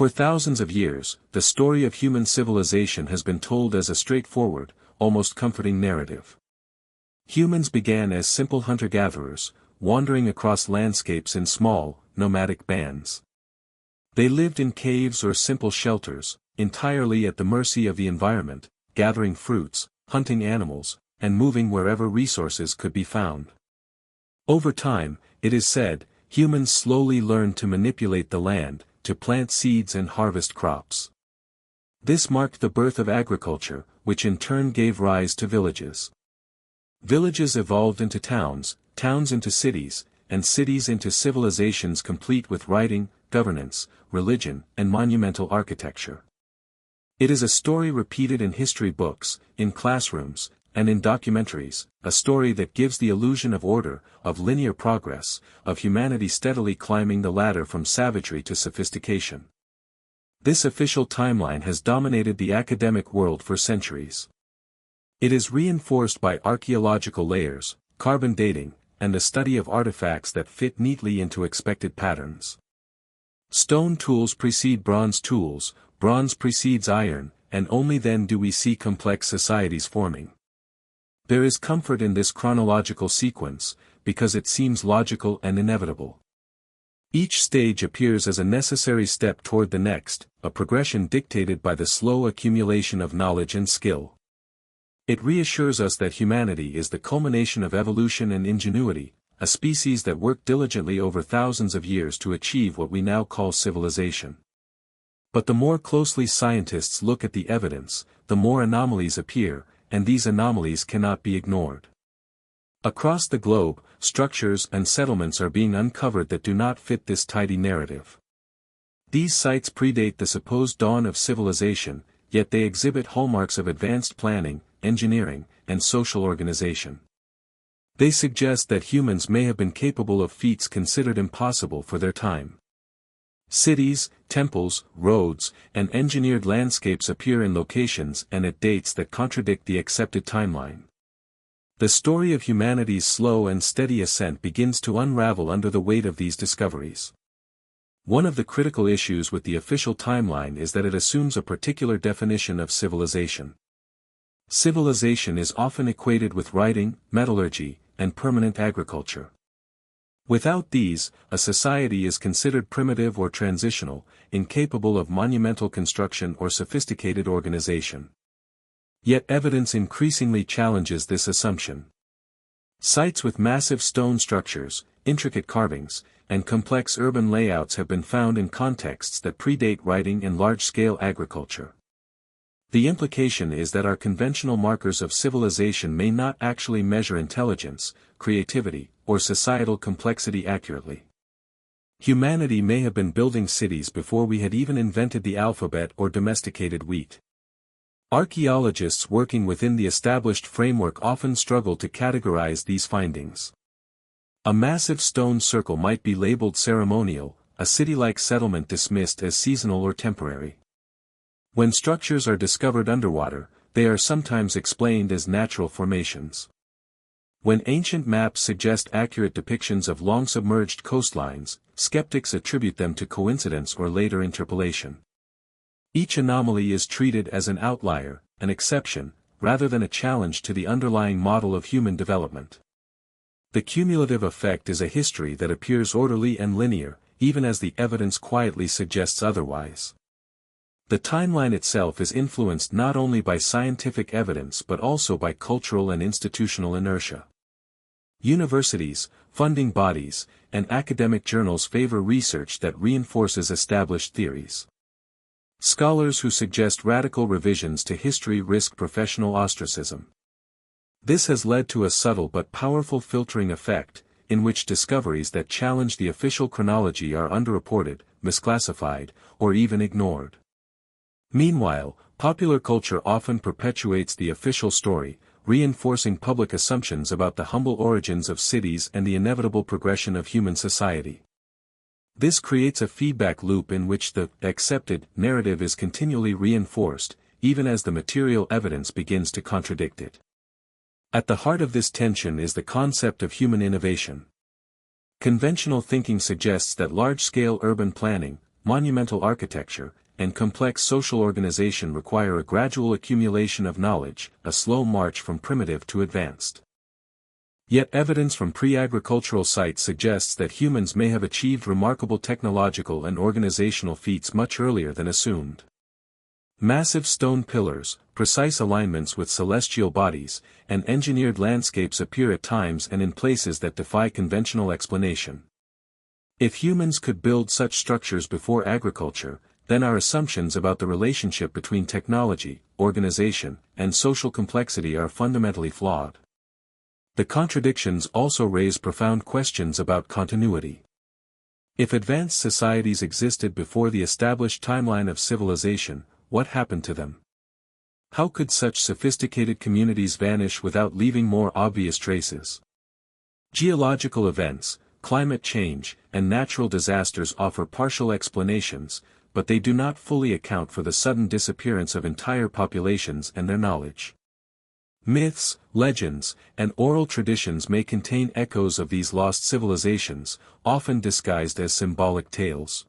For thousands of years, the story of human civilization has been told as a straightforward, almost comforting narrative. Humans began as simple hunter-gatherers, wandering across landscapes in small, nomadic bands. They lived in caves or simple shelters, entirely at the mercy of the environment, gathering fruits, hunting animals, and moving wherever resources could be found. Over time, it is said, humans slowly learned to manipulate the land, to plant seeds and harvest crops. This marked the birth of agriculture, which in turn gave rise to villages. Villages evolved into towns, towns into cities, and cities into civilizations complete with writing, governance, religion, and monumental architecture. It is a story repeated in history books, in classrooms, and in documentaries, a story that gives the illusion of order, of linear progress, of humanity steadily climbing the ladder from savagery to sophistication. This official timeline has dominated the academic world for centuries. It is reinforced by archaeological layers, carbon dating, and the study of artifacts that fit neatly into expected patterns. Stone tools precede bronze tools, bronze precedes iron, and only then do we see complex societies forming. There is comfort in this chronological sequence, because it seems logical and inevitable. Each stage appears as a necessary step toward the next, a progression dictated by the slow accumulation of knowledge and skill. It reassures us that humanity is the culmination of evolution and ingenuity, a species that worked diligently over thousands of years to achieve what we now call civilization. But the more closely scientists look at the evidence, the more anomalies appear, and these anomalies cannot be ignored. Across the globe, structures and settlements are being uncovered that do not fit this tidy narrative. These sites predate the supposed dawn of civilization, yet they exhibit hallmarks of advanced planning, engineering, and social organization. They suggest that humans may have been capable of feats considered impossible for their time. Cities, temples, roads, and engineered landscapes appear in locations and at dates that contradict the accepted timeline. The story of humanity's slow and steady ascent begins to unravel under the weight of these discoveries. One of the critical issues with the official timeline is that it assumes a particular definition of civilization. Civilization is often equated with writing, metallurgy, and permanent agriculture. Without these, a society is considered primitive or transitional, incapable of monumental construction or sophisticated organization. Yet evidence increasingly challenges this assumption. Sites with massive stone structures, intricate carvings, and complex urban layouts have been found in contexts that predate writing and large-scale agriculture. The implication is that our conventional markers of civilization may not actually measure intelligence, creativity, or societal complexity accurately. Humanity may have been building cities before we had even invented the alphabet or domesticated wheat. Archaeologists working within the established framework often struggle to categorize these findings. A massive stone circle might be labeled ceremonial, a city-like settlement dismissed as seasonal or temporary. When structures are discovered underwater, they are sometimes explained as natural formations. When ancient maps suggest accurate depictions of long-submerged coastlines, skeptics attribute them to coincidence or later interpolation. Each anomaly is treated as an outlier, an exception, rather than a challenge to the underlying model of human development. The cumulative effect is a history that appears orderly and linear, even as the evidence quietly suggests otherwise. The timeline itself is influenced not only by scientific evidence but also by cultural and institutional inertia. Universities, funding bodies, and academic journals favor research that reinforces established theories. Scholars who suggest radical revisions to history risk professional ostracism. This has led to a subtle but powerful filtering effect, in which discoveries that challenge the official chronology are underreported, misclassified, or even ignored. Meanwhile, popular culture often perpetuates the official story, reinforcing public assumptions about the humble origins of cities and the inevitable progression of human society. This creates a feedback loop in which the accepted narrative is continually reinforced, even as the material evidence begins to contradict it. At the heart of this tension is the concept of human innovation. Conventional thinking suggests that large-scale urban planning, monumental architecture, and complex social organization require a gradual accumulation of knowledge, a slow march from primitive to advanced. Yet evidence from pre-agricultural sites suggests that humans may have achieved remarkable technological and organizational feats much earlier than assumed. Massive stone pillars, precise alignments with celestial bodies, and engineered landscapes appear at times and in places that defy conventional explanation. If humans could build such structures before agriculture, then our assumptions about the relationship between technology, organization, and social complexity are fundamentally flawed. The contradictions also raise profound questions about continuity. If advanced societies existed before the established timeline of civilization, what happened to them? How could such sophisticated communities vanish without leaving more obvious traces? Geological events, climate change, and natural disasters offer partial explanations, but they do not fully account for the sudden disappearance of entire populations and their knowledge. Myths, legends, and oral traditions may contain echoes of these lost civilizations, often disguised as symbolic tales.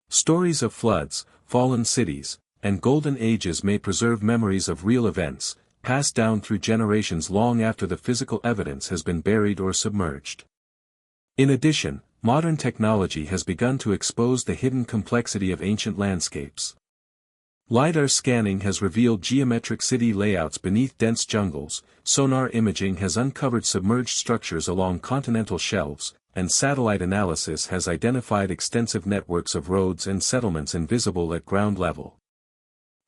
Stories of floods, fallen cities, and golden ages may preserve memories of real events, passed down through generations long after the physical evidence has been buried or submerged. In addition, modern technology has begun to expose the hidden complexity of ancient landscapes. LiDAR scanning has revealed geometric city layouts beneath dense jungles, sonar imaging has uncovered submerged structures along continental shelves, and satellite analysis has identified extensive networks of roads and settlements invisible at ground level.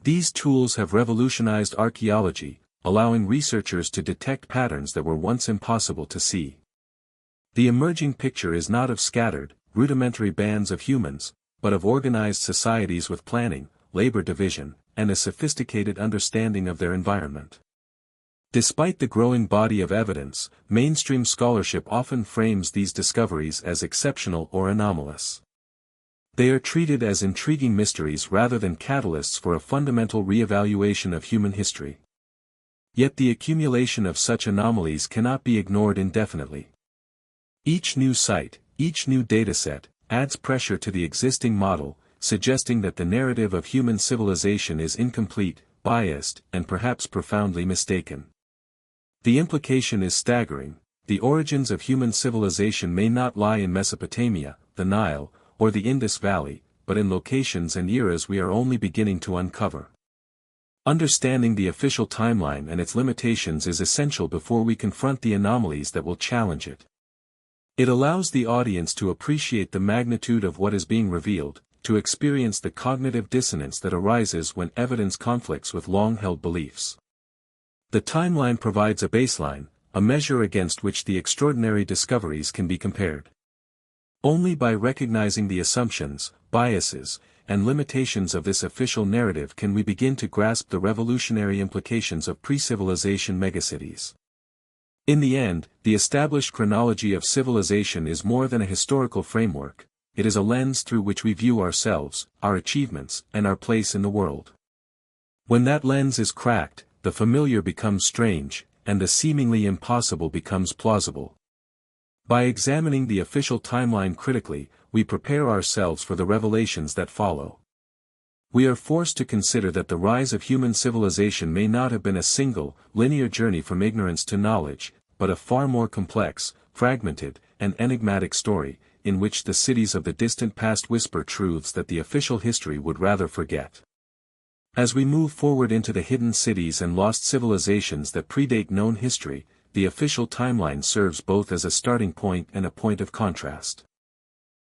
These tools have revolutionized archaeology, allowing researchers to detect patterns that were once impossible to see. The emerging picture is not of scattered, rudimentary bands of humans, but of organized societies with planning, labor division, and a sophisticated understanding of their environment. Despite the growing body of evidence, mainstream scholarship often frames these discoveries as exceptional or anomalous. They are treated as intriguing mysteries rather than catalysts for a fundamental re-evaluation of human history. Yet the accumulation of such anomalies cannot be ignored indefinitely. Each new site, each new dataset, adds pressure to the existing model, suggesting that the narrative of human civilization is incomplete, biased, and perhaps profoundly mistaken. The implication is staggering: the origins of human civilization may not lie in Mesopotamia, the Nile, or the Indus Valley, but in locations and eras we are only beginning to uncover. Understanding the official timeline and its limitations is essential before we confront the anomalies that will challenge it. It allows the audience to appreciate the magnitude of what is being revealed, to experience the cognitive dissonance that arises when evidence conflicts with long-held beliefs. The timeline provides a baseline, a measure against which the extraordinary discoveries can be compared. Only by recognizing the assumptions, biases, and limitations of this official narrative can we begin to grasp the revolutionary implications of pre-civilization megacities. In the end, the established chronology of civilization is more than a historical framework, it is a lens through which we view ourselves, our achievements, and our place in the world. When that lens is cracked, the familiar becomes strange, and the seemingly impossible becomes plausible. By examining the official timeline critically, we prepare ourselves for the revelations that follow. We are forced to consider that the rise of human civilization may not have been a single, linear journey from ignorance to knowledge, but a far more complex, fragmented, and enigmatic story, in which the cities of the distant past whisper truths that the official history would rather forget. As we move forward into the hidden cities and lost civilizations that predate known history, the official timeline serves both as a starting point and a point of contrast.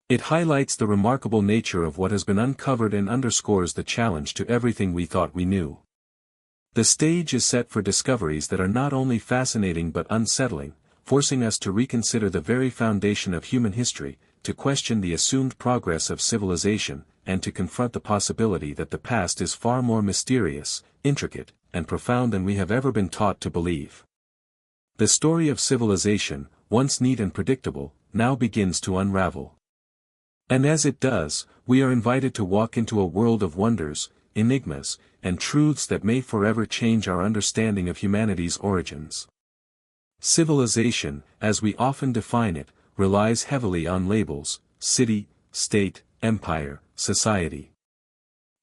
It highlights the remarkable nature of what has been uncovered and underscores the challenge to everything we thought we knew. The stage is set for discoveries that are not only fascinating but unsettling, forcing us to reconsider the very foundation of human history, to question the assumed progress of civilization, and to confront the possibility that the past is far more mysterious, intricate, and profound than we have ever been taught to believe. The story of civilization, once neat and predictable, now begins to unravel. And as it does, we are invited to walk into a world of wonders, enigmas, and truths that may forever change our understanding of humanity's origins. Civilization, as we often define it, relies heavily on labels: city, state, empire, society.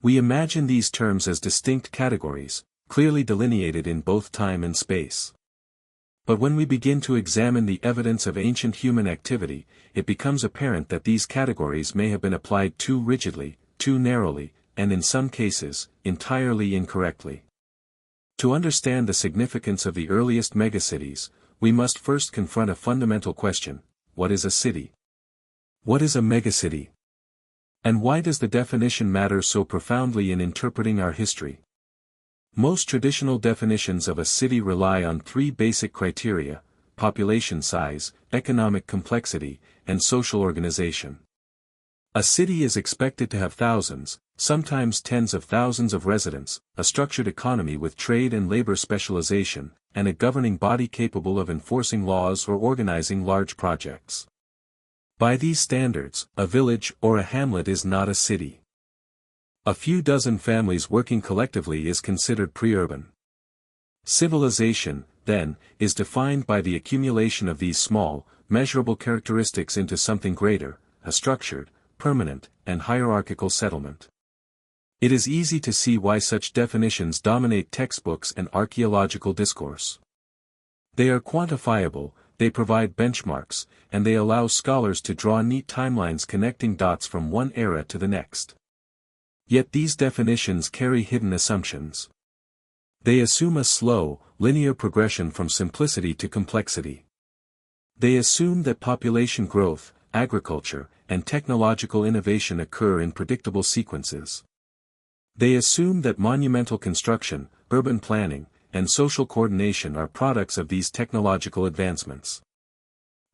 We imagine these terms as distinct categories, clearly delineated in both time and space. But when we begin to examine the evidence of ancient human activity, it becomes apparent that these categories may have been applied too rigidly, too narrowly, and in some cases, entirely incorrectly. To understand the significance of the earliest megacities, we must first confront a fundamental question: what is a city? What is a megacity? And why does the definition matter so profoundly in interpreting our history? Most traditional definitions of a city rely on three basic criteria: population size, economic complexity, and social organization. A city is expected to have thousands, sometimes tens of thousands of residents, a structured economy with trade and labor specialization, and a governing body capable of enforcing laws or organizing large projects. By these standards, a village or a hamlet is not a city. A few dozen families working collectively is considered pre-urban. Civilization, then, is defined by the accumulation of these small, measurable characteristics into something greater, a structured, permanent, and hierarchical settlement. It is easy to see why such definitions dominate textbooks and archaeological discourse. They are quantifiable, they provide benchmarks, and they allow scholars to draw neat timelines connecting dots from one era to the next. Yet these definitions carry hidden assumptions. They assume a slow, linear progression from simplicity to complexity. They assume that population growth, agriculture, and technological innovation occur in predictable sequences. They assume that monumental construction, urban planning, and social coordination are products of these technological advancements.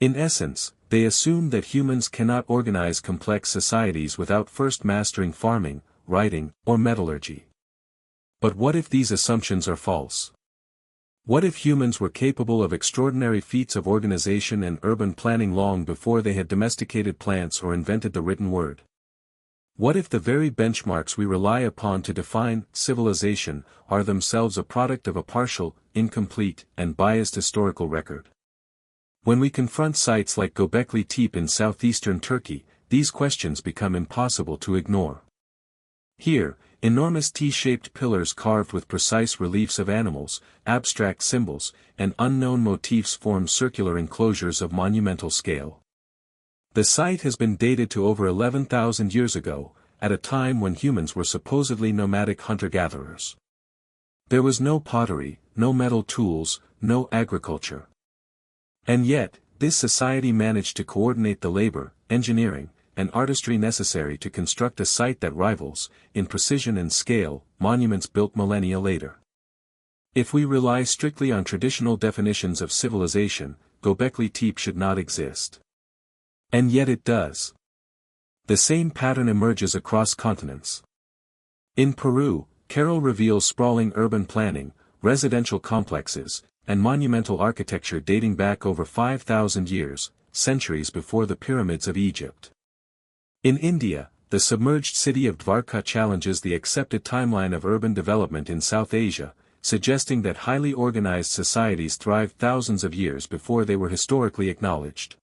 In essence, they assume that humans cannot organize complex societies without first mastering farming, writing, or metallurgy. But what if these assumptions are false? What if humans were capable of extraordinary feats of organization and urban planning long before they had domesticated plants or invented the written word? What if the very benchmarks we rely upon to define civilization are themselves a product of a partial, incomplete, and biased historical record? When we confront sites like Göbekli Tepe in southeastern Turkey, these questions become impossible to ignore. Here, enormous T-shaped pillars carved with precise reliefs of animals, abstract symbols, and unknown motifs form circular enclosures of monumental scale. The site has been dated to over 11,000 years ago, at a time when humans were supposedly nomadic hunter-gatherers. There was no pottery, no metal tools, no agriculture. And yet, this society managed to coordinate the labor, engineering, and artistry necessary to construct a site that rivals, in precision and scale, monuments built millennia later. If we rely strictly on traditional definitions of civilization, Göbekli Tepe should not exist. And yet it does. The same pattern emerges across continents. In Peru, Carroll reveals sprawling urban planning, residential complexes, and monumental architecture dating back over 5,000 years, centuries before the pyramids of Egypt. In India, the submerged city of Dwarka challenges the accepted timeline of urban development in South Asia, suggesting that highly organized societies thrived thousands of years before they were historically acknowledged.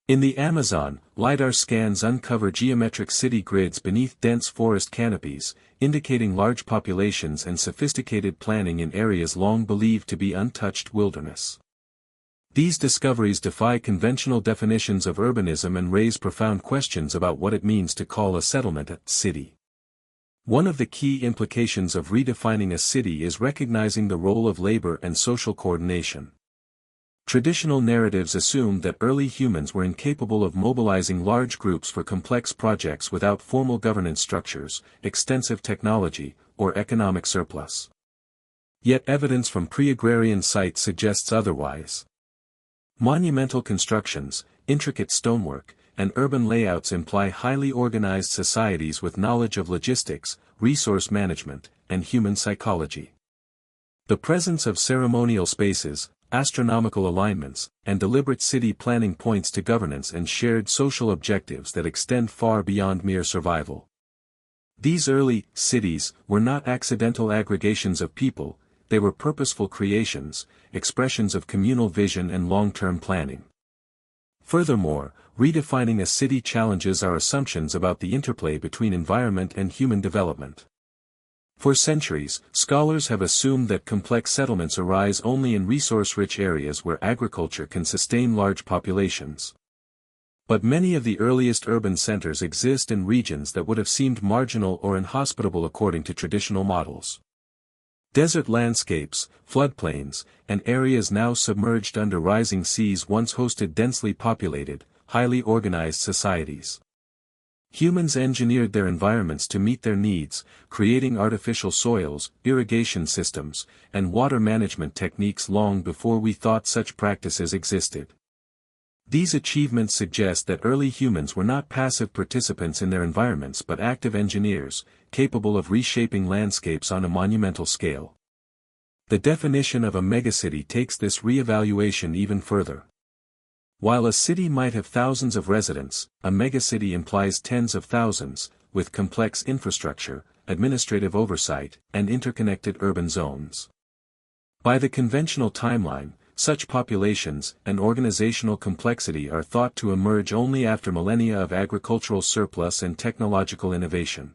In the Amazon, LiDAR scans uncover geometric city grids beneath dense forest canopies, indicating large populations and sophisticated planning in areas long believed to be untouched wilderness. These discoveries defy conventional definitions of urbanism and raise profound questions about what it means to call a settlement a city. One of the key implications of redefining a city is recognizing the role of labor and social coordination. Traditional narratives assumed that early humans were incapable of mobilizing large groups for complex projects without formal governance structures, extensive technology, or economic surplus. Yet evidence from pre-agrarian sites suggests otherwise. Monumental constructions, intricate stonework, and urban layouts imply highly organized societies with knowledge of logistics, resource management, and human psychology. The presence of ceremonial spaces, astronomical alignments, and deliberate city planning points to governance and shared social objectives that extend far beyond mere survival. These early cities were not accidental aggregations of people, they were purposeful creations, expressions of communal vision and long-term planning. Furthermore, redefining a city challenges our assumptions about the interplay between environment and human development. For centuries, scholars have assumed that complex settlements arise only in resource-rich areas where agriculture can sustain large populations. But many of the earliest urban centers exist in regions that would have seemed marginal or inhospitable according to traditional models. Desert landscapes, floodplains, and areas now submerged under rising seas once hosted densely populated, highly organized societies. Humans engineered their environments to meet their needs, creating artificial soils, irrigation systems, and water management techniques long before we thought such practices existed. These achievements suggest that early humans were not passive participants in their environments but active engineers, capable of reshaping landscapes on a monumental scale. The definition of a megacity takes this re-evaluation even further. While a city might have thousands of residents, a megacity implies tens of thousands, with complex infrastructure, administrative oversight, and interconnected urban zones. By the conventional timeline, such populations and organizational complexity are thought to emerge only after millennia of agricultural surplus and technological innovation.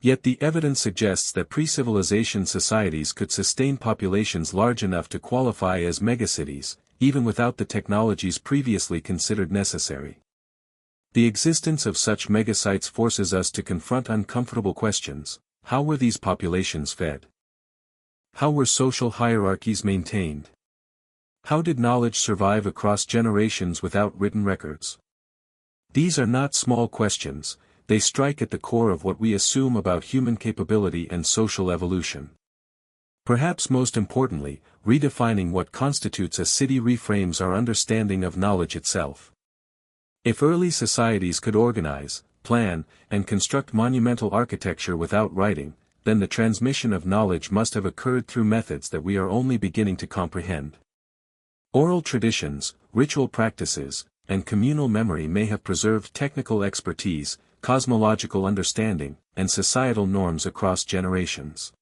Yet the evidence suggests that pre-civilization societies could sustain populations large enough to qualify as megacities, even without the technologies previously considered necessary. The existence of such megasites forces us to confront uncomfortable questions. How were these populations fed? How were social hierarchies maintained? How did knowledge survive across generations without written records? These are not small questions, they strike at the core of what we assume about human capability and social evolution. Perhaps most importantly, redefining what constitutes a city reframes our understanding of knowledge itself. If early societies could organize, plan, and construct monumental architecture without writing, then the transmission of knowledge must have occurred through methods that we are only beginning to comprehend. Oral traditions, ritual practices, and communal memory may have preserved technical expertise, cosmological understanding, and societal norms across generations.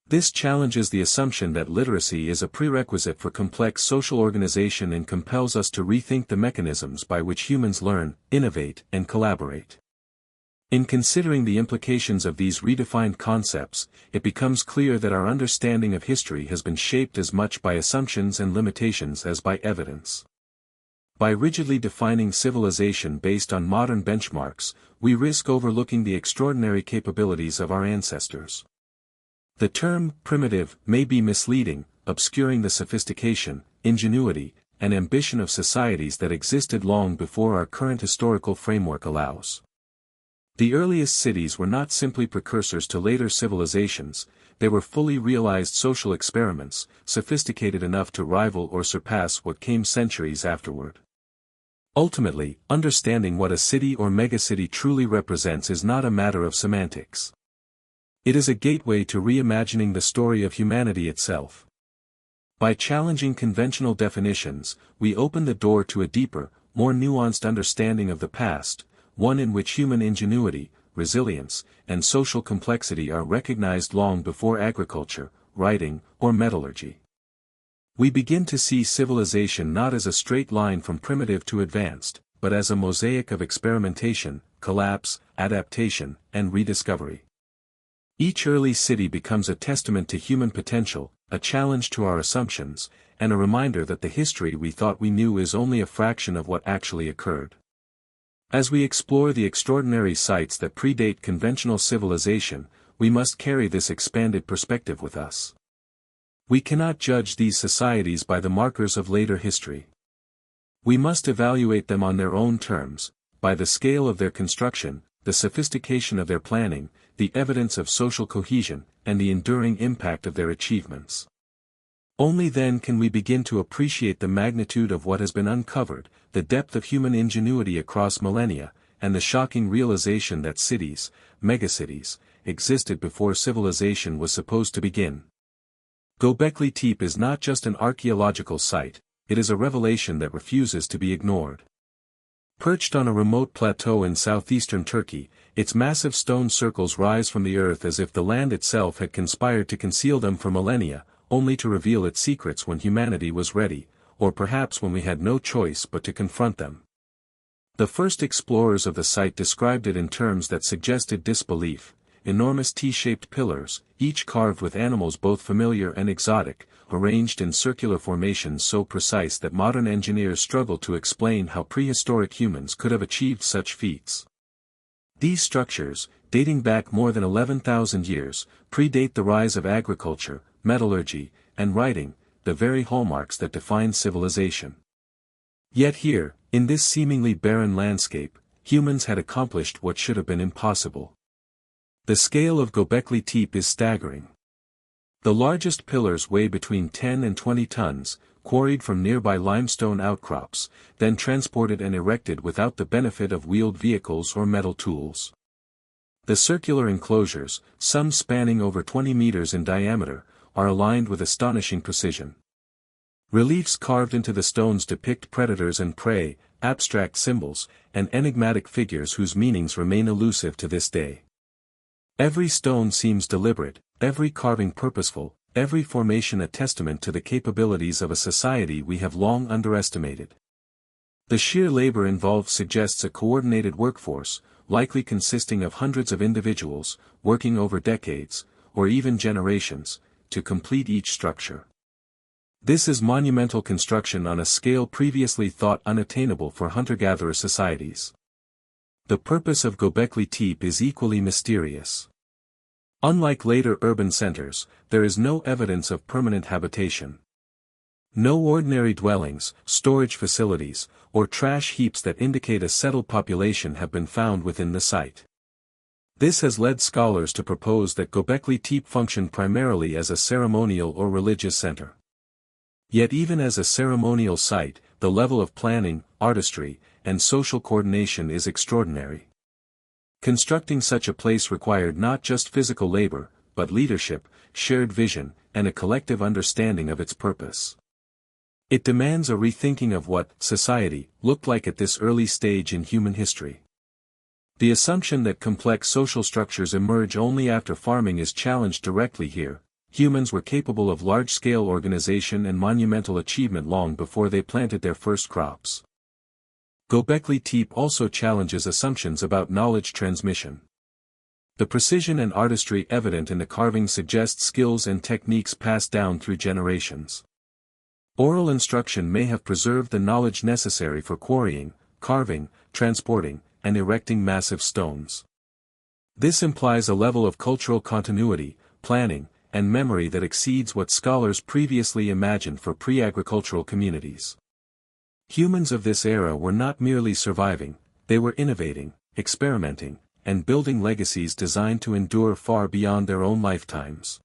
This challenges the assumption that literacy is a prerequisite for complex social organization and compels us to rethink the mechanisms by which humans learn, innovate, and collaborate. In considering the implications of these redefined concepts, it becomes clear that our understanding of history has been shaped as much by assumptions and limitations as by evidence. By rigidly defining civilization based on modern benchmarks, we risk overlooking the extraordinary capabilities of our ancestors. The term primitive may be misleading, obscuring the sophistication, ingenuity, and ambition of societies that existed long before our current historical framework allows. The earliest cities were not simply precursors to later civilizations, they were fully realized social experiments, sophisticated enough to rival or surpass what came centuries afterward. Ultimately, understanding what a city or megacity truly represents is not a matter of semantics. It is a gateway to reimagining the story of humanity itself. By challenging conventional definitions, we open the door to a deeper, more nuanced understanding of the past, one in which human ingenuity, resilience, and social complexity are recognized long before agriculture, writing, or metallurgy. We begin to see civilization not as a straight line from primitive to advanced, but as a mosaic of experimentation, collapse, adaptation, and rediscovery. Each early city becomes a testament to human potential, a challenge to our assumptions, and a reminder that the history we thought we knew is only a fraction of what actually occurred. As we explore the extraordinary sites that predate conventional civilization, we must carry this expanded perspective with us. We cannot judge these societies by the markers of later history. We must evaluate them on their own terms, by the scale of their construction, the sophistication of their planning, the evidence of social cohesion, and the enduring impact of their achievements. Only then can we begin to appreciate the magnitude of what has been uncovered, the depth of human ingenuity across millennia, and the shocking realization that cities, megacities, existed before civilization was supposed to begin. Göbekli Tepe is not just an archaeological site, it is a revelation that refuses to be ignored. Perched on a remote plateau in southeastern Turkey, its massive stone circles rise from the earth as if the land itself had conspired to conceal them for millennia, only to reveal its secrets when humanity was ready, or perhaps when we had no choice but to confront them. The first explorers of the site described it in terms that suggested disbelief: enormous T-shaped pillars, each carved with animals both familiar and exotic, arranged in circular formations so precise that modern engineers struggle to explain how prehistoric humans could have achieved such feats. These structures, dating back more than 11,000 years, predate the rise of agriculture, metallurgy, and writing, the very hallmarks that define civilization. Yet here, in this seemingly barren landscape, humans had accomplished what should have been impossible. The scale of Göbekli Tepe is staggering. The largest pillars weigh between 10 and 20 tons, quarried from nearby limestone outcrops, then transported and erected without the benefit of wheeled vehicles or metal tools. The circular enclosures, some spanning over 20 meters in diameter, are aligned with astonishing precision. Reliefs carved into the stones depict predators and prey, abstract symbols, and enigmatic figures whose meanings remain elusive to this day. Every stone seems deliberate, every carving purposeful, every formation a testament to the capabilities of a society we have long underestimated. The sheer labor involved suggests a coordinated workforce, likely consisting of hundreds of individuals, working over decades, or even generations, to complete each structure. This is monumental construction on a scale previously thought unattainable for hunter-gatherer societies. The purpose of Göbekli Tepe is equally mysterious. Unlike later urban centers, there is no evidence of permanent habitation. No ordinary dwellings, storage facilities, or trash heaps that indicate a settled population have been found within the site. This has led scholars to propose that Göbekli Tepe functioned primarily as a ceremonial or religious center. Yet even as a ceremonial site, the level of planning, artistry, and social coordination is extraordinary. Constructing such a place required not just physical labor, but leadership, shared vision, and a collective understanding of its purpose. It demands a rethinking of what society looked like at this early stage in human history. The assumption that complex social structures emerge only after farming is challenged directly here. Humans were capable of large-scale organization and monumental achievement long before they planted their first crops. Göbekli Tepe also challenges assumptions about knowledge transmission. The precision and artistry evident in the carving suggest skills and techniques passed down through generations. Oral instruction may have preserved the knowledge necessary for quarrying, carving, transporting, and erecting massive stones. This implies a level of cultural continuity, planning, and memory that exceeds what scholars previously imagined for pre-agricultural communities. Humans of this era were not merely surviving, they were innovating, experimenting, and building legacies designed to endure far beyond their own lifetimes.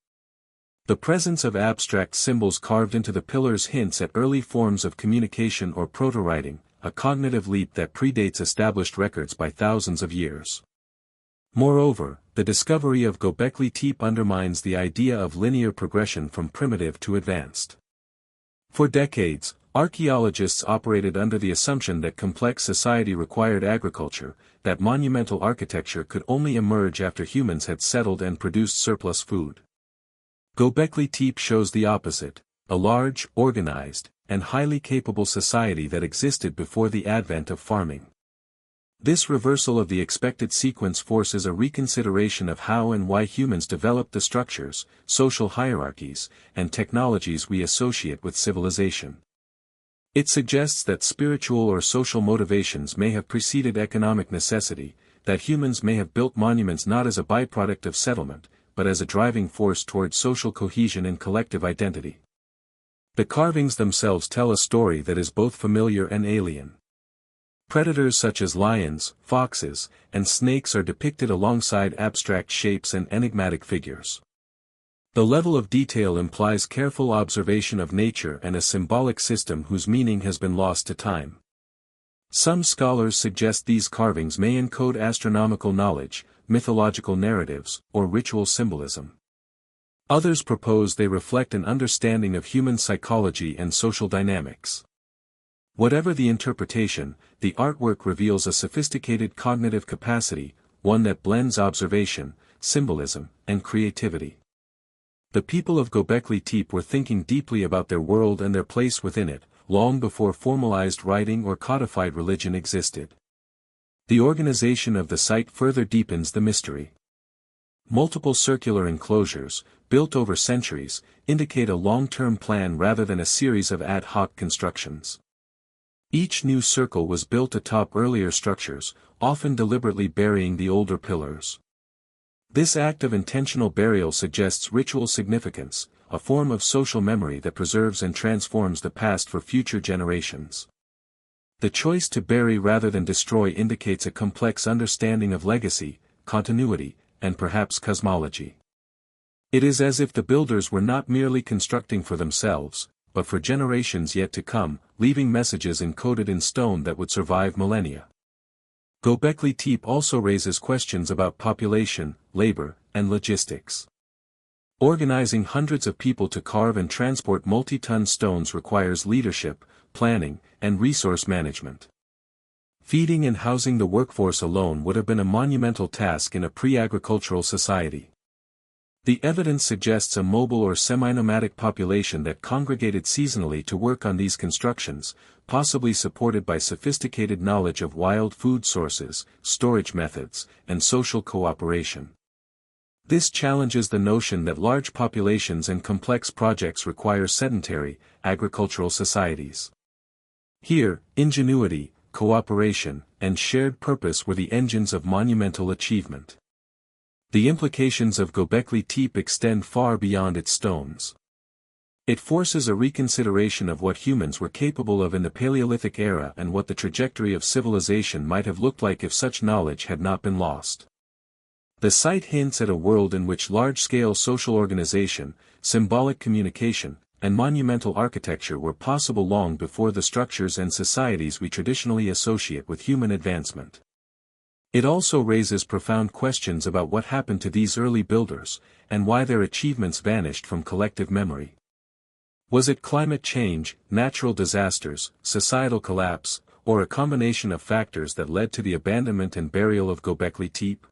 The presence of abstract symbols carved into the pillars hints at early forms of communication or proto-writing, a cognitive leap that predates established records by thousands of years. Moreover, the discovery of Göbekli Tepe undermines the idea of linear progression from primitive to advanced. For decades, archaeologists operated under the assumption that complex society required agriculture, that monumental architecture could only emerge after humans had settled and produced surplus food. Göbekli Tepe shows the opposite, a large, organized, and highly capable society that existed before the advent of farming. This reversal of the expected sequence forces a reconsideration of how and why humans developed the structures, social hierarchies, and technologies we associate with civilization. It suggests that spiritual or social motivations may have preceded economic necessity, that humans may have built monuments not as a byproduct of settlement, but as a driving force toward social cohesion and collective identity. The carvings themselves tell a story that is both familiar and alien. Predators such as lions, foxes, and snakes are depicted alongside abstract shapes and enigmatic figures. The level of detail implies careful observation of nature and a symbolic system whose meaning has been lost to time. Some scholars suggest these carvings may encode astronomical knowledge, mythological narratives, or ritual symbolism. Others propose they reflect an understanding of human psychology and social dynamics. Whatever the interpretation, the artwork reveals a sophisticated cognitive capacity, one that blends observation, symbolism, and creativity. The people of Göbekli Tepe were thinking deeply about their world and their place within it, long before formalized writing or codified religion existed. The organization of the site further deepens the mystery. Multiple circular enclosures, built over centuries, indicate a long-term plan rather than a series of ad hoc constructions. Each new circle was built atop earlier structures, often deliberately burying the older pillars. This act of intentional burial suggests ritual significance, a form of social memory that preserves and transforms the past for future generations. The choice to bury rather than destroy indicates a complex understanding of legacy, continuity, and perhaps cosmology. It is as if the builders were not merely constructing for themselves, but for generations yet to come, leaving messages encoded in stone that would survive millennia. Göbekli Tepe also raises questions about population, labor, and logistics. Organizing hundreds of people to carve and transport multi-ton stones requires leadership, planning, and resource management. Feeding and housing the workforce alone would have been a monumental task in a pre-agricultural society. The evidence suggests a mobile or semi-nomadic population that congregated seasonally to work on these constructions, possibly supported by sophisticated knowledge of wild food sources, storage methods, and social cooperation. This challenges the notion that large populations and complex projects require sedentary, agricultural societies. Here, ingenuity, cooperation, and shared purpose were the engines of monumental achievement. The implications of Göbekli Tepe extend far beyond its stones. It forces a reconsideration of what humans were capable of in the Paleolithic era and what the trajectory of civilization might have looked like if such knowledge had not been lost. The site hints at a world in which large-scale social organization, symbolic communication, and monumental architecture were possible long before the structures and societies we traditionally associate with human advancement. It also raises profound questions about what happened to these early builders, and why their achievements vanished from collective memory. Was it climate change, natural disasters, societal collapse, or a combination of factors that led to the abandonment and burial of Göbekli Tepe?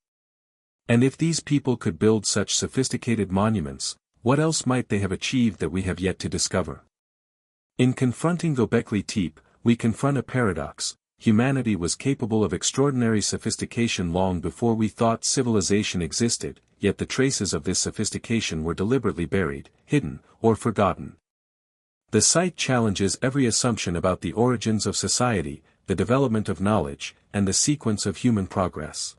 And if these people could build such sophisticated monuments, what else might they have achieved that we have yet to discover? In confronting Göbekli Tepe, we confront a paradox. Humanity was capable of extraordinary sophistication long before we thought civilization existed, yet the traces of this sophistication were deliberately buried, hidden, or forgotten. The site challenges every assumption about the origins of society, the development of knowledge, and the sequence of human progress.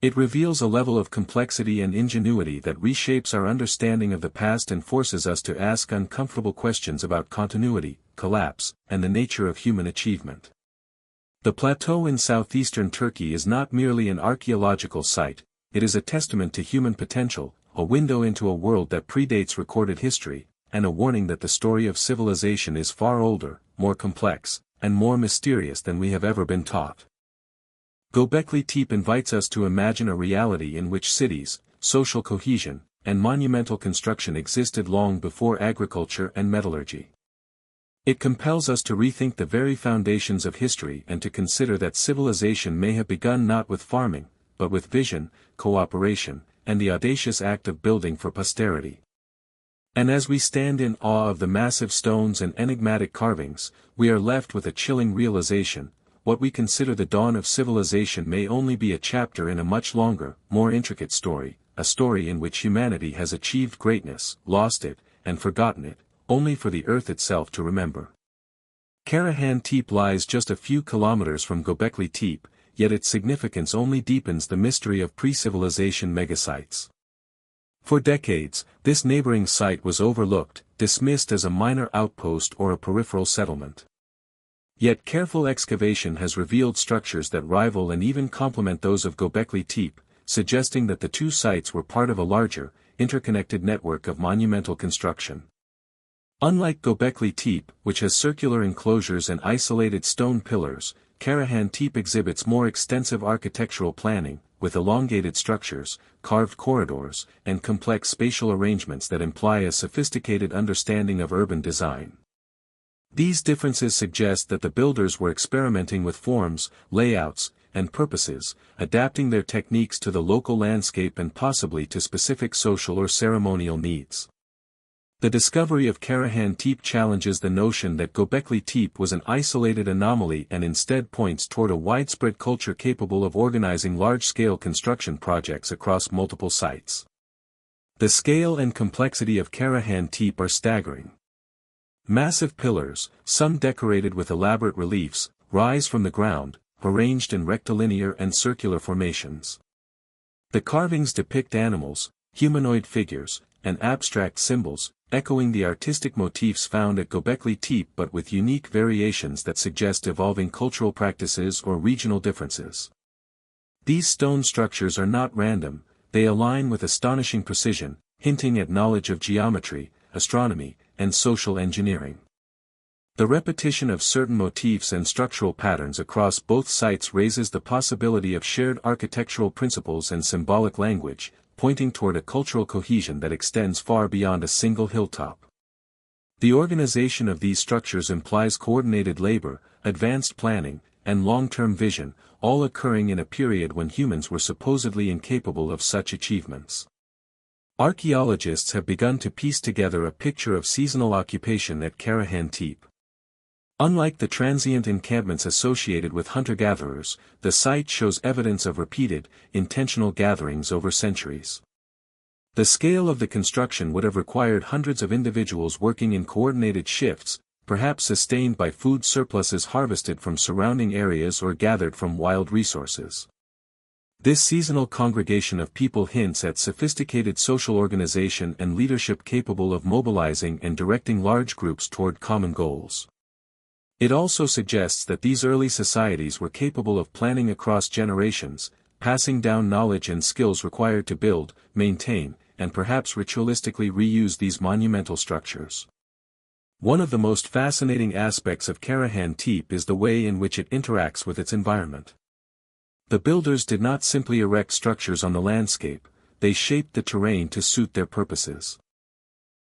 It reveals a level of complexity and ingenuity that reshapes our understanding of the past and forces us to ask uncomfortable questions about continuity, collapse, and the nature of human achievement. The plateau in southeastern Turkey is not merely an archaeological site, it is a testament to human potential, a window into a world that predates recorded history, and a warning that the story of civilization is far older, more complex, and more mysterious than we have ever been taught. Göbekli Tepe invites us to imagine a reality in which cities, social cohesion, and monumental construction existed long before agriculture and metallurgy. It compels us to rethink the very foundations of history and to consider that civilization may have begun not with farming, but with vision, cooperation, and the audacious act of building for posterity. And as we stand in awe of the massive stones and enigmatic carvings, we are left with a chilling realization: what we consider the dawn of civilization may only be a chapter in a much longer, more intricate story, a story in which humanity has achieved greatness, lost it, and forgotten it, only for the earth itself to remember. Karahan Tepe lies just a few kilometers from Göbekli Tepe, yet its significance only deepens the mystery of pre-civilization megasites. For decades, this neighboring site was overlooked, dismissed as a minor outpost or a peripheral settlement. Yet careful excavation has revealed structures that rival and even complement those of Göbekli Tepe, suggesting that the two sites were part of a larger, interconnected network of monumental construction. Unlike Göbekli Tepe, which has circular enclosures and isolated stone pillars, Karahan Tepe exhibits more extensive architectural planning, with elongated structures, carved corridors, and complex spatial arrangements that imply a sophisticated understanding of urban design. These differences suggest that the builders were experimenting with forms, layouts, and purposes, adapting their techniques to the local landscape and possibly to specific social or ceremonial needs. The discovery of Karahan Tepe challenges the notion that Göbekli Tepe was an isolated anomaly and instead points toward a widespread culture capable of organizing large-scale construction projects across multiple sites. The scale and complexity of Karahan Tepe are staggering. Massive pillars, some decorated with elaborate reliefs, rise from the ground, arranged in rectilinear and circular formations. The carvings depict animals, humanoid figures, and abstract symbols, echoing the artistic motifs found at Göbekli Tepe but with unique variations that suggest evolving cultural practices or regional differences. These stone structures are not random, they align with astonishing precision, hinting at knowledge of geometry, astronomy, and social engineering. The repetition of certain motifs and structural patterns across both sites raises the possibility of shared architectural principles and symbolic language, pointing toward a cultural cohesion that extends far beyond a single hilltop. The organization of these structures implies coordinated labor, advanced planning, and long-term vision, all occurring in a period when humans were supposedly incapable of such achievements. Archaeologists have begun to piece together a picture of seasonal occupation at Karahan Tepe. Unlike the transient encampments associated with hunter-gatherers, the site shows evidence of repeated, intentional gatherings over centuries. The scale of the construction would have required hundreds of individuals working in coordinated shifts, perhaps sustained by food surpluses harvested from surrounding areas or gathered from wild resources. This seasonal congregation of people hints at sophisticated social organization and leadership capable of mobilizing and directing large groups toward common goals. It also suggests that these early societies were capable of planning across generations, passing down knowledge and skills required to build, maintain, and perhaps ritualistically reuse these monumental structures. One of the most fascinating aspects of Karahan Tepe is the way in which it interacts with its environment. The builders did not simply erect structures on the landscape, they shaped the terrain to suit their purposes.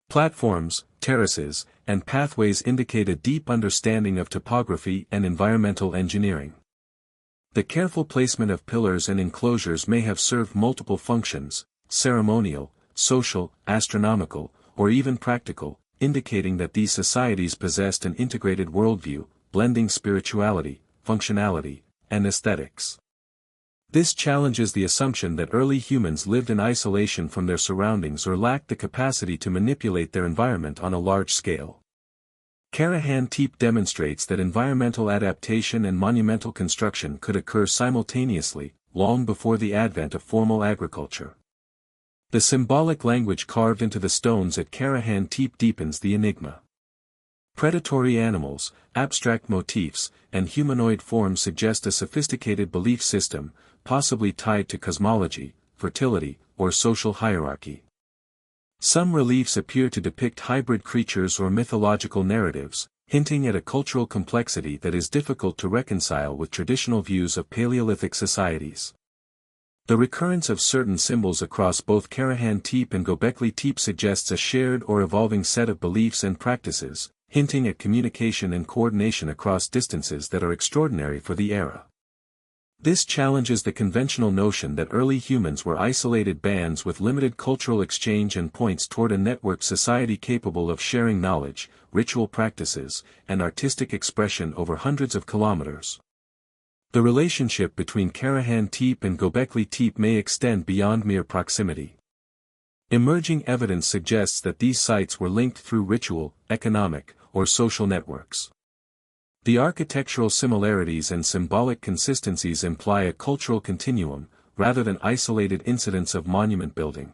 Platforms, terraces, and pathways indicate a deep understanding of topography and environmental engineering. The careful placement of pillars and enclosures may have served multiple functions, ceremonial, social, astronomical, or even practical, indicating that these societies possessed an integrated worldview, blending spirituality, functionality, and aesthetics. This challenges the assumption that early humans lived in isolation from their surroundings or lacked the capacity to manipulate their environment on a large scale. Karahan Tepe demonstrates that environmental adaptation and monumental construction could occur simultaneously, long before the advent of formal agriculture. The symbolic language carved into the stones at Karahan Tepe deepens the enigma. Predatory animals, abstract motifs, and humanoid forms suggest a sophisticated belief system, possibly tied to cosmology, fertility, or social hierarchy. Some reliefs appear to depict hybrid creatures or mythological narratives, hinting at a cultural complexity that is difficult to reconcile with traditional views of Paleolithic societies. The recurrence of certain symbols across both Karahan Tepe and Göbekli Tepe suggests a shared or evolving set of beliefs and practices, hinting at communication and coordination across distances that are extraordinary for the era. This challenges the conventional notion that early humans were isolated bands with limited cultural exchange and points toward a networked society capable of sharing knowledge, ritual practices, and artistic expression over hundreds of kilometers. The relationship between Karahan Tepe and Göbekli Tepe may extend beyond mere proximity. Emerging evidence suggests that these sites were linked through ritual, economic, or social networks. The architectural similarities and symbolic consistencies imply a cultural continuum, rather than isolated incidents of monument building.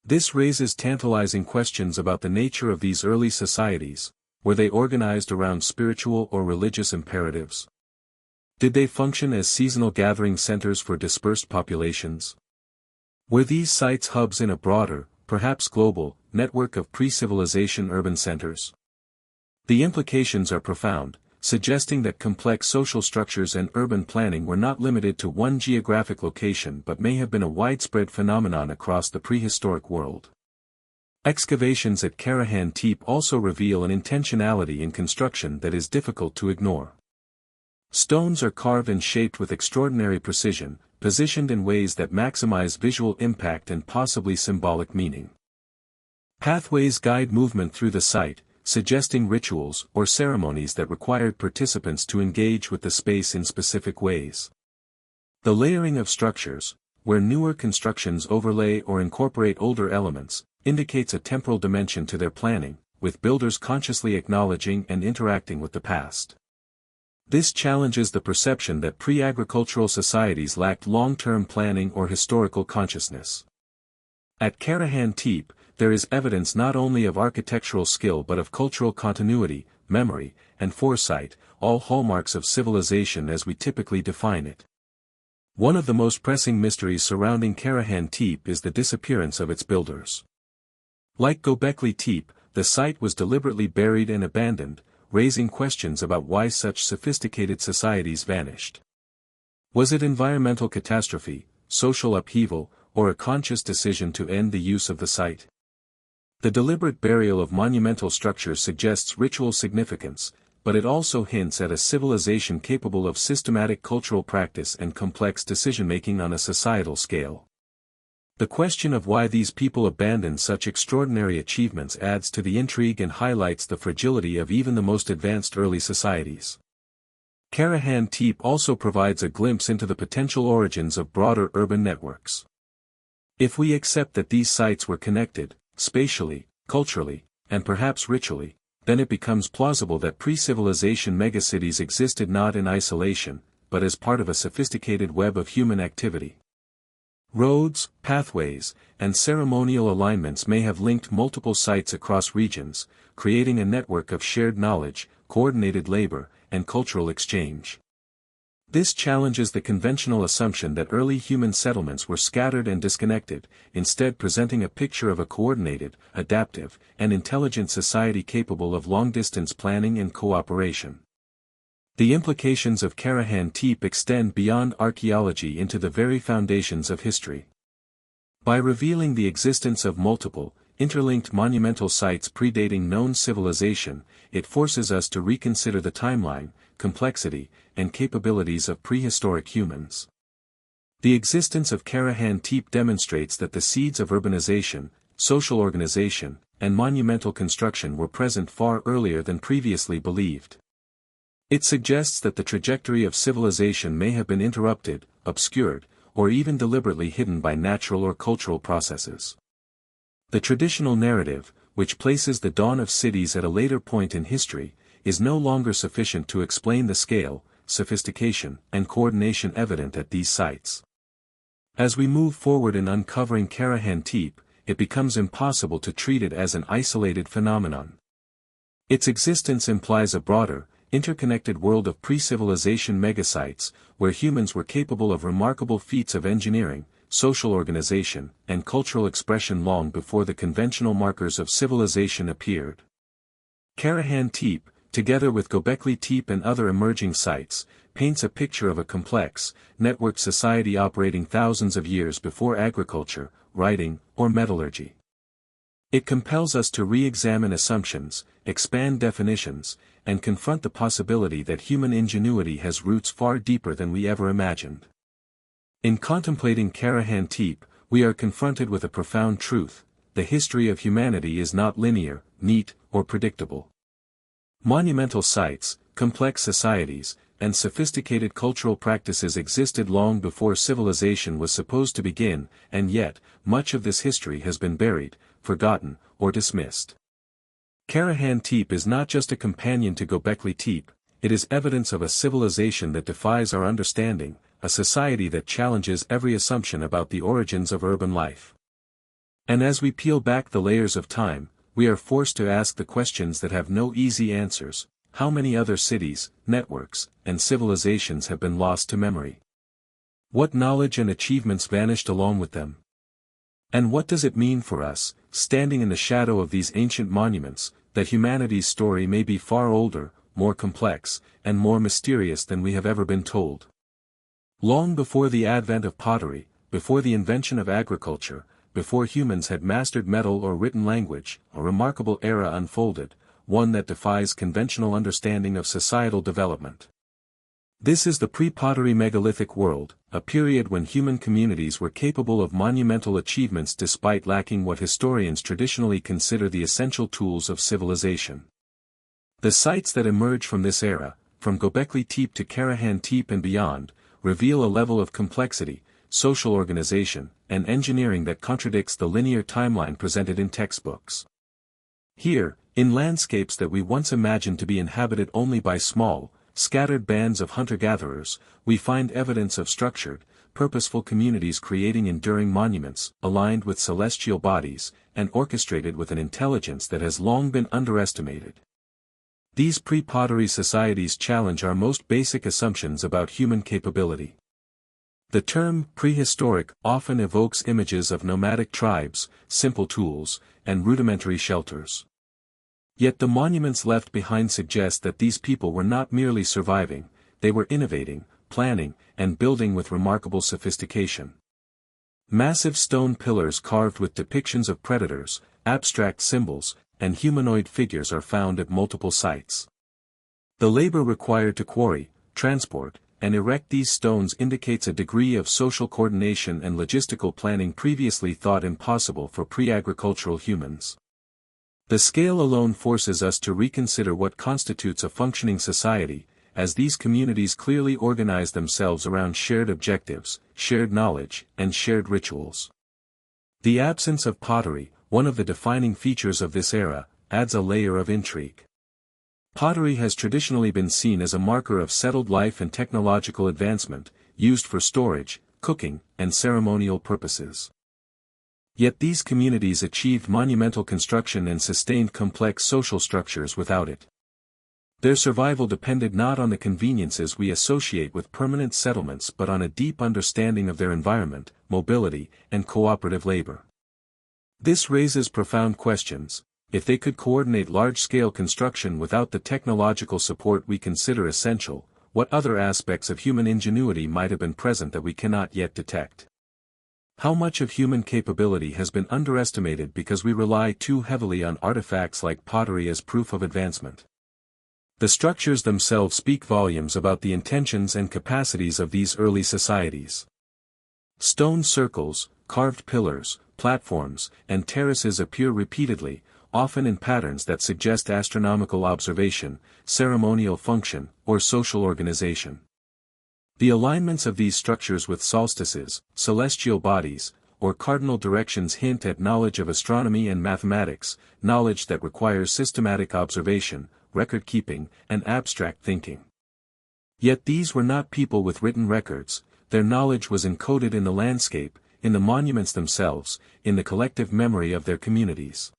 This raises tantalizing questions about the nature of these early societies. Were they organized around spiritual or religious imperatives? Did they function as seasonal gathering centers for dispersed populations? Were these sites hubs in a broader, perhaps global, network of pre-civilization urban centers? The implications are profound, suggesting that complex social structures and urban planning were not limited to one geographic location but may have been a widespread phenomenon across the prehistoric world. Excavations at Karahan Tepe also reveal an intentionality in construction that is difficult to ignore. Stones are carved and shaped with extraordinary precision, positioned in ways that maximize visual impact and possibly symbolic meaning. Pathways guide movement through the site, suggesting rituals or ceremonies that required participants to engage with the space in specific ways. The layering of structures, where newer constructions overlay or incorporate older elements, indicates a temporal dimension to their planning, with builders consciously acknowledging and interacting with the past. This challenges the perception that pre-agricultural societies lacked long-term planning or historical consciousness. At Karahan Tepe, there is evidence not only of architectural skill but of cultural continuity, memory, and foresight, all hallmarks of civilization as we typically define it. One of the most pressing mysteries surrounding Karahan Tepe is the disappearance of its builders. Like Göbekli Tepe, the site was deliberately buried and abandoned, raising questions about why such sophisticated societies vanished. Was it environmental catastrophe, social upheaval, or a conscious decision to end the use of the site? The deliberate burial of monumental structures suggests ritual significance, but it also hints at a civilization capable of systematic cultural practice and complex decision-making on a societal scale. The question of why these people abandoned such extraordinary achievements adds to the intrigue and highlights the fragility of even the most advanced early societies. Karahan Tepe also provides a glimpse into the potential origins of broader urban networks. If we accept that these sites were connected, spatially, culturally, and perhaps ritually, then it becomes plausible that pre-civilization megacities existed not in isolation, but as part of a sophisticated web of human activity. Roads, pathways, and ceremonial alignments may have linked multiple sites across regions, creating a network of shared knowledge, coordinated labor, and cultural exchange. This challenges the conventional assumption that early human settlements were scattered and disconnected, instead presenting a picture of a coordinated, adaptive, and intelligent society capable of long-distance planning and cooperation. The implications of Karahan Tepe extend beyond archaeology into the very foundations of history. By revealing the existence of multiple, interlinked monumental sites predating known civilization, it forces us to reconsider the timeline, complexity, and capabilities of prehistoric humans. The existence of Karahan Tepe demonstrates that the seeds of urbanization, social organization, and monumental construction were present far earlier than previously believed. It suggests that the trajectory of civilization may have been interrupted, obscured, or even deliberately hidden by natural or cultural processes. The traditional narrative, which places the dawn of cities at a later point in history, is no longer sufficient to explain the scale, sophistication, and coordination evident at these sites. As we move forward in uncovering Karahan Tepe, it becomes impossible to treat it as an isolated phenomenon. Its existence implies a broader, interconnected world of pre-civilization megasites, where humans were capable of remarkable feats of engineering, social organization, and cultural expression long before the conventional markers of civilization appeared. Karahan Tepe, together with Göbekli Tepe and other emerging sites, paints a picture of a complex, networked society operating thousands of years before agriculture, writing, or metallurgy. It compels us to re-examine assumptions, expand definitions, and confront the possibility that human ingenuity has roots far deeper than we ever imagined. In contemplating Karahan Tepe, we are confronted with a profound truth: the history of humanity is not linear, neat, or predictable. Monumental sites, complex societies, and sophisticated cultural practices existed long before civilization was supposed to begin, and yet, much of this history has been buried, forgotten, or dismissed. Karahan Tepe is not just a companion to Göbekli Tepe, it is evidence of a civilization that defies our understanding, a society that challenges every assumption about the origins of urban life. And as we peel back the layers of time, we are forced to ask the questions that have no easy answers: how many other cities, networks, and civilizations have been lost to memory? What knowledge and achievements vanished along with them? And what does it mean for us, standing in the shadow of these ancient monuments, that humanity's story may be far older, more complex, and more mysterious than we have ever been told? Long before the advent of pottery, before the invention of agriculture, before humans had mastered metal or written language, a remarkable era unfolded, one that defies conventional understanding of societal development. This is the pre-pottery megalithic world, a period when human communities were capable of monumental achievements despite lacking what historians traditionally consider the essential tools of civilization. The sites that emerge from this era, from Göbekli Tepe to Karahan Tepe and beyond, reveal a level of complexity, social organization, and engineering that contradicts the linear timeline presented in textbooks. Here, in landscapes that we once imagined to be inhabited only by small, scattered bands of hunter-gatherers, we find evidence of structured, purposeful communities creating enduring monuments, aligned with celestial bodies, and orchestrated with an intelligence that has long been underestimated. These pre-pottery societies challenge our most basic assumptions about human capability. The term prehistoric often evokes images of nomadic tribes, simple tools, and rudimentary shelters. Yet the monuments left behind suggest that these people were not merely surviving, they were innovating, planning, and building with remarkable sophistication. Massive stone pillars carved with depictions of predators, abstract symbols, and humanoid figures are found at multiple sites. The labor required to quarry, transport, and erect these stones indicates a degree of social coordination and logistical planning previously thought impossible for pre-agricultural humans. The scale alone forces us to reconsider what constitutes a functioning society, as these communities clearly organize themselves around shared objectives, shared knowledge, and shared rituals. The absence of pottery, one of the defining features of this era, adds a layer of intrigue. Pottery has traditionally been seen as a marker of settled life and technological advancement, used for storage, cooking, and ceremonial purposes. Yet these communities achieved monumental construction and sustained complex social structures without it. Their survival depended not on the conveniences we associate with permanent settlements but on a deep understanding of their environment, mobility, and cooperative labor. This raises profound questions. If they could coordinate large-scale construction without the technological support we consider essential, what other aspects of human ingenuity might have been present that we cannot yet detect? How much of human capability has been underestimated because we rely too heavily on artifacts like pottery as proof of advancement? The structures themselves speak volumes about the intentions and capacities of these early societies. Stone circles, carved pillars, platforms, and terraces appear repeatedly, often in patterns that suggest astronomical observation, ceremonial function, or social organization. The alignments of these structures with solstices, celestial bodies, or cardinal directions hint at knowledge of astronomy and mathematics, knowledge that requires systematic observation, record-keeping, and abstract thinking. Yet these were not people with written records, their knowledge was encoded in the landscape, in the monuments themselves, in the collective memory of their communities.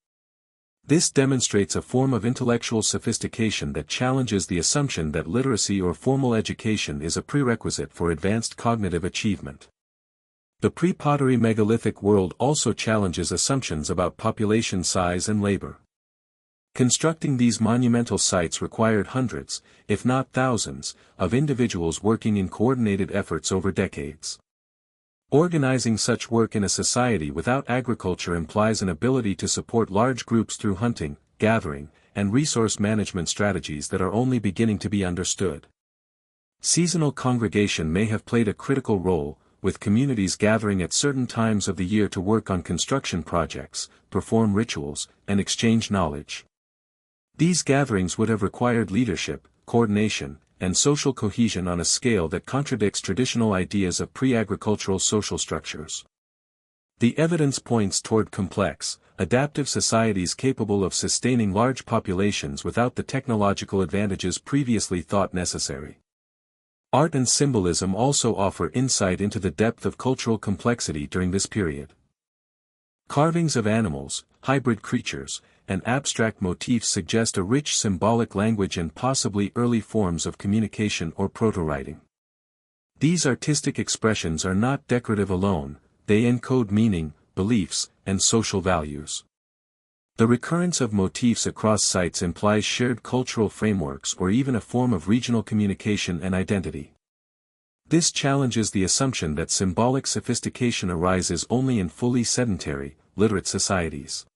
This demonstrates a form of intellectual sophistication that challenges the assumption that literacy or formal education is a prerequisite for advanced cognitive achievement. The pre-pottery megalithic world also challenges assumptions about population size and labor. Constructing these monumental sites required hundreds, if not thousands, of individuals working in coordinated efforts over decades. Organizing such work in a society without agriculture implies an ability to support large groups through hunting, gathering, and resource management strategies that are only beginning to be understood. Seasonal congregation may have played a critical role, with communities gathering at certain times of the year to work on construction projects, perform rituals, and exchange knowledge. These gatherings would have required leadership, coordination, and social cohesion on a scale that contradicts traditional ideas of pre-agricultural social structures. The evidence points toward complex, adaptive societies capable of sustaining large populations without the technological advantages previously thought necessary. Art and symbolism also offer insight into the depth of cultural complexity during this period. Carvings of animals, hybrid creatures, and abstract motifs suggest a rich symbolic language and possibly early forms of communication or proto-writing. These artistic expressions are not decorative alone, they encode meaning, beliefs, and social values. The recurrence of motifs across sites implies shared cultural frameworks or even a form of regional communication and identity. This challenges the assumption that symbolic sophistication arises only in fully sedentary, literate societies.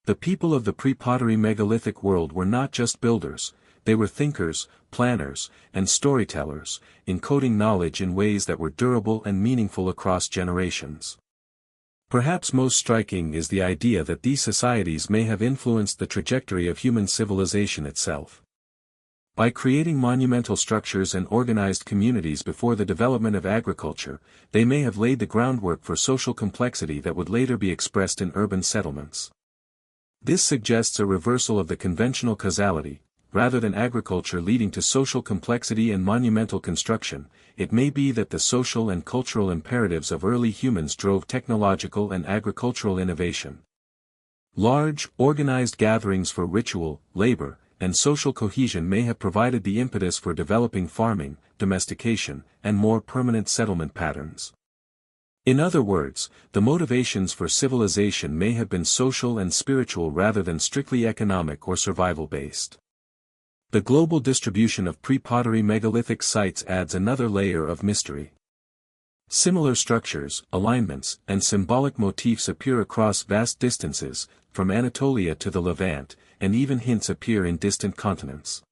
The people of the pre-pottery megalithic world were not just builders, They were thinkers, planners, and storytellers, encoding knowledge in ways that were durable and meaningful across generations. Perhaps most striking is the idea that these societies may have influenced the trajectory of human civilization itself. By creating monumental structures and organized communities before the development of agriculture, they may have laid the groundwork for social complexity that would later be expressed in urban settlements. This suggests a reversal of the conventional causality. Rather than agriculture leading to social complexity and monumental construction, it may be that the social and cultural imperatives of early humans drove technological and agricultural innovation. Large, organized gatherings for ritual, labor, and social cohesion may have provided the impetus for developing farming, domestication, and more permanent settlement patterns. In other words, the motivations for civilization may have been social and spiritual rather than strictly economic or survival-based. The global distribution of pre-pottery megalithic sites adds another layer of mystery. Similar structures, alignments, and symbolic motifs appear across vast distances, from Anatolia to the Levant, and even hints appear in distant continents.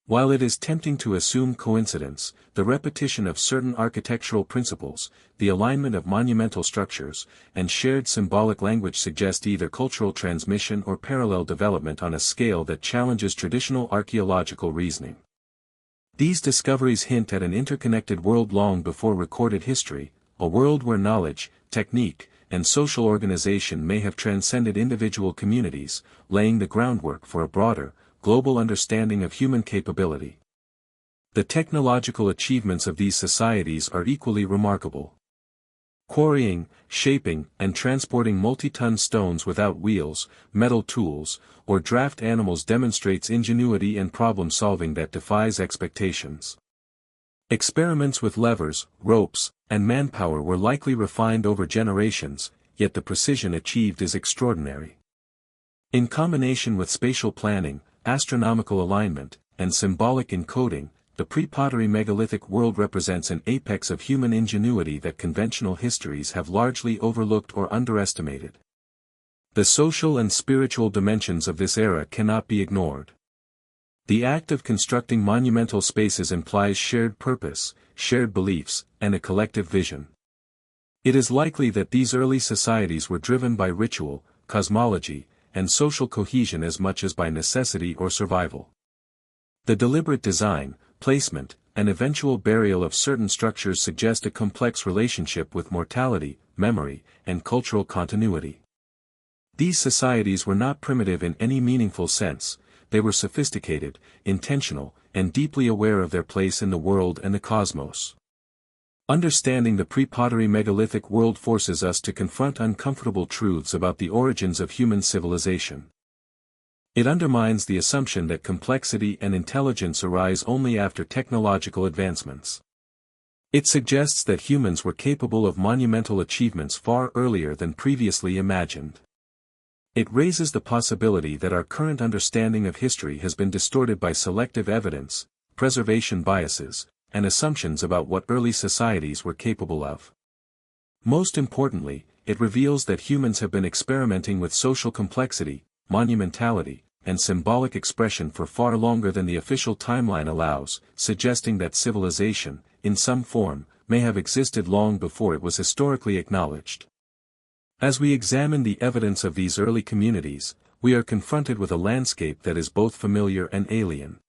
While it is tempting to assume coincidence, the repetition of certain architectural principles, the alignment of monumental structures, and shared symbolic language suggest either cultural transmission or parallel development on a scale that challenges traditional archaeological reasoning. These discoveries hint at an interconnected world long before recorded history, a world where knowledge, technique, and social organization may have transcended individual communities, laying the groundwork for a broader, global understanding of human capability. The technological achievements of these societies are equally remarkable. Quarrying, shaping, and transporting multi-ton stones without wheels, metal tools, or draft animals demonstrates ingenuity and problem-solving that defies expectations. Experiments with levers, ropes, and manpower were likely refined over generations, yet the precision achieved is extraordinary. In combination with spatial planning, astronomical alignment, and symbolic encoding, the pre-pottery megalithic world represents an apex of human ingenuity that conventional histories have largely overlooked or underestimated. The social and spiritual dimensions of this era cannot be ignored. The act of constructing monumental spaces implies shared purpose, shared beliefs, and a collective vision. It is likely that these early societies were driven by ritual, cosmology, and social cohesion as much as by necessity or survival. The deliberate design, placement, and eventual burial of certain structures suggest a complex relationship with mortality, memory, and cultural continuity. These societies were not primitive in any meaningful sense, they were sophisticated, intentional, and deeply aware of their place in the world and the cosmos. Understanding the pre-pottery megalithic world forces us to confront uncomfortable truths about the origins of human civilization. It undermines the assumption that complexity and intelligence arise only after technological advancements. It suggests that humans were capable of monumental achievements far earlier than previously imagined. It raises the possibility that our current understanding of history has been distorted by selective evidence, preservation biases, and assumptions about what early societies were capable of. Most importantly, it reveals that humans have been experimenting with social complexity, monumentality, and symbolic expression for far longer than the official timeline allows, suggesting that civilization, in some form, may have existed long before it was historically acknowledged. As we examine the evidence of these early communities, we are confronted with a landscape that is both familiar and alien.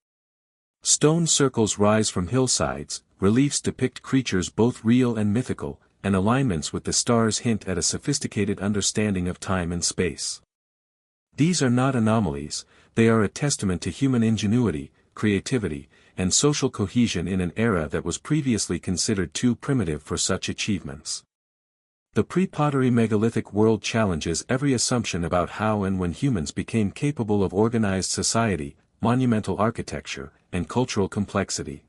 Stone circles rise from hillsides, reliefs depict creatures both real and mythical, and alignments with the stars hint at a sophisticated understanding of time and space. These are not anomalies, they are a testament to human ingenuity, creativity, and social cohesion in an era that was previously considered too primitive for such achievements. The pre-pottery megalithic world challenges every assumption about how and when humans became capable of organized society, monumental architecture, and cultural complexity.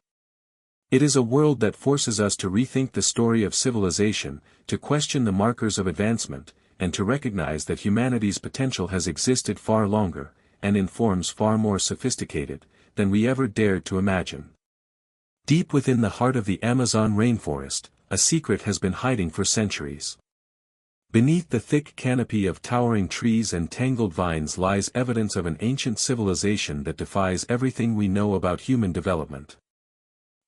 It is a world that forces us to rethink the story of civilization, to question the markers of advancement, and to recognize that humanity's potential has existed far longer, and in forms far more sophisticated, than we ever dared to imagine. Deep within the heart of the Amazon rainforest, a secret has been hiding for centuries. Beneath the thick canopy of towering trees and tangled vines lies evidence of an ancient civilization that defies everything we know about human development.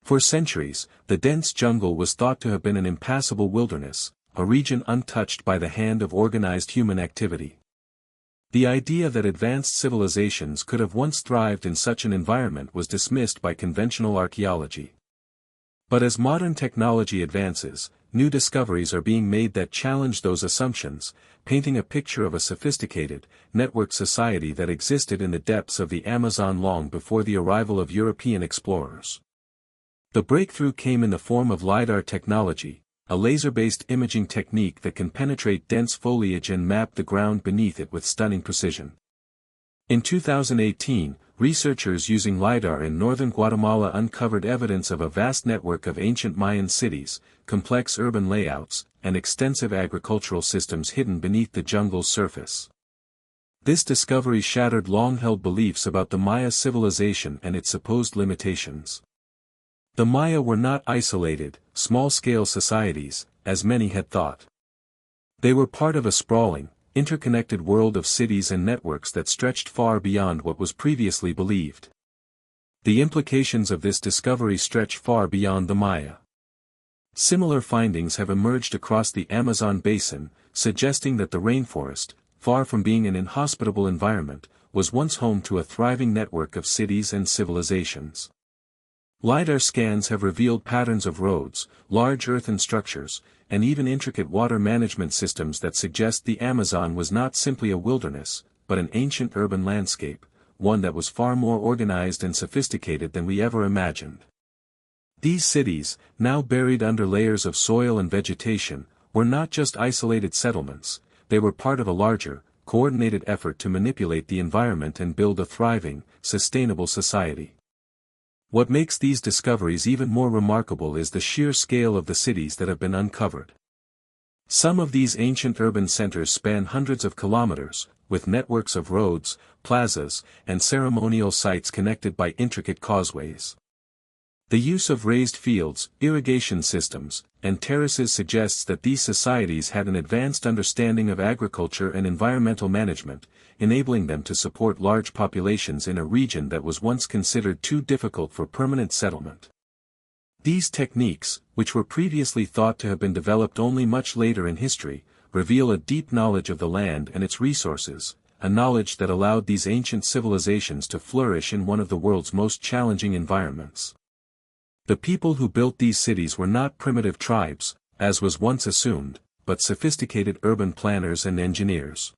For centuries, the dense jungle was thought to have been an impassable wilderness, a region untouched by the hand of organized human activity. The idea that advanced civilizations could have once thrived in such an environment was dismissed by conventional archaeology. But as modern technology advances, new discoveries are being made that challenge those assumptions, painting a picture of a sophisticated, networked society that existed in the depths of the Amazon long before the arrival of European explorers. The breakthrough came in the form of LiDAR technology, a laser-based imaging technique that can penetrate dense foliage and map the ground beneath it with stunning precision. In 2018, researchers using LiDAR in northern Guatemala uncovered evidence of a vast network of ancient Mayan cities, complex urban layouts, and extensive agricultural systems hidden beneath the jungle's surface. This discovery shattered long-held beliefs about the Maya civilization and its supposed limitations. The Maya were not isolated, small-scale societies, as many had thought. They were part of a sprawling, interconnected world of cities and networks that stretched far beyond what was previously believed. The implications of this discovery stretch far beyond the Maya. Similar findings have emerged across the Amazon basin, suggesting that the rainforest, far from being an inhospitable environment, was once home to a thriving network of cities and civilizations. LiDAR scans have revealed patterns of roads, large earthen structures, and even intricate water management systems that suggest the Amazon was not simply a wilderness, but an ancient urban landscape, one that was far more organized and sophisticated than we ever imagined. These cities, now buried under layers of soil and vegetation, were not just isolated settlements, they were part of a larger, coordinated effort to manipulate the environment and build a thriving, sustainable society. What makes these discoveries even more remarkable is the sheer scale of the cities that have been uncovered. Some of these ancient urban centers span hundreds of kilometers, with networks of roads, plazas, and ceremonial sites connected by intricate causeways. The use of raised fields, irrigation systems, and terraces suggests that these societies had an advanced understanding of agriculture and environmental management, enabling them to support large populations in a region that was once considered too difficult for permanent settlement. These techniques, which were previously thought to have been developed only much later in history, reveal a deep knowledge of the land and its resources, a knowledge that allowed these ancient civilizations to flourish in one of the world's most challenging environments. The people who built these cities were not primitive tribes, as was once assumed, but sophisticated urban planners and engineers.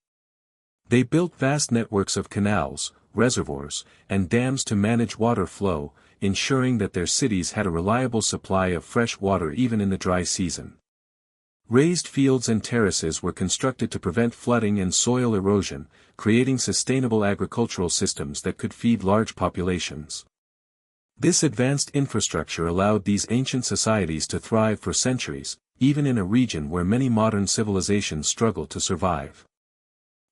They built vast networks of canals, reservoirs, and dams to manage water flow, ensuring that their cities had a reliable supply of fresh water even in the dry season. Raised fields and terraces were constructed to prevent flooding and soil erosion, creating sustainable agricultural systems that could feed large populations. This advanced infrastructure allowed these ancient societies to thrive for centuries, even in a region where many modern civilizations struggle to survive.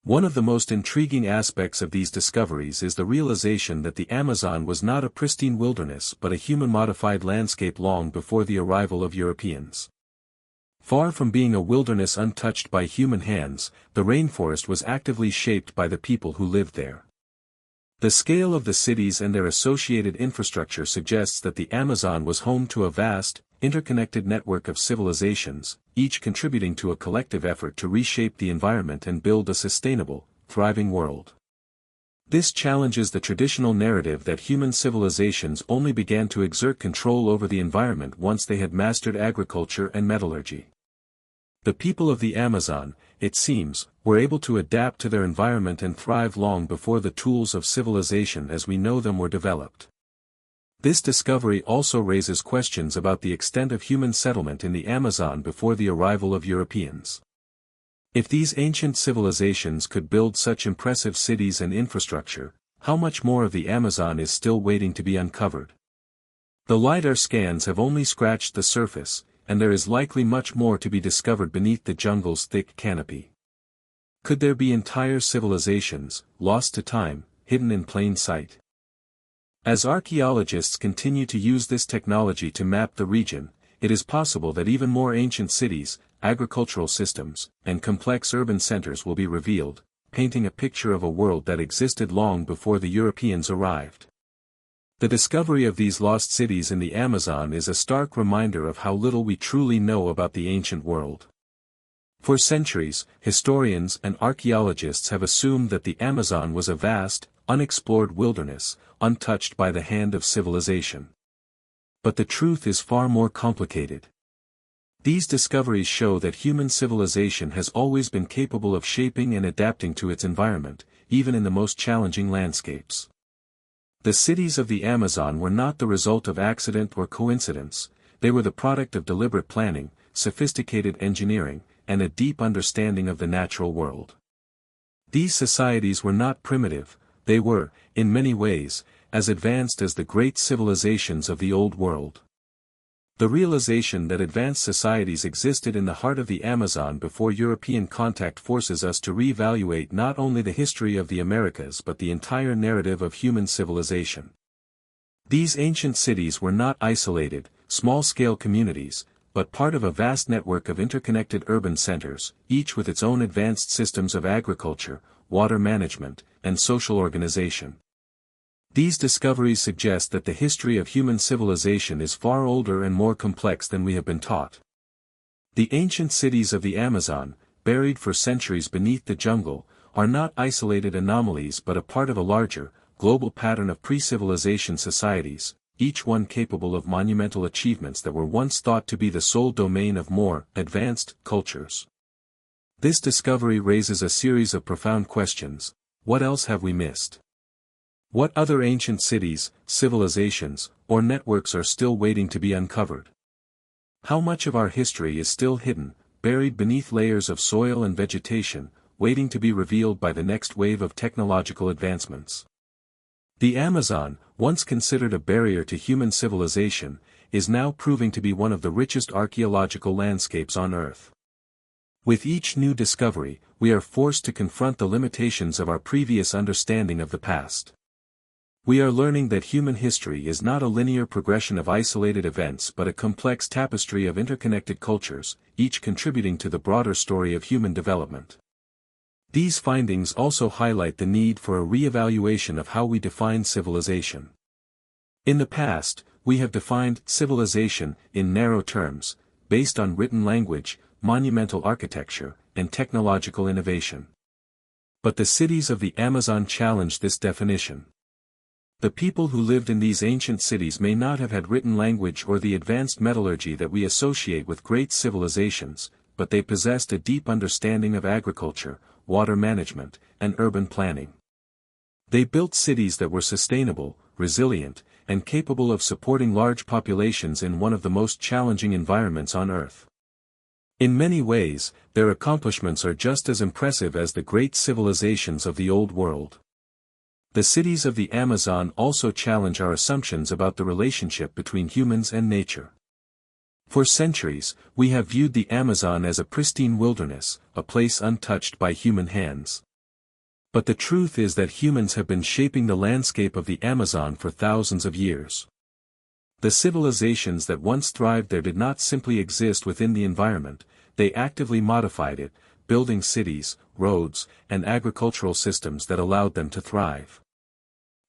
One of the most intriguing aspects of these discoveries is the realization that the Amazon was not a pristine wilderness but a human-modified landscape long before the arrival of Europeans. Far from being a wilderness untouched by human hands, the rainforest was actively shaped by the people who lived there. The scale of the cities and their associated infrastructure suggests that the Amazon was home to a vast, interconnected network of civilizations, each contributing to a collective effort to reshape the environment and build a sustainable, thriving world. This challenges the traditional narrative that human civilizations only began to exert control over the environment once they had mastered agriculture and metallurgy. The people of the Amazon, it seems, were able to adapt to their environment and thrive long before the tools of civilization as we know them were developed. This discovery also raises questions about the extent of human settlement in the Amazon before the arrival of Europeans. If these ancient civilizations could build such impressive cities and infrastructure, how much more of the Amazon is still waiting to be uncovered? The LiDAR scans have only scratched the surface, and there is likely much more to be discovered beneath the jungle's thick canopy. Could there be entire civilizations, lost to time, hidden in plain sight? As archaeologists continue to use this technology to map the region, it is possible that even more ancient cities, agricultural systems, and complex urban centers will be revealed, painting a picture of a world that existed long before the Europeans arrived. The discovery of these lost cities in the Amazon is a stark reminder of how little we truly know about the ancient world. For centuries, historians and archaeologists have assumed that the Amazon was a vast, unexplored wilderness, untouched by the hand of civilization. But the truth is far more complicated. These discoveries show that human civilization has always been capable of shaping and adapting to its environment, even in the most challenging landscapes. The cities of the Amazon were not the result of accident or coincidence, they were the product of deliberate planning, sophisticated engineering, and a deep understanding of the natural world. These societies were not primitive, they were, in many ways, as advanced as the great civilizations of the Old World. The realization that advanced societies existed in the heart of the Amazon before European contact forces us to reevaluate not only the history of the Americas but the entire narrative of human civilization. These ancient cities were not isolated, small-scale communities, but part of a vast network of interconnected urban centers, each with its own advanced systems of agriculture, water management, and social organization. These discoveries suggest that the history of human civilization is far older and more complex than we have been taught. The ancient cities of the Amazon, buried for centuries beneath the jungle, are not isolated anomalies but a part of a larger, global pattern of pre-civilization societies, each one capable of monumental achievements that were once thought to be the sole domain of more advanced cultures. This discovery raises a series of profound questions. What else have we missed? What other ancient cities, civilizations, or networks are still waiting to be uncovered? How much of our history is still hidden, buried beneath layers of soil and vegetation, waiting to be revealed by the next wave of technological advancements? The Amazon, once considered a barrier to human civilization, is now proving to be one of the richest archaeological landscapes on Earth. With each new discovery, we are forced to confront the limitations of our previous understanding of the past. We are learning that human history is not a linear progression of isolated events but a complex tapestry of interconnected cultures, each contributing to the broader story of human development. These findings also highlight the need for a re-evaluation of how we define civilization. In the past, we have defined civilization in narrow terms, based on written language, monumental architecture, and technological innovation. But the cities of the Amazon challenge this definition. The people who lived in these ancient cities may not have had written language or the advanced metallurgy that we associate with great civilizations, but they possessed a deep understanding of agriculture, water management, and urban planning. They built cities that were sustainable, resilient, and capable of supporting large populations in one of the most challenging environments on Earth. In many ways, their accomplishments are just as impressive as the great civilizations of the Old World. The cities of the Amazon also challenge our assumptions about the relationship between humans and nature. For centuries, we have viewed the Amazon as a pristine wilderness, a place untouched by human hands. But the truth is that humans have been shaping the landscape of the Amazon for thousands of years. The civilizations that once thrived there did not simply exist within the environment, they actively modified it, building cities, roads, and agricultural systems that allowed them to thrive.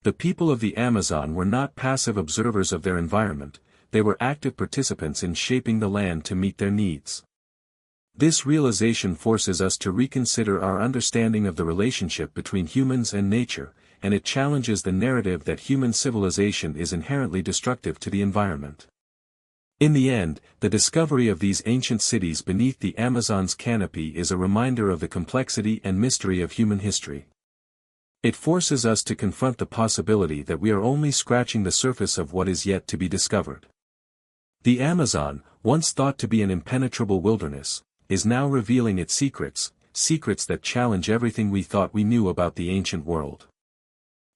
The people of the Amazon were not passive observers of their environment, they were active participants in shaping the land to meet their needs. This realization forces us to reconsider our understanding of the relationship between humans and nature, and it challenges the narrative that human civilization is inherently destructive to the environment. In the end, the discovery of these ancient cities beneath the Amazon's canopy is a reminder of the complexity and mystery of human history. It forces us to confront the possibility that we are only scratching the surface of what is yet to be discovered. The Amazon, once thought to be an impenetrable wilderness, is now revealing its secrets, secrets that challenge everything we thought we knew about the ancient world.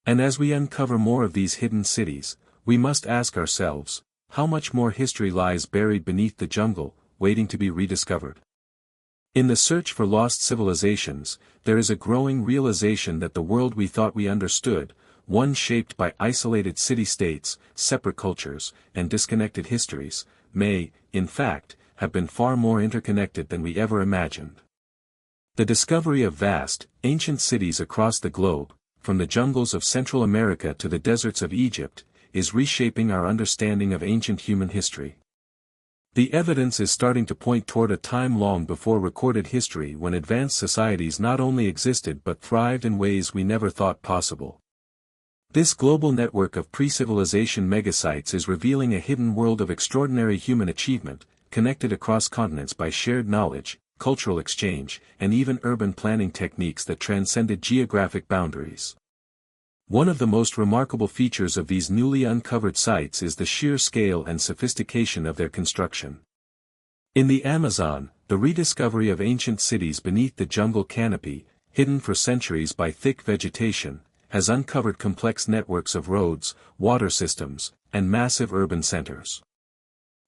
And as we uncover more of these hidden cities, we must ask ourselves, how much more history lies buried beneath the jungle, waiting to be rediscovered? In the search for lost civilizations, there is a growing realization that the world we thought we understood, one shaped by isolated city-states, separate cultures, and disconnected histories, may, in fact, have been far more interconnected than we ever imagined. The discovery of vast, ancient cities across the globe, from the jungles of Central America to the deserts of Egypt, is reshaping our understanding of ancient human history. The evidence is starting to point toward a time long before recorded history when advanced societies not only existed but thrived in ways we never thought possible. This global network of pre-civilization megasites is revealing a hidden world of extraordinary human achievement, connected across continents by shared knowledge, cultural exchange, and even urban planning techniques that transcended geographic boundaries. One of the most remarkable features of these newly uncovered sites is the sheer scale and sophistication of their construction. In the Amazon, the rediscovery of ancient cities beneath the jungle canopy, hidden for centuries by thick vegetation, has uncovered complex networks of roads, water systems, and massive urban centers.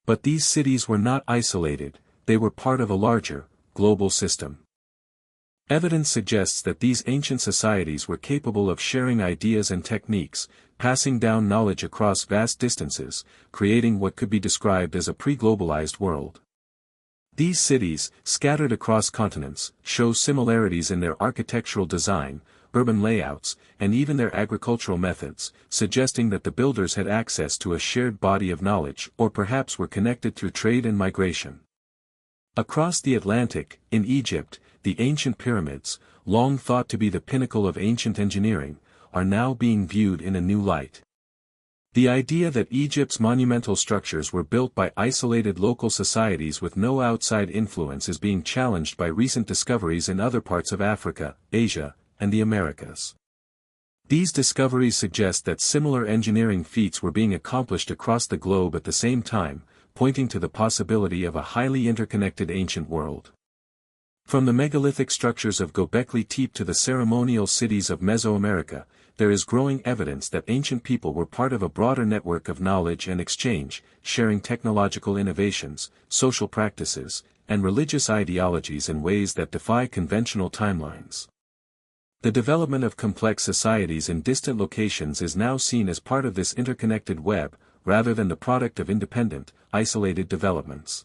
But these cities were not isolated, they were part of a larger, global system. Evidence suggests that these ancient societies were capable of sharing ideas and techniques, passing down knowledge across vast distances, creating what could be described as a pre-globalized world. These cities, scattered across continents, show similarities in their architectural design, urban layouts, and even their agricultural methods, suggesting that the builders had access to a shared body of knowledge or perhaps were connected through trade and migration. Across the Atlantic, in Egypt, the ancient pyramids, long thought to be the pinnacle of ancient engineering, are now being viewed in a new light. The idea that Egypt's monumental structures were built by isolated local societies with no outside influence is being challenged by recent discoveries in other parts of Africa, Asia, and the Americas. These discoveries suggest that similar engineering feats were being accomplished across the globe at the same time, pointing to the possibility of a highly interconnected ancient world. From the megalithic structures of Göbekli Tepe to the ceremonial cities of Mesoamerica, there is growing evidence that ancient people were part of a broader network of knowledge and exchange, sharing technological innovations, social practices, and religious ideologies in ways that defy conventional timelines. The development of complex societies in distant locations is now seen as part of this interconnected web, rather than the product of independent, isolated developments.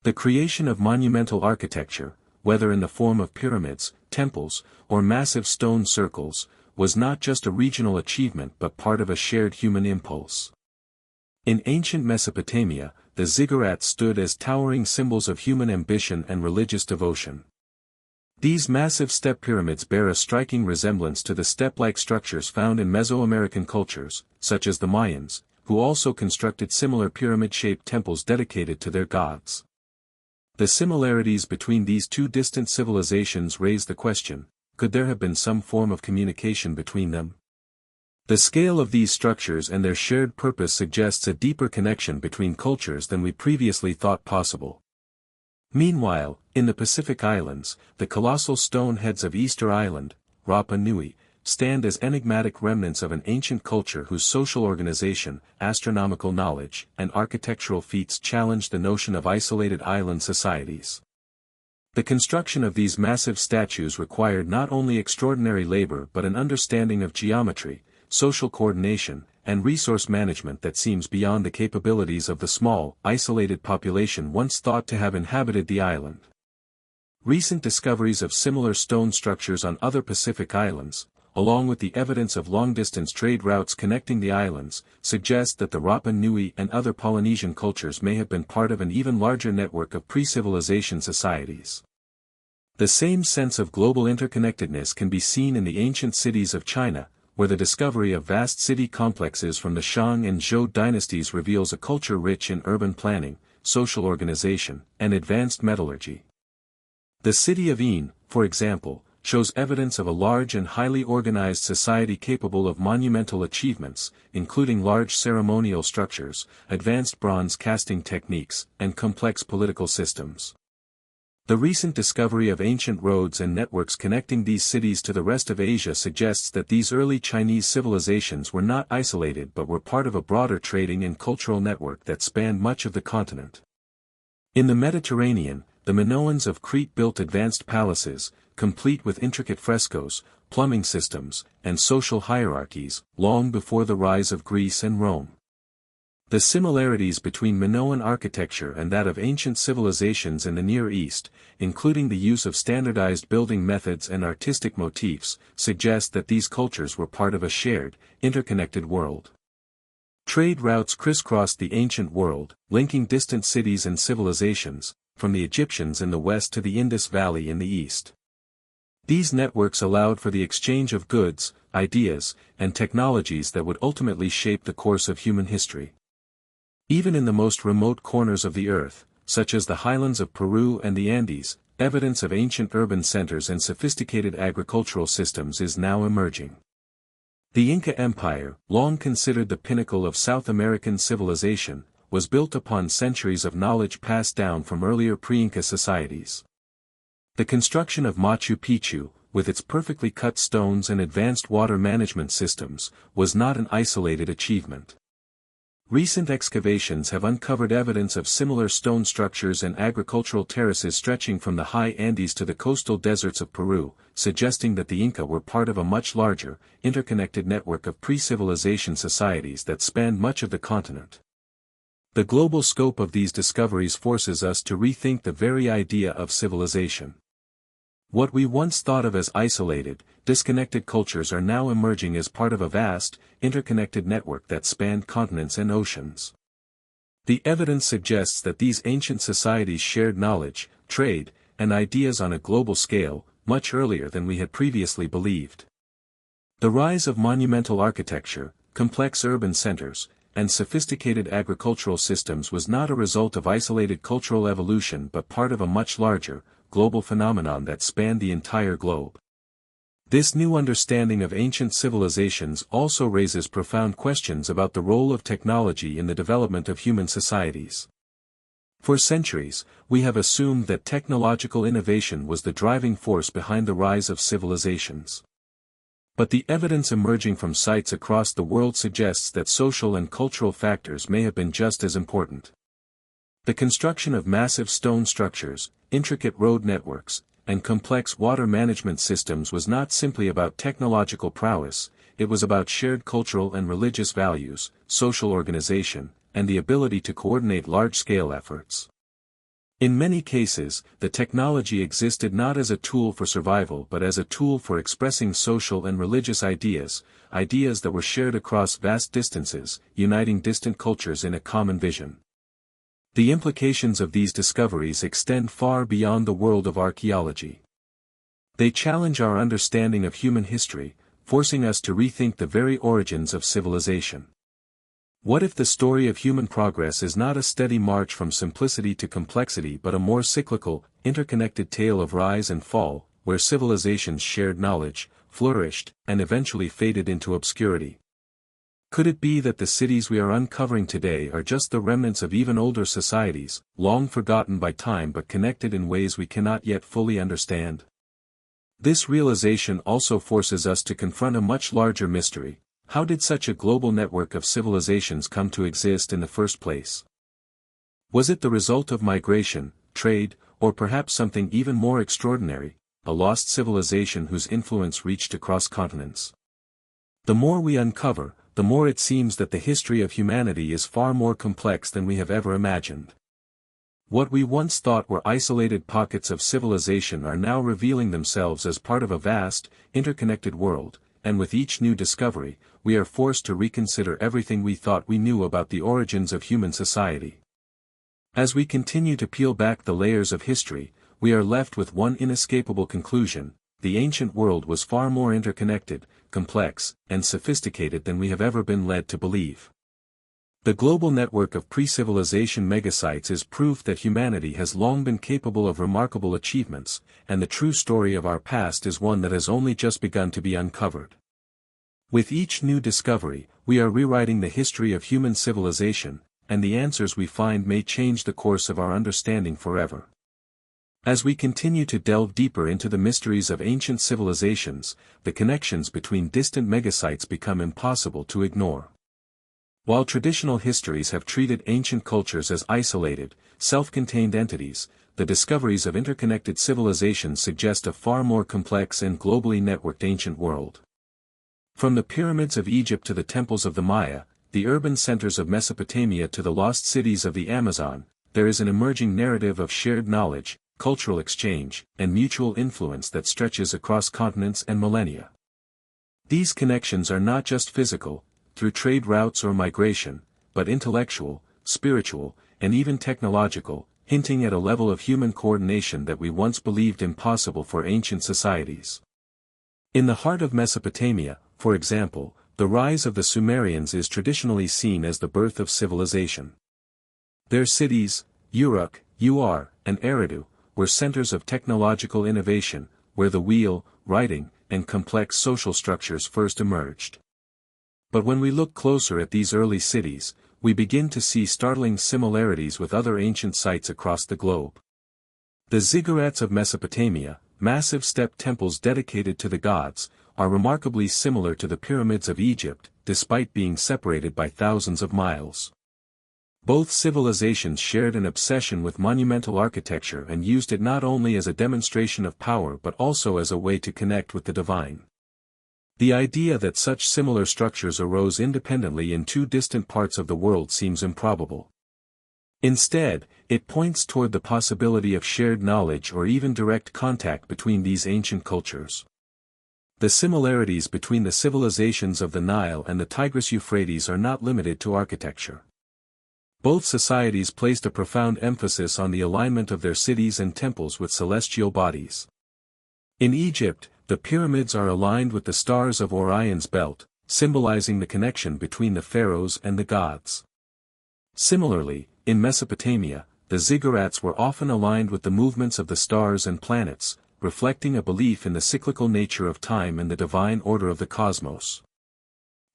The creation of monumental architecture, whether in the form of pyramids, temples, or massive stone circles, was not just a regional achievement but part of a shared human impulse. In ancient Mesopotamia, the ziggurats stood as towering symbols of human ambition and religious devotion. These massive step pyramids bear a striking resemblance to the step-like structures found in Mesoamerican cultures, such as the Mayans, who also constructed similar pyramid-shaped temples dedicated to their gods. The similarities between these two distant civilizations raise the question, could there have been some form of communication between them? The scale of these structures and their shared purpose suggests a deeper connection between cultures than we previously thought possible. Meanwhile, in the Pacific Islands, the colossal stone heads of Easter Island, Rapa Nui, stand as enigmatic remnants of an ancient culture whose social organization, astronomical knowledge, and architectural feats challenge the notion of isolated island societies. The construction of these massive statues required not only extraordinary labor but an understanding of geometry, social coordination, and resource management that seems beyond the capabilities of the small, isolated population once thought to have inhabited the island. Recent discoveries of similar stone structures on other Pacific islands, along with the evidence of long-distance trade routes connecting the islands, suggest that the Rapa Nui and other Polynesian cultures may have been part of an even larger network of pre-civilization societies. The same sense of global interconnectedness can be seen in the ancient cities of China, where the discovery of vast city complexes from the Shang and Zhou dynasties reveals a culture rich in urban planning, social organization, and advanced metallurgy. The city of Yin, for example, shows evidence of a large and highly organized society capable of monumental achievements, including large ceremonial structures, advanced bronze casting techniques, and complex political systems. The recent discovery of ancient roads and networks connecting these cities to the rest of Asia suggests that these early Chinese civilizations were not isolated but were part of a broader trading and cultural network that spanned much of the continent. In the Mediterranean, the Minoans of Crete built advanced palaces, complete with intricate frescoes, plumbing systems, and social hierarchies, long before the rise of Greece and Rome. The similarities between Minoan architecture and that of ancient civilizations in the Near East, including the use of standardized building methods and artistic motifs, suggest that these cultures were part of a shared, interconnected world. Trade routes crisscrossed the ancient world, linking distant cities and civilizations, from the Egyptians in the west to the Indus Valley in the east. These networks allowed for the exchange of goods, ideas, and technologies that would ultimately shape the course of human history. Even in the most remote corners of the earth, such as the highlands of Peru and the Andes, evidence of ancient urban centers and sophisticated agricultural systems is now emerging. The Inca Empire, long considered the pinnacle of South American civilization, was built upon centuries of knowledge passed down from earlier pre-Inca societies. The construction of Machu Picchu, with its perfectly cut stones and advanced water management systems, was not an isolated achievement. Recent excavations have uncovered evidence of similar stone structures and agricultural terraces stretching from the high Andes to the coastal deserts of Peru, suggesting that the Inca were part of a much larger, interconnected network of pre-civilization societies that spanned much of the continent. The global scope of these discoveries forces us to rethink the very idea of civilization. What we once thought of as isolated, disconnected cultures are now emerging as part of a vast, interconnected network that spanned continents and oceans. The evidence suggests that these ancient societies shared knowledge, trade, and ideas on a global scale, much earlier than we had previously believed. The rise of monumental architecture, complex urban centers, and sophisticated agricultural systems was not a result of isolated cultural evolution but part of a much larger, global phenomenon that spanned the entire globe. This new understanding of ancient civilizations also raises profound questions about the role of technology in the development of human societies. For centuries, we have assumed that technological innovation was the driving force behind the rise of civilizations. But the evidence emerging from sites across the world suggests that social and cultural factors may have been just as important. The construction of massive stone structures, intricate road networks, and complex water management systems was not simply about technological prowess, it was about shared cultural and religious values, social organization, and the ability to coordinate large-scale efforts. In many cases, the technology existed not as a tool for survival but as a tool for expressing social and religious ideas, ideas that were shared across vast distances, uniting distant cultures in a common vision. The implications of these discoveries extend far beyond the world of archaeology. They challenge our understanding of human history, forcing us to rethink the very origins of civilization. What if the story of human progress is not a steady march from simplicity to complexity but a more cyclical, interconnected tale of rise and fall, where civilizations shared knowledge, flourished, and eventually faded into obscurity? Could it be that the cities we are uncovering today are just the remnants of even older societies, long forgotten by time but connected in ways we cannot yet fully understand? This realization also forces us to confront a much larger mystery. How did such a global network of civilizations come to exist in the first place? Was it the result of migration, trade, or perhaps something even more extraordinary, a lost civilization whose influence reached across continents? The more we uncover, the more it seems that the history of humanity is far more complex than we have ever imagined. What we once thought were isolated pockets of civilization are now revealing themselves as part of a vast, interconnected world, and with each new discovery, we are forced to reconsider everything we thought we knew about the origins of human society. As we continue to peel back the layers of history, we are left with one inescapable conclusion: the ancient world was far more interconnected, complex, and sophisticated than we have ever been led to believe. The global network of pre-civilization megasites is proof that humanity has long been capable of remarkable achievements, and the true story of our past is one that has only just begun to be uncovered. With each new discovery, we are rewriting the history of human civilization, and the answers we find may change the course of our understanding forever. As we continue to delve deeper into the mysteries of ancient civilizations, the connections between distant megasites become impossible to ignore. While traditional histories have treated ancient cultures as isolated, self-contained entities, the discoveries of interconnected civilizations suggest a far more complex and globally networked ancient world. From the pyramids of Egypt to the temples of the Maya, the urban centers of Mesopotamia to the lost cities of the Amazon, there is an emerging narrative of shared knowledge, cultural exchange, and mutual influence that stretches across continents and millennia. These connections are not just physical, through trade routes or migration, but intellectual, spiritual, and even technological, hinting at a level of human coordination that we once believed impossible for ancient societies. In the heart of Mesopotamia, for example, the rise of the Sumerians is traditionally seen as the birth of civilization. Their cities, Uruk, Ur, and Eridu, were centers of technological innovation, where the wheel, writing, and complex social structures first emerged. But when we look closer at these early cities, we begin to see startling similarities with other ancient sites across the globe. The ziggurats of Mesopotamia, massive step temples dedicated to the gods, are remarkably similar to the pyramids of Egypt, despite being separated by thousands of miles. Both civilizations shared an obsession with monumental architecture and used it not only as a demonstration of power but also as a way to connect with the divine. The idea that such similar structures arose independently in two distant parts of the world seems improbable. Instead, it points toward the possibility of shared knowledge or even direct contact between these ancient cultures. The similarities between the civilizations of the Nile and the Tigris-Euphrates are not limited to architecture. Both societies placed a profound emphasis on the alignment of their cities and temples with celestial bodies. In Egypt, the pyramids are aligned with the stars of Orion's belt, symbolizing the connection between the pharaohs and the gods. Similarly, in Mesopotamia, the ziggurats were often aligned with the movements of the stars and planets, reflecting a belief in the cyclical nature of time and the divine order of the cosmos.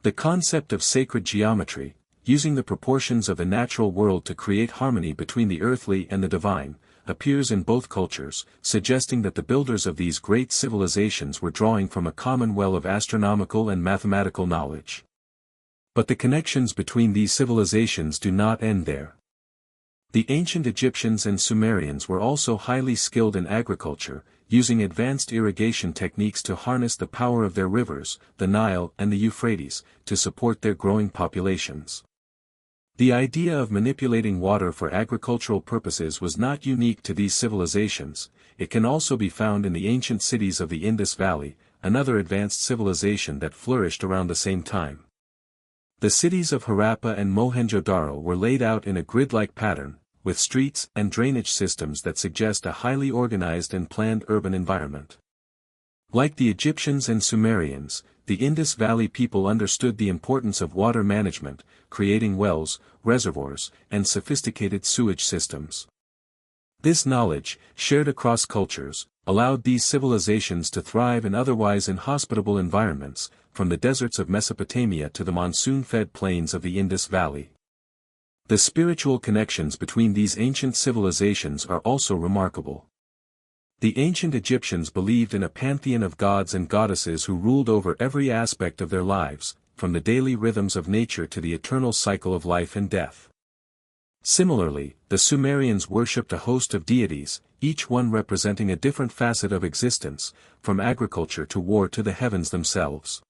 The concept of sacred geometry, using the proportions of the natural world to create harmony between the earthly and the divine, appears in both cultures, suggesting that the builders of these great civilizations were drawing from a common well of astronomical and mathematical knowledge. But the connections between these civilizations do not end there. The ancient Egyptians and Sumerians were also highly skilled in agriculture, using advanced irrigation techniques to harness the power of their rivers, the Nile and the Euphrates, to support their growing populations. The idea of manipulating water for agricultural purposes was not unique to these civilizations, it can also be found in the ancient cities of the Indus Valley, another advanced civilization that flourished around the same time. The cities of Harappa and Mohenjo-Daro were laid out in a grid-like pattern, with streets and drainage systems that suggest a highly organized and planned urban environment. Like the Egyptians and Sumerians, the Indus Valley people understood the importance of water management, creating wells, reservoirs, and sophisticated sewage systems. This knowledge, shared across cultures, allowed these civilizations to thrive in otherwise inhospitable environments, from the deserts of Mesopotamia to the monsoon-fed plains of the Indus Valley. The spiritual connections between these ancient civilizations are also remarkable. The ancient Egyptians believed in a pantheon of gods and goddesses who ruled over every aspect of their lives, from the daily rhythms of nature to the eternal cycle of life and death. Similarly, the Sumerians worshipped a host of deities, each one representing a different facet of existence, from agriculture to war to the heavens themselves.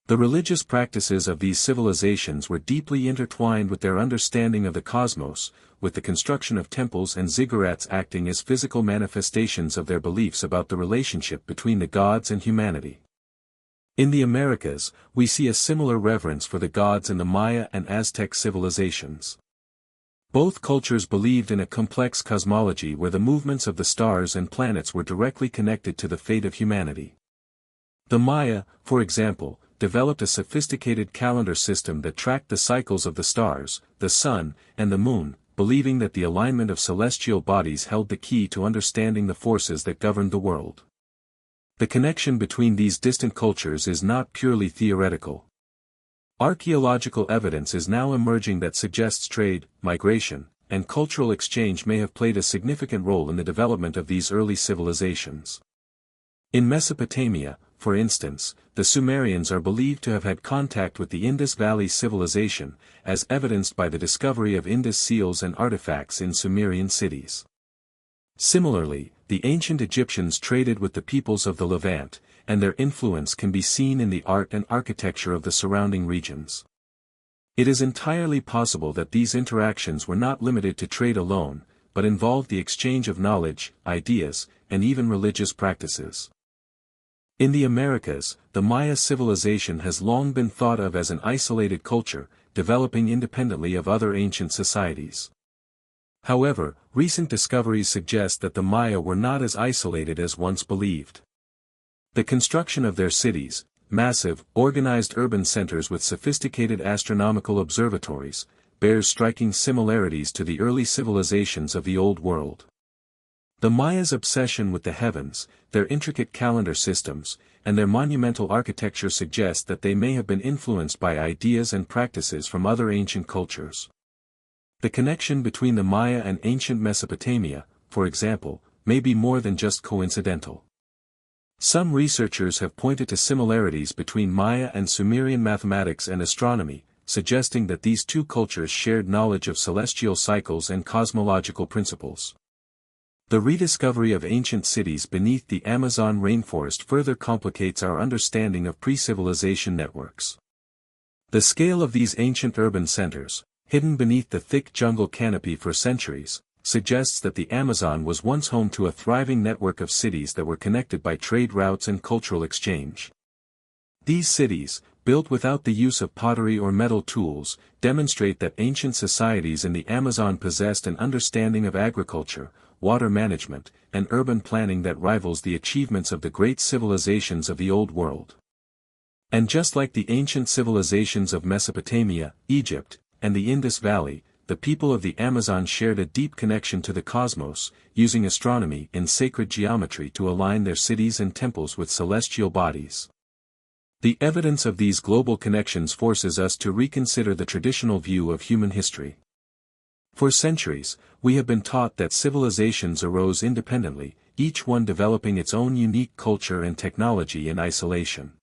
The religious practices of these civilizations were deeply intertwined with their understanding of the cosmos, with the construction of temples and ziggurats acting as physical manifestations of their beliefs about the relationship between the gods and humanity. In the Americas, we see a similar reverence for the gods in the Maya and Aztec civilizations. Both cultures believed in a complex cosmology where the movements of the stars and planets were directly connected to the fate of humanity. The Maya, for example, developed a sophisticated calendar system that tracked the cycles of the stars, the sun, and the moon, believing that the alignment of celestial bodies held the key to understanding the forces that governed the world. The connection between these distant cultures is not purely theoretical. Archaeological evidence is now emerging that suggests trade, migration, and cultural exchange may have played a significant role in the development of these early civilizations. In Mesopotamia, for instance, the Sumerians are believed to have had contact with the Indus Valley civilization, as evidenced by the discovery of Indus seals and artifacts in Sumerian cities. Similarly, the ancient Egyptians traded with the peoples of the Levant, and their influence can be seen in the art and architecture of the surrounding regions. It is entirely possible that these interactions were not limited to trade alone, but involved the exchange of knowledge, ideas, and even religious practices. In the Americas, the Maya civilization has long been thought of as an isolated culture, developing independently of other ancient societies. However, recent discoveries suggest that the Maya were not as isolated as once believed. The construction of their cities, massive, organized urban centers with sophisticated astronomical observatories, bears striking similarities to the early civilizations of the Old World. The Maya's obsession with the heavens, their intricate calendar systems, and their monumental architecture suggest that they may have been influenced by ideas and practices from other ancient cultures. The connection between the Maya and ancient Mesopotamia, for example, may be more than just coincidental. Some researchers have pointed to similarities between Maya and Sumerian mathematics and astronomy, suggesting that these two cultures shared knowledge of celestial cycles and cosmological principles. The rediscovery of ancient cities beneath the Amazon rainforest further complicates our understanding of pre-civilization networks. The scale of these ancient urban centers, hidden beneath the thick jungle canopy for centuries, suggests that the Amazon was once home to a thriving network of cities that were connected by trade routes and cultural exchange. These cities, built without the use of pottery or metal tools, demonstrate that ancient societies in the Amazon possessed an understanding of agriculture, water management, and urban planning that rivals the achievements of the great civilizations of the Old World. And just like the ancient civilizations of Mesopotamia, Egypt, and the Indus Valley, the people of the Amazon shared a deep connection to the cosmos, using astronomy and sacred geometry to align their cities and temples with celestial bodies. The evidence of these global connections forces us to reconsider the traditional view of human history. For centuries, we have been taught that civilizations arose independently, each one developing its own unique culture and technology in isolation.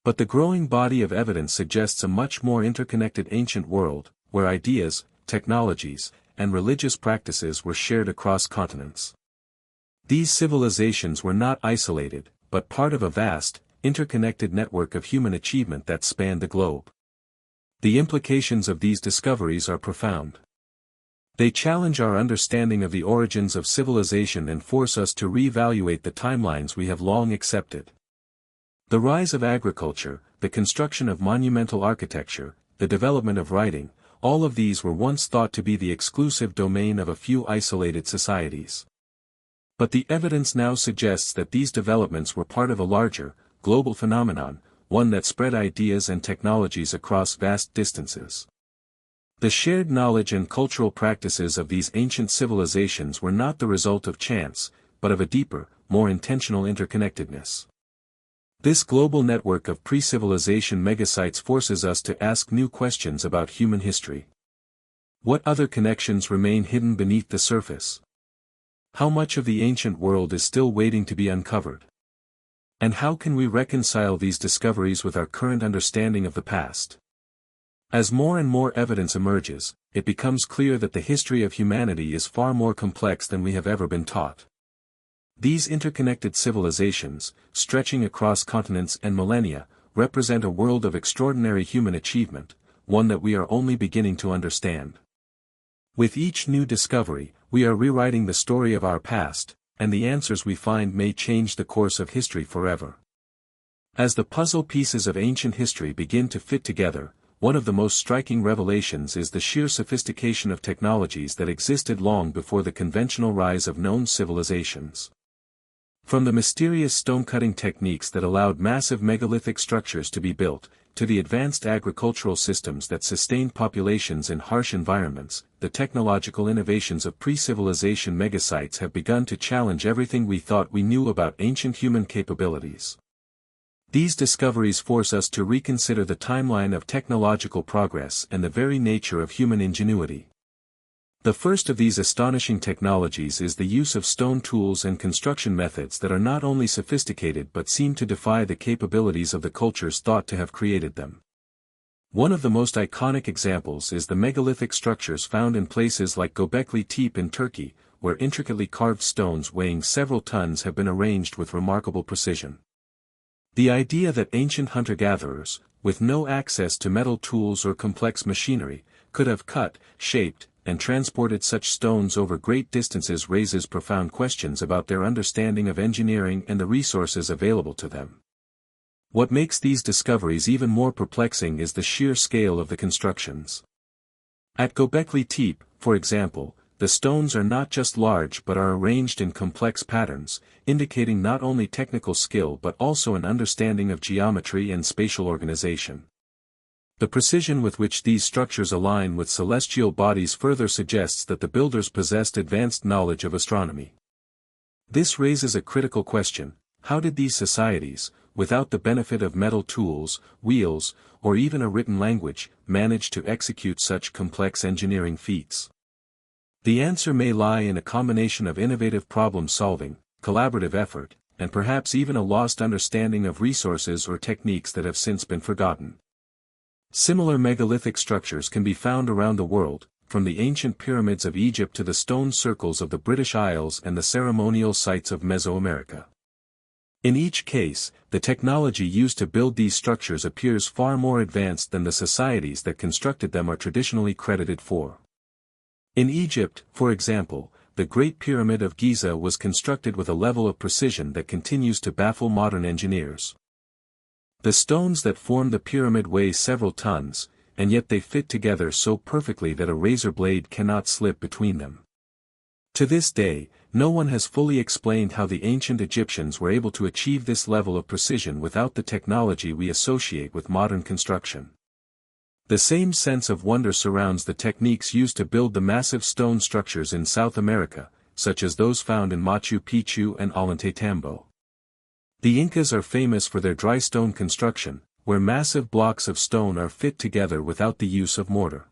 But the growing body of evidence suggests a much more interconnected ancient world, where ideas, technologies, and religious practices were shared across continents. These civilizations were not isolated, but part of a vast, interconnected network of human achievement that spanned the globe. The implications of these discoveries are profound. They challenge our understanding of the origins of civilization and force us to reevaluate the timelines we have long accepted. The rise of agriculture, the construction of monumental architecture, the development of writing, all of these were once thought to be the exclusive domain of a few isolated societies. But the evidence now suggests that these developments were part of a larger, global phenomenon, one that spread ideas and technologies across vast distances. The shared knowledge and cultural practices of these ancient civilizations were not the result of chance, but of a deeper, more intentional interconnectedness. This global network of pre-civilization megasites forces us to ask new questions about human history. What other connections remain hidden beneath the surface? How much of the ancient world is still waiting to be uncovered? And how can we reconcile these discoveries with our current understanding of the past? As more and more evidence emerges, it becomes clear that the history of humanity is far more complex than we have ever been taught. These interconnected civilizations, stretching across continents and millennia, represent a world of extraordinary human achievement, one that we are only beginning to understand. With each new discovery, we are rewriting the story of our past, and the answers we find may change the course of history forever. As the puzzle pieces of ancient history begin to fit together, one of the most striking revelations is the sheer sophistication of technologies that existed long before the conventional rise of known civilizations. From the mysterious stone-cutting techniques that allowed massive megalithic structures to be built, to the advanced agricultural systems that sustained populations in harsh environments, the technological innovations of pre-civilization megasites have begun to challenge everything we thought we knew about ancient human capabilities. These discoveries force us to reconsider the timeline of technological progress and the very nature of human ingenuity. The first of these astonishing technologies is the use of stone tools and construction methods that are not only sophisticated but seem to defy the capabilities of the cultures thought to have created them. One of the most iconic examples is the megalithic structures found in places like Göbekli Tepe in Turkey, where intricately carved stones weighing several tons have been arranged with remarkable precision. The idea that ancient hunter-gatherers, with no access to metal tools or complex machinery, could have cut, shaped, and transported such stones over great distances raises profound questions about their understanding of engineering and the resources available to them. What makes these discoveries even more perplexing is the sheer scale of the constructions. At Göbekli Tepe, for example, the stones are not just large but are arranged in complex patterns, indicating not only technical skill but also an understanding of geometry and spatial organization. The precision with which these structures align with celestial bodies further suggests that the builders possessed advanced knowledge of astronomy. This raises a critical question: how did these societies, without the benefit of metal tools, wheels, or even a written language, manage to execute such complex engineering feats? The answer may lie in a combination of innovative problem-solving, collaborative effort, and perhaps even a lost understanding of resources or techniques that have since been forgotten. Similar megalithic structures can be found around the world, from the ancient pyramids of Egypt to the stone circles of the British Isles and the ceremonial sites of Mesoamerica. In each case, the technology used to build these structures appears far more advanced than the societies that constructed them are traditionally credited for. In Egypt, for example, the Great Pyramid of Giza was constructed with a level of precision that continues to baffle modern engineers. The stones that form the pyramid weigh several tons, and yet they fit together so perfectly that a razor blade cannot slip between them. To this day, no one has fully explained how the ancient Egyptians were able to achieve this level of precision without the technology we associate with modern construction. The same sense of wonder surrounds the techniques used to build the massive stone structures in South America, such as those found in Machu Picchu and Ollantaytambo. The Incas are famous for their dry stone construction, where massive blocks of stone are fit together without the use of mortar.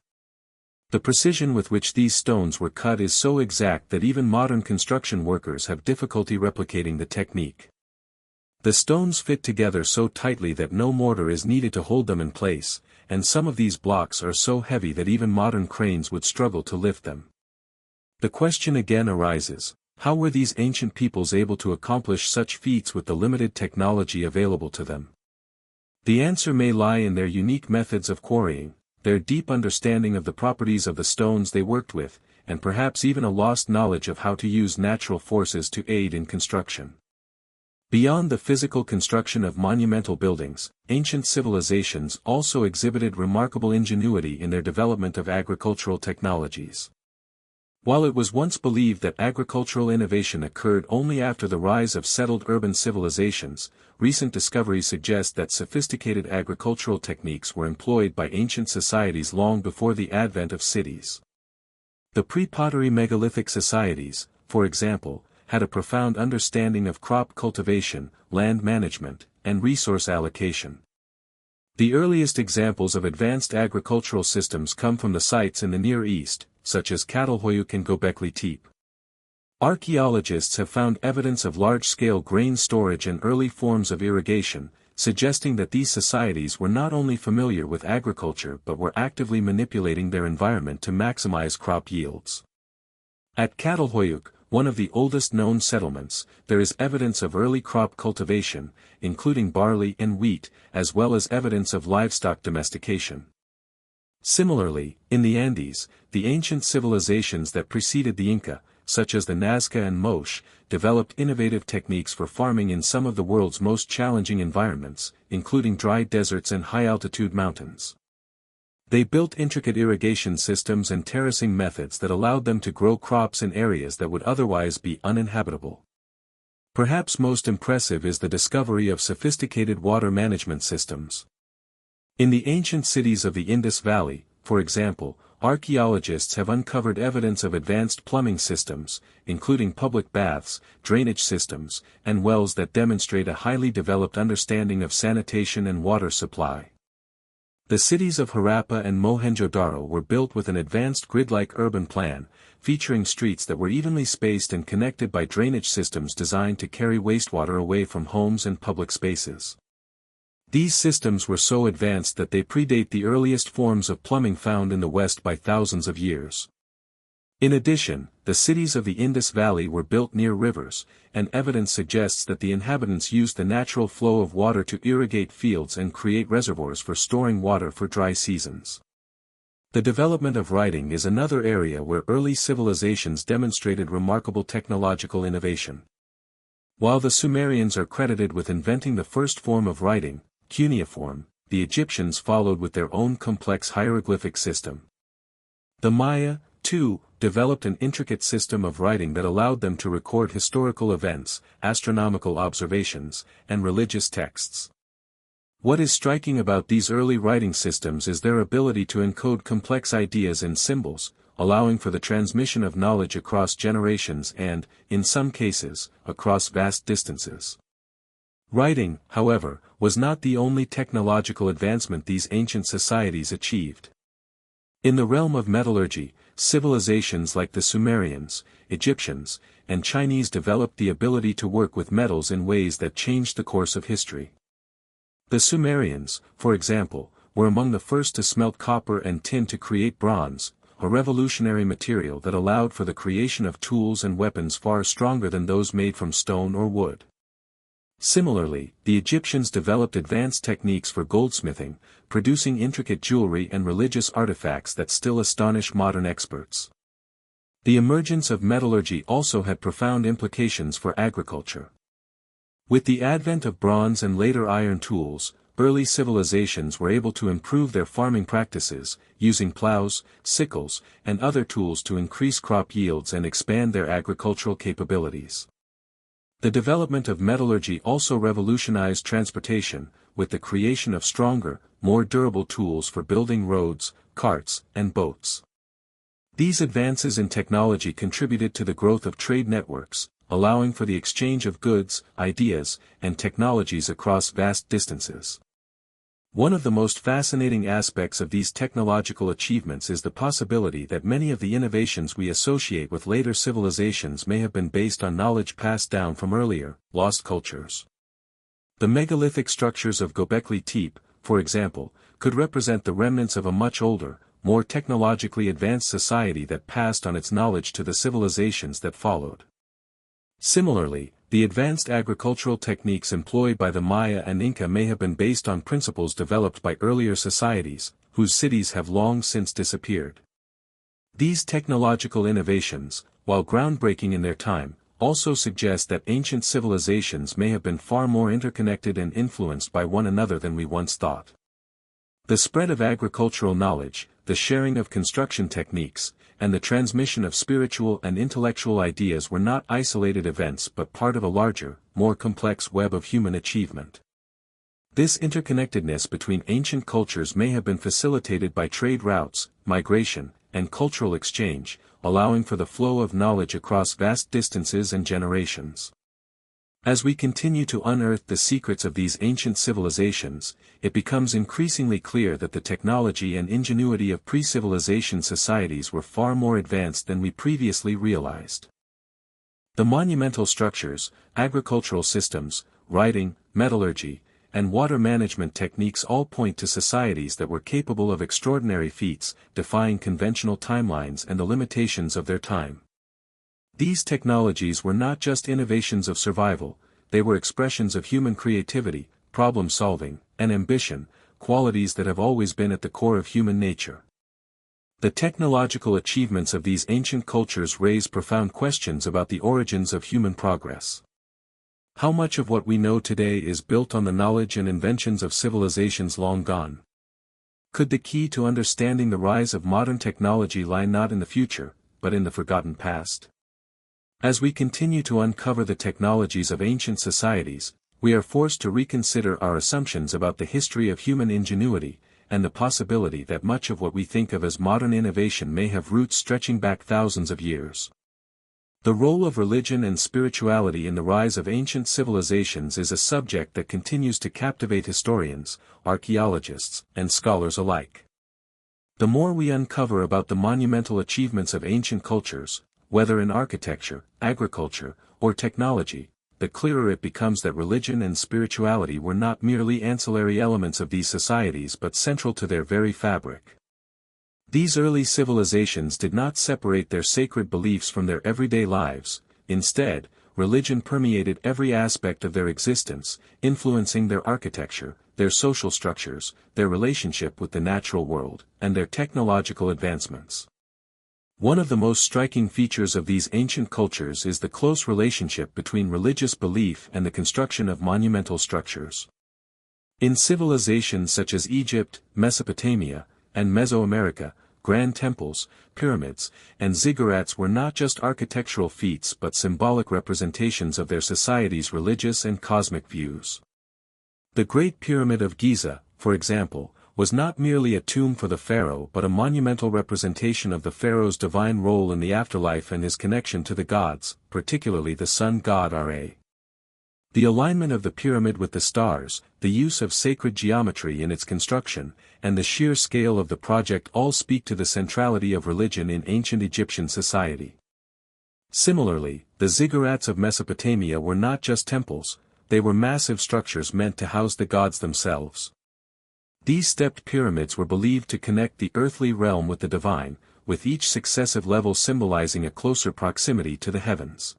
The precision with which these stones were cut is so exact that even modern construction workers have difficulty replicating the technique. The stones fit together so tightly that no mortar is needed to hold them in place, and some of these blocks are so heavy that even modern cranes would struggle to lift them. The question again arises: how were these ancient peoples able to accomplish such feats with the limited technology available to them? The answer may lie in their unique methods of quarrying, their deep understanding of the properties of the stones they worked with, and perhaps even a lost knowledge of how to use natural forces to aid in construction. Beyond the physical construction of monumental buildings, ancient civilizations also exhibited remarkable ingenuity in their development of agricultural technologies. While it was once believed that agricultural innovation occurred only after the rise of settled urban civilizations, recent discoveries suggest that sophisticated agricultural techniques were employed by ancient societies long before the advent of cities. The pre-pottery megalithic societies, for example, had a profound understanding of crop cultivation, land management, and resource allocation. The earliest examples of advanced agricultural systems come from the sites in the Near East, such as Çatalhöyük and Göbekli Tepe. Archaeologists have found evidence of large-scale grain storage and early forms of irrigation, suggesting that these societies were not only familiar with agriculture but were actively manipulating their environment to maximize crop yields. At Çatalhöyük, one of the oldest known settlements, there is evidence of early crop cultivation, including barley and wheat, as well as evidence of livestock domestication. Similarly, in the Andes, the ancient civilizations that preceded the Inca, such as the Nazca and Moche, developed innovative techniques for farming in some of the world's most challenging environments, including dry deserts and high-altitude mountains. They built intricate irrigation systems and terracing methods that allowed them to grow crops in areas that would otherwise be uninhabitable. Perhaps most impressive is the discovery of sophisticated water management systems. In the ancient cities of the Indus Valley, for example, archaeologists have uncovered evidence of advanced plumbing systems, including public baths, drainage systems, and wells that demonstrate a highly developed understanding of sanitation and water supply. The cities of Harappa and Mohenjo-Daro were built with an advanced grid-like urban plan, featuring streets that were evenly spaced and connected by drainage systems designed to carry wastewater away from homes and public spaces. These systems were so advanced that they predate the earliest forms of plumbing found in the West by thousands of years. In addition, the cities of the Indus Valley were built near rivers, and evidence suggests that the inhabitants used the natural flow of water to irrigate fields and create reservoirs for storing water for dry seasons. The development of writing is another area where early civilizations demonstrated remarkable technological innovation. While the Sumerians are credited with inventing the first form of writing, cuneiform, the Egyptians followed with their own complex hieroglyphic system. The Maya, too, developed an intricate system of writing that allowed them to record historical events, astronomical observations, and religious texts. What is striking about these early writing systems is their ability to encode complex ideas in symbols, allowing for the transmission of knowledge across generations and, in some cases, across vast distances. Writing, however, was not the only technological advancement these ancient societies achieved. In the realm of metallurgy, civilizations like the Sumerians, Egyptians, and Chinese developed the ability to work with metals in ways that changed the course of history. The Sumerians, for example, were among the first to smelt copper and tin to create bronze, a revolutionary material that allowed for the creation of tools and weapons far stronger than those made from stone or wood. Similarly, the Egyptians developed advanced techniques for goldsmithing, producing intricate jewelry and religious artifacts that still astonish modern experts. The emergence of metallurgy also had profound implications for agriculture. With the advent of bronze and later iron tools, early civilizations were able to improve their farming practices, using plows, sickles, and other tools to increase crop yields and expand their agricultural capabilities. The development of metallurgy also revolutionized transportation, with the creation of stronger, more durable tools for building roads, carts, and boats. These advances in technology contributed to the growth of trade networks, allowing for the exchange of goods, ideas, and technologies across vast distances. One of the most fascinating aspects of these technological achievements is the possibility that many of the innovations we associate with later civilizations may have been based on knowledge passed down from earlier, lost cultures. The megalithic structures of Göbekli Tepe, for example, could represent the remnants of a much older, more technologically advanced society that passed on its knowledge to the civilizations that followed. Similarly, the advanced agricultural techniques employed by the Maya and Inca may have been based on principles developed by earlier societies, whose cities have long since disappeared. These technological innovations, while groundbreaking in their time, also suggest that ancient civilizations may have been far more interconnected and influenced by one another than we once thought. The spread of agricultural knowledge, the sharing of construction techniques, and the transmission of spiritual and intellectual ideas were not isolated events but part of a larger, more complex web of human achievement. This interconnectedness between ancient cultures may have been facilitated by trade routes, migration, and cultural exchange, allowing for the flow of knowledge across vast distances and generations. As we continue to unearth the secrets of these ancient civilizations, it becomes increasingly clear that the technology and ingenuity of pre-civilization societies were far more advanced than we previously realized. The monumental structures, agricultural systems, writing, metallurgy, and water management techniques all point to societies that were capable of extraordinary feats, defying conventional timelines and the limitations of their time. These technologies were not just innovations of survival, they were expressions of human creativity, problem-solving, and ambition, qualities that have always been at the core of human nature. The technological achievements of these ancient cultures raise profound questions about the origins of human progress. How much of what we know today is built on the knowledge and inventions of civilizations long gone? Could the key to understanding the rise of modern technology lie not in the future, but in the forgotten past? As we continue to uncover the technologies of ancient societies, we are forced to reconsider our assumptions about the history of human ingenuity, and the possibility that much of what we think of as modern innovation may have roots stretching back thousands of years. The role of religion and spirituality in the rise of ancient civilizations is a subject that continues to captivate historians, archaeologists, and scholars alike. The more we uncover about the monumental achievements of ancient cultures, whether in architecture, agriculture, or technology, the clearer it becomes that religion and spirituality were not merely ancillary elements of these societies but central to their very fabric. These early civilizations did not separate their sacred beliefs from their everyday lives. Instead, religion permeated every aspect of their existence, influencing their architecture, their social structures, their relationship with the natural world, and their technological advancements. One of the most striking features of these ancient cultures is the close relationship between religious belief and the construction of monumental structures. In civilizations such as Egypt, Mesopotamia, and Mesoamerica, grand temples, pyramids, and ziggurats were not just architectural feats but symbolic representations of their society's religious and cosmic views. The Great Pyramid of Giza, for example, was not merely a tomb for the pharaoh but a monumental representation of the pharaoh's divine role in the afterlife and his connection to the gods, particularly the sun god Ra. The alignment of the pyramid with the stars, the use of sacred geometry in its construction, and the sheer scale of the project all speak to the centrality of religion in ancient Egyptian society. Similarly, the ziggurats of Mesopotamia were not just temples, they were massive structures meant to house the gods themselves. These stepped pyramids were believed to connect the earthly realm with the divine, with each successive level symbolizing a closer proximity to the heavens.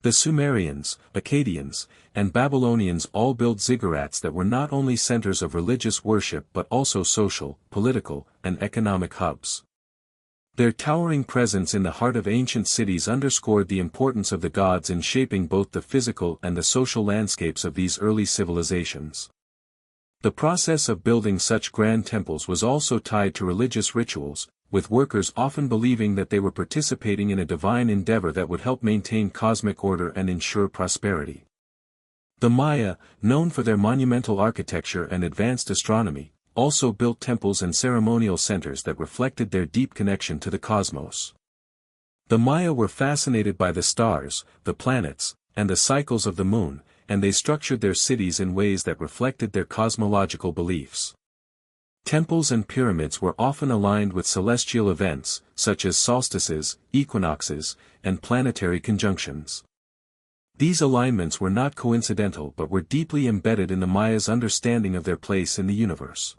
The Sumerians, Akkadians, and Babylonians all built ziggurats that were not only centers of religious worship but also social, political, and economic hubs. Their towering presence in the heart of ancient cities underscored the importance of the gods in shaping both the physical and the social landscapes of these early civilizations. The process of building such grand temples was also tied to religious rituals, with workers often believing that they were participating in a divine endeavor that would help maintain cosmic order and ensure prosperity. The Maya, known for their monumental architecture and advanced astronomy, also built temples and ceremonial centers that reflected their deep connection to the cosmos. The Maya were fascinated by the stars, the planets, and the cycles of the moon, and they structured their cities in ways that reflected their cosmological beliefs. Temples and pyramids were often aligned with celestial events, such as solstices, equinoxes, and planetary conjunctions. These alignments were not coincidental but were deeply embedded in the Maya's understanding of their place in the universe.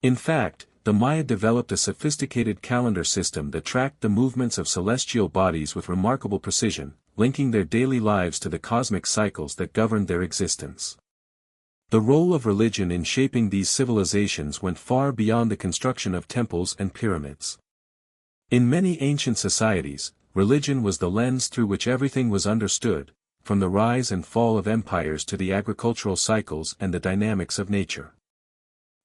In fact, the Maya developed a sophisticated calendar system that tracked the movements of celestial bodies with remarkable precision, linking their daily lives to the cosmic cycles that governed their existence. The role of religion in shaping these civilizations went far beyond the construction of temples and pyramids. In many ancient societies, religion was the lens through which everything was understood, from the rise and fall of empires to the agricultural cycles and the dynamics of nature.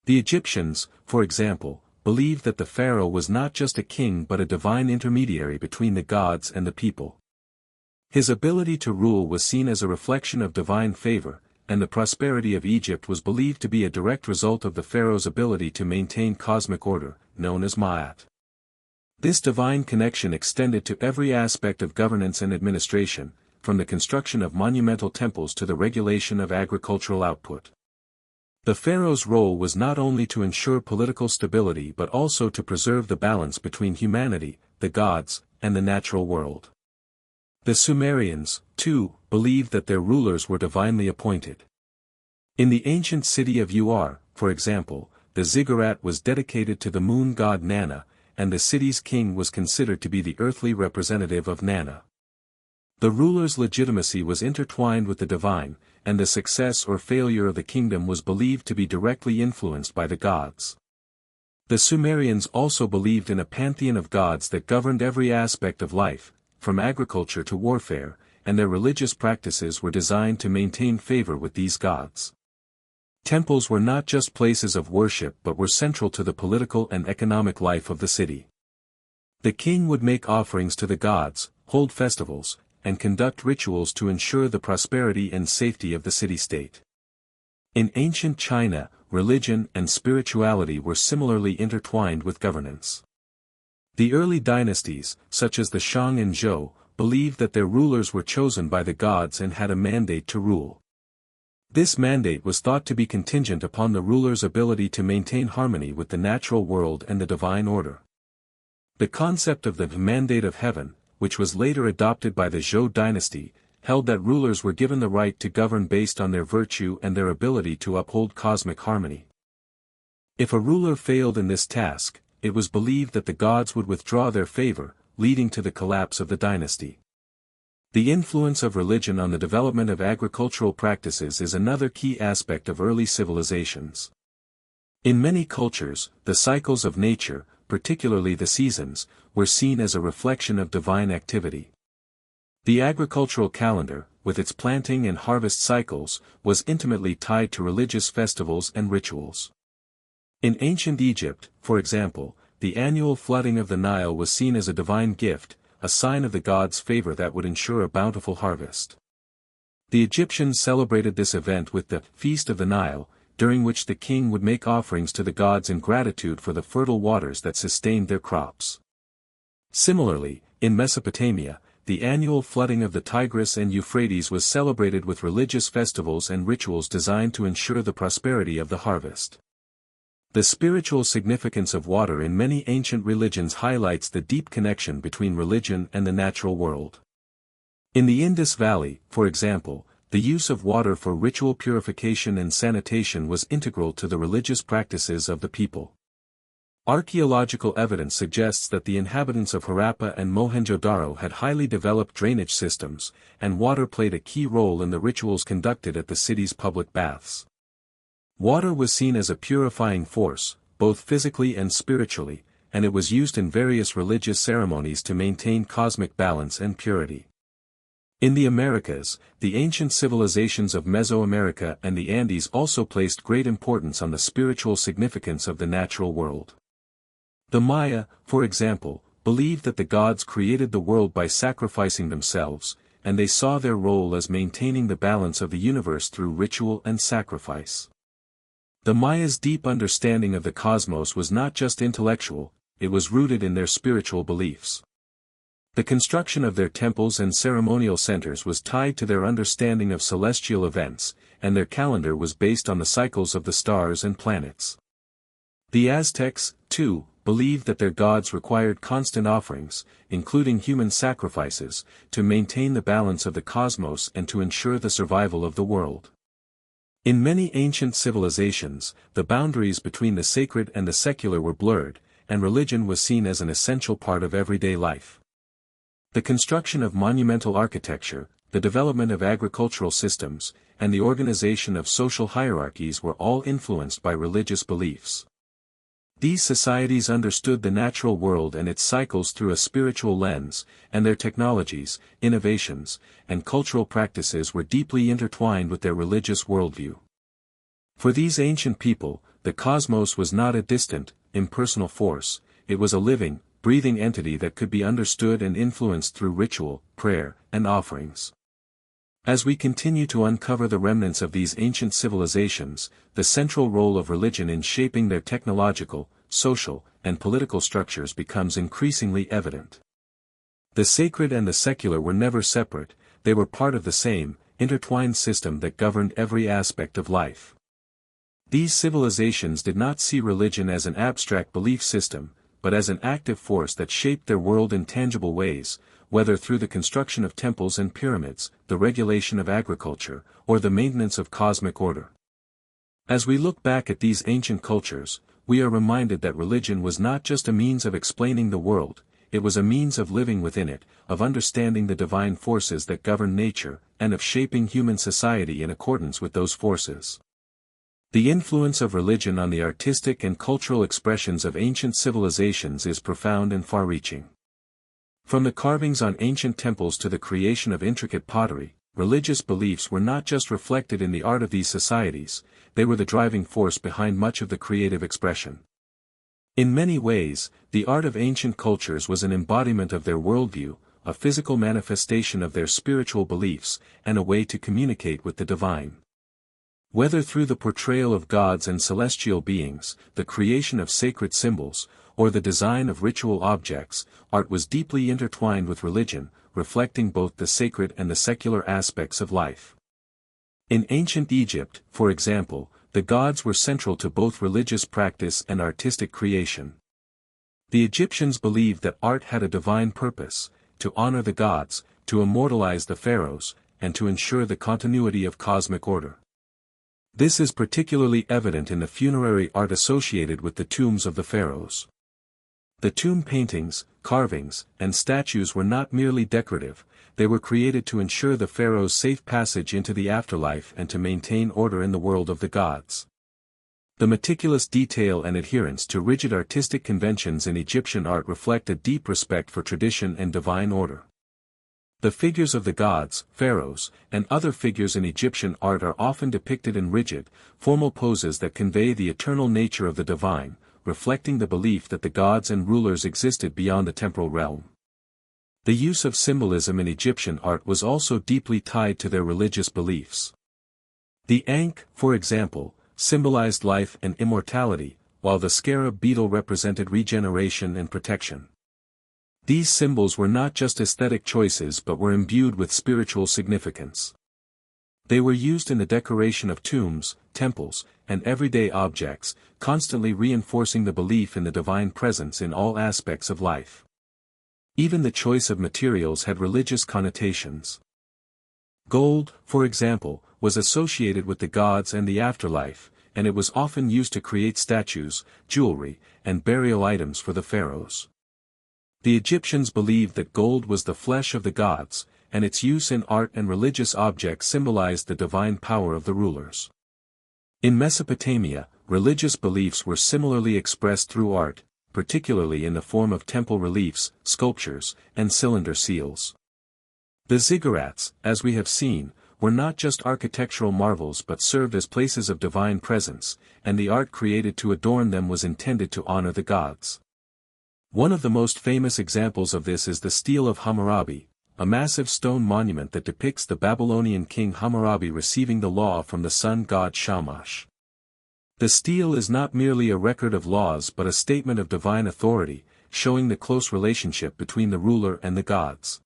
The Egyptians, for example, believed that the pharaoh was not just a king but a divine intermediary between the gods and the people. His ability to rule was seen as a reflection of divine favor, and the prosperity of Egypt was believed to be a direct result of the pharaoh's ability to maintain cosmic order, known as Ma'at. This divine connection extended to every aspect of governance and administration, from the construction of monumental temples to the regulation of agricultural output. The pharaoh's role was not only to ensure political stability but also to preserve the balance between humanity, the gods, and the natural world. The Sumerians, too, believed that their rulers were divinely appointed. In the ancient city of Ur, for example, the ziggurat was dedicated to the moon god Nana, and the city's king was considered to be the earthly representative of Nana. The ruler's legitimacy was intertwined with the divine, and the success or failure of the kingdom was believed to be directly influenced by the gods. The Sumerians also believed in a pantheon of gods that governed every aspect of life, from agriculture to warfare, and their religious practices were designed to maintain favor with these gods. Temples were not just places of worship but were central to the political and economic life of the city. The king would make offerings to the gods, hold festivals, and conduct rituals to ensure the prosperity and safety of the city-state. In ancient China, religion and spirituality were similarly intertwined with governance. The early dynasties, such as the Shang and Zhou, believed that their rulers were chosen by the gods and had a mandate to rule. This mandate was thought to be contingent upon the ruler's ability to maintain harmony with the natural world and the divine order. The concept of the mandate of heaven, which was later adopted by the Zhou dynasty, held that rulers were given the right to govern based on their virtue and their ability to uphold cosmic harmony. If a ruler failed in this task, it was believed that the gods would withdraw their favor, leading to the collapse of the dynasty. The influence of religion on the development of agricultural practices is another key aspect of early civilizations. In many cultures, the cycles of nature, particularly the seasons, were seen as a reflection of divine activity. The agricultural calendar, with its planting and harvest cycles, was intimately tied to religious festivals and rituals. In ancient Egypt, for example, the annual flooding of the Nile was seen as a divine gift, a sign of the gods' favor that would ensure a bountiful harvest. The Egyptians celebrated this event with the Feast of the Nile, during which the king would make offerings to the gods in gratitude for the fertile waters that sustained their crops. Similarly, in Mesopotamia, the annual flooding of the Tigris and Euphrates was celebrated with religious festivals and rituals designed to ensure the prosperity of the harvest. The spiritual significance of water in many ancient religions highlights the deep connection between religion and the natural world. In the Indus Valley, for example, the use of water for ritual purification and sanitation was integral to the religious practices of the people. Archaeological evidence suggests that the inhabitants of Harappa and Mohenjo-Daro had highly developed drainage systems, and water played a key role in the rituals conducted at the city's public baths. Water was seen as a purifying force, both physically and spiritually, and it was used in various religious ceremonies to maintain cosmic balance and purity. In the Americas, the ancient civilizations of Mesoamerica and the Andes also placed great importance on the spiritual significance of the natural world. The Maya, for example, believed that the gods created the world by sacrificing themselves, and they saw their role as maintaining the balance of the universe through ritual and sacrifice. The Mayas' deep understanding of the cosmos was not just intellectual, it was rooted in their spiritual beliefs. The construction of their temples and ceremonial centers was tied to their understanding of celestial events, and their calendar was based on the cycles of the stars and planets. The Aztecs, too, believed that their gods required constant offerings, including human sacrifices, to maintain the balance of the cosmos and to ensure the survival of the world. In many ancient civilizations, the boundaries between the sacred and the secular were blurred, and religion was seen as an essential part of everyday life. The construction of monumental architecture, the development of agricultural systems, and the organization of social hierarchies were all influenced by religious beliefs. These societies understood the natural world and its cycles through a spiritual lens, and their technologies, innovations, and cultural practices were deeply intertwined with their religious worldview. For these ancient people, the cosmos was not a distant, impersonal force, it was a living, breathing entity that could be understood and influenced through ritual, prayer, and offerings. As we continue to uncover the remnants of these ancient civilizations, the central role of religion in shaping their technological, social, and political structures becomes increasingly evident. The sacred and the secular were never separate, they were part of the same, intertwined system that governed every aspect of life. These civilizations did not see religion as an abstract belief system, but as an active force that shaped their world in tangible ways, whether through the construction of temples and pyramids, the regulation of agriculture, or the maintenance of cosmic order. As we look back at these ancient cultures, we are reminded that religion was not just a means of explaining the world, it was a means of living within it, of understanding the divine forces that govern nature, and of shaping human society in accordance with those forces. The influence of religion on the artistic and cultural expressions of ancient civilizations is profound and far-reaching. From the carvings on ancient temples to the creation of intricate pottery, religious beliefs were not just reflected in the art of these societies, they were the driving force behind much of the creative expression. In many ways, the art of ancient cultures was an embodiment of their worldview, a physical manifestation of their spiritual beliefs, and a way to communicate with the divine. Whether through the portrayal of gods and celestial beings, the creation of sacred symbols, or the design of ritual objects, art was deeply intertwined with religion, reflecting both the sacred and the secular aspects of life. In ancient Egypt, for example, the gods were central to both religious practice and artistic creation. The Egyptians believed that art had a divine purpose, to honor the gods, to immortalize the pharaohs, and to ensure the continuity of cosmic order. This is particularly evident in the funerary art associated with the tombs of the pharaohs. The tomb paintings, carvings, and statues were not merely decorative, they were created to ensure the pharaoh's safe passage into the afterlife and to maintain order in the world of the gods. The meticulous detail and adherence to rigid artistic conventions in Egyptian art reflect a deep respect for tradition and divine order. The figures of the gods, pharaohs, and other figures in Egyptian art are often depicted in rigid, formal poses that convey the eternal nature of the divine, reflecting the belief that the gods and rulers existed beyond the temporal realm. The use of symbolism in Egyptian art was also deeply tied to their religious beliefs. The ankh, for example, symbolized life and immortality, while the scarab beetle represented regeneration and protection. These symbols were not just aesthetic choices but were imbued with spiritual significance. They were used in the decoration of tombs, temples, and everyday objects, constantly reinforcing the belief in the divine presence in all aspects of life. Even the choice of materials had religious connotations. Gold, for example, was associated with the gods and the afterlife, and it was often used to create statues, jewelry, and burial items for the pharaohs. The Egyptians believed that gold was the flesh of the gods, and its use in art and religious objects symbolized the divine power of the rulers. In Mesopotamia, religious beliefs were similarly expressed through art, particularly in the form of temple reliefs, sculptures, and cylinder seals. The ziggurats, as we have seen, were not just architectural marvels but served as places of divine presence, and the art created to adorn them was intended to honor the gods. One of the most famous examples of this is the Stele of Hammurabi, a massive stone monument that depicts the Babylonian king Hammurabi receiving the law from the sun god Shamash. The stele is not merely a record of laws but a statement of divine authority, showing the close relationship between the ruler and the gods.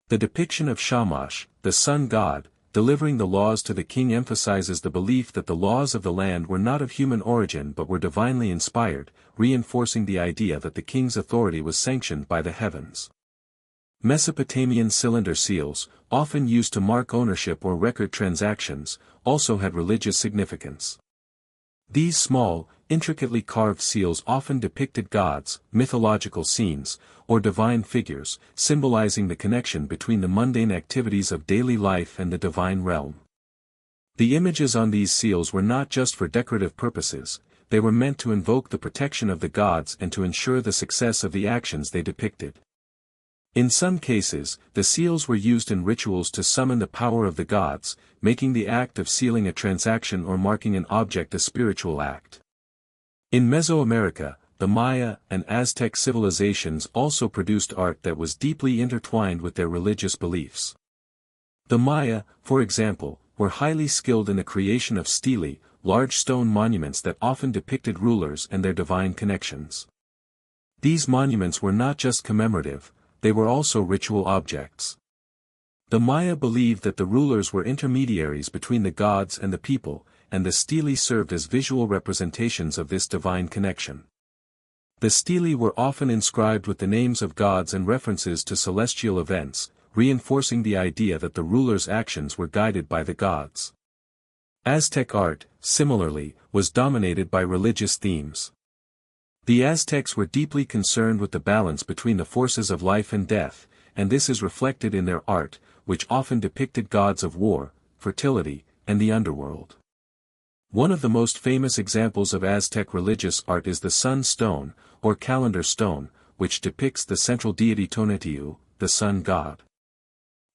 The depiction of Shamash, the sun god, delivering the laws to the king emphasizes the belief that the laws of the land were not of human origin but were divinely inspired, reinforcing the idea that the king's authority was sanctioned by the heavens. Mesopotamian cylinder seals, often used to mark ownership or record transactions, also had religious significance. These small, intricately carved seals often depicted gods, mythological scenes, or divine figures, symbolizing the connection between the mundane activities of daily life and the divine realm. The images on these seals were not just for decorative purposes, they were meant to invoke the protection of the gods and to ensure the success of the actions they depicted. In some cases, the seals were used in rituals to summon the power of the gods, making the act of sealing a transaction or marking an object a spiritual act. In Mesoamerica, the Maya and Aztec civilizations also produced art that was deeply intertwined with their religious beliefs. The Maya, for example, were highly skilled in the creation of stelae, large stone monuments that often depicted rulers and their divine connections. These monuments were not just commemorative, they were also ritual objects. The Maya believed that the rulers were intermediaries between the gods and the people, and the stelae served as visual representations of this divine connection. The stelae were often inscribed with the names of gods and references to celestial events, reinforcing the idea that the rulers' actions were guided by the gods. Aztec art, similarly, was dominated by religious themes. The Aztecs were deeply concerned with the balance between the forces of life and death, and this is reflected in their art, which often depicted gods of war, fertility, and the underworld. One of the most famous examples of Aztec religious art is the sun stone, or calendar stone, which depicts the central deity Tonatiuh, the sun god.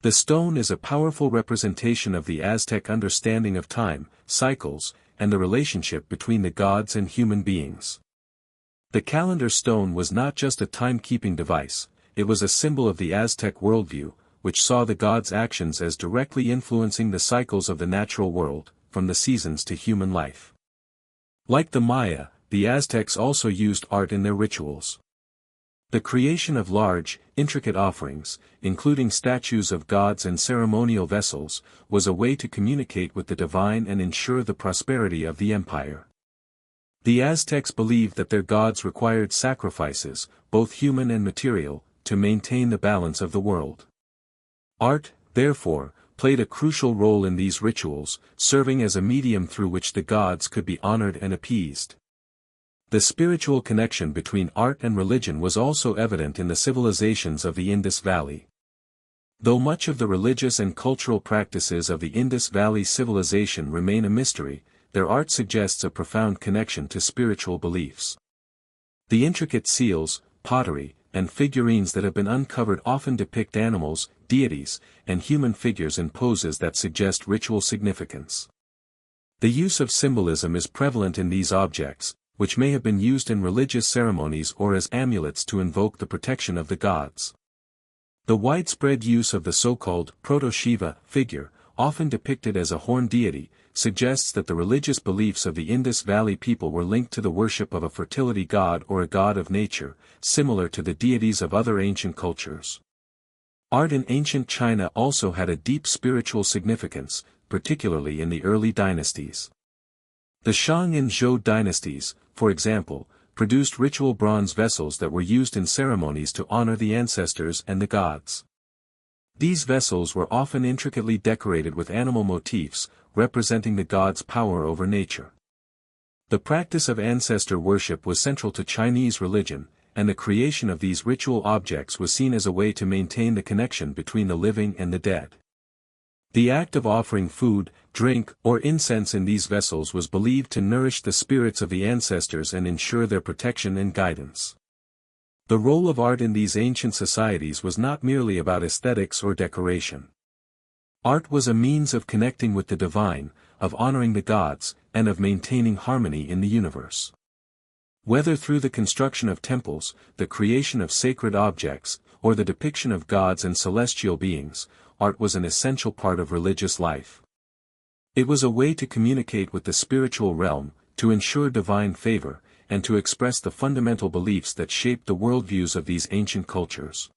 The stone is a powerful representation of the Aztec understanding of time, cycles, and the relationship between the gods and human beings. The calendar stone was not just a timekeeping device, it was a symbol of the Aztec worldview, which saw the gods' actions as directly influencing the cycles of the natural world, from the seasons to human life. Like the Maya, the Aztecs also used art in their rituals. The creation of large, intricate offerings, including statues of gods and ceremonial vessels, was a way to communicate with the divine and ensure the prosperity of the empire. The Aztecs believed that their gods required sacrifices, both human and material, to maintain the balance of the world. Art, therefore, played a crucial role in these rituals, serving as a medium through which the gods could be honored and appeased. The spiritual connection between art and religion was also evident in the civilizations of the Indus Valley. Though much of the religious and cultural practices of the Indus Valley civilization remain a mystery, their art suggests a profound connection to spiritual beliefs. The intricate seals, pottery, and figurines that have been uncovered often depict animals, deities, and human figures in poses that suggest ritual significance. The use of symbolism is prevalent in these objects, which may have been used in religious ceremonies or as amulets to invoke the protection of the gods. The widespread use of the so-called proto-Shiva figure, often depicted as a horned deity, suggests that the religious beliefs of the Indus Valley people were linked to the worship of a fertility god or a god of nature, similar to the deities of other ancient cultures. Art in ancient China also had a deep spiritual significance, particularly in the early dynasties. The Shang and Zhou dynasties, for example, produced ritual bronze vessels that were used in ceremonies to honor the ancestors and the gods. These vessels were often intricately decorated with animal motifs, representing the gods' power over nature. The practice of ancestor worship was central to Chinese religion, and the creation of these ritual objects was seen as a way to maintain the connection between the living and the dead. The act of offering food, drink, or incense in these vessels was believed to nourish the spirits of the ancestors and ensure their protection and guidance. The role of art in these ancient societies was not merely about aesthetics or decoration. Art was a means of connecting with the divine, of honoring the gods, and of maintaining harmony in the universe. Whether through the construction of temples, the creation of sacred objects, or the depiction of gods and celestial beings, art was an essential part of religious life. It was a way to communicate with the spiritual realm, to ensure divine favor, and to express the fundamental beliefs that shaped the worldviews of these ancient cultures.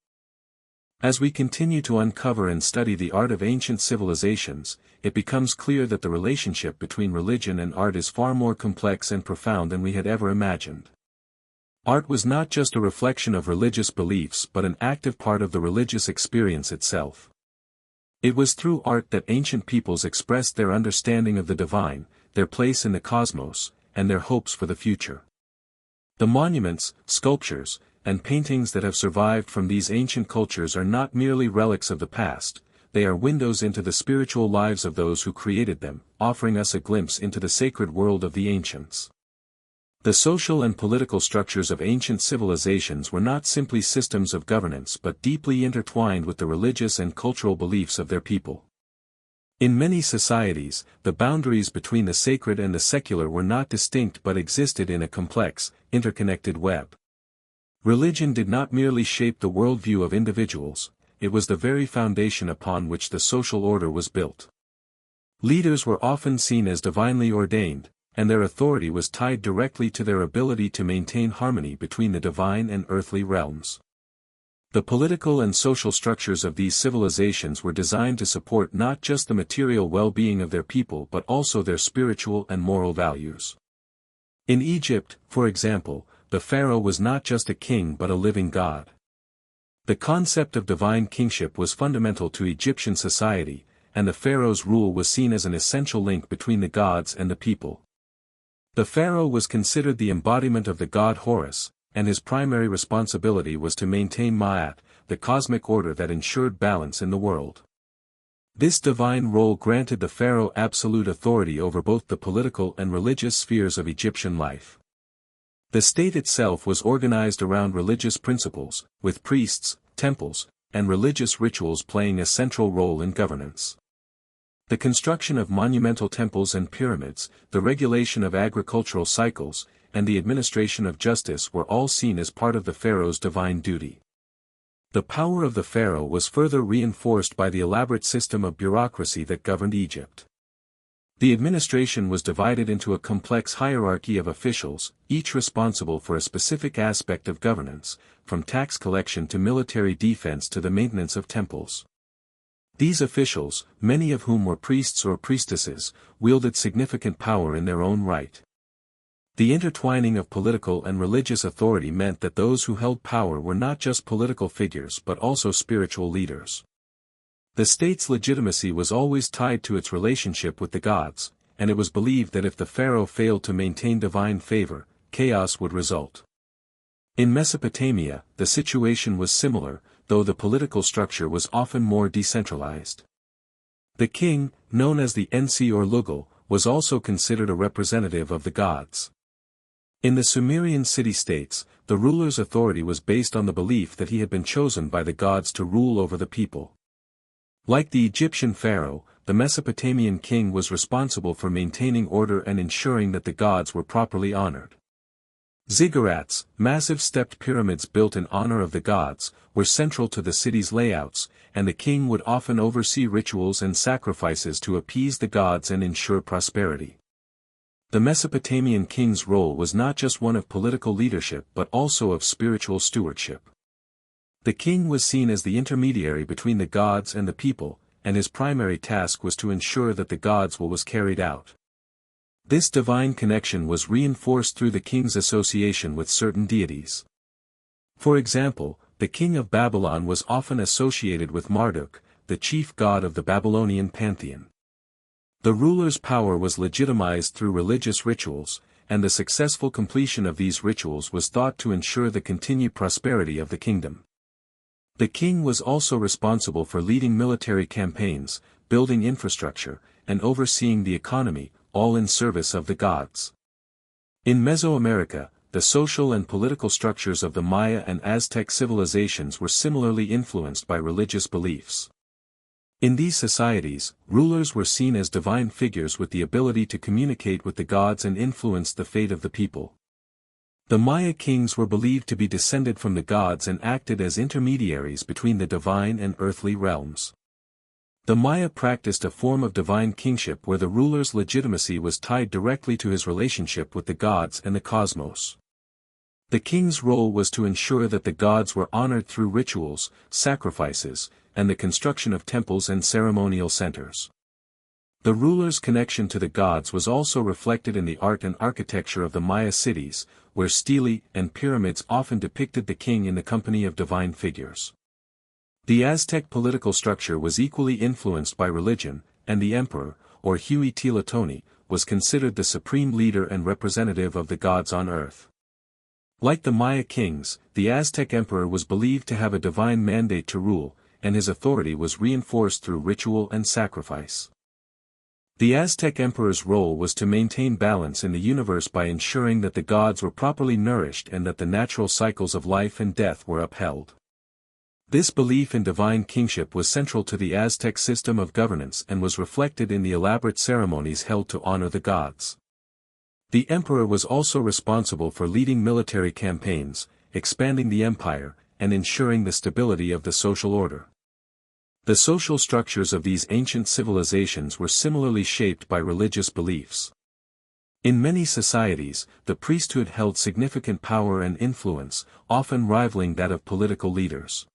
As we continue to uncover and study the art of ancient civilizations, it becomes clear that the relationship between religion and art is far more complex and profound than we had ever imagined. Art was not just a reflection of religious beliefs but an active part of the religious experience itself. It was through art that ancient peoples expressed their understanding of the divine, their place in the cosmos, and their hopes for the future. The monuments, sculptures, and paintings that have survived from these ancient cultures are not merely relics of the past, they are windows into the spiritual lives of those who created them, offering us a glimpse into the sacred world of the ancients. The social and political structures of ancient civilizations were not simply systems of governance but deeply intertwined with the religious and cultural beliefs of their people. In many societies, the boundaries between the sacred and the secular were not distinct but existed in a complex, interconnected web. Religion did not merely shape the worldview of individuals, it was the very foundation upon which the social order was built. Leaders were often seen as divinely ordained, and their authority was tied directly to their ability to maintain harmony between the divine and earthly realms. The political and social structures of these civilizations were designed to support not just the material well-being of their people but also their spiritual and moral values. In Egypt, for example, the pharaoh was not just a king but a living god. The concept of divine kingship was fundamental to Egyptian society, and the pharaoh's rule was seen as an essential link between the gods and the people. The pharaoh was considered the embodiment of the god Horus, and his primary responsibility was to maintain Ma'at, the cosmic order that ensured balance in the world. This divine role granted the pharaoh absolute authority over both the political and religious spheres of Egyptian life. The state itself was organized around religious principles, with priests, temples, and religious rituals playing a central role in governance. The construction of monumental temples and pyramids, the regulation of agricultural cycles, and the administration of justice were all seen as part of the pharaoh's divine duty. The power of the pharaoh was further reinforced by the elaborate system of bureaucracy that governed Egypt. The administration was divided into a complex hierarchy of officials, each responsible for a specific aspect of governance, from tax collection to military defense to the maintenance of temples. These officials, many of whom were priests or priestesses, wielded significant power in their own right. The intertwining of political and religious authority meant that those who held power were not just political figures but also spiritual leaders. The state's legitimacy was always tied to its relationship with the gods, and it was believed that if the pharaoh failed to maintain divine favor, chaos would result. In Mesopotamia, the situation was similar, though the political structure was often more decentralized. The king, known as the Ensi or Lugal, was also considered a representative of the gods. In the Sumerian city-states, the ruler's authority was based on the belief that he had been chosen by the gods to rule over the people. Like the Egyptian pharaoh, the Mesopotamian king was responsible for maintaining order and ensuring that the gods were properly honored. Ziggurats, massive stepped pyramids built in honor of the gods, were central to the city's layouts, and the king would often oversee rituals and sacrifices to appease the gods and ensure prosperity. The Mesopotamian king's role was not just one of political leadership but also of spiritual stewardship. The king was seen as the intermediary between the gods and the people, and his primary task was to ensure that the gods' will was carried out. This divine connection was reinforced through the king's association with certain deities. For example, the king of Babylon was often associated with Marduk, the chief god of the Babylonian pantheon. The ruler's power was legitimized through religious rituals, and the successful completion of these rituals was thought to ensure the continued prosperity of the kingdom. The king was also responsible for leading military campaigns, building infrastructure, and overseeing the economy, all in service of the gods. In Mesoamerica, the social and political structures of the Maya and Aztec civilizations were similarly influenced by religious beliefs. In these societies, rulers were seen as divine figures with the ability to communicate with the gods and influence the fate of the people. The Maya kings were believed to be descended from the gods and acted as intermediaries between the divine and earthly realms. The Maya practiced a form of divine kingship where the ruler's legitimacy was tied directly to his relationship with the gods and the cosmos. The king's role was to ensure that the gods were honored through rituals, sacrifices, and the construction of temples and ceremonial centers. The ruler's connection to the gods was also reflected in the art and architecture of the Maya cities, where stelae and pyramids often depicted the king in the company of divine figures. The Aztec political structure was equally influenced by religion, and the emperor, or Huitzilopochtli, was considered the supreme leader and representative of the gods on earth. Like the Maya kings, the Aztec emperor was believed to have a divine mandate to rule, and his authority was reinforced through ritual and sacrifice. The Aztec emperor's role was to maintain balance in the universe by ensuring that the gods were properly nourished and that the natural cycles of life and death were upheld. This belief in divine kingship was central to the Aztec system of governance and was reflected in the elaborate ceremonies held to honor the gods. The emperor was also responsible for leading military campaigns, expanding the empire, and ensuring the stability of the social order. The social structures of these ancient civilizations were similarly shaped by religious beliefs. In many societies, the priesthood held significant power and influence, often rivaling that of political leaders.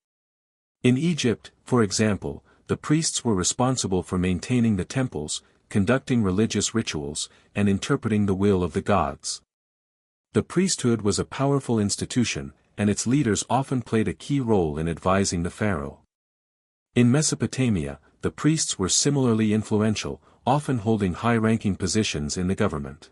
In Egypt, for example, the priests were responsible for maintaining the temples, conducting religious rituals, and interpreting the will of the gods. The priesthood was a powerful institution, and its leaders often played a key role in advising the pharaoh. In Mesopotamia, the priests were similarly influential, often holding high-ranking positions in the government.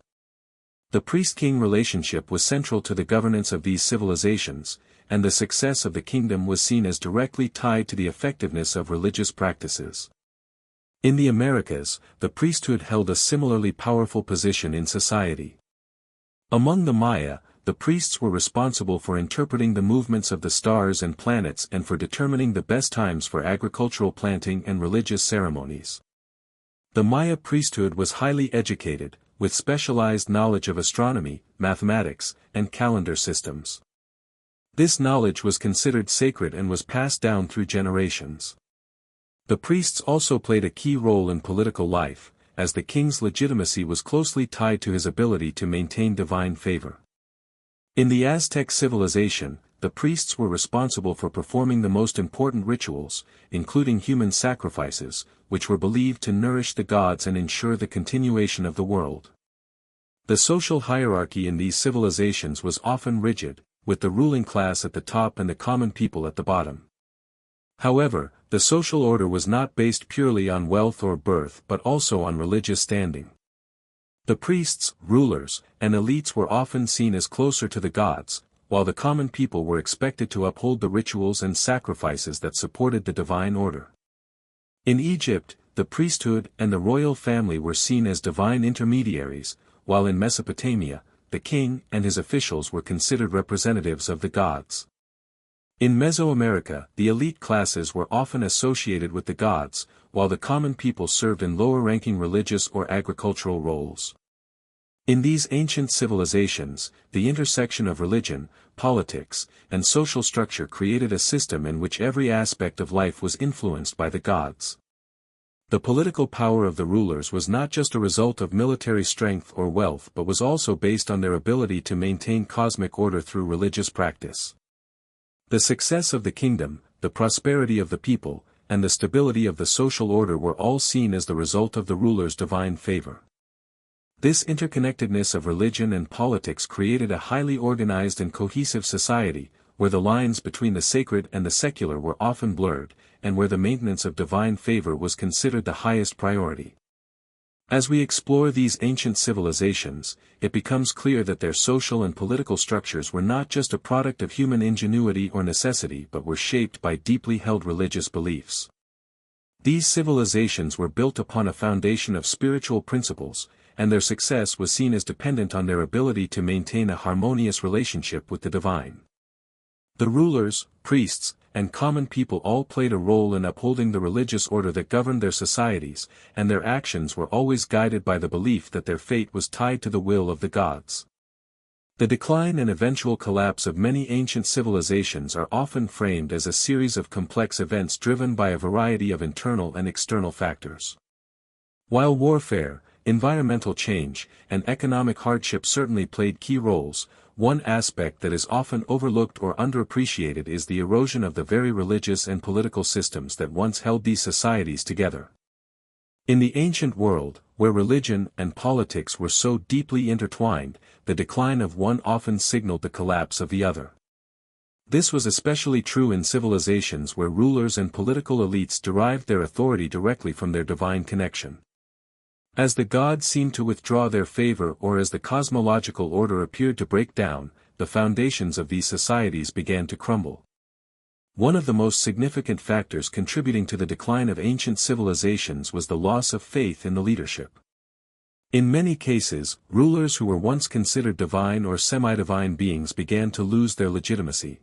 The priest-king relationship was central to the governance of these civilizations, and the success of the kingdom was seen as directly tied to the effectiveness of religious practices. In the Americas, the priesthood held a similarly powerful position in society. Among the Maya, the priests were responsible for interpreting the movements of the stars and planets and for determining the best times for agricultural planting and religious ceremonies. The Maya priesthood was highly educated, with specialized knowledge of astronomy, mathematics, and calendar systems. This knowledge was considered sacred and was passed down through generations. The priests also played a key role in political life, as the king's legitimacy was closely tied to his ability to maintain divine favor. In the Aztec civilization, the priests were responsible for performing the most important rituals, including human sacrifices, which were believed to nourish the gods and ensure the continuation of the world. The social hierarchy in these civilizations was often rigid, with the ruling class at the top and the common people at the bottom. However, the social order was not based purely on wealth or birth but also on religious standing. The priests, rulers, and elites were often seen as closer to the gods, while the common people were expected to uphold the rituals and sacrifices that supported the divine order. In Egypt, the priesthood and the royal family were seen as divine intermediaries, while in Mesopotamia, the king and his officials were considered representatives of the gods. In Mesoamerica, the elite classes were often associated with the gods, while the common people served in lower-ranking religious or agricultural roles. In these ancient civilizations, the intersection of religion, politics, and social structure created a system in which every aspect of life was influenced by the gods. The political power of the rulers was not just a result of military strength or wealth but was also based on their ability to maintain cosmic order through religious practice. The success of the kingdom, the prosperity of the people, and the stability of the social order were all seen as the result of the ruler's divine favor. This interconnectedness of religion and politics created a highly organized and cohesive society, where the lines between the sacred and the secular were often blurred, and where the maintenance of divine favor was considered the highest priority. As we explore these ancient civilizations, it becomes clear that their social and political structures were not just a product of human ingenuity or necessity but were shaped by deeply held religious beliefs. These civilizations were built upon a foundation of spiritual principles, and their success was seen as dependent on their ability to maintain a harmonious relationship with the divine. The rulers, priests, and common people all played a role in upholding the religious order that governed their societies, and their actions were always guided by the belief that their fate was tied to the will of the gods. The decline and eventual collapse of many ancient civilizations are often framed as a series of complex events driven by a variety of internal and external factors. While warfare, environmental change, and economic hardship certainly played key roles, one aspect that is often overlooked or underappreciated is the erosion of the very religious and political systems that once held these societies together. In the ancient world, where religion and politics were so deeply intertwined, the decline of one often signaled the collapse of the other. This was especially true in civilizations where rulers and political elites derived their authority directly from their divine connection. As the gods seemed to withdraw their favor or as the cosmological order appeared to break down, the foundations of these societies began to crumble. One of the most significant factors contributing to the decline of ancient civilizations was the loss of faith in the leadership. In many cases, rulers who were once considered divine or semi-divine beings began to lose their legitimacy.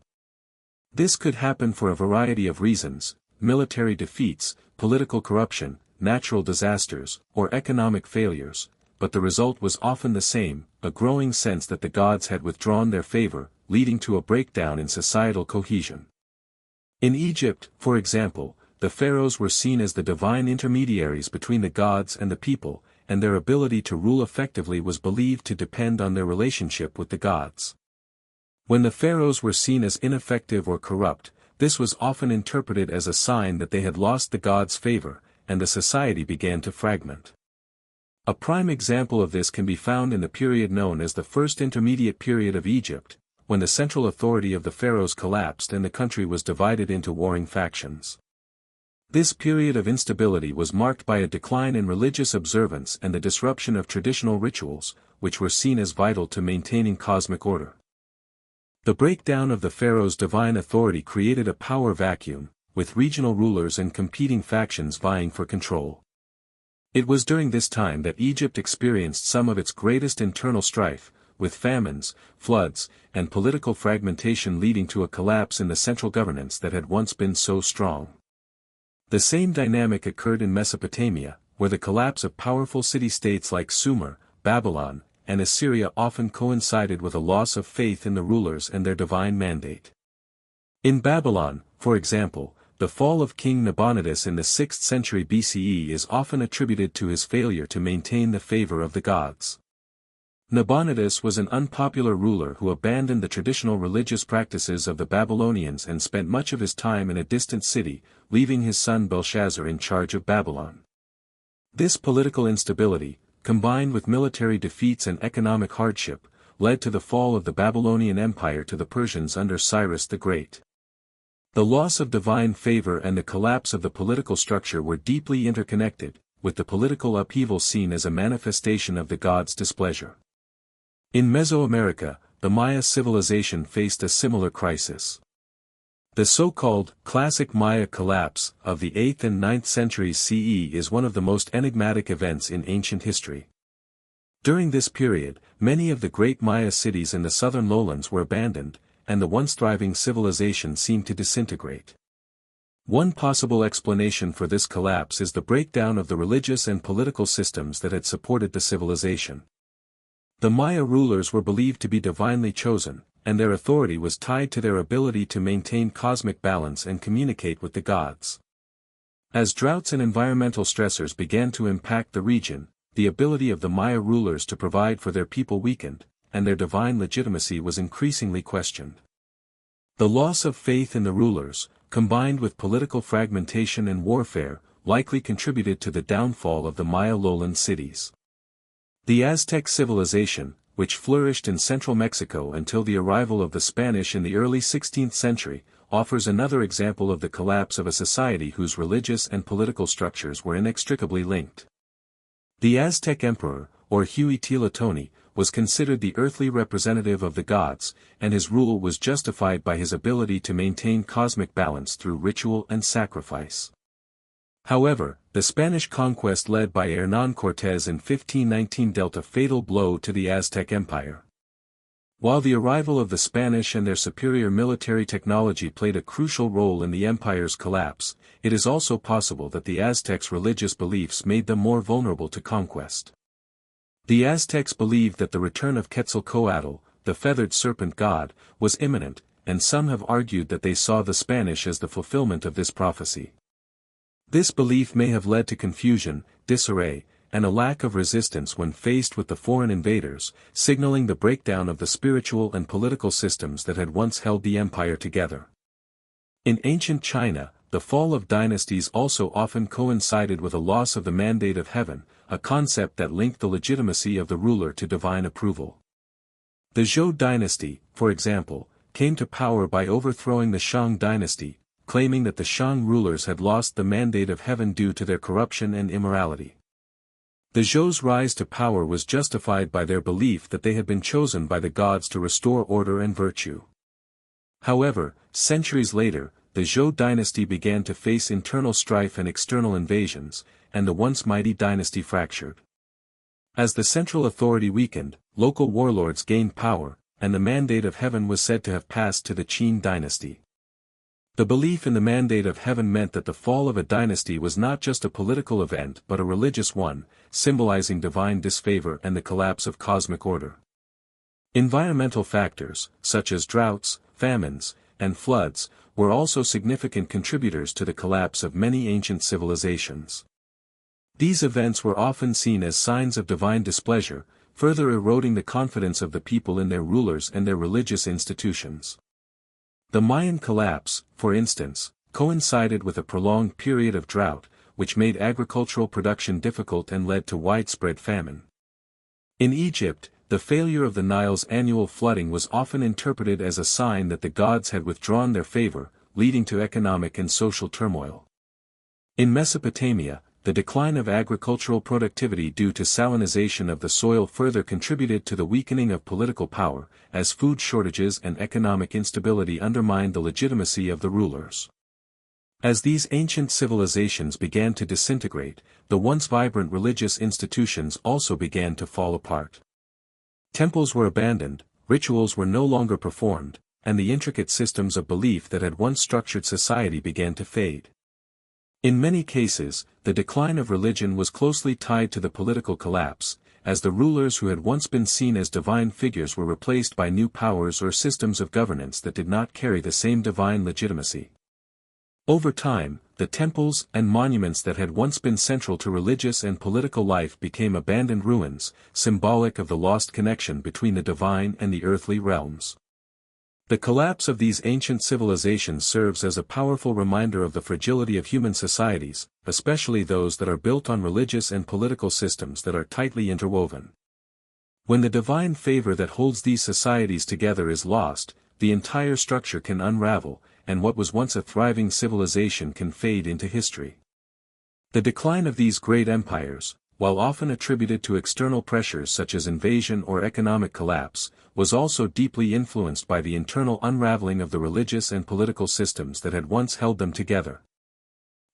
This could happen for a variety of reasons: military defeats, political corruption, natural disasters, or economic failures, but the result was often the same: a growing sense that the gods had withdrawn their favor, leading to a breakdown in societal cohesion. In Egypt, for example, the pharaohs were seen as the divine intermediaries between the gods and the people, and their ability to rule effectively was believed to depend on their relationship with the gods. When the pharaohs were seen as ineffective or corrupt, this was often interpreted as a sign that they had lost the gods' favor, and the society began to fragment. A prime example of this can be found in the period known as the First Intermediate Period of Egypt, when the central authority of the pharaohs collapsed and the country was divided into warring factions. This period of instability was marked by a decline in religious observance and the disruption of traditional rituals, which were seen as vital to maintaining cosmic order. The breakdown of the pharaoh's divine authority created a power vacuum, with regional rulers and competing factions vying for control. It was during this time that Egypt experienced some of its greatest internal strife, with famines, floods, and political fragmentation leading to a collapse in the central governance that had once been so strong. The same dynamic occurred in Mesopotamia, where the collapse of powerful city-states like Sumer, Babylon, and Assyria often coincided with a loss of faith in the rulers and their divine mandate. In Babylon, for example, the fall of King Nabonidus in the 6th century BCE is often attributed to his failure to maintain the favor of the gods. Nabonidus was an unpopular ruler who abandoned the traditional religious practices of the Babylonians and spent much of his time in a distant city, leaving his son Belshazzar in charge of Babylon. This political instability, combined with military defeats and economic hardship, led to the fall of the Babylonian Empire to the Persians under Cyrus the Great. The loss of divine favor and the collapse of the political structure were deeply interconnected, with the political upheaval seen as a manifestation of the gods' displeasure. In Mesoamerica, the Maya civilization faced a similar crisis. The so-called classic Maya collapse of the 8th and 9th centuries CE is one of the most enigmatic events in ancient history. During this period, many of the great Maya cities in the southern lowlands were abandoned, and the once thriving civilization seemed to disintegrate. One possible explanation for this collapse is the breakdown of the religious and political systems that had supported the civilization. The Maya rulers were believed to be divinely chosen, and their authority was tied to their ability to maintain cosmic balance and communicate with the gods. As droughts and environmental stressors began to impact the region, the ability of the Maya rulers to provide for their people weakened, and their divine legitimacy was increasingly questioned. The loss of faith in the rulers, combined with political fragmentation and warfare, likely contributed to the downfall of the Maya lowland cities. The Aztec civilization, which flourished in central Mexico until the arrival of the Spanish in the early 16th century, offers another example of the collapse of a society whose religious and political structures were inextricably linked. The Aztec emperor, or Huitzilopochtli, was considered the earthly representative of the gods, and his rule was justified by his ability to maintain cosmic balance through ritual and sacrifice. However, the Spanish conquest led by Hernán Cortés in 1519 dealt a fatal blow to the Aztec Empire. While the arrival of the Spanish and their superior military technology played a crucial role in the empire's collapse, it is also possible that the Aztecs' religious beliefs made them more vulnerable to conquest. The Aztecs believed that the return of Quetzalcoatl, the feathered serpent god, was imminent, and some have argued that they saw the Spanish as the fulfillment of this prophecy. This belief may have led to confusion, disarray, and a lack of resistance when faced with the foreign invaders, signaling the breakdown of the spiritual and political systems that had once held the empire together. In ancient China, the fall of dynasties also often coincided with a loss of the mandate of heaven, a concept that linked the legitimacy of the ruler to divine approval. The Zhou dynasty, for example, came to power by overthrowing the Shang dynasty, claiming that the Shang rulers had lost the mandate of heaven due to their corruption and immorality. The Zhou's rise to power was justified by their belief that they had been chosen by the gods to restore order and virtue. However, centuries later, the Zhou dynasty began to face internal strife and external invasions, and the once mighty dynasty fractured. As the central authority weakened, local warlords gained power, and the mandate of heaven was said to have passed to the Qin dynasty. The belief in the mandate of heaven meant that the fall of a dynasty was not just a political event but a religious one, symbolizing divine disfavor and the collapse of cosmic order. Environmental factors, such as droughts, famines, and floods, were also significant contributors to the collapse of many ancient civilizations. These events were often seen as signs of divine displeasure, further eroding the confidence of the people in their rulers and their religious institutions. The Mayan collapse, for instance, coincided with a prolonged period of drought, which made agricultural production difficult and led to widespread famine. In Egypt, the failure of the Nile's annual flooding was often interpreted as a sign that the gods had withdrawn their favor, leading to economic and social turmoil. In Mesopotamia, the decline of agricultural productivity due to salinization of the soil further contributed to the weakening of political power, as food shortages and economic instability undermined the legitimacy of the rulers. As these ancient civilizations began to disintegrate, the once vibrant religious institutions also began to fall apart. Temples were abandoned, rituals were no longer performed, and the intricate systems of belief that had once structured society began to fade. In many cases, the decline of religion was closely tied to the political collapse, as the rulers who had once been seen as divine figures were replaced by new powers or systems of governance that did not carry the same divine legitimacy. Over time, the temples and monuments that had once been central to religious and political life became abandoned ruins, symbolic of the lost connection between the divine and the earthly realms. The collapse of these ancient civilizations serves as a powerful reminder of the fragility of human societies, especially those that are built on religious and political systems that are tightly interwoven. When the divine favor that holds these societies together is lost, the entire structure can unravel, and what was once a thriving civilization can fade into history. The decline of these great empires, while often attributed to external pressures such as invasion or economic collapse, was also deeply influenced by the internal unraveling of the religious and political systems that had once held them together.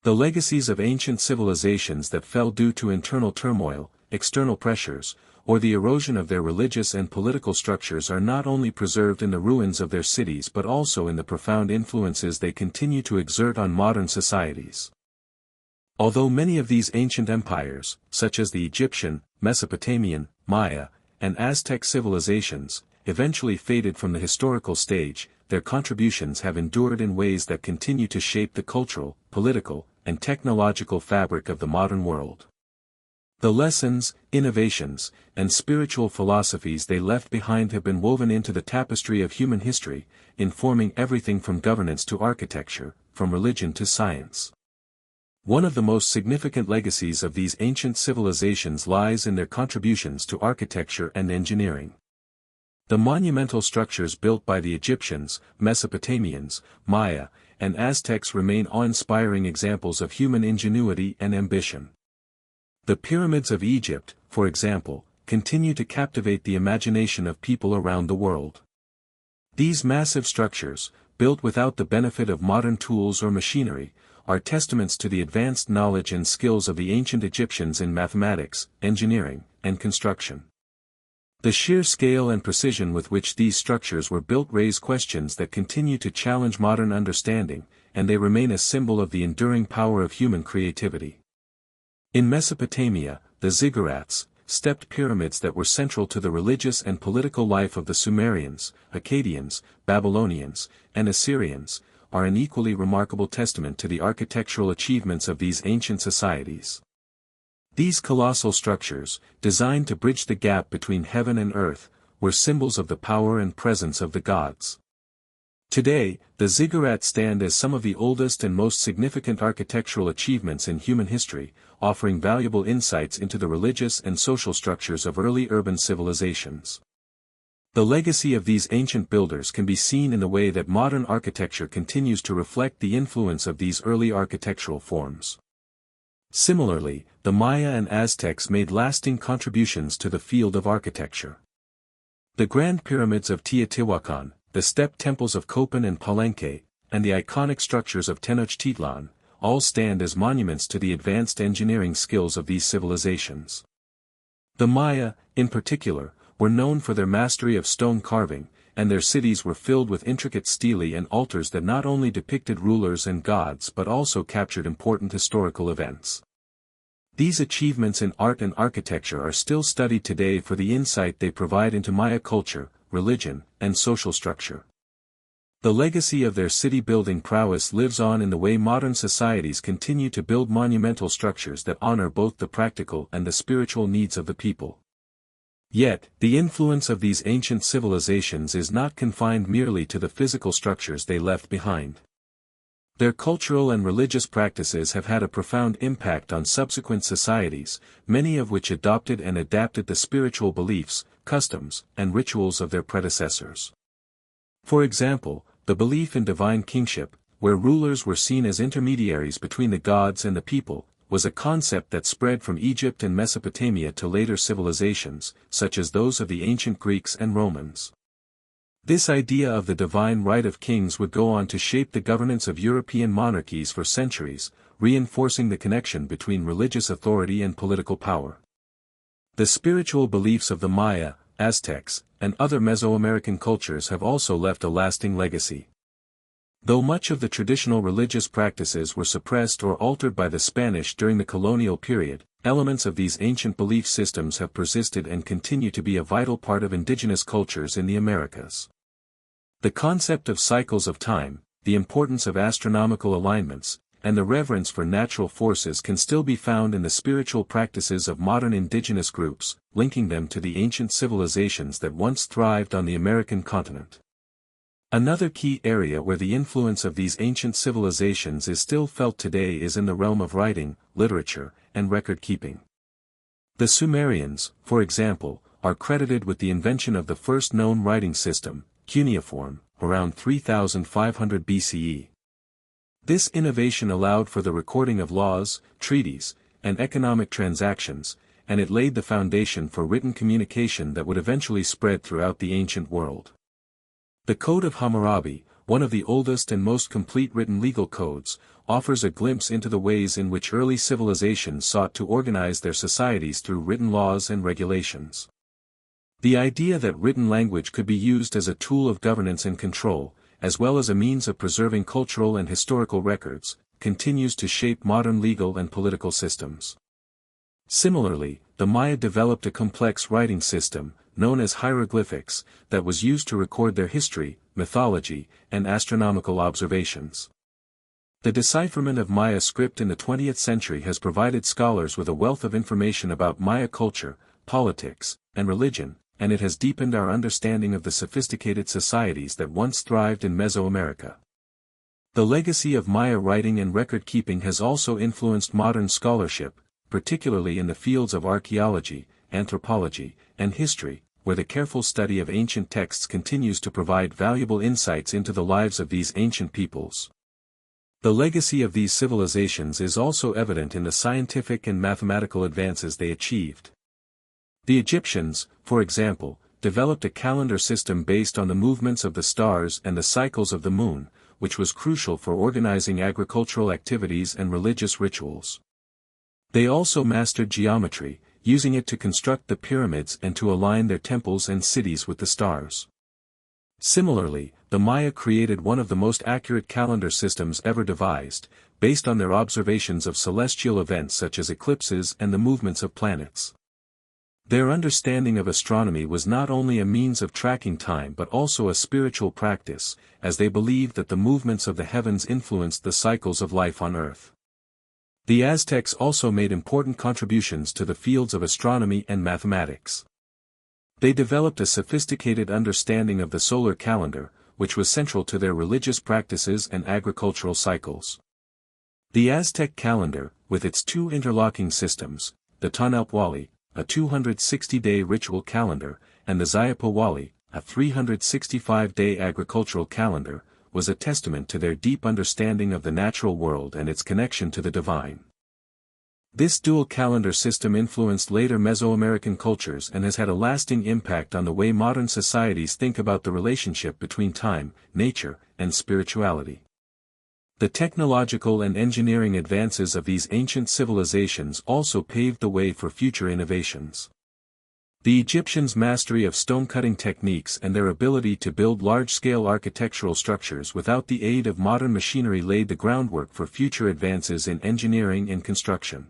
The legacies of ancient civilizations that fell due to internal turmoil, external pressures, or the erosion of their religious and political structures are not only preserved in the ruins of their cities but also in the profound influences they continue to exert on modern societies. Although many of these ancient empires, such as the Egyptian, Mesopotamian, Maya, and Aztec civilizations, eventually faded from the historical stage, their contributions have endured in ways that continue to shape the cultural, political, and technological fabric of the modern world. The lessons, innovations, and spiritual philosophies they left behind have been woven into the tapestry of human history, informing everything from governance to architecture, from religion to science. One of the most significant legacies of these ancient civilizations lies in their contributions to architecture and engineering. The monumental structures built by the Egyptians, Mesopotamians, Maya, and Aztecs remain awe-inspiring examples of human ingenuity and ambition. The pyramids of Egypt, for example, continue to captivate the imagination of people around the world. These massive structures, built without the benefit of modern tools or machinery, are testaments to the advanced knowledge and skills of the ancient Egyptians in mathematics, engineering, and construction. The sheer scale and precision with which these structures were built raise questions that continue to challenge modern understanding, and they remain a symbol of the enduring power of human creativity. In Mesopotamia, the ziggurats, stepped pyramids that were central to the religious and political life of the Sumerians, Akkadians, Babylonians, and Assyrians, are an equally remarkable testament to the architectural achievements of these ancient societies. These colossal structures, designed to bridge the gap between heaven and earth, were symbols of the power and presence of the gods. Today, the ziggurats stand as some of the oldest and most significant architectural achievements in human history, offering valuable insights into the religious and social structures of early urban civilizations. The legacy of these ancient builders can be seen in the way that modern architecture continues to reflect the influence of these early architectural forms. Similarly, the Maya and Aztecs made lasting contributions to the field of architecture. The Grand Pyramids of Teotihuacan, the step temples of Copan and Palenque, and the iconic structures of Tenochtitlan, all stand as monuments to the advanced engineering skills of these civilizations. The Maya, in particular, were known for their mastery of stone carving, and their cities were filled with intricate stelae and altars that not only depicted rulers and gods but also captured important historical events. These achievements in art and architecture are still studied today for the insight they provide into Maya culture, religion, and social structure. The legacy of their city-building prowess lives on in the way modern societies continue to build monumental structures that honor both the practical and the spiritual needs of the people. Yet, the influence of these ancient civilizations is not confined merely to the physical structures they left behind. Their cultural and religious practices have had a profound impact on subsequent societies, many of which adopted and adapted the spiritual beliefs, customs, and rituals of their predecessors. For example, the belief in divine kingship, where rulers were seen as intermediaries between the gods and the people, was a concept that spread from Egypt and Mesopotamia to later civilizations, such as those of the ancient Greeks and Romans. This idea of the divine right of kings would go on to shape the governance of European monarchies for centuries, reinforcing the connection between religious authority and political power. The spiritual beliefs of the Maya, Aztecs, and other Mesoamerican cultures have also left a lasting legacy. Though much of the traditional religious practices were suppressed or altered by the Spanish during the colonial period, elements of these ancient belief systems have persisted and continue to be a vital part of indigenous cultures in the Americas. The concept of cycles of time, the importance of astronomical alignments, and the reverence for natural forces can still be found in the spiritual practices of modern indigenous groups, linking them to the ancient civilizations that once thrived on the American continent. Another key area where the influence of these ancient civilizations is still felt today is in the realm of writing, literature, and record-keeping. The Sumerians, for example, are credited with the invention of the first known writing system, cuneiform, around 3500 BCE. This innovation allowed for the recording of laws, treaties, and economic transactions, and it laid the foundation for written communication that would eventually spread throughout the ancient world. The Code of Hammurabi, one of the oldest and most complete written legal codes, offers a glimpse into the ways in which early civilizations sought to organize their societies through written laws and regulations. The idea that written language could be used as a tool of governance and control, as well as a means of preserving cultural and historical records, continues to shape modern legal and political systems. Similarly, the Maya developed a complex writing system, known as hieroglyphics, that was used to record their history, mythology, and astronomical observations. The decipherment of Maya script in the 20th century has provided scholars with a wealth of information about Maya culture, politics, and religion, and it has deepened our understanding of the sophisticated societies that once thrived in Mesoamerica. The legacy of Maya writing and record-keeping has also influenced modern scholarship, particularly in the fields of archaeology, anthropology, and history, where the careful study of ancient texts continues to provide valuable insights into the lives of these ancient peoples. The legacy of these civilizations is also evident in the scientific and mathematical advances they achieved. The Egyptians, for example, developed a calendar system based on the movements of the stars and the cycles of the moon, which was crucial for organizing agricultural activities and religious rituals. They also mastered geometry, using it to construct the pyramids and to align their temples and cities with the stars. Similarly, the Maya created one of the most accurate calendar systems ever devised, based on their observations of celestial events such as eclipses and the movements of planets. Their understanding of astronomy was not only a means of tracking time but also a spiritual practice, as they believed that the movements of the heavens influenced the cycles of life on Earth. The Aztecs also made important contributions to the fields of astronomy and mathematics. They developed a sophisticated understanding of the solar calendar, which was central to their religious practices and agricultural cycles. The Aztec calendar, with its two interlocking systems, the Tonalpwali, a 260-day ritual calendar, and the Xiapawali, a 365-day agricultural calendar, was a testament to their deep understanding of the natural world and its connection to the divine. This dual calendar system influenced later Mesoamerican cultures and has had a lasting impact on the way modern societies think about the relationship between time, nature, and spirituality. The technological and engineering advances of these ancient civilizations also paved the way for future innovations. The Egyptians' mastery of stone-cutting techniques and their ability to build large-scale architectural structures without the aid of modern machinery laid the groundwork for future advances in engineering and construction.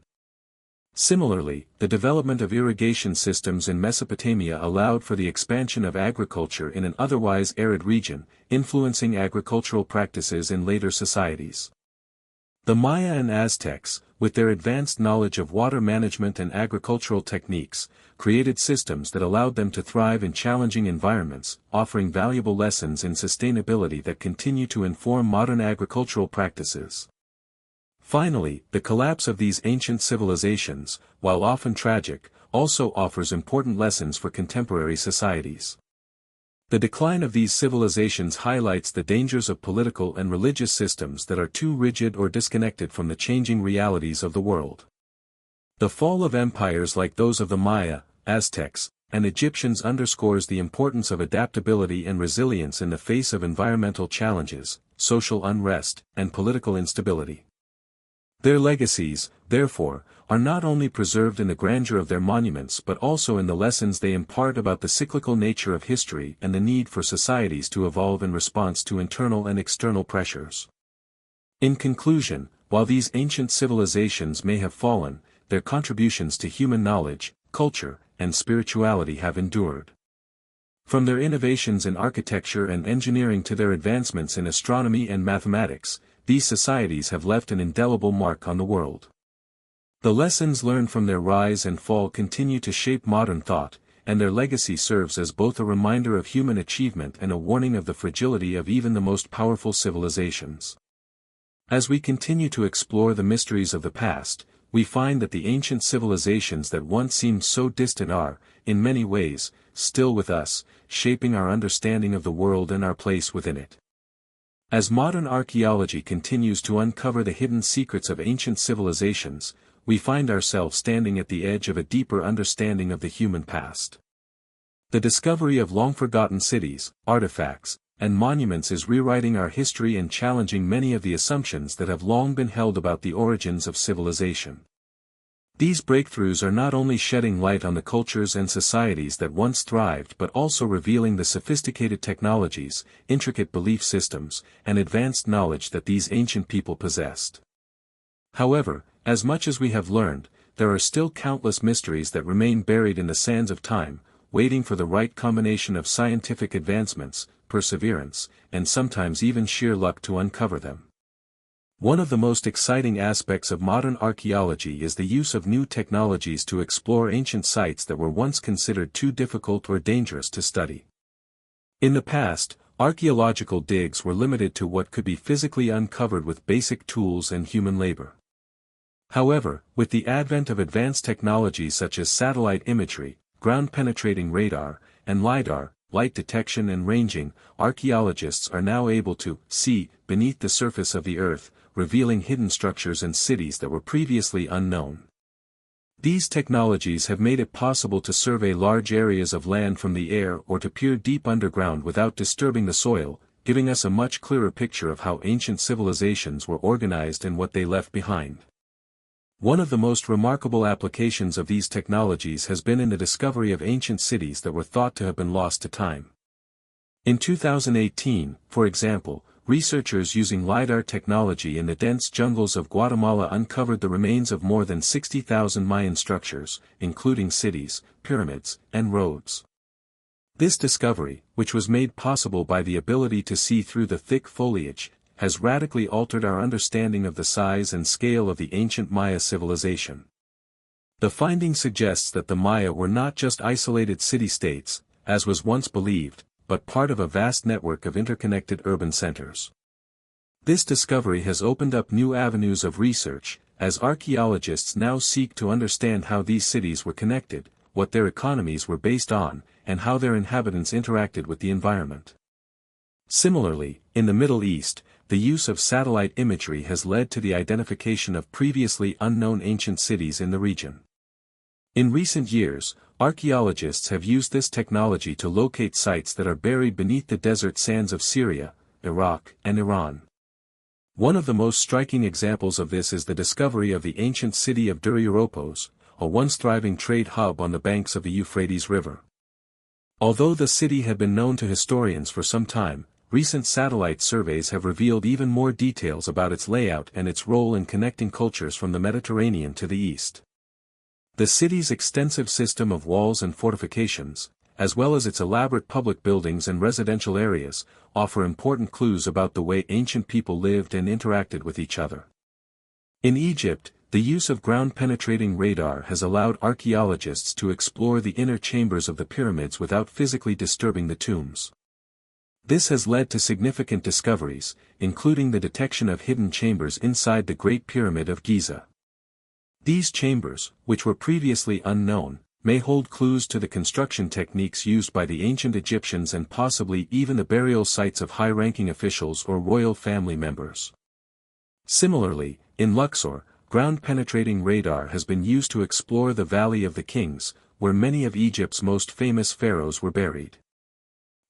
Similarly, the development of irrigation systems in Mesopotamia allowed for the expansion of agriculture in an otherwise arid region, influencing agricultural practices in later societies. The Maya and Aztecs, with their advanced knowledge of water management and agricultural techniques, created systems that allowed them to thrive in challenging environments, offering valuable lessons in sustainability that continue to inform modern agricultural practices. Finally, the collapse of these ancient civilizations, while often tragic, also offers important lessons for contemporary societies. The decline of these civilizations highlights the dangers of political and religious systems that are too rigid or disconnected from the changing realities of the world. The fall of empires like those of the Maya, Aztecs, and Egyptians underscores the importance of adaptability and resilience in the face of environmental challenges, social unrest, and political instability. Their legacies, therefore, are not only preserved in the grandeur of their monuments but also in the lessons they impart about the cyclical nature of history and the need for societies to evolve in response to internal and external pressures. In conclusion, while these ancient civilizations may have fallen, their contributions to human knowledge, culture, and spirituality have endured. From their innovations in architecture and engineering to their advancements in astronomy and mathematics, these societies have left an indelible mark on the world. The lessons learned from their rise and fall continue to shape modern thought, and their legacy serves as both a reminder of human achievement and a warning of the fragility of even the most powerful civilizations. As we continue to explore the mysteries of the past, we find that the ancient civilizations that once seemed so distant are, in many ways, still with us, shaping our understanding of the world and our place within it. As modern archaeology continues to uncover the hidden secrets of ancient civilizations, we find ourselves standing at the edge of a deeper understanding of the human past. The discovery of long-forgotten cities, artifacts, and monuments is rewriting our history and challenging many of the assumptions that have long been held about the origins of civilization. These breakthroughs are not only shedding light on the cultures and societies that once thrived but also revealing the sophisticated technologies, intricate belief systems, and advanced knowledge that these ancient people possessed. However, as much as we have learned, there are still countless mysteries that remain buried in the sands of time, waiting for the right combination of scientific advancements, perseverance, and sometimes even sheer luck to uncover them. One of the most exciting aspects of modern archaeology is the use of new technologies to explore ancient sites that were once considered too difficult or dangerous to study. In the past, archaeological digs were limited to what could be physically uncovered with basic tools and human labor. However, with the advent of advanced technologies such as satellite imagery, ground-penetrating radar, and LiDAR, light detection and ranging, archaeologists are now able to see beneath the surface of the Earth, revealing hidden structures and cities that were previously unknown. These technologies have made it possible to survey large areas of land from the air or to peer deep underground without disturbing the soil, giving us a much clearer picture of how ancient civilizations were organized and what they left behind. One of the most remarkable applications of these technologies has been in the discovery of ancient cities that were thought to have been lost to time. In 2018, for example, researchers using LiDAR technology in the dense jungles of Guatemala uncovered the remains of more than 60,000 Mayan structures, including cities, pyramids, and roads. This discovery, which was made possible by the ability to see through the thick foliage, has radically altered our understanding of the size and scale of the ancient Maya civilization. The finding suggests that the Maya were not just isolated city-states, as was once believed, but part of a vast network of interconnected urban centers. This discovery has opened up new avenues of research, as archaeologists now seek to understand how these cities were connected, what their economies were based on, and how their inhabitants interacted with the environment. Similarly, in the Middle East, the use of satellite imagery has led to the identification of previously unknown ancient cities in the region. In recent years, archaeologists have used this technology to locate sites that are buried beneath the desert sands of Syria, Iraq, and Iran. One of the most striking examples of this is the discovery of the ancient city of Dura-Europos, a once thriving trade hub on the banks of the Euphrates River. Although the city had been known to historians for some time, recent satellite surveys have revealed even more details about its layout and its role in connecting cultures from the Mediterranean to the east. The city's extensive system of walls and fortifications, as well as its elaborate public buildings and residential areas, offer important clues about the way ancient people lived and interacted with each other. In Egypt, the use of ground-penetrating radar has allowed archaeologists to explore the inner chambers of the pyramids without physically disturbing the tombs. This has led to significant discoveries, including the detection of hidden chambers inside the Great Pyramid of Giza. These chambers, which were previously unknown, may hold clues to the construction techniques used by the ancient Egyptians and possibly even the burial sites of high-ranking officials or royal family members. Similarly, in Luxor, ground-penetrating radar has been used to explore the Valley of the Kings, where many of Egypt's most famous pharaohs were buried.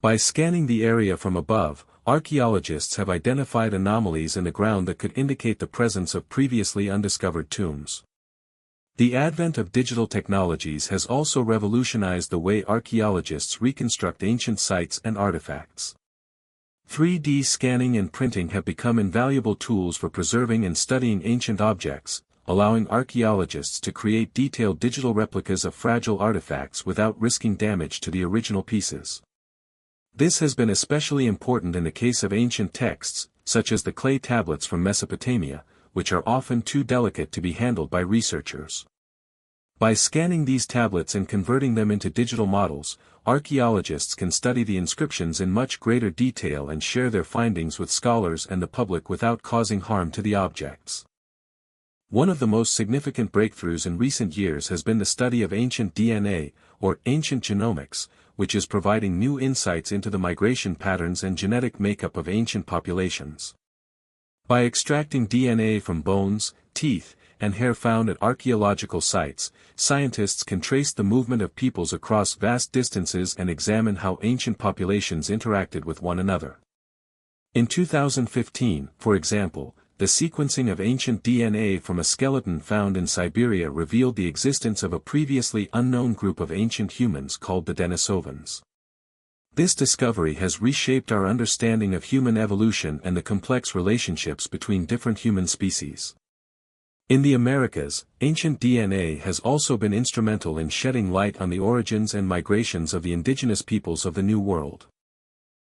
By scanning the area from above, archaeologists have identified anomalies in the ground that could indicate the presence of previously undiscovered tombs. The advent of digital technologies has also revolutionized the way archaeologists reconstruct ancient sites and artifacts. 3D scanning and printing have become invaluable tools for preserving and studying ancient objects, allowing archaeologists to create detailed digital replicas of fragile artifacts without risking damage to the original pieces. This has been especially important in the case of ancient texts, such as the clay tablets from Mesopotamia, which are often too delicate to be handled by researchers. By scanning these tablets and converting them into digital models, archaeologists can study the inscriptions in much greater detail and share their findings with scholars and the public without causing harm to the objects. One of the most significant breakthroughs in recent years has been the study of ancient DNA, or ancient genomics, which is providing new insights into the migration patterns and genetic makeup of ancient populations. By extracting DNA from bones, teeth, and hair found at archaeological sites, scientists can trace the movement of peoples across vast distances and examine how ancient populations interacted with one another. In 2015, for example, the sequencing of ancient DNA from a skeleton found in Siberia revealed the existence of a previously unknown group of ancient humans called the Denisovans. This discovery has reshaped our understanding of human evolution and the complex relationships between different human species. In the Americas, ancient DNA has also been instrumental in shedding light on the origins and migrations of the indigenous peoples of the New World.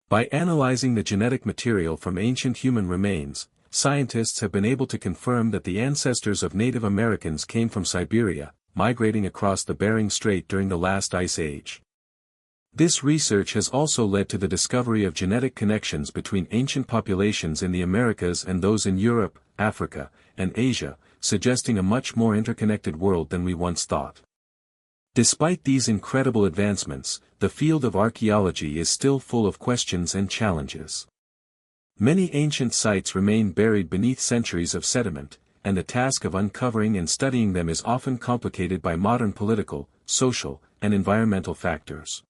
By analyzing the genetic material from ancient human remains, scientists have been able to confirm that the ancestors of Native Americans came from Siberia, migrating across the Bering Strait during the last ice age. This research has also led to the discovery of genetic connections between ancient populations in the Americas and those in Europe, Africa, and Asia, suggesting a much more interconnected world than we once thought. Despite these incredible advancements, the field of archaeology is still full of questions and challenges. Many ancient sites remain buried beneath centuries of sediment, and the task of uncovering and studying them is often complicated by modern political, social, and environmental factors.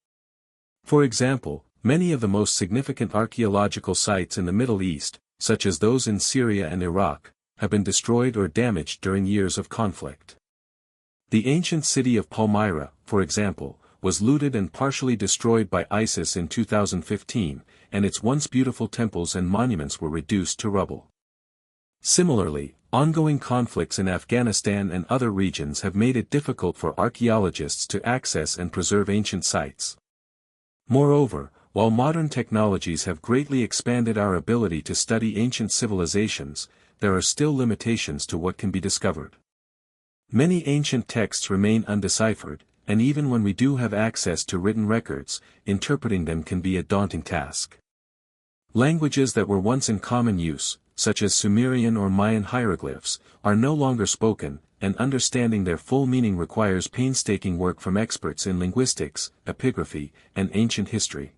For example, many of the most significant archaeological sites in the Middle East, such as those in Syria and Iraq, have been destroyed or damaged during years of conflict. The ancient city of Palmyra, for example, was looted and partially destroyed by ISIS in 2015, and its once beautiful temples and monuments were reduced to rubble. Similarly, ongoing conflicts in Afghanistan and other regions have made it difficult for archaeologists to access and preserve ancient sites. Moreover, while modern technologies have greatly expanded our ability to study ancient civilizations, there are still limitations to what can be discovered. Many ancient texts remain undeciphered, and even when we do have access to written records, interpreting them can be a daunting task. Languages that were once in common use, such as Sumerian or Mayan hieroglyphs, are no longer spoken, and understanding their full meaning requires painstaking work from experts in linguistics, epigraphy, and ancient history.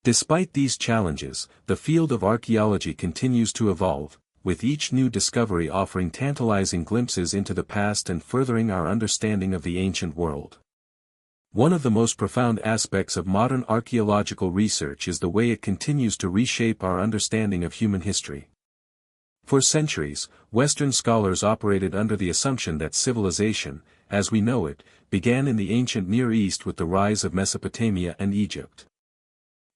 Despite these challenges, the field of archaeology continues to evolve, with each new discovery offering tantalizing glimpses into the past and furthering our understanding of the ancient world. One of the most profound aspects of modern archaeological research is the way it continues to reshape our understanding of human history. For centuries, Western scholars operated under the assumption that civilization, as we know it, began in the ancient Near East with the rise of Mesopotamia and Egypt.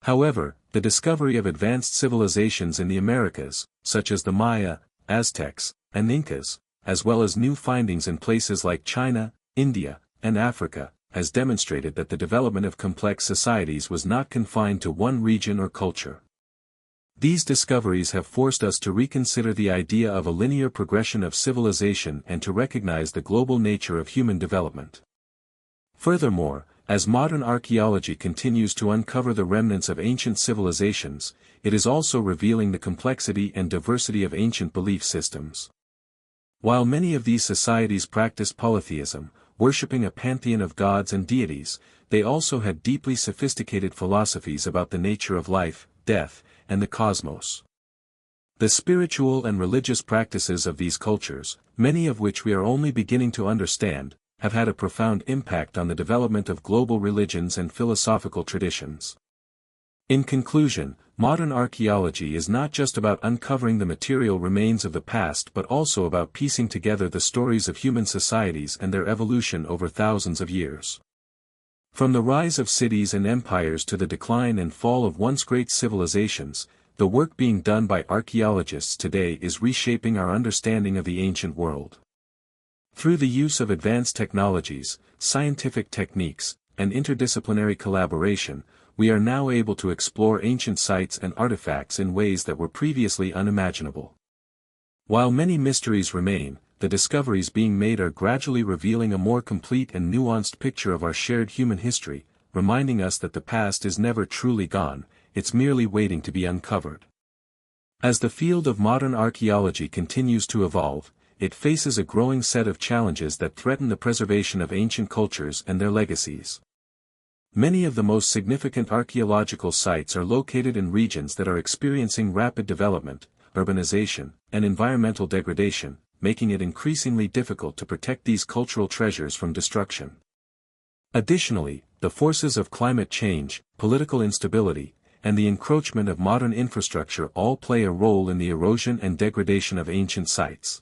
However, the discovery of advanced civilizations in the Americas, such as the Maya, Aztecs, and Incas, as well as new findings in places like China, India, and Africa, has demonstrated that the development of complex societies was not confined to one region or culture. These discoveries have forced us to reconsider the idea of a linear progression of civilization and to recognize the global nature of human development. Furthermore, as modern archaeology continues to uncover the remnants of ancient civilizations, it is also revealing the complexity and diversity of ancient belief systems. While many of these societies practiced polytheism, worshipping a pantheon of gods and deities, they also had deeply sophisticated philosophies about the nature of life, death, and the cosmos. The spiritual and religious practices of these cultures, many of which we are only beginning to understand, have had a profound impact on the development of global religions and philosophical traditions. In conclusion, modern archaeology is not just about uncovering the material remains of the past but also about piecing together the stories of human societies and their evolution over thousands of years. From the rise of cities and empires to the decline and fall of once great civilizations, the work being done by archaeologists today is reshaping our understanding of the ancient world. Through the use of advanced technologies, scientific techniques, and interdisciplinary collaboration, we are now able to explore ancient sites and artifacts in ways that were previously unimaginable. While many mysteries remain, the discoveries being made are gradually revealing a more complete and nuanced picture of our shared human history, reminding us that the past is never truly gone, it's merely waiting to be uncovered. As the field of modern archaeology continues to evolve, it faces a growing set of challenges that threaten the preservation of ancient cultures and their legacies. Many of the most significant archaeological sites are located in regions that are experiencing rapid development, urbanization, and environmental degradation, making it increasingly difficult to protect these cultural treasures from destruction. Additionally, the forces of climate change, political instability, and the encroachment of modern infrastructure all play a role in the erosion and degradation of ancient sites.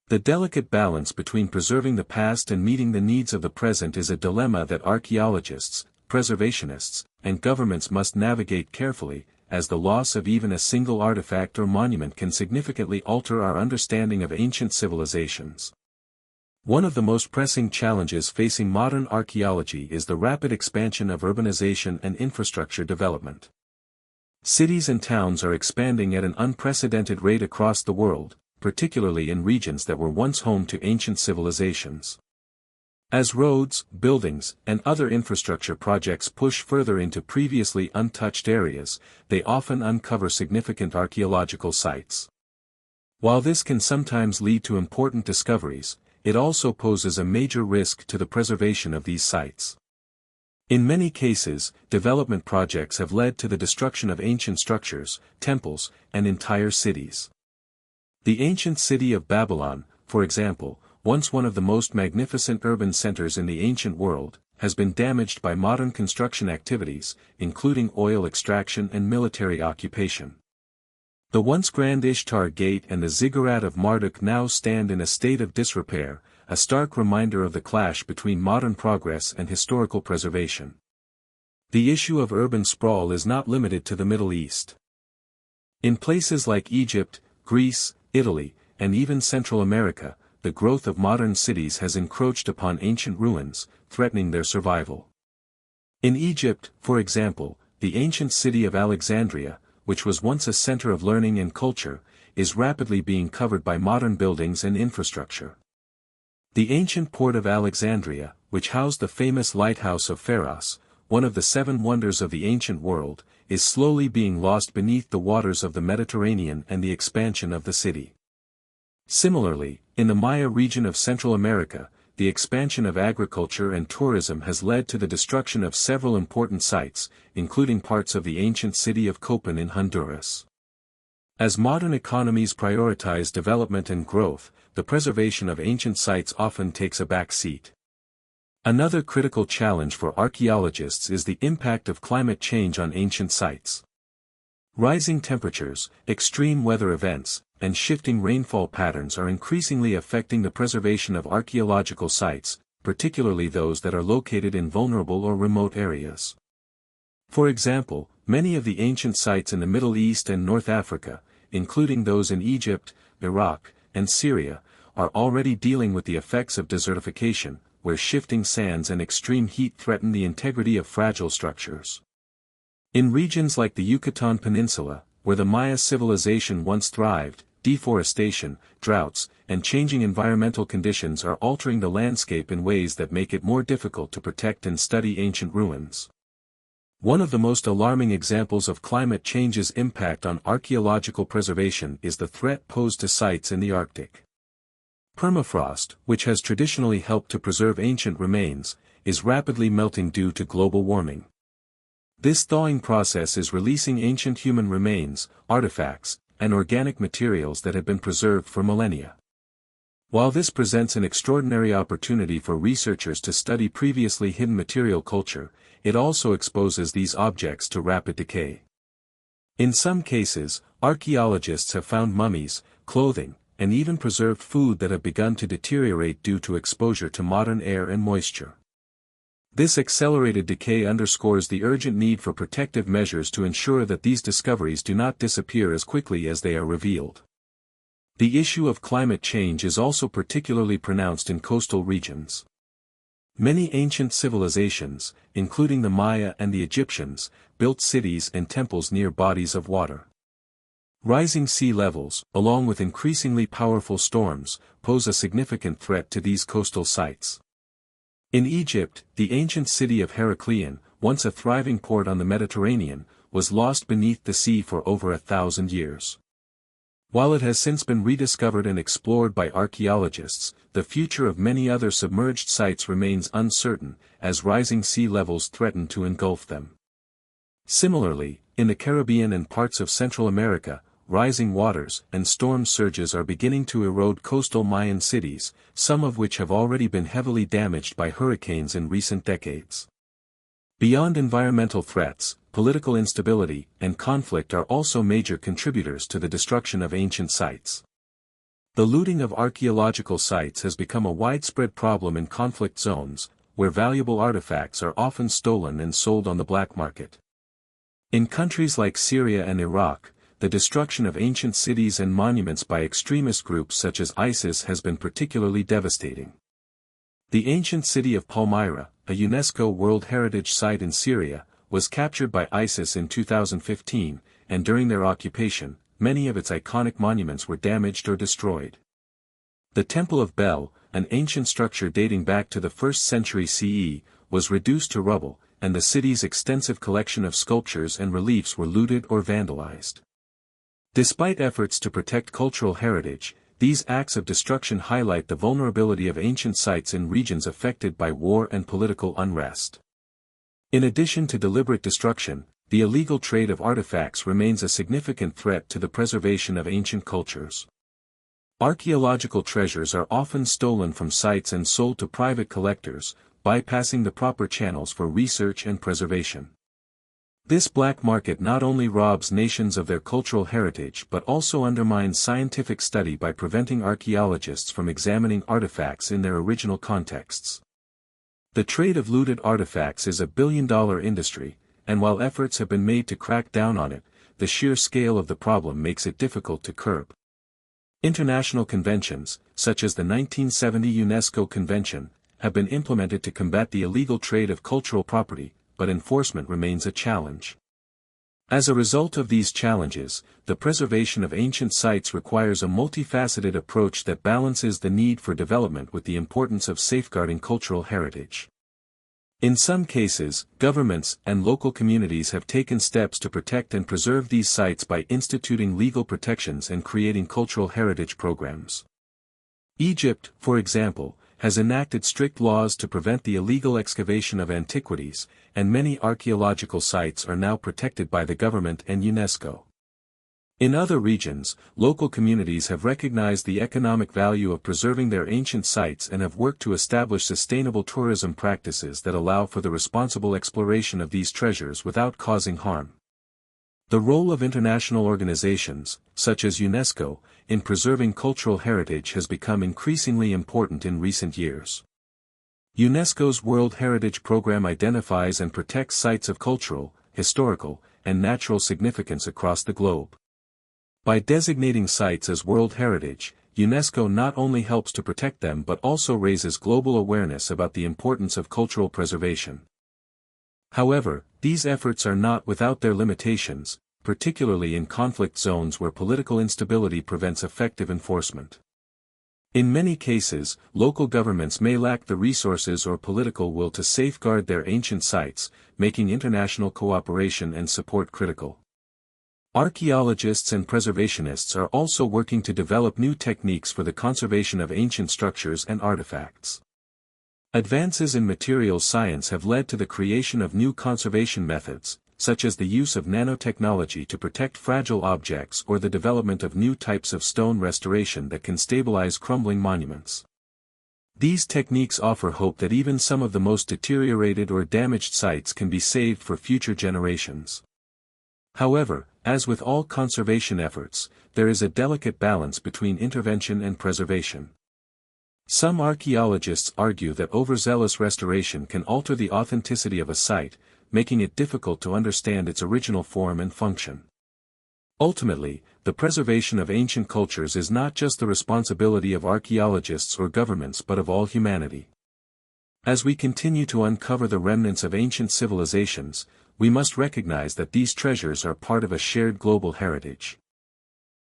The delicate balance between preserving the past and meeting the needs of the present is a dilemma that archaeologists, preservationists, and governments must navigate carefully, as the loss of even a single artifact or monument can significantly alter our understanding of ancient civilizations. One of the most pressing challenges facing modern archaeology is the rapid expansion of urbanization and infrastructure development. Cities and towns are expanding at an unprecedented rate across the world, particularly in regions that were once home to ancient civilizations. As roads, buildings, and other infrastructure projects push further into previously untouched areas, they often uncover significant archaeological sites. While this can sometimes lead to important discoveries, it also poses a major risk to the preservation of these sites. In many cases, development projects have led to the destruction of ancient structures, temples, and entire cities. The ancient city of Babylon, for example, once one of the most magnificent urban centers in the ancient world, has been damaged by modern construction activities, including oil extraction and military occupation. The once grand Ishtar Gate and the ziggurat of Marduk now stand in a state of disrepair, a stark reminder of the clash between modern progress and historical preservation. The issue of urban sprawl is not limited to the Middle East. In places like Egypt, Greece, Italy, and even Central America, the growth of modern cities has encroached upon ancient ruins, threatening their survival. In Egypt, for example, the ancient city of Alexandria, which was once a center of learning and culture, is rapidly being covered by modern buildings and infrastructure. The ancient port of Alexandria, which housed the famous lighthouse of Pharos, one of the seven wonders of the ancient world, is slowly being lost beneath the waters of the Mediterranean and the expansion of the city. Similarly, in the Maya region of Central America, the expansion of agriculture and tourism has led to the destruction of several important sites, including parts of the ancient city of Copan in Honduras. As modern economies prioritize development and growth, the preservation of ancient sites often takes a back seat. Another critical challenge for archaeologists is the impact of climate change on ancient sites. Rising temperatures, extreme weather events, and shifting rainfall patterns are increasingly affecting the preservation of archaeological sites, particularly those that are located in vulnerable or remote areas. For example, many of the ancient sites in the Middle East and North Africa, including those in Egypt, Iraq, and Syria, are already dealing with the effects of desertification, where shifting sands and extreme heat threaten the integrity of fragile structures. In regions like the Yucatan Peninsula, where the Maya civilization once thrived, deforestation, droughts, and changing environmental conditions are altering the landscape in ways that make it more difficult to protect and study ancient ruins. One of the most alarming examples of climate change's impact on archaeological preservation is the threat posed to sites in the Arctic. Permafrost, which has traditionally helped to preserve ancient remains, is rapidly melting due to global warming. This thawing process is releasing ancient human remains, artifacts, and organic materials that have been preserved for millennia. While this presents an extraordinary opportunity for researchers to study previously hidden material culture, it also exposes these objects to rapid decay. In some cases, archaeologists have found mummies, clothing, and even preserved food that have begun to deteriorate due to exposure to modern air and moisture. This accelerated decay underscores the urgent need for protective measures to ensure that these discoveries do not disappear as quickly as they are revealed. The issue of climate change is also particularly pronounced in coastal regions. Many ancient civilizations, including the Maya and the Egyptians, built cities and temples near bodies of water. Rising sea levels, along with increasingly powerful storms, pose a significant threat to these coastal sites. In Egypt, the ancient city of Heracleion, once a thriving port on the Mediterranean, was lost beneath the sea for over 1,000 years. While it has since been rediscovered and explored by archaeologists, the future of many other submerged sites remains uncertain, as rising sea levels threaten to engulf them. Similarly, in the Caribbean and parts of Central America, rising waters and storm surges are beginning to erode coastal Mayan cities, some of which have already been heavily damaged by hurricanes in recent decades. Beyond environmental threats, political instability and conflict are also major contributors to the destruction of ancient sites. The looting of archaeological sites has become a widespread problem in conflict zones, where valuable artifacts are often stolen and sold on the black market. In countries like Syria and Iraq, the destruction of ancient cities and monuments by extremist groups such as ISIS has been particularly devastating. The ancient city of Palmyra, a UNESCO World Heritage Site in Syria, was captured by ISIS in 2015, and during their occupation, many of its iconic monuments were damaged or destroyed. The Temple of Bel, an ancient structure dating back to the 1st century CE, was reduced to rubble, and the city's extensive collection of sculptures and reliefs were looted or vandalized. Despite efforts to protect cultural heritage, these acts of destruction highlight the vulnerability of ancient sites in regions affected by war and political unrest. In addition to deliberate destruction, the illegal trade of artifacts remains a significant threat to the preservation of ancient cultures. Archaeological treasures are often stolen from sites and sold to private collectors, bypassing the proper channels for research and preservation. This black market not only robs nations of their cultural heritage but also undermines scientific study by preventing archaeologists from examining artifacts in their original contexts. The trade of looted artifacts is a billion-dollar industry, and while efforts have been made to crack down on it, the sheer scale of the problem makes it difficult to curb. International conventions, such as the 1970 UNESCO Convention, have been implemented to combat the illegal trade of cultural property, but enforcement remains a challenge. As a result of these challenges, the preservation of ancient sites requires a multifaceted approach that balances the need for development with the importance of safeguarding cultural heritage. In some cases, governments and local communities have taken steps to protect and preserve these sites by instituting legal protections and creating cultural heritage programs. Egypt, for example, has enacted strict laws to prevent the illegal excavation of antiquities, and many archaeological sites are now protected by the government and UNESCO. In other regions, local communities have recognized the economic value of preserving their ancient sites and have worked to establish sustainable tourism practices that allow for the responsible exploration of these treasures without causing harm. The role of international organizations, such as UNESCO, in preserving cultural heritage has become increasingly important in recent years. UNESCO's World Heritage Program identifies and protects sites of cultural, historical, and natural significance across the globe. By designating sites as World Heritage, UNESCO not only helps to protect them but also raises global awareness about the importance of cultural preservation. However, these efforts are not without their limitations, particularly in conflict zones where political instability prevents effective enforcement. In many cases, local governments may lack the resources or political will to safeguard their ancient sites, making international cooperation and support critical. Archaeologists and preservationists are also working to develop new techniques for the conservation of ancient structures and artifacts. Advances in materials science have led to the creation of new conservation methods, such as the use of nanotechnology to protect fragile objects or the development of new types of stone restoration that can stabilize crumbling monuments. These techniques offer hope that even some of the most deteriorated or damaged sites can be saved for future generations. However, as with all conservation efforts, there is a delicate balance between intervention and preservation. Some archaeologists argue that overzealous restoration can alter the authenticity of a site, making it difficult to understand its original form and function. Ultimately, the preservation of ancient cultures is not just the responsibility of archaeologists or governments but of all humanity. As we continue to uncover the remnants of ancient civilizations, we must recognize that these treasures are part of a shared global heritage.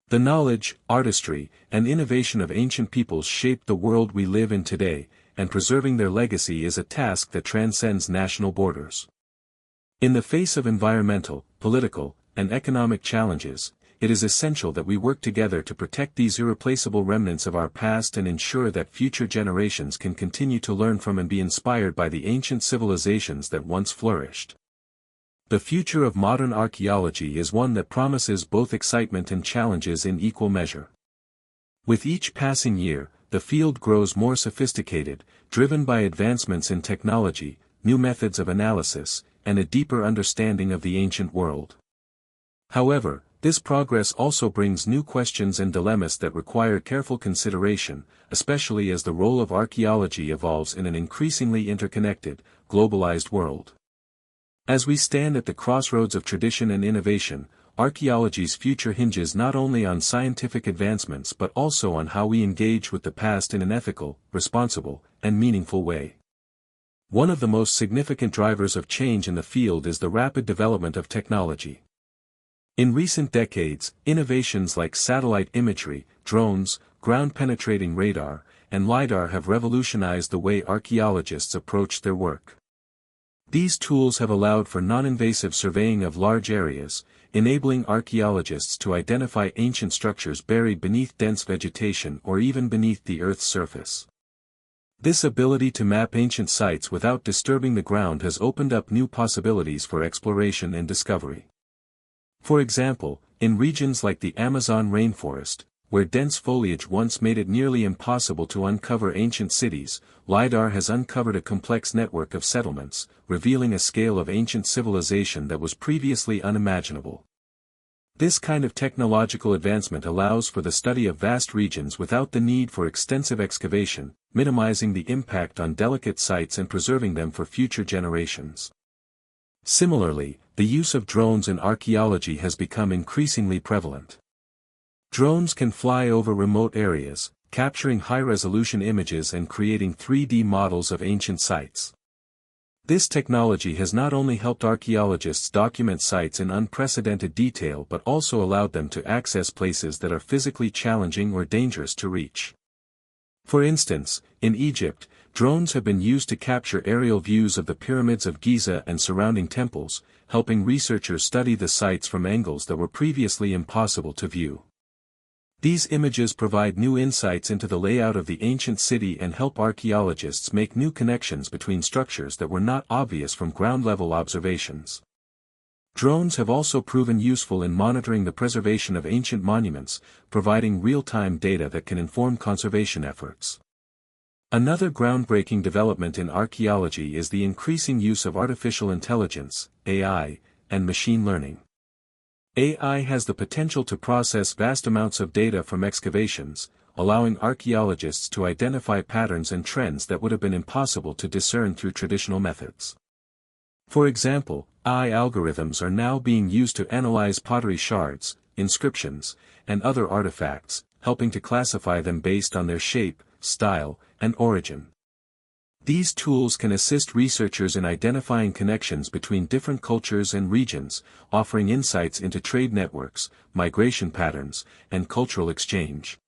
The knowledge, artistry, and innovation of ancient peoples shaped the world we live in today, and preserving their legacy is a task that transcends national borders. In the face of environmental, political, and economic challenges, it is essential that we work together to protect these irreplaceable remnants of our past and ensure that future generations can continue to learn from and be inspired by the ancient civilizations that once flourished. The future of modern archaeology is one that promises both excitement and challenges in equal measure. With each passing year, the field grows more sophisticated, driven by advancements in technology, new methods of analysis, and a deeper understanding of the ancient world. However, this progress also brings new questions and dilemmas that require careful consideration, especially as the role of archaeology evolves in an increasingly interconnected, globalized world. As we stand at the crossroads of tradition and innovation, archaeology's future hinges not only on scientific advancements but also on how we engage with the past in an ethical, responsible, and meaningful way. One of the most significant drivers of change in the field is the rapid development of technology. In recent decades, innovations like satellite imagery, drones, ground-penetrating radar, and LiDAR have revolutionized the way archaeologists approach their work. These tools have allowed for non-invasive surveying of large areas, enabling archaeologists to identify ancient structures buried beneath dense vegetation or even beneath the Earth's surface. This ability to map ancient sites without disturbing the ground has opened up new possibilities for exploration and discovery. For example, in regions like the Amazon rainforest, where dense foliage once made it nearly impossible to uncover ancient cities, LiDAR has uncovered a complex network of settlements, revealing a scale of ancient civilization that was previously unimaginable. This kind of technological advancement allows for the study of vast regions without the need for extensive excavation, minimizing the impact on delicate sites and preserving them for future generations. Similarly, the use of drones in archaeology has become increasingly prevalent. Drones can fly over remote areas, capturing high-resolution images and creating 3D models of ancient sites. This technology has not only helped archaeologists document sites in unprecedented detail but also allowed them to access places that are physically challenging or dangerous to reach. For instance, in Egypt, drones have been used to capture aerial views of the pyramids of Giza and surrounding temples, helping researchers study the sites from angles that were previously impossible to view. These images provide new insights into the layout of the ancient city and help archaeologists make new connections between structures that were not obvious from ground-level observations. Drones have also proven useful in monitoring the preservation of ancient monuments, providing real-time data that can inform conservation efforts. Another groundbreaking development in archaeology is the increasing use of artificial intelligence, AI, and machine learning. AI has the potential to process vast amounts of data from excavations, allowing archaeologists to identify patterns and trends that would have been impossible to discern through traditional methods. For example, AI algorithms are now being used to analyze pottery shards, inscriptions, and other artifacts, helping to classify them based on their shape, style, and origin. These tools can assist researchers in identifying connections between different cultures and regions, offering insights into trade networks, migration patterns, and cultural exchange.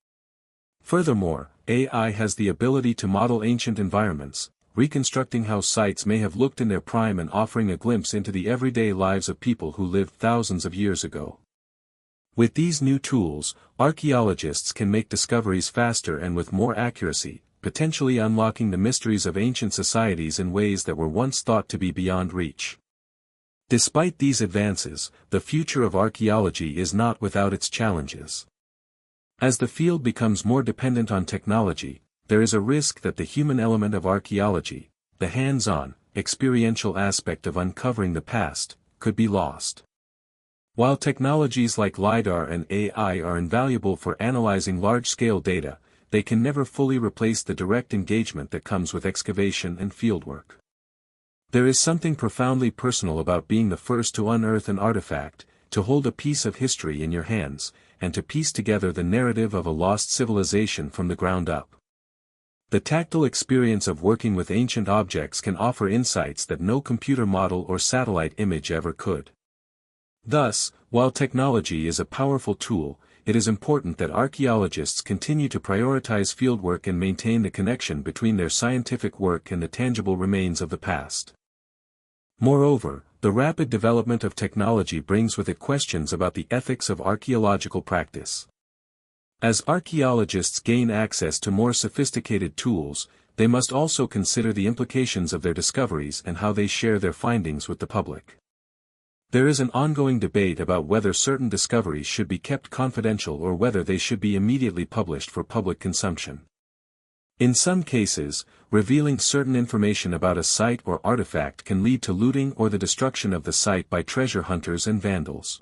Furthermore, AI has the ability to model ancient environments, reconstructing how sites may have looked in their prime and offering a glimpse into the everyday lives of people who lived thousands of years ago. With these new tools, archaeologists can make discoveries faster and with more accuracy, potentially unlocking the mysteries of ancient societies in ways that were once thought to be beyond reach. Despite these advances, the future of archaeology is not without its challenges. As the field becomes more dependent on technology, there is a risk that the human element of archaeology, the hands-on, experiential aspect of uncovering the past, could be lost. While technologies like LiDAR and AI are invaluable for analyzing large-scale data, they can never fully replace the direct engagement that comes with excavation and fieldwork. There is something profoundly personal about being the first to unearth an artifact, to hold a piece of history in your hands, and to piece together the narrative of a lost civilization from the ground up. The tactile experience of working with ancient objects can offer insights that no computer model or satellite image ever could. Thus, while technology is a powerful tool, it is important that archaeologists continue to prioritize fieldwork and maintain the connection between their scientific work and the tangible remains of the past. Moreover, the rapid development of technology brings with it questions about the ethics of archaeological practice. As archaeologists gain access to more sophisticated tools, they must also consider the implications of their discoveries and how they share their findings with the public. There is an ongoing debate about whether certain discoveries should be kept confidential or whether they should be immediately published for public consumption. In some cases, revealing certain information about a site or artifact can lead to looting or the destruction of the site by treasure hunters and vandals.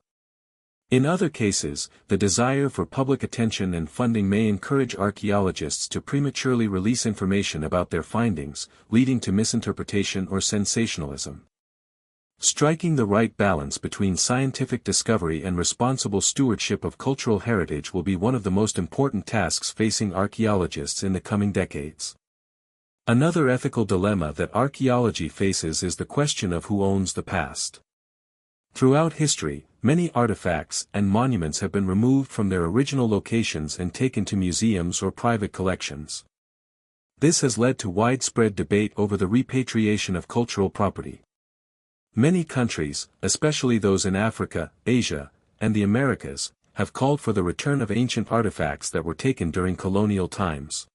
In other cases, the desire for public attention and funding may encourage archaeologists to prematurely release information about their findings, leading to misinterpretation or sensationalism. Striking the right balance between scientific discovery and responsible stewardship of cultural heritage will be one of the most important tasks facing archaeologists in the coming decades. Another ethical dilemma that archaeology faces is the question of who owns the past. Throughout history, many artifacts and monuments have been removed from their original locations and taken to museums or private collections. This has led to widespread debate over the repatriation of cultural property. Many countries, especially those in Africa, Asia, and the Americas, have called for the return of ancient artifacts that were taken during colonial times.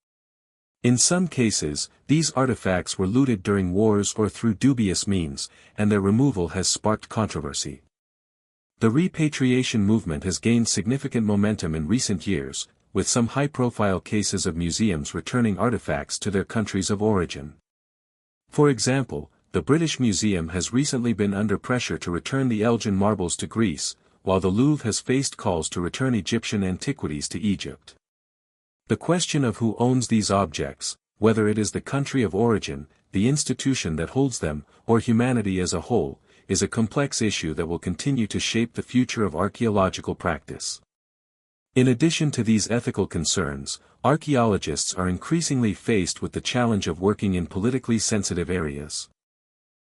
In some cases, these artifacts were looted during wars or through dubious means, and their removal has sparked controversy. The repatriation movement has gained significant momentum in recent years, with some high-profile cases of museums returning artifacts to their countries of origin. For example, the British Museum has recently been under pressure to return the Elgin marbles to Greece, while the Louvre has faced calls to return Egyptian antiquities to Egypt. The question of who owns these objects, whether it is the country of origin, the institution that holds them, or humanity as a whole, is a complex issue that will continue to shape the future of archaeological practice. In addition to these ethical concerns, archaeologists are increasingly faced with the challenge of working in politically sensitive areas.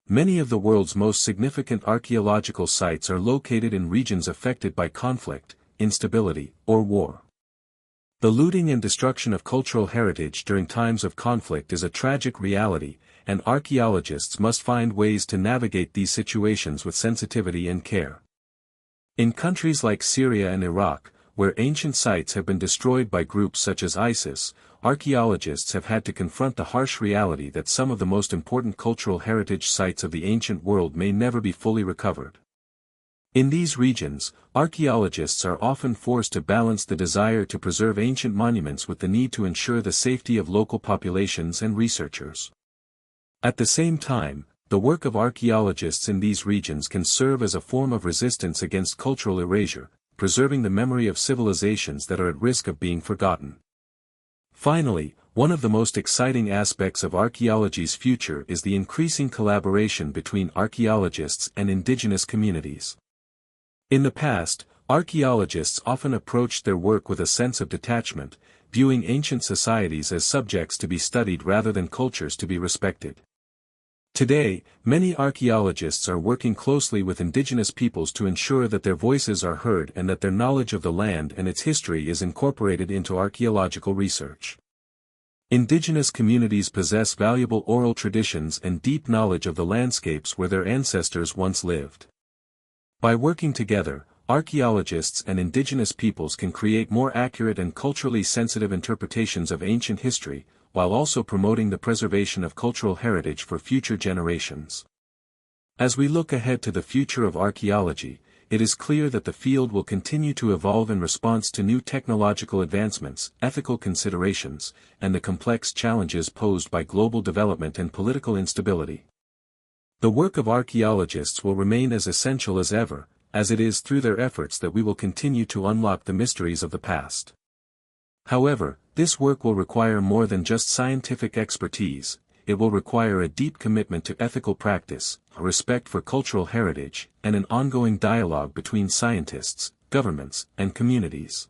Many of the world's most significant archaeological sites are located in regions affected by conflict, instability, or war. The looting and destruction of cultural heritage during times of conflict is a tragic reality, and archaeologists must find ways to navigate these situations with sensitivity and care. In countries like Syria and Iraq, where ancient sites have been destroyed by groups such as ISIS, archaeologists have had to confront the harsh reality that some of the most important cultural heritage sites of the ancient world may never be fully recovered. In these regions, archaeologists are often forced to balance the desire to preserve ancient monuments with the need to ensure the safety of local populations and researchers. At the same time, the work of archaeologists in these regions can serve as a form of resistance against cultural erasure, preserving the memory of civilizations that are at risk of being forgotten. Finally, one of the most exciting aspects of archaeology's future is the increasing collaboration between archaeologists and indigenous communities. In the past, archaeologists often approached their work with a sense of detachment, viewing ancient societies as subjects to be studied rather than cultures to be respected. Today, many archaeologists are working closely with indigenous peoples to ensure that their voices are heard and that their knowledge of the land and its history is incorporated into archaeological research. Indigenous communities possess valuable oral traditions and deep knowledge of the landscapes where their ancestors once lived. By working together, archaeologists and indigenous peoples can create more accurate and culturally sensitive interpretations of ancient history, while also promoting the preservation of cultural heritage for future generations. As we look ahead to the future of archaeology, it is clear that the field will continue to evolve in response to new technological advancements, ethical considerations, and the complex challenges posed by global development and political instability. The work of archaeologists will remain as essential as ever, as it is through their efforts that we will continue to unlock the mysteries of the past. However, this work will require more than just scientific expertise. It will require a deep commitment to ethical practice, a respect for cultural heritage, and an ongoing dialogue between scientists, governments, and communities.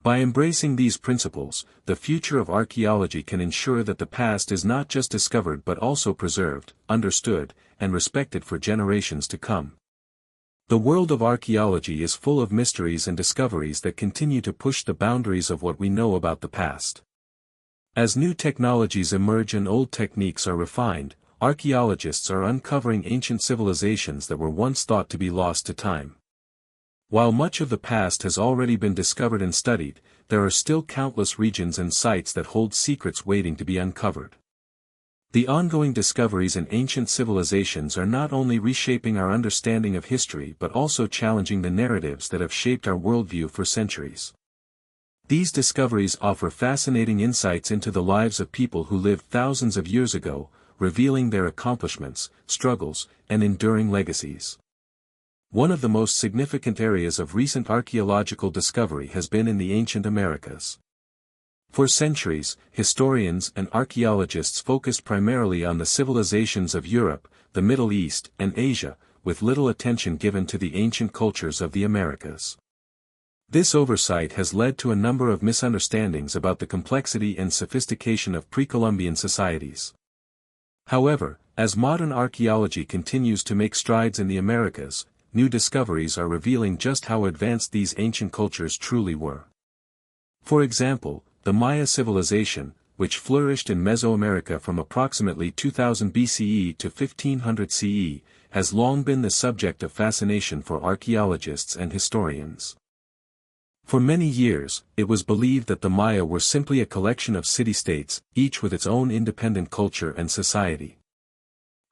By embracing these principles, the future of archaeology can ensure that the past is not just discovered but also preserved, understood, and respected for generations to come. The world of archaeology is full of mysteries and discoveries that continue to push the boundaries of what we know about the past. As new technologies emerge and old techniques are refined, archaeologists are uncovering ancient civilizations that were once thought to be lost to time. While much of the past has already been discovered and studied, there are still countless regions and sites that hold secrets waiting to be uncovered. The ongoing discoveries in ancient civilizations are not only reshaping our understanding of history but also challenging the narratives that have shaped our worldview for centuries. These discoveries offer fascinating insights into the lives of people who lived thousands of years ago, revealing their accomplishments, struggles, and enduring legacies. One of the most significant areas of recent archaeological discovery has been in the ancient Americas. For centuries, historians and archaeologists focused primarily on the civilizations of Europe, the Middle East, and Asia, with little attention given to the ancient cultures of the Americas. This oversight has led to a number of misunderstandings about the complexity and sophistication of pre-Columbian societies. However, as modern archaeology continues to make strides in the Americas, new discoveries are revealing just how advanced these ancient cultures truly were. For example, the Maya civilization, which flourished in Mesoamerica from approximately 2000 BCE to 1500 CE, has long been the subject of fascination for archaeologists and historians. For many years, it was believed that the Maya were simply a collection of city-states, each with its own independent culture and society.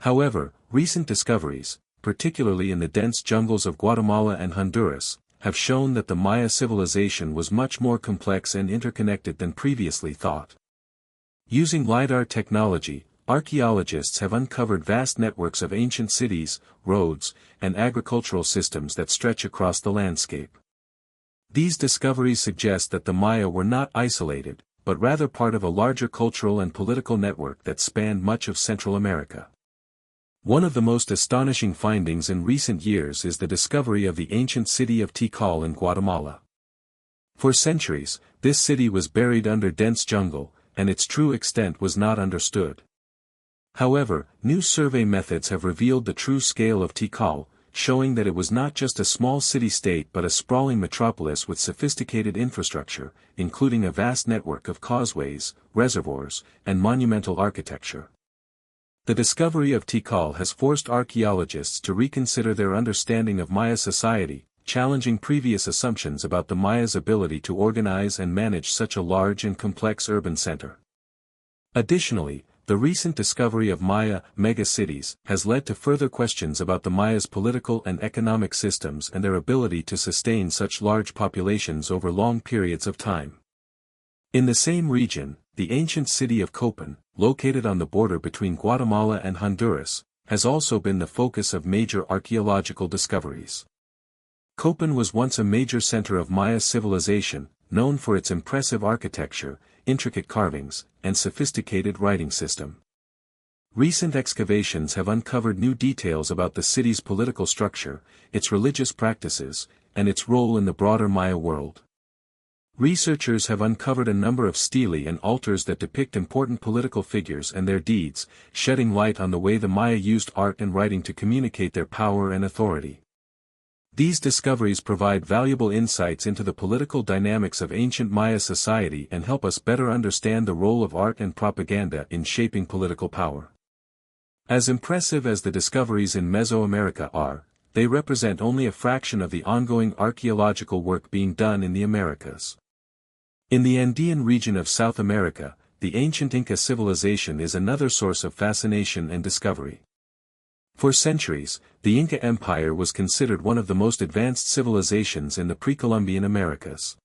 However, recent discoveries, particularly in the dense jungles of Guatemala and Honduras, have shown that the Maya civilization was much more complex and interconnected than previously thought. Using LiDAR technology, archaeologists have uncovered vast networks of ancient cities, roads, and agricultural systems that stretch across the landscape. These discoveries suggest that the Maya were not isolated, but rather part of a larger cultural and political network that spanned much of Central America. One of the most astonishing findings in recent years is the discovery of the ancient city of Tikal in Guatemala. For centuries, this city was buried under dense jungle, and its true extent was not understood. However, new survey methods have revealed the true scale of Tikal, showing that it was not just a small city-state but a sprawling metropolis with sophisticated infrastructure, including a vast network of causeways, reservoirs, and monumental architecture. The discovery of Tikal has forced archaeologists to reconsider their understanding of Maya society, challenging previous assumptions about the Maya's ability to organize and manage such a large and complex urban center. Additionally, the recent discovery of Maya megacities has led to further questions about the Maya's political and economic systems and their ability to sustain such large populations over long periods of time. In the same region, the ancient city of Copan, located on the border between Guatemala and Honduras, has also been the focus of major archaeological discoveries. Copan was once a major center of Maya civilization, known for its impressive architecture, intricate carvings, and sophisticated writing system. Recent excavations have uncovered new details about the city's political structure, its religious practices, and its role in the broader Maya world. Researchers have uncovered a number of stelae and altars that depict important political figures and their deeds, shedding light on the way the Maya used art and writing to communicate their power and authority. These discoveries provide valuable insights into the political dynamics of ancient Maya society and help us better understand the role of art and propaganda in shaping political power. As impressive as the discoveries in Mesoamerica are, they represent only a fraction of the ongoing archaeological work being done in the Americas. In the Andean region of South America, the ancient Inca civilization is another source of fascination and discovery. For centuries, the Inca Empire was considered one of the most advanced civilizations in the pre-Columbian Americas.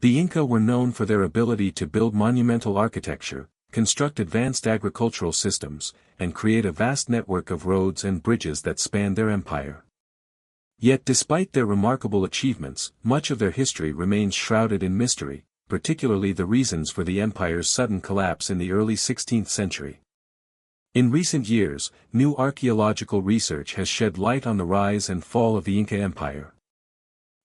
The Inca were known for their ability to build monumental architecture, construct advanced agricultural systems, and create a vast network of roads and bridges that spanned their empire. Yet despite their remarkable achievements, much of their history remains shrouded in mystery, particularly the reasons for the empire's sudden collapse in the early 16th century. In recent years, new archaeological research has shed light on the rise and fall of the Inca Empire.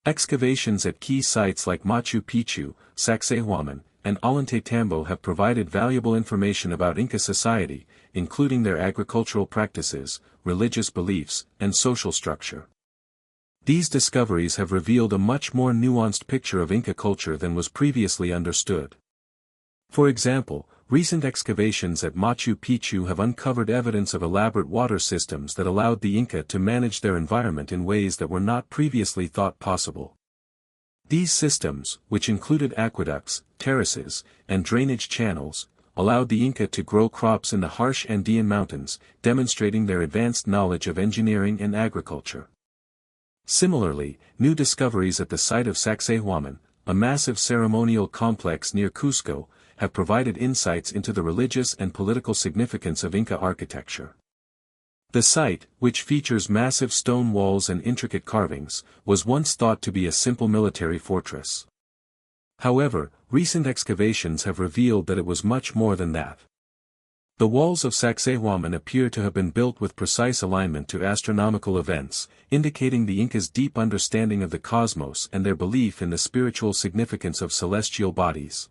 Excavations at key sites like Machu Picchu, Sacsayhuaman, and Ollantaytambo have provided valuable information about Inca society, including their agricultural practices, religious beliefs, and social structure. These discoveries have revealed a much more nuanced picture of Inca culture than was previously understood. For example, Recent excavations at Machu Picchu have uncovered evidence of elaborate water systems that allowed the Inca to manage their environment in ways that were not previously thought possible. These systems, which included aqueducts, terraces, and drainage channels, allowed the Inca to grow crops in the harsh Andean mountains, demonstrating their advanced knowledge of engineering and agriculture. Similarly, new discoveries at the site of Sacsayhuaman, a massive ceremonial complex near Cusco, have provided insights into the religious and political significance of Inca architecture. The site, which features massive stone walls and intricate carvings, was once thought to be a simple military fortress. However, recent excavations have revealed that it was much more than that. The walls of Sacsayhuaman appear to have been built with precise alignment to astronomical events, indicating the Incas' deep understanding of the cosmos and their belief in the spiritual significance of celestial bodies.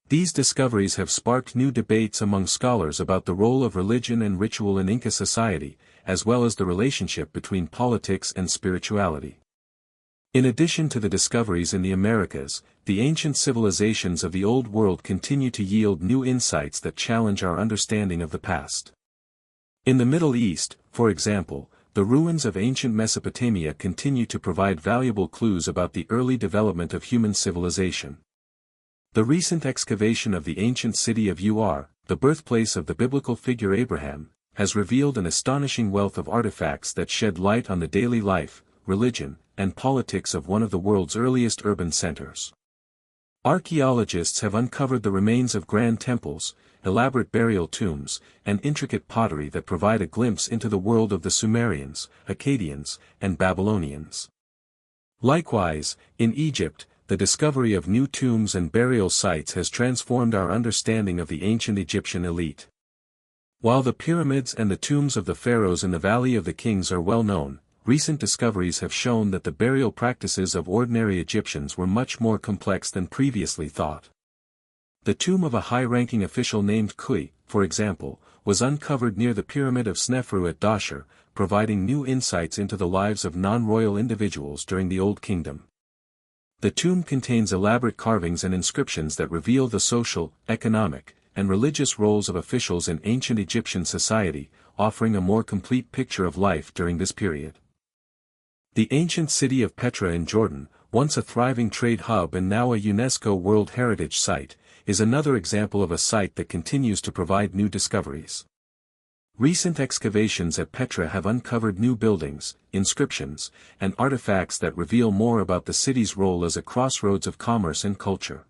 These discoveries have sparked new debates among scholars about the role of religion and ritual in Inca society, as well as the relationship between politics and spirituality. In addition to the discoveries in the Americas, the ancient civilizations of the Old World continue to yield new insights that challenge our understanding of the past. In the Middle East, for example, the ruins of ancient Mesopotamia continue to provide valuable clues about the early development of human civilization. The recent excavation of the ancient city of Ur, the birthplace of the biblical figure Abraham, has revealed an astonishing wealth of artifacts that shed light on the daily life, religion, and politics of one of the world's earliest urban centers. Archaeologists have uncovered the remains of grand temples, elaborate burial tombs, and intricate pottery that provide a glimpse into the world of the Sumerians, Akkadians, and Babylonians. Likewise, in Egypt, the discovery of new tombs and burial sites has transformed our understanding of the ancient Egyptian elite. While the pyramids and the tombs of the pharaohs in the Valley of the Kings are well known, recent discoveries have shown that the burial practices of ordinary Egyptians were much more complex than previously thought. The tomb of a high-ranking official named Kui, for example, was uncovered near the Pyramid of Snefru at Dahshur, providing new insights into the lives of non-royal individuals during the Old Kingdom. The tomb contains elaborate carvings and inscriptions that reveal the social, economic, and religious roles of officials in ancient Egyptian society, offering a more complete picture of life during this period. The ancient city of Petra in Jordan, once a thriving trade hub and now a UNESCO World Heritage Site, is another example of a site that continues to provide new discoveries. Recent excavations at Petra have uncovered new buildings, inscriptions, and artifacts that reveal more about the city's role as a crossroads of commerce and culture.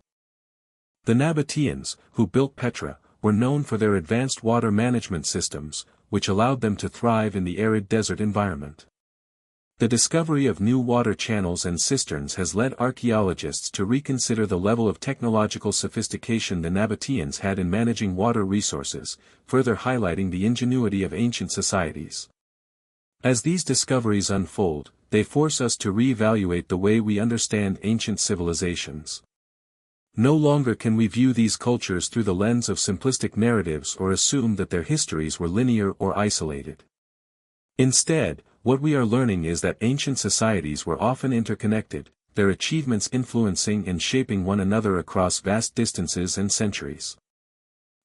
The Nabateans, who built Petra, were known for their advanced water management systems, which allowed them to thrive in the arid desert environment. The discovery of new water channels and cisterns has led archaeologists to reconsider the level of technological sophistication the Nabateans had in managing water resources, further highlighting the ingenuity of ancient societies. As these discoveries unfold, they force us to re-evaluate the way we understand ancient civilizations. No longer can we view these cultures through the lens of simplistic narratives or assume that their histories were linear or isolated. Instead, what we are learning is that ancient societies were often interconnected, their achievements influencing and shaping one another across vast distances and centuries.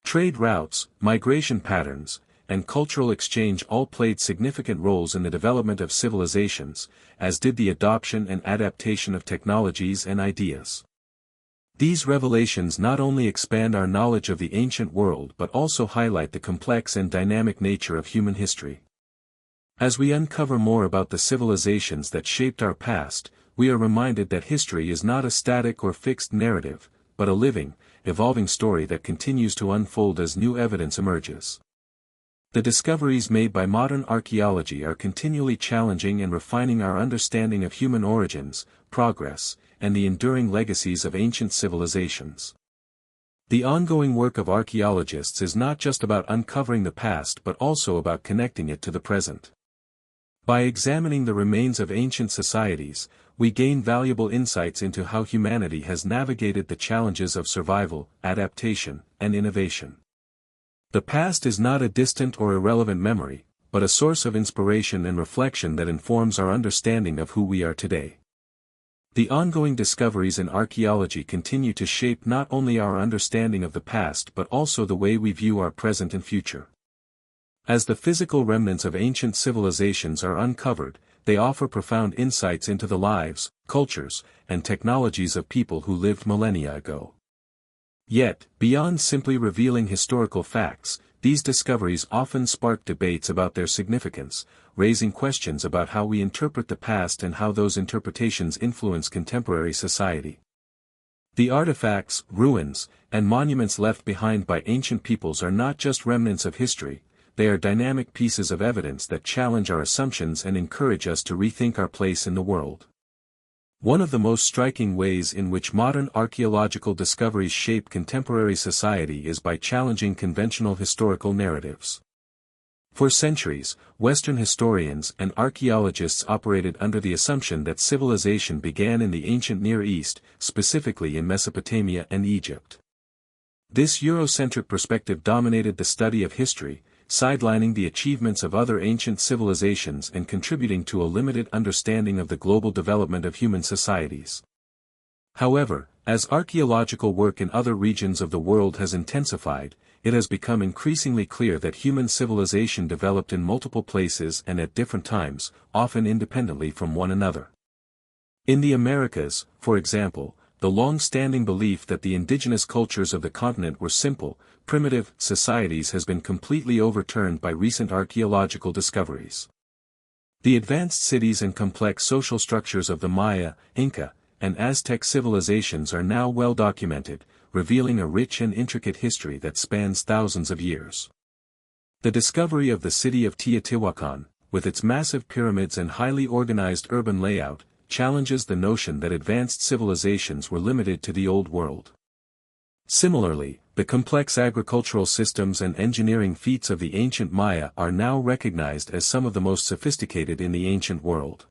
Trade routes, migration patterns, and cultural exchange all played significant roles in the development of civilizations, as did the adoption and adaptation of technologies and ideas. These revelations not only expand our knowledge of the ancient world but also highlight the complex and dynamic nature of human history. As we uncover more about the civilizations that shaped our past, we are reminded that history is not a static or fixed narrative, but a living, evolving story that continues to unfold as new evidence emerges. The discoveries made by modern archaeology are continually challenging and refining our understanding of human origins, progress, and the enduring legacies of ancient civilizations. The ongoing work of archaeologists is not just about uncovering the past but also about connecting it to the present. By examining the remains of ancient societies, we gain valuable insights into how humanity has navigated the challenges of survival, adaptation, and innovation. The past is not a distant or irrelevant memory, but a source of inspiration and reflection that informs our understanding of who we are today. The ongoing discoveries in archaeology continue to shape not only our understanding of the past but also the way we view our present and future. As the physical remnants of ancient civilizations are uncovered, they offer profound insights into the lives, cultures, and technologies of people who lived millennia ago. Yet, beyond simply revealing historical facts, these discoveries often spark debates about their significance, raising questions about how we interpret the past and how those interpretations influence contemporary society. The artifacts, ruins, and monuments left behind by ancient peoples are not just remnants of history, they are dynamic pieces of evidence that challenge our assumptions and encourage us to rethink our place in the world. One of the most striking ways in which modern archaeological discoveries shape contemporary society is by challenging conventional historical narratives. For centuries, Western historians and archaeologists operated under the assumption that civilization began in the ancient Near East, specifically in Mesopotamia and Egypt. This Eurocentric perspective dominated the study of history, sidelining the achievements of other ancient civilizations and contributing to a limited understanding of the global development of human societies. However, as archaeological work in other regions of the world has intensified, it has become increasingly clear that human civilization developed in multiple places and at different times, often independently from one another. In the Americas, for example, the long-standing belief that the indigenous cultures of the continent were simple, primitive societies has been completely overturned by recent archaeological discoveries. The advanced cities and complex social structures of the Maya, Inca, and Aztec civilizations are now well documented, revealing a rich and intricate history that spans thousands of years. The discovery of the city of Teotihuacan, with its massive pyramids and highly organized urban layout, challenges the notion that advanced civilizations were limited to the Old World. Similarly, the complex agricultural systems and engineering feats of the ancient Maya are now recognized as some of the most sophisticated in the ancient world.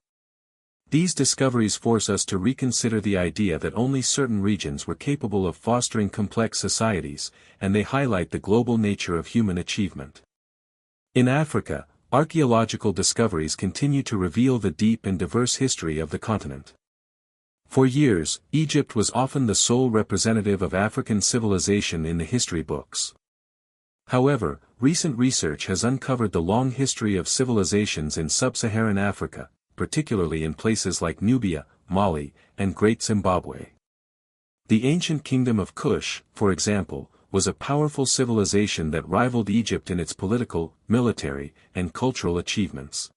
These discoveries force us to reconsider the idea that only certain regions were capable of fostering complex societies, and they highlight the global nature of human achievement. In Africa, archaeological discoveries continue to reveal the deep and diverse history of the continent. For years, Egypt was often the sole representative of African civilization in the history books. However, recent research has uncovered the long history of civilizations in sub-Saharan Africa, particularly in places like Nubia, Mali, and Great Zimbabwe. The ancient kingdom of Kush, for example, was a powerful civilization that rivaled Egypt in its political, military, and cultural achievements.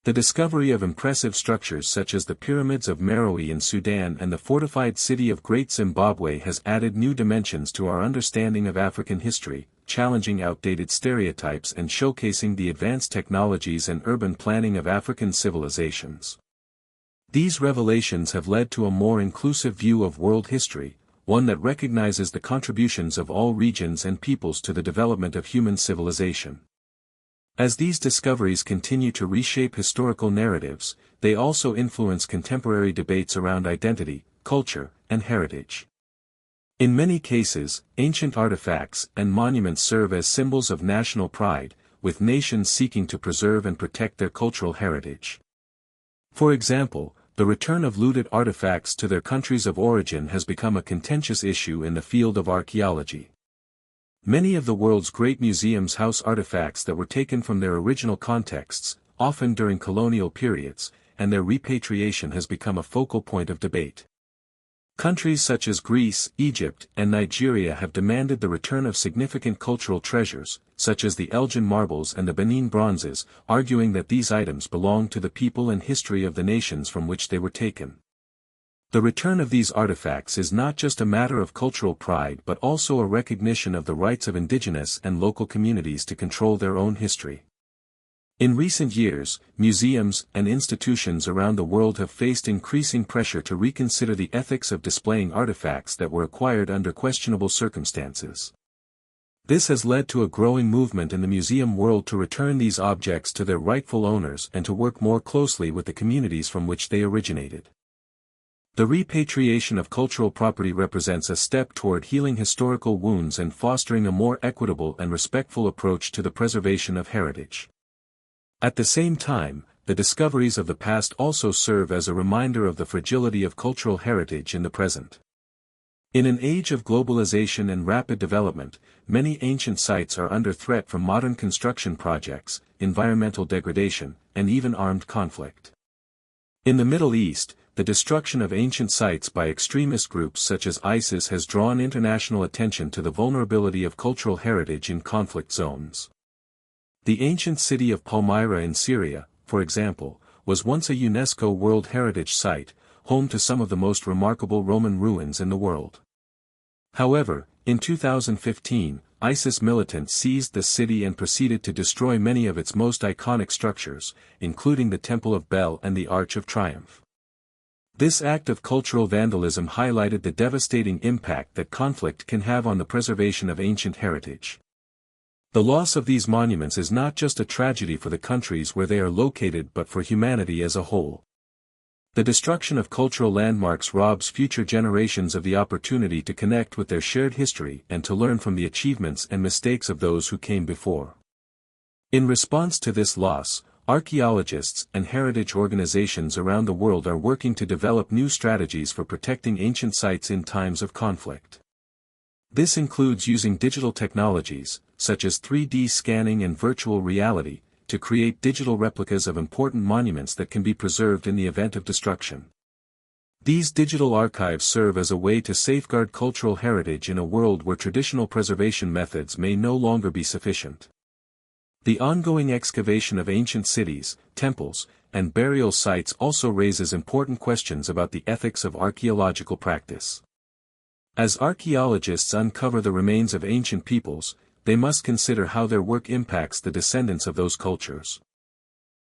The discovery of impressive structures such as the pyramids of Meroe in Sudan and the fortified city of Great Zimbabwe has added new dimensions to our understanding of African history, challenging outdated stereotypes and showcasing the advanced technologies and urban planning of African civilizations. These revelations have led to a more inclusive view of world history, one that recognizes the contributions of all regions and peoples to the development of human civilization. As these discoveries continue to reshape historical narratives, they also influence contemporary debates around identity, culture, and heritage. In many cases, ancient artifacts and monuments serve as symbols of national pride, with nations seeking to preserve and protect their cultural heritage. For example, the return of looted artifacts to their countries of origin has become a contentious issue in the field of archaeology. Many of the world's great museums house artifacts that were taken from their original contexts, often during colonial periods, and their repatriation has become a focal point of debate. Countries such as Greece, Egypt, and Nigeria have demanded the return of significant cultural treasures, such as the Elgin marbles and the Benin bronzes, arguing that these items belong to the people and history of the nations from which they were taken. The return of these artifacts is not just a matter of cultural pride but also a recognition of the rights of indigenous and local communities to control their own history. In recent years, museums and institutions around the world have faced increasing pressure to reconsider the ethics of displaying artifacts that were acquired under questionable circumstances. This has led to a growing movement in the museum world to return these objects to their rightful owners and to work more closely with the communities from which they originated. The repatriation of cultural property represents a step toward healing historical wounds and fostering a more equitable and respectful approach to the preservation of heritage. At the same time, the discoveries of the past also serve as a reminder of the fragility of cultural heritage in the present. In an age of globalization and rapid development, many ancient sites are under threat from modern construction projects, environmental degradation, and even armed conflict. In the Middle East, the destruction of ancient sites by extremist groups such as ISIS has drawn international attention to the vulnerability of cultural heritage in conflict zones. The ancient city of Palmyra in Syria, for example, was once a UNESCO World Heritage Site, home to some of the most remarkable Roman ruins in the world. However, in 2015, ISIS militants seized the city and proceeded to destroy many of its most iconic structures, including the Temple of Bel and the Arch of Triumph. This act of cultural vandalism highlighted the devastating impact that conflict can have on the preservation of ancient heritage. The loss of these monuments is not just a tragedy for the countries where they are located but for humanity as a whole. The destruction of cultural landmarks robs future generations of the opportunity to connect with their shared history and to learn from the achievements and mistakes of those who came before. In response to this loss, archaeologists and heritage organizations around the world are working to develop new strategies for protecting ancient sites in times of conflict. This includes using digital technologies, such as 3D scanning and virtual reality, to create digital replicas of important monuments that can be preserved in the event of destruction. These digital archives serve as a way to safeguard cultural heritage in a world where traditional preservation methods may no longer be sufficient. The ongoing excavation of ancient cities, temples, and burial sites also raises important questions about the ethics of archaeological practice. As archaeologists uncover the remains of ancient peoples, they must consider how their work impacts the descendants of those cultures.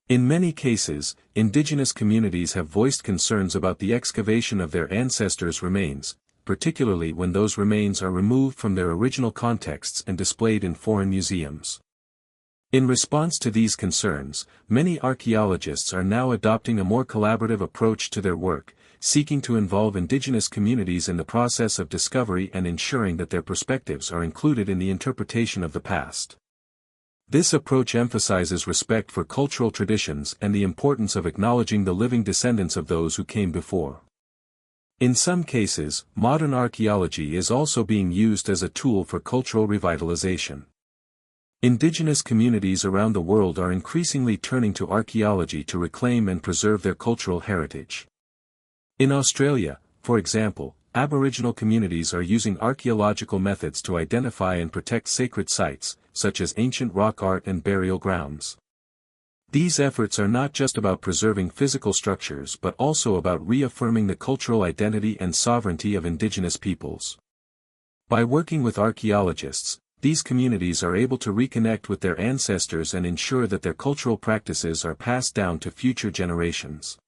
In many cases, indigenous communities have voiced concerns about the excavation of their ancestors' remains, particularly when those remains are removed from their original contexts and displayed in foreign museums. In response to these concerns, many archaeologists are now adopting a more collaborative approach to their work, seeking to involve indigenous communities in the process of discovery and ensuring that their perspectives are included in the interpretation of the past. This approach emphasizes respect for cultural traditions and the importance of acknowledging the living descendants of those who came before. In some cases, modern archaeology is also being used as a tool for cultural revitalization. Indigenous communities around the world are increasingly turning to archaeology to reclaim and preserve their cultural heritage. In Australia, for example, Aboriginal communities are using archaeological methods to identify and protect sacred sites, such as ancient rock art and burial grounds. These efforts are not just about preserving physical structures but also about reaffirming the cultural identity and sovereignty of indigenous peoples. By working with archaeologists, these communities are able to reconnect with their ancestors and ensure that their cultural practices are passed down to future generations.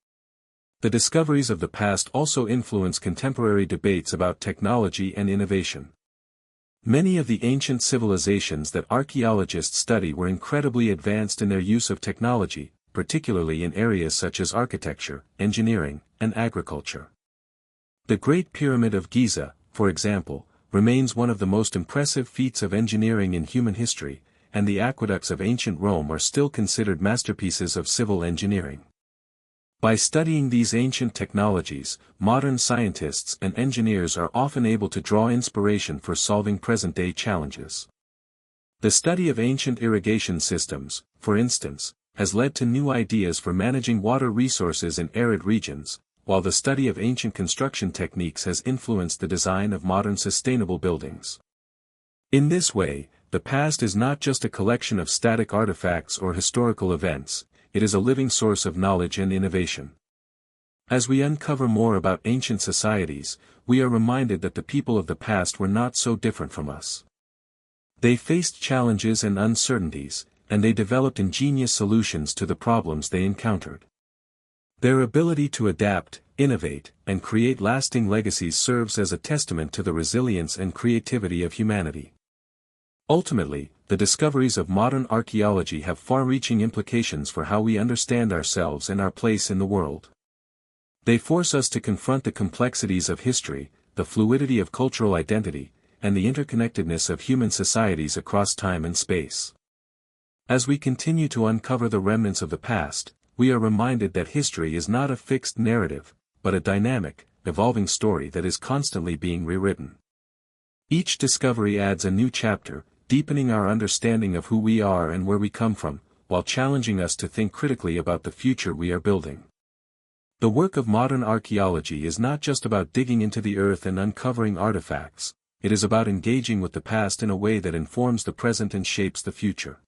The discoveries of the past also influence contemporary debates about technology and innovation. Many of the ancient civilizations that archaeologists study were incredibly advanced in their use of technology, particularly in areas such as architecture, engineering, and agriculture. The Great Pyramid of Giza, for example, remains one of the most impressive feats of engineering in human history, and the aqueducts of ancient Rome are still considered masterpieces of civil engineering. By studying these ancient technologies, modern scientists and engineers are often able to draw inspiration for solving present-day challenges. The study of ancient irrigation systems, for instance, has led to new ideas for managing water resources in arid regions, while the study of ancient construction techniques has influenced the design of modern sustainable buildings. In this way, the past is not just a collection of static artifacts or historical events, it is a living source of knowledge and innovation. As we uncover more about ancient societies, we are reminded that the people of the past were not so different from us. They faced challenges and uncertainties, and they developed ingenious solutions to the problems they encountered. Their ability to adapt, innovate, and create lasting legacies serves as a testament to the resilience and creativity of humanity. Ultimately, the discoveries of modern archaeology have far-reaching implications for how we understand ourselves and our place in the world. They force us to confront the complexities of history, the fluidity of cultural identity, and the interconnectedness of human societies across time and space. As we continue to uncover the remnants of the past, we are reminded that history is not a fixed narrative, but a dynamic, evolving story that is constantly being rewritten. Each discovery adds a new chapter, deepening our understanding of who we are and where we come from, while challenging us to think critically about the future we are building. The work of modern archaeology is not just about digging into the earth and uncovering artifacts, it is about engaging with the past in a way that informs the present and shapes the future.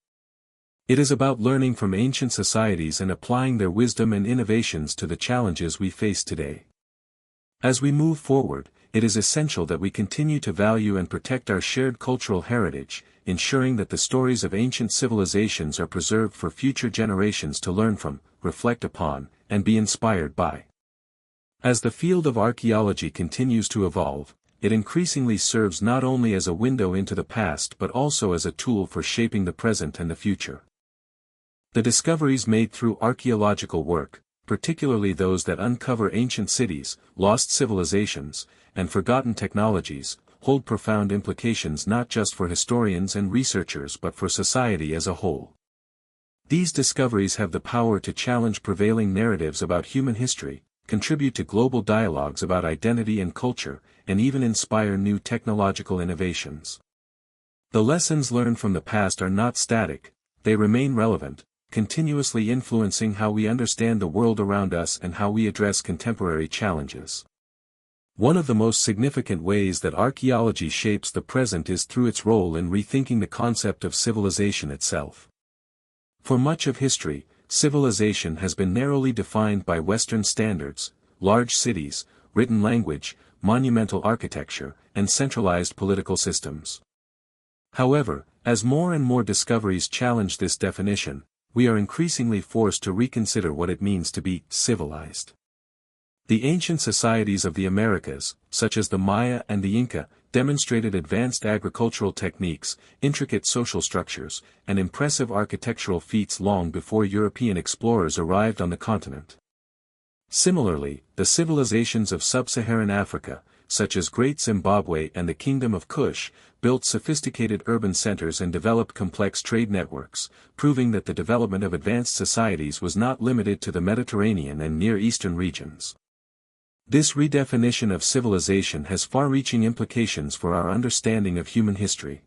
It is about learning from ancient societies and applying their wisdom and innovations to the challenges we face today. As we move forward, it is essential that we continue to value and protect our shared cultural heritage, ensuring that the stories of ancient civilizations are preserved for future generations to learn from, reflect upon, and be inspired by. As the field of archaeology continues to evolve, it increasingly serves not only as a window into the past but also as a tool for shaping the present and the future. The discoveries made through archaeological work, particularly those that uncover ancient cities, lost civilizations, and forgotten technologies, hold profound implications not just for historians and researchers but for society as a whole. These discoveries have the power to challenge prevailing narratives about human history, contribute to global dialogues about identity and culture, and even inspire new technological innovations. The lessons learned from the past are not static, they remain relevant, continuously influencing how we understand the world around us and how we address contemporary challenges. One of the most significant ways that archaeology shapes the present is through its role in rethinking the concept of civilization itself. For much of history, civilization has been narrowly defined by Western standards, large cities, written language, monumental architecture, and centralized political systems. However, as more and more discoveries challenge this definition, we are increasingly forced to reconsider what it means to be civilized. The ancient societies of the Americas, such as the Maya and the Inca, demonstrated advanced agricultural techniques, intricate social structures, and impressive architectural feats long before European explorers arrived on the continent. Similarly, the civilizations of sub-Saharan Africa, such as Great Zimbabwe and the Kingdom of Kush, built sophisticated urban centers and developed complex trade networks, proving that the development of advanced societies was not limited to the Mediterranean and Near Eastern regions. This redefinition of civilization has far-reaching implications for our understanding of human history.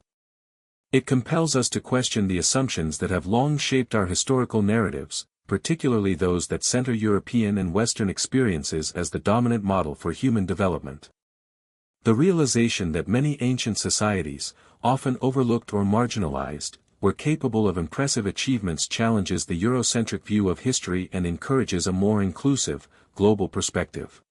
It compels us to question the assumptions that have long shaped our historical narratives, particularly those that center European and Western experiences as the dominant model for human development. The realization that many ancient societies, often overlooked or marginalized, were capable of impressive achievements challenges the Eurocentric view of history and encourages a more inclusive, global perspective.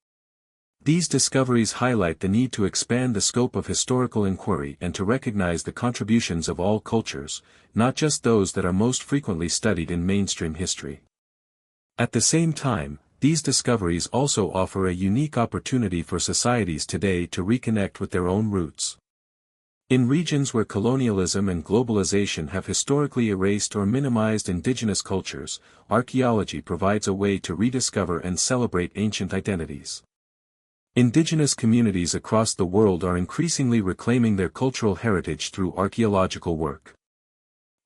These discoveries highlight the need to expand the scope of historical inquiry and to recognize the contributions of all cultures, not just those that are most frequently studied in mainstream history. At the same time, these discoveries also offer a unique opportunity for societies today to reconnect with their own roots. In regions where colonialism and globalization have historically erased or minimized indigenous cultures, archaeology provides a way to rediscover and celebrate ancient identities. Indigenous communities across the world are increasingly reclaiming their cultural heritage through archaeological work.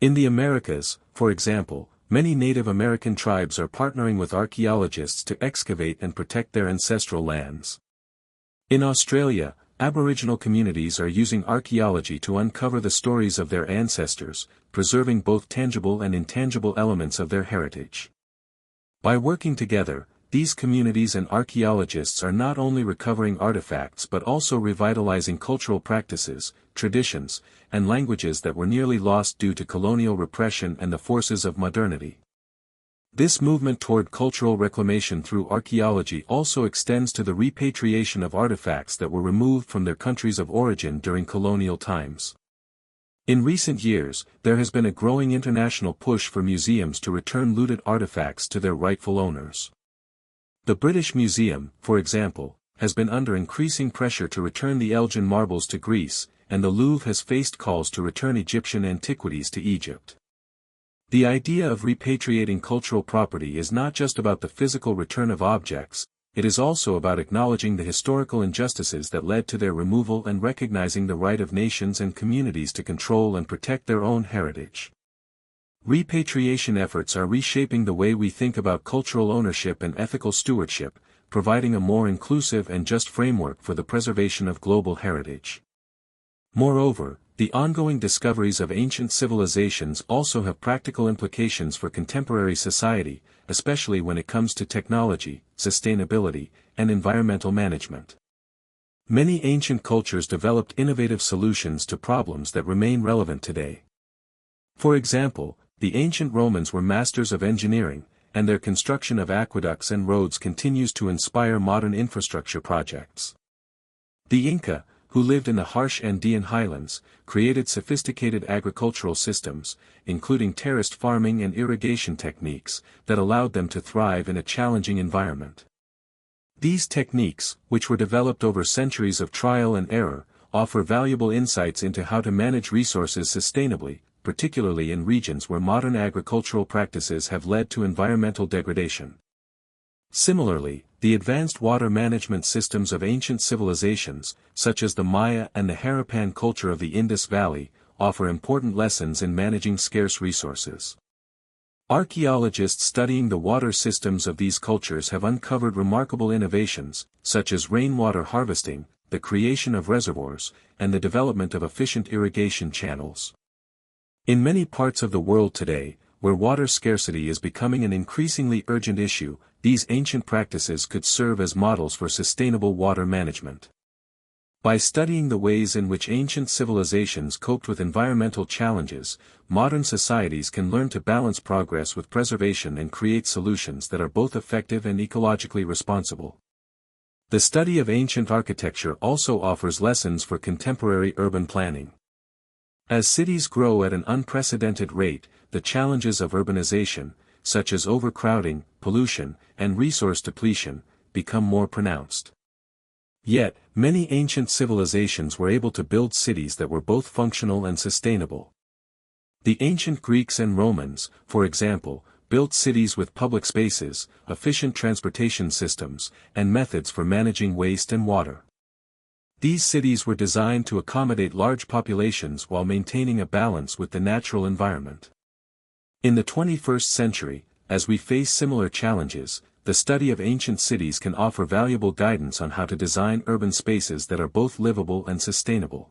In the Americas, for example, many Native American tribes are partnering with archaeologists to excavate and protect their ancestral lands. In Australia, Aboriginal communities are using archaeology to uncover the stories of their ancestors, preserving both tangible and intangible elements of their heritage. By working together, these communities and archaeologists are not only recovering artifacts but also revitalizing cultural practices, traditions, and languages that were nearly lost due to colonial repression and the forces of modernity. This movement toward cultural reclamation through archaeology also extends to the repatriation of artifacts that were removed from their countries of origin during colonial times. In recent years, there has been a growing international push for museums to return looted artifacts to their rightful owners. The British Museum, for example, has been under increasing pressure to return the Elgin marbles to Greece, and the Louvre has faced calls to return Egyptian antiquities to Egypt. The idea of repatriating cultural property is not just about the physical return of objects, it is also about acknowledging the historical injustices that led to their removal and recognizing the right of nations and communities to control and protect their own heritage. Repatriation efforts are reshaping the way we think about cultural ownership and ethical stewardship, providing a more inclusive and just framework for the preservation of global heritage. Moreover, the ongoing discoveries of ancient civilizations also have practical implications for contemporary society, especially when it comes to technology, sustainability, and environmental management. Many ancient cultures developed innovative solutions to problems that remain relevant today. For example, the ancient Romans were masters of engineering, and their construction of aqueducts and roads continues to inspire modern infrastructure projects. The Inca, who lived in the harsh Andean highlands, created sophisticated agricultural systems, including terraced farming and irrigation techniques, that allowed them to thrive in a challenging environment. These techniques, which were developed over centuries of trial and error, offer valuable insights into how to manage resources sustainably, particularly in regions where modern agricultural practices have led to environmental degradation. Similarly, the advanced water management systems of ancient civilizations, such as the Maya and the Harappan culture of the Indus Valley, offer important lessons in managing scarce resources. Archaeologists studying the water systems of these cultures have uncovered remarkable innovations, such as rainwater harvesting, the creation of reservoirs, and the development of efficient irrigation channels. In many parts of the world today, where water scarcity is becoming an increasingly urgent issue, these ancient practices could serve as models for sustainable water management. By studying the ways in which ancient civilizations coped with environmental challenges, modern societies can learn to balance progress with preservation and create solutions that are both effective and ecologically responsible. The study of ancient architecture also offers lessons for contemporary urban planning. As cities grow at an unprecedented rate, the challenges of urbanization, such as overcrowding, pollution, and resource depletion, become more pronounced. Yet, many ancient civilizations were able to build cities that were both functional and sustainable. The ancient Greeks and Romans, for example, built cities with public spaces, efficient transportation systems, and methods for managing waste and water. These cities were designed to accommodate large populations while maintaining a balance with the natural environment. In the 21st century, as we face similar challenges, the study of ancient cities can offer valuable guidance on how to design urban spaces that are both livable and sustainable.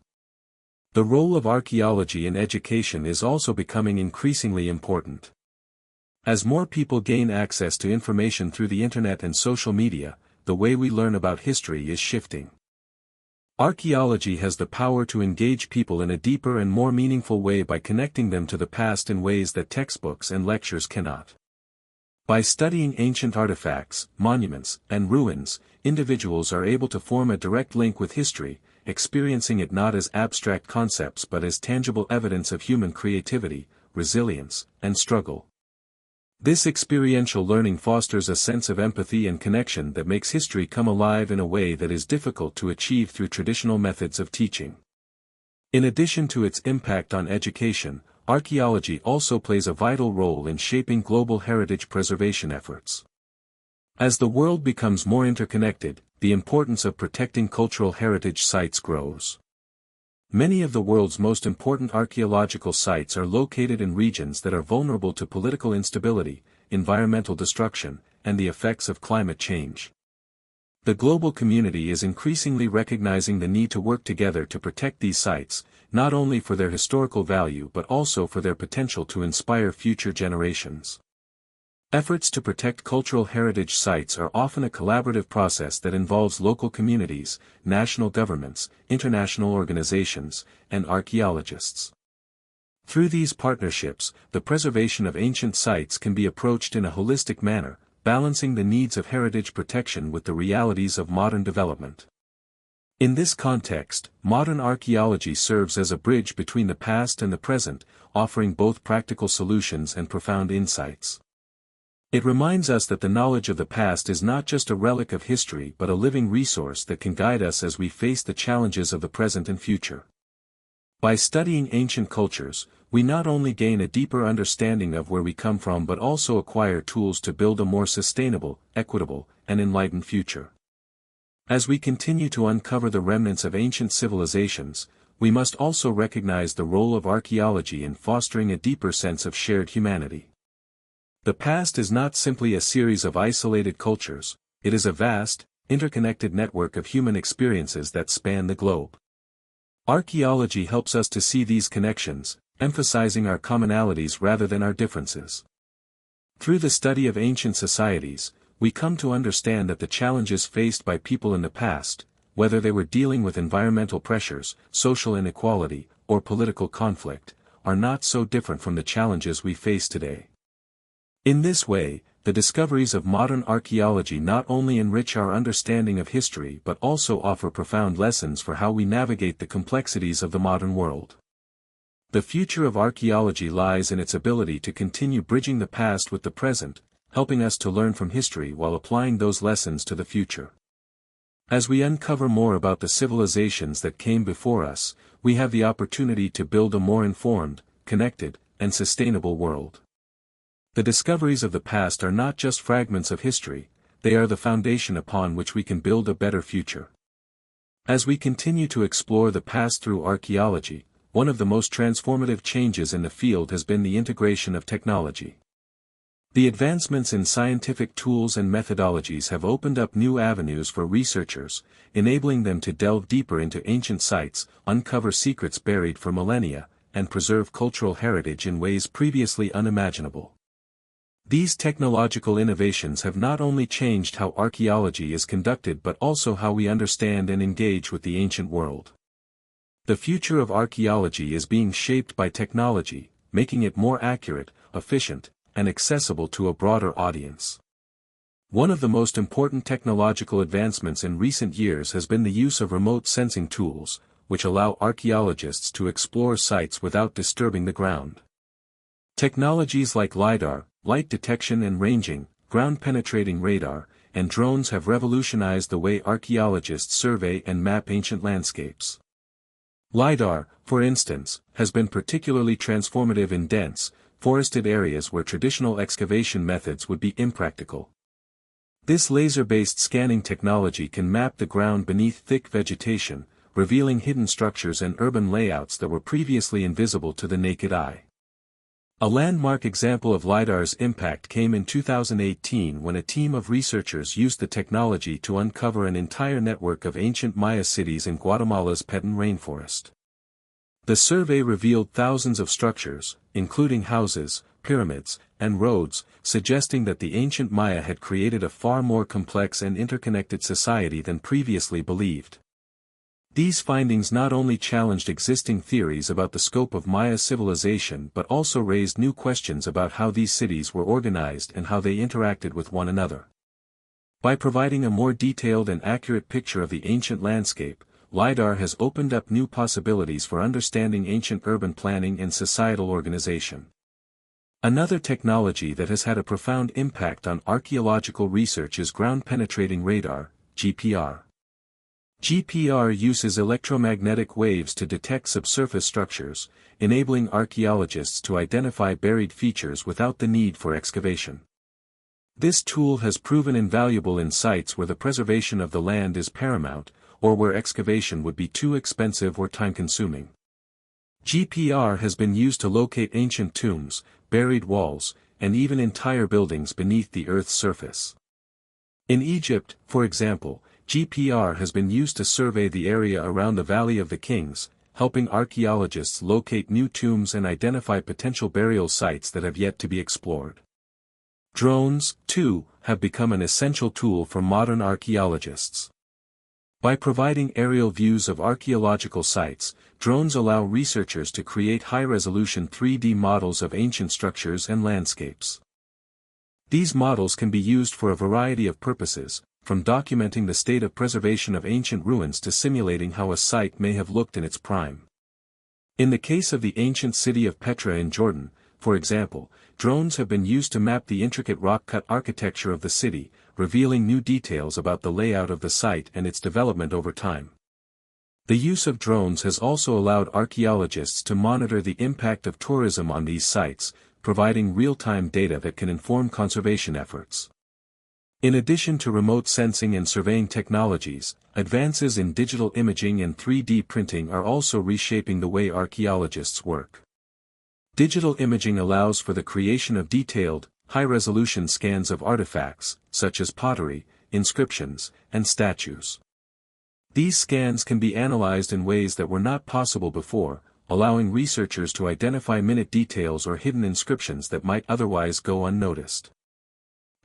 The role of archaeology in education is also becoming increasingly important. As more people gain access to information through the internet and social media, the way we learn about history is shifting. Archaeology has the power to engage people in a deeper and more meaningful way by connecting them to the past in ways that textbooks and lectures cannot. By studying ancient artifacts, monuments, and ruins, individuals are able to form a direct link with history, experiencing it not as abstract concepts but as tangible evidence of human creativity, resilience, and struggle. This experiential learning fosters a sense of empathy and connection that makes history come alive in a way that is difficult to achieve through traditional methods of teaching. In addition to its impact on education, archaeology also plays a vital role in shaping global heritage preservation efforts. As the world becomes more interconnected, the importance of protecting cultural heritage sites grows. Many of the world's most important archaeological sites are located in regions that are vulnerable to political instability, environmental destruction, and the effects of climate change. The global community is increasingly recognizing the need to work together to protect these sites, not only for their historical value but also for their potential to inspire future generations. Efforts to protect cultural heritage sites are often a collaborative process that involves local communities, national governments, international organizations, and archaeologists. Through these partnerships, the preservation of ancient sites can be approached in a holistic manner, balancing the needs of heritage protection with the realities of modern development. In this context, modern archaeology serves as a bridge between the past and the present, offering both practical solutions and profound insights. It reminds us that the knowledge of the past is not just a relic of history but a living resource that can guide us as we face the challenges of the present and future. By studying ancient cultures, we not only gain a deeper understanding of where we come from but also acquire tools to build a more sustainable, equitable, and enlightened future. As we continue to uncover the remnants of ancient civilizations, we must also recognize the role of archaeology in fostering a deeper sense of shared humanity. The past is not simply a series of isolated cultures, it is a vast, interconnected network of human experiences that span the globe. Archaeology helps us to see these connections, emphasizing our commonalities rather than our differences. Through the study of ancient societies, we come to understand that the challenges faced by people in the past, whether they were dealing with environmental pressures, social inequality, or political conflict, are not so different from the challenges we face today. In this way, the discoveries of modern archaeology not only enrich our understanding of history but also offer profound lessons for how we navigate the complexities of the modern world. The future of archaeology lies in its ability to continue bridging the past with the present, helping us to learn from history while applying those lessons to the future. As we uncover more about the civilizations that came before us, we have the opportunity to build a more informed, connected, and sustainable world. The discoveries of the past are not just fragments of history, they are the foundation upon which we can build a better future. As we continue to explore the past through archaeology, one of the most transformative changes in the field has been the integration of technology. The advancements in scientific tools and methodologies have opened up new avenues for researchers, enabling them to delve deeper into ancient sites, uncover secrets buried for millennia, and preserve cultural heritage in ways previously unimaginable. These technological innovations have not only changed how archaeology is conducted but also how we understand and engage with the ancient world. The future of archaeology is being shaped by technology, making it more accurate, efficient, and accessible to a broader audience. One of the most important technological advancements in recent years has been the use of remote sensing tools, which allow archaeologists to explore sites without disturbing the ground. Technologies like LiDAR, light detection and ranging, ground-penetrating radar, and drones have revolutionized the way archaeologists survey and map ancient landscapes. LiDAR, for instance, has been particularly transformative in dense, forested areas where traditional excavation methods would be impractical. This laser-based scanning technology can map the ground beneath thick vegetation, revealing hidden structures and urban layouts that were previously invisible to the naked eye. A landmark example of LiDAR's impact came in 2018 when a team of researchers used the technology to uncover an entire network of ancient Maya cities in Guatemala's Petén rainforest. The survey revealed thousands of structures, including houses, pyramids, and roads, suggesting that the ancient Maya had created a far more complex and interconnected society than previously believed. These findings not only challenged existing theories about the scope of Maya civilization but also raised new questions about how these cities were organized and how they interacted with one another. By providing a more detailed and accurate picture of the ancient landscape, LiDAR has opened up new possibilities for understanding ancient urban planning and societal organization. Another technology that has had a profound impact on archaeological research is ground-penetrating radar, GPR. GPR uses electromagnetic waves to detect subsurface structures, enabling archaeologists to identify buried features without the need for excavation. This tool has proven invaluable in sites where the preservation of the land is paramount, or where excavation would be too expensive or time-consuming. GPR has been used to locate ancient tombs, buried walls, and even entire buildings beneath the Earth's surface. In Egypt, for example, GPR has been used to survey the area around the Valley of the Kings, helping archaeologists locate new tombs and identify potential burial sites that have yet to be explored. Drones, too, have become an essential tool for modern archaeologists. By providing aerial views of archaeological sites, drones allow researchers to create high-resolution 3D models of ancient structures and landscapes. These models can be used for a variety of purposes, from documenting the state of preservation of ancient ruins to simulating how a site may have looked in its prime. In the case of the ancient city of Petra in Jordan, for example, drones have been used to map the intricate rock-cut architecture of the city, revealing new details about the layout of the site and its development over time. The use of drones has also allowed archaeologists to monitor the impact of tourism on these sites, providing real-time data that can inform conservation efforts. In addition to remote sensing and surveying technologies, advances in digital imaging and 3D printing are also reshaping the way archaeologists work. Digital imaging allows for the creation of detailed, high-resolution scans of artifacts, such as pottery, inscriptions, and statues. These scans can be analyzed in ways that were not possible before, allowing researchers to identify minute details or hidden inscriptions that might otherwise go unnoticed.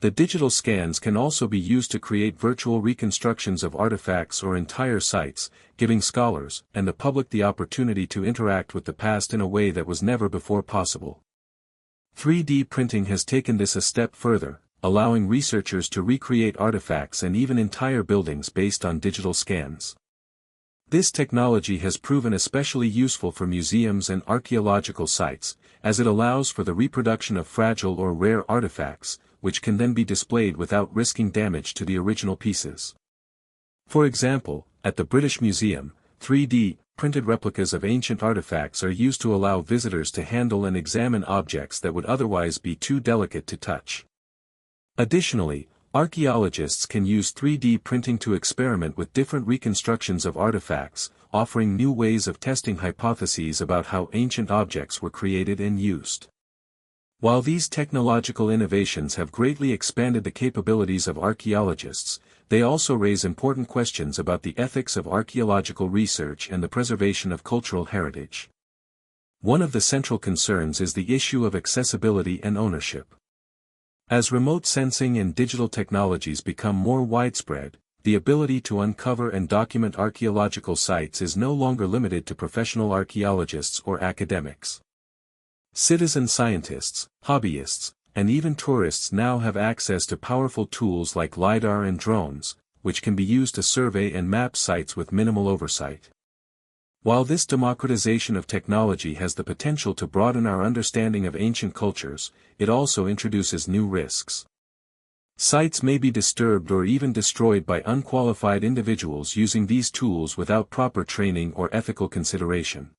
The digital scans can also be used to create virtual reconstructions of artifacts or entire sites, giving scholars and the public the opportunity to interact with the past in a way that was never before possible. 3D printing has taken this a step further, allowing researchers to recreate artifacts and even entire buildings based on digital scans. This technology has proven especially useful for museums and archaeological sites, as it allows for the reproduction of fragile or rare artifacts, which can then be displayed without risking damage to the original pieces. For example, at the British Museum, 3D printed replicas of ancient artifacts are used to allow visitors to handle and examine objects that would otherwise be too delicate to touch. Additionally, archaeologists can use 3D printing to experiment with different reconstructions of artifacts, offering new ways of testing hypotheses about how ancient objects were created and used. While these technological innovations have greatly expanded the capabilities of archaeologists, they also raise important questions about the ethics of archaeological research and the preservation of cultural heritage. One of the central concerns is the issue of accessibility and ownership. As remote sensing and digital technologies become more widespread, the ability to uncover and document archaeological sites is no longer limited to professional archaeologists or academics. Citizen scientists, hobbyists, and even tourists now have access to powerful tools like LiDAR and drones, which can be used to survey and map sites with minimal oversight. While this democratization of technology has the potential to broaden our understanding of ancient cultures, it also introduces new risks. Sites may be disturbed or even destroyed by unqualified individuals using these tools without proper training or ethical consideration.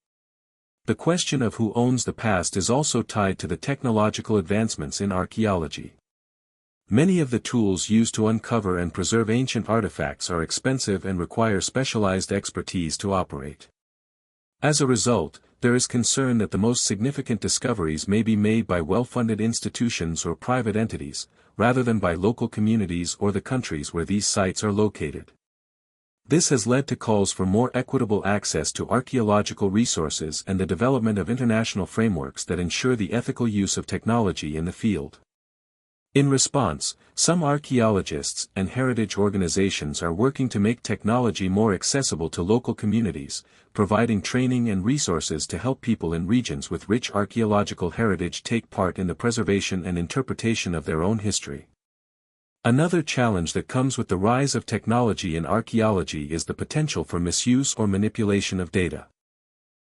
The question of who owns the past is also tied to the technological advancements in archaeology. Many of the tools used to uncover and preserve ancient artifacts are expensive and require specialized expertise to operate. As a result, there is concern that the most significant discoveries may be made by well-funded institutions or private entities, rather than by local communities or the countries where these sites are located. This has led to calls for more equitable access to archaeological resources and the development of international frameworks that ensure the ethical use of technology in the field. In response, some archaeologists and heritage organizations are working to make technology more accessible to local communities, providing training and resources to help people in regions with rich archaeological heritage take part in the preservation and interpretation of their own history. Another challenge that comes with the rise of technology in archaeology is the potential for misuse or manipulation of data.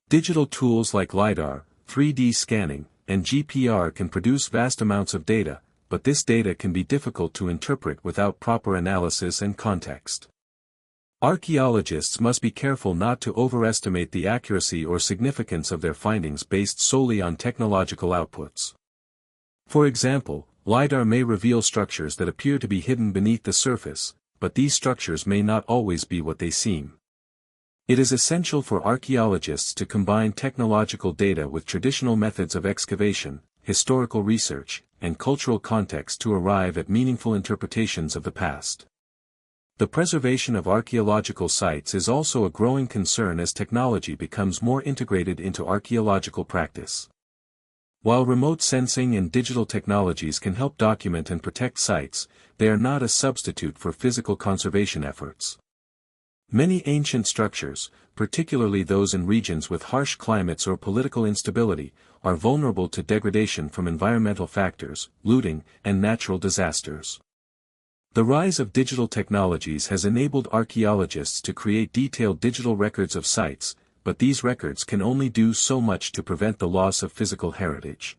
Digital tools like LiDAR, 3D scanning, and GPR can produce vast amounts of data, but this data can be difficult to interpret without proper analysis and context. Archaeologists must be careful not to overestimate the accuracy or significance of their findings based solely on technological outputs. For example, LiDAR may reveal structures that appear to be hidden beneath the surface, but these structures may not always be what they seem. It is essential for archaeologists to combine technological data with traditional methods of excavation, historical research, and cultural context to arrive at meaningful interpretations of the past. The preservation of archaeological sites is also a growing concern as technology becomes more integrated into archaeological practice. While remote sensing and digital technologies can help document and protect sites, they are not a substitute for physical conservation efforts. Many ancient structures, particularly those in regions with harsh climates or political instability, are vulnerable to degradation from environmental factors, looting, and natural disasters. The rise of digital technologies has enabled archaeologists to create detailed digital records of sites, but these records can only do so much to prevent the loss of physical heritage.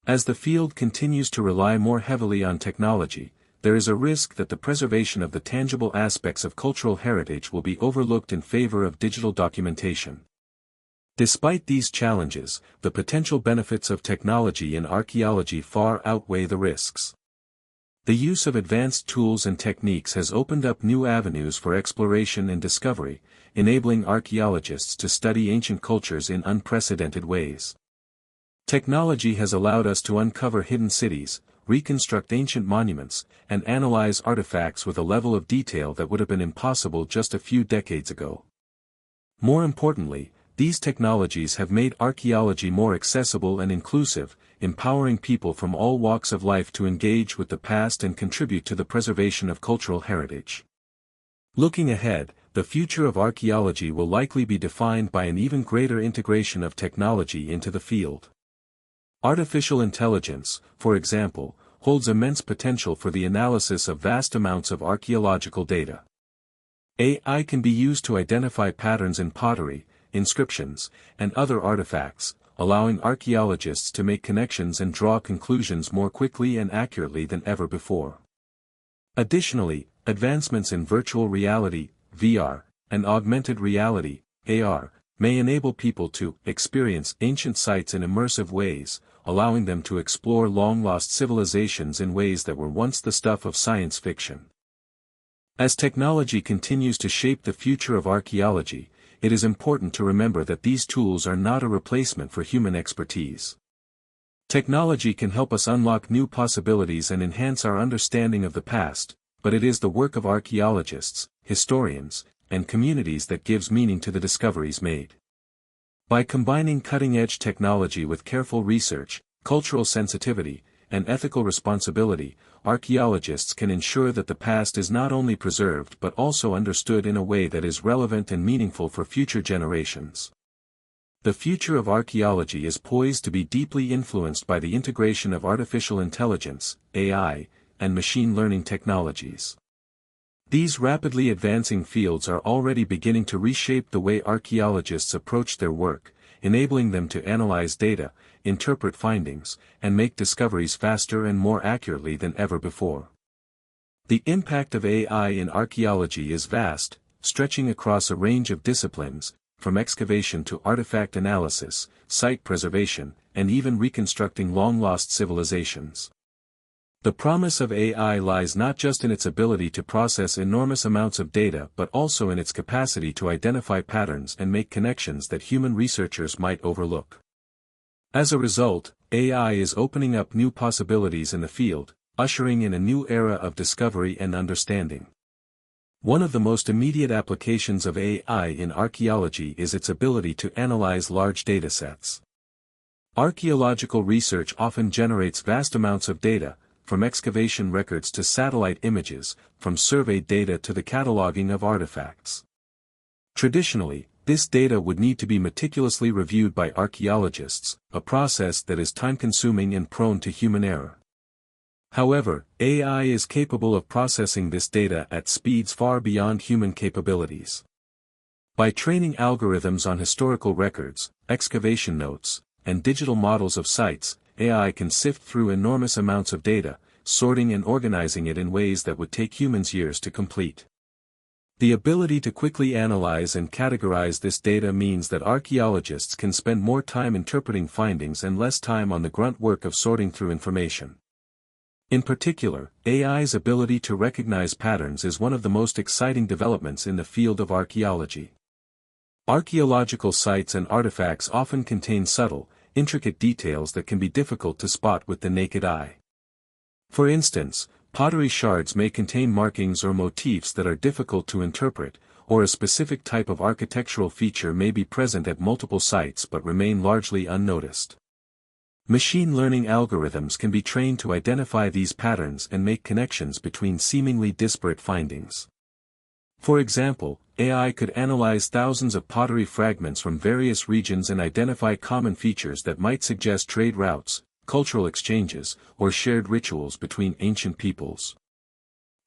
As the field continues to rely more heavily on technology, there is a risk that the preservation of the tangible aspects of cultural heritage will be overlooked in favor of digital documentation. Despite these challenges, the potential benefits of technology in archaeology far outweigh the risks. The use of advanced tools and techniques has opened up new avenues for exploration and discovery, enabling archaeologists to study ancient cultures in unprecedented ways. Technology has allowed us to uncover hidden cities, reconstruct ancient monuments, and analyze artifacts with a level of detail that would have been impossible just a few decades ago. More importantly, these technologies have made archaeology more accessible and inclusive, empowering people from all walks of life to engage with the past and contribute to the preservation of cultural heritage. Looking ahead, the future of archaeology will likely be defined by an even greater integration of technology into the field. Artificial intelligence, for example, holds immense potential for the analysis of vast amounts of archaeological data. AI can be used to identify patterns in pottery, inscriptions, and other artifacts, allowing archaeologists to make connections and draw conclusions more quickly and accurately than ever before. Additionally, advancements in virtual reality, VR, and augmented reality, AR, may enable people to experience ancient sites in immersive ways, allowing them to explore long-lost civilizations in ways that were once the stuff of science fiction. As technology continues to shape the future of archaeology, it is important to remember that these tools are not a replacement for human expertise. Technology can help us unlock new possibilities and enhance our understanding of the past, but it is the work of archaeologists, historians, and communities that gives meaning to the discoveries made. By combining cutting-edge technology with careful research, cultural sensitivity, and ethical responsibility, archaeologists can ensure that the past is not only preserved but also understood in a way that is relevant and meaningful for future generations. The future of archaeology is poised to be deeply influenced by the integration of artificial intelligence, AI, and machine learning technologies. These rapidly advancing fields are already beginning to reshape the way archaeologists approach their work, enabling them to analyze data, interpret findings, and make discoveries faster and more accurately than ever before. The impact of AI in archaeology is vast, stretching across a range of disciplines, from excavation to artifact analysis, site preservation, and even reconstructing long-lost civilizations. The promise of AI lies not just in its ability to process enormous amounts of data but also in its capacity to identify patterns and make connections that human researchers might overlook. As a result, AI is opening up new possibilities in the field, ushering in a new era of discovery and understanding. One of the most immediate applications of AI in archaeology is its ability to analyze large datasets. Archaeological research often generates vast amounts of data, from excavation records to satellite images, from surveyed data to the cataloging of artifacts. Traditionally, this data would need to be meticulously reviewed by archaeologists, a process that is time-consuming and prone to human error. However, AI is capable of processing this data at speeds far beyond human capabilities. By training algorithms on historical records, excavation notes, and digital models of sites, AI can sift through enormous amounts of data, sorting and organizing it in ways that would take humans years to complete. The ability to quickly analyze and categorize this data means that archaeologists can spend more time interpreting findings and less time on the grunt work of sorting through information. In particular, AI's ability to recognize patterns is one of the most exciting developments in the field of archaeology. Archaeological sites and artifacts often contain subtle, intricate details that can be difficult to spot with the naked eye. For instance, pottery shards may contain markings or motifs that are difficult to interpret, or a specific type of architectural feature may be present at multiple sites but remain largely unnoticed. Machine learning algorithms can be trained to identify these patterns and make connections between seemingly disparate findings. For example, AI could analyze thousands of pottery fragments from various regions and identify common features that might suggest trade routes, cultural exchanges, or shared rituals between ancient peoples.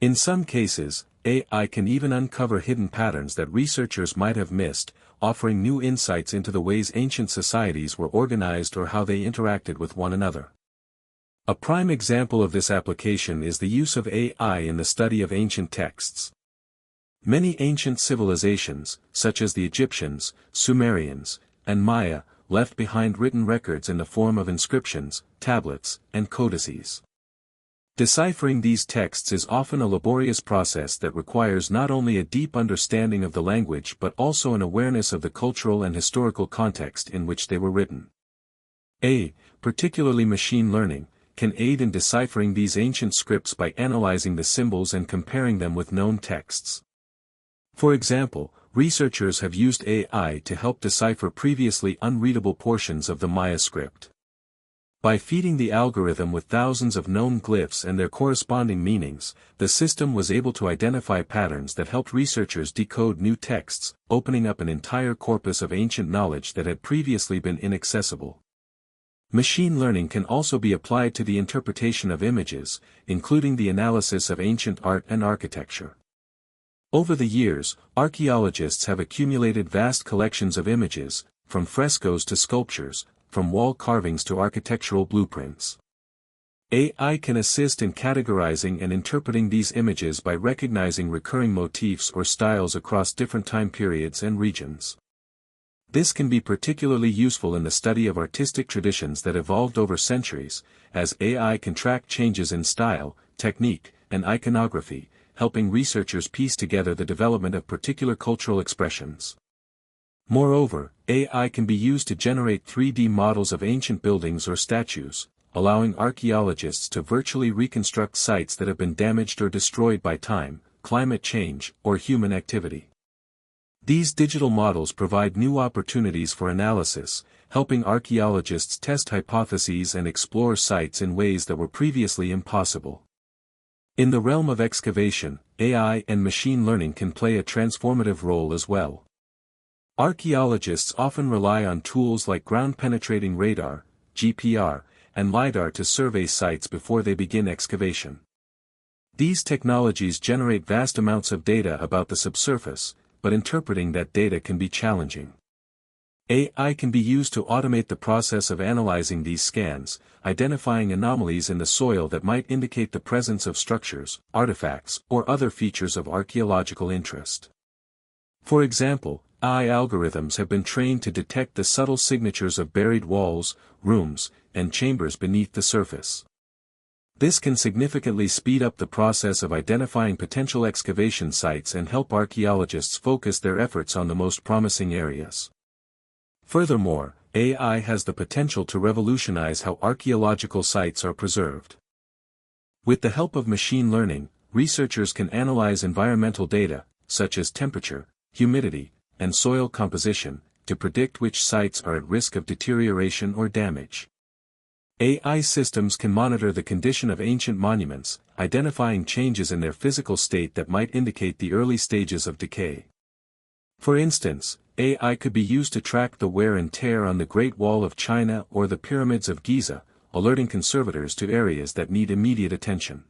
In some cases, AI can even uncover hidden patterns that researchers might have missed, offering new insights into the ways ancient societies were organized or how they interacted with one another. A prime example of this application is the use of AI in the study of ancient texts. Many ancient civilizations, such as the Egyptians, Sumerians, and Maya, left behind written records in the form of inscriptions, tablets, and codices. Deciphering these texts is often a laborious process that requires not only a deep understanding of the language but also an awareness of the cultural and historical context in which they were written. Particularly machine learning, can aid in deciphering these ancient scripts by analyzing the symbols and comparing them with known texts. For example, researchers have used AI to help decipher previously unreadable portions of the Maya script. By feeding the algorithm with thousands of known glyphs and their corresponding meanings, the system was able to identify patterns that helped researchers decode new texts, opening up an entire corpus of ancient knowledge that had previously been inaccessible. Machine learning can also be applied to the interpretation of images, including the analysis of ancient art and architecture. Over the years, archaeologists have accumulated vast collections of images, from frescoes to sculptures, from wall carvings to architectural blueprints. AI can assist in categorizing and interpreting these images by recognizing recurring motifs or styles across different time periods and regions. This can be particularly useful in the study of artistic traditions that evolved over centuries, as AI can track changes in style, technique, and iconography, helping researchers piece together the development of particular cultural expressions. Moreover, AI can be used to generate 3D models of ancient buildings or statues, allowing archaeologists to virtually reconstruct sites that have been damaged or destroyed by time, climate change, or human activity. These digital models provide new opportunities for analysis, helping archaeologists test hypotheses and explore sites in ways that were previously impossible. In the realm of excavation, AI and machine learning can play a transformative role as well. Archaeologists often rely on tools like ground-penetrating radar, GPR, and LiDAR to survey sites before they begin excavation. These technologies generate vast amounts of data about the subsurface, but interpreting that data can be challenging. AI can be used to automate the process of analyzing these scans, identifying anomalies in the soil that might indicate the presence of structures, artifacts, or other features of archaeological interest. For example, AI algorithms have been trained to detect the subtle signatures of buried walls, rooms, and chambers beneath the surface. This can significantly speed up the process of identifying potential excavation sites and help archaeologists focus their efforts on the most promising areas. Furthermore, AI has the potential to revolutionize how archaeological sites are preserved. With the help of machine learning, researchers can analyze environmental data, such as temperature, humidity, and soil composition, to predict which sites are at risk of deterioration or damage. AI systems can monitor the condition of ancient monuments, identifying changes in their physical state that might indicate the early stages of decay. For instance, AI could be used to track the wear and tear on the Great Wall of China or the Pyramids of Giza, alerting conservators to areas that need immediate attention.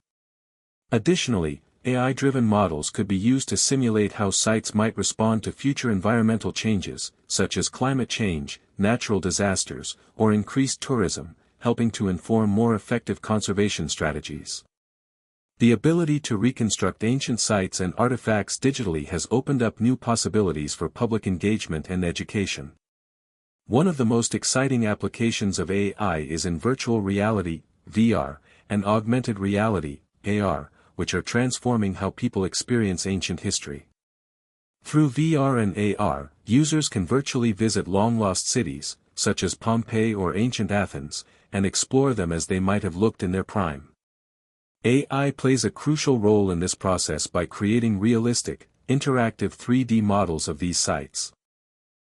Additionally, AI-driven models could be used to simulate how sites might respond to future environmental changes, such as climate change, natural disasters, or increased tourism, helping to inform more effective conservation strategies. The ability to reconstruct ancient sites and artifacts digitally has opened up new possibilities for public engagement and education. One of the most exciting applications of AI is in virtual reality, VR, and augmented reality, AR, which are transforming how people experience ancient history. Through VR and AR, users can virtually visit long-lost cities, such as Pompeii or ancient Athens, and explore them as they might have looked in their prime. AI plays a crucial role in this process by creating realistic, interactive 3D models of these sites.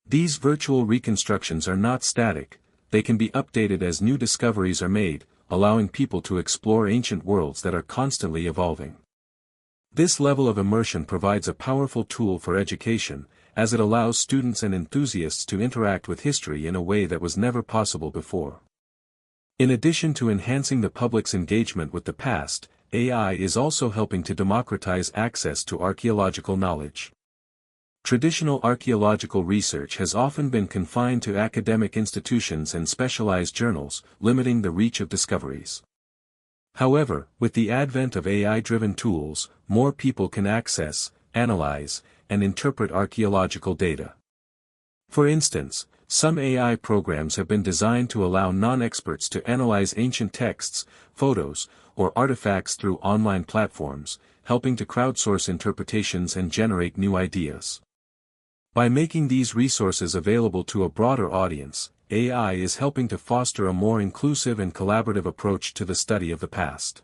These virtual reconstructions are not static, they can be updated as new discoveries are made, allowing people to explore ancient worlds that are constantly evolving. This level of immersion provides a powerful tool for education, as it allows students and enthusiasts to interact with history in a way that was never possible before. In addition to enhancing the public's engagement with the past, AI is also helping to democratize access to archaeological knowledge. Traditional archaeological research has often been confined to academic institutions and specialized journals, limiting the reach of discoveries. However, with the advent of AI-driven tools, more people can access, analyze, and interpret archaeological data. For instance, some AI programs have been designed to allow non-experts to analyze ancient texts, photos, or artifacts through online platforms, helping to crowdsource interpretations and generate new ideas. By making these resources available to a broader audience, AI is helping to foster a more inclusive and collaborative approach to the study of the past.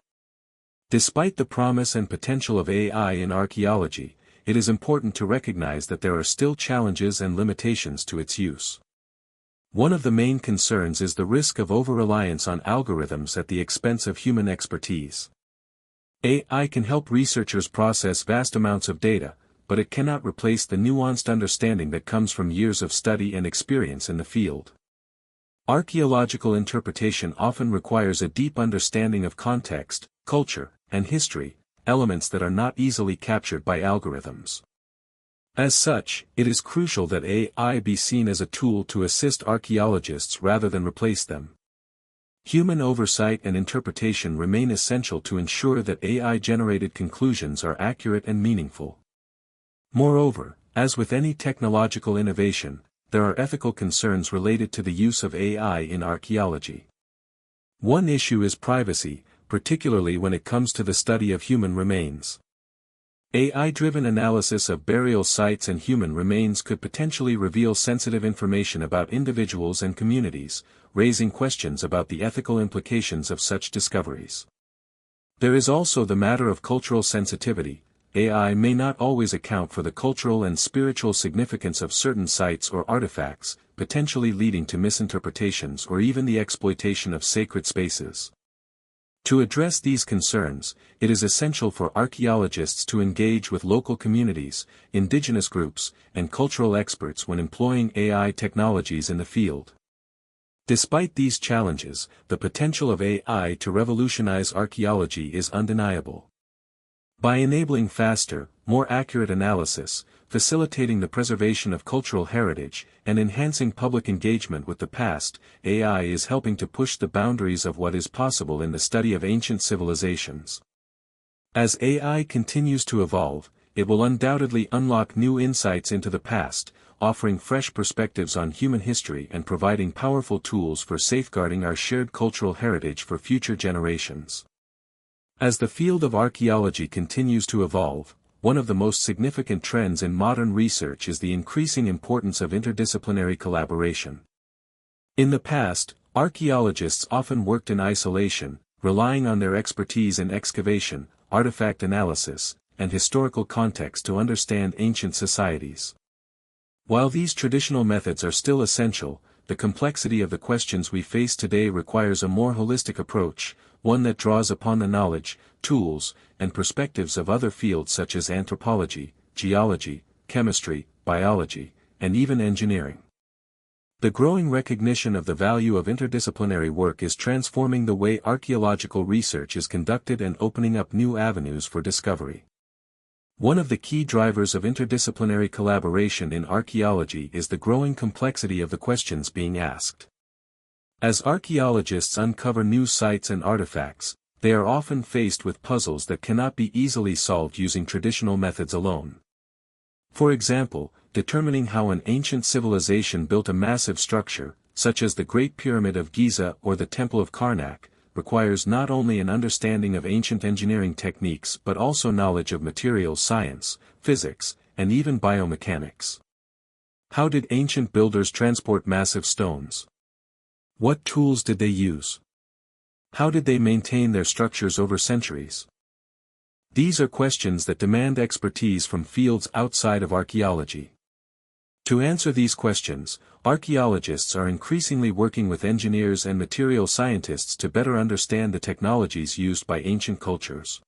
Despite the promise and potential of AI in archaeology, it is important to recognize that there are still challenges and limitations to its use. One of the main concerns is the risk of over-reliance on algorithms at the expense of human expertise. AI can help researchers process vast amounts of data, but it cannot replace the nuanced understanding that comes from years of study and experience in the field. Archaeological interpretation often requires a deep understanding of context, culture, and history, elements that are not easily captured by algorithms. As such, it is crucial that AI be seen as a tool to assist archaeologists rather than replace them. Human oversight and interpretation remain essential to ensure that AI-generated conclusions are accurate and meaningful. Moreover, as with any technological innovation, there are ethical concerns related to the use of AI in archaeology. One issue is privacy, particularly when it comes to the study of human remains. AI-driven analysis of burial sites and human remains could potentially reveal sensitive information about individuals and communities, raising questions about the ethical implications of such discoveries. There is also the matter of cultural sensitivity. AI may not always account for the cultural and spiritual significance of certain sites or artifacts, potentially leading to misinterpretations or even the exploitation of sacred spaces. To address these concerns, it is essential for archaeologists to engage with local communities, indigenous groups, and cultural experts when employing AI technologies in the field. Despite these challenges, the potential of AI to revolutionize archaeology is undeniable. By enabling faster, more accurate analysis, facilitating the preservation of cultural heritage, and enhancing public engagement with the past, AI is helping to push the boundaries of what is possible in the study of ancient civilizations. As AI continues to evolve, it will undoubtedly unlock new insights into the past, offering fresh perspectives on human history and providing powerful tools for safeguarding our shared cultural heritage for future generations. As the field of archaeology continues to evolve, one of the most significant trends in modern research is the increasing importance of interdisciplinary collaboration. In the past, archaeologists often worked in isolation, relying on their expertise in excavation, artifact analysis, and historical context to understand ancient societies. While these traditional methods are still essential, the complexity of the questions we face today requires a more holistic approach, one that draws upon the knowledge, tools, and perspectives of other fields such as anthropology, geology, chemistry, biology, and even engineering. The growing recognition of the value of interdisciplinary work is transforming the way archaeological research is conducted and opening up new avenues for discovery. One of the key drivers of interdisciplinary collaboration in archaeology is the growing complexity of the questions being asked. As archaeologists uncover new sites and artifacts, they are often faced with puzzles that cannot be easily solved using traditional methods alone. For example, determining how an ancient civilization built a massive structure, such as the Great Pyramid of Giza or the Temple of Karnak, requires not only an understanding of ancient engineering techniques but also knowledge of materials science, physics, and even biomechanics. How did ancient builders transport massive stones? What tools did they use? How did they maintain their structures over centuries? These are questions that demand expertise from fields outside of archaeology. To answer these questions, archaeologists are increasingly working with engineers and material scientists to better understand the technologies used by ancient cultures.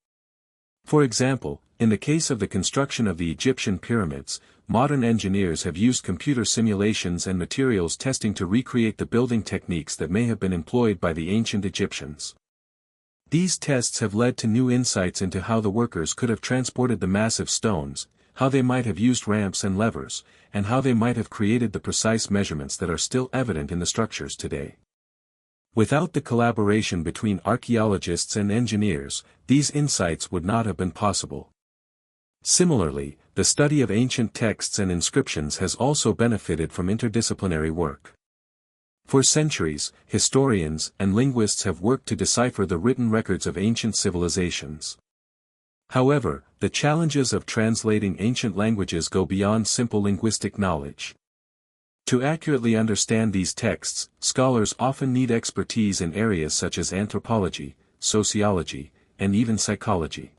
For example, in the case of the construction of the Egyptian pyramids, modern engineers have used computer simulations and materials testing to recreate the building techniques that may have been employed by the ancient Egyptians. These tests have led to new insights into how the workers could have transported the massive stones, how they might have used ramps and levers, and how they might have created the precise measurements that are still evident in the structures today. Without the collaboration between archaeologists and engineers, these insights would not have been possible. Similarly, the study of ancient texts and inscriptions has also benefited from interdisciplinary work. For centuries, historians and linguists have worked to decipher the written records of ancient civilizations. However, the challenges of translating ancient languages go beyond simple linguistic knowledge. To accurately understand these texts, scholars often need expertise in areas such as anthropology, sociology, and even psychology.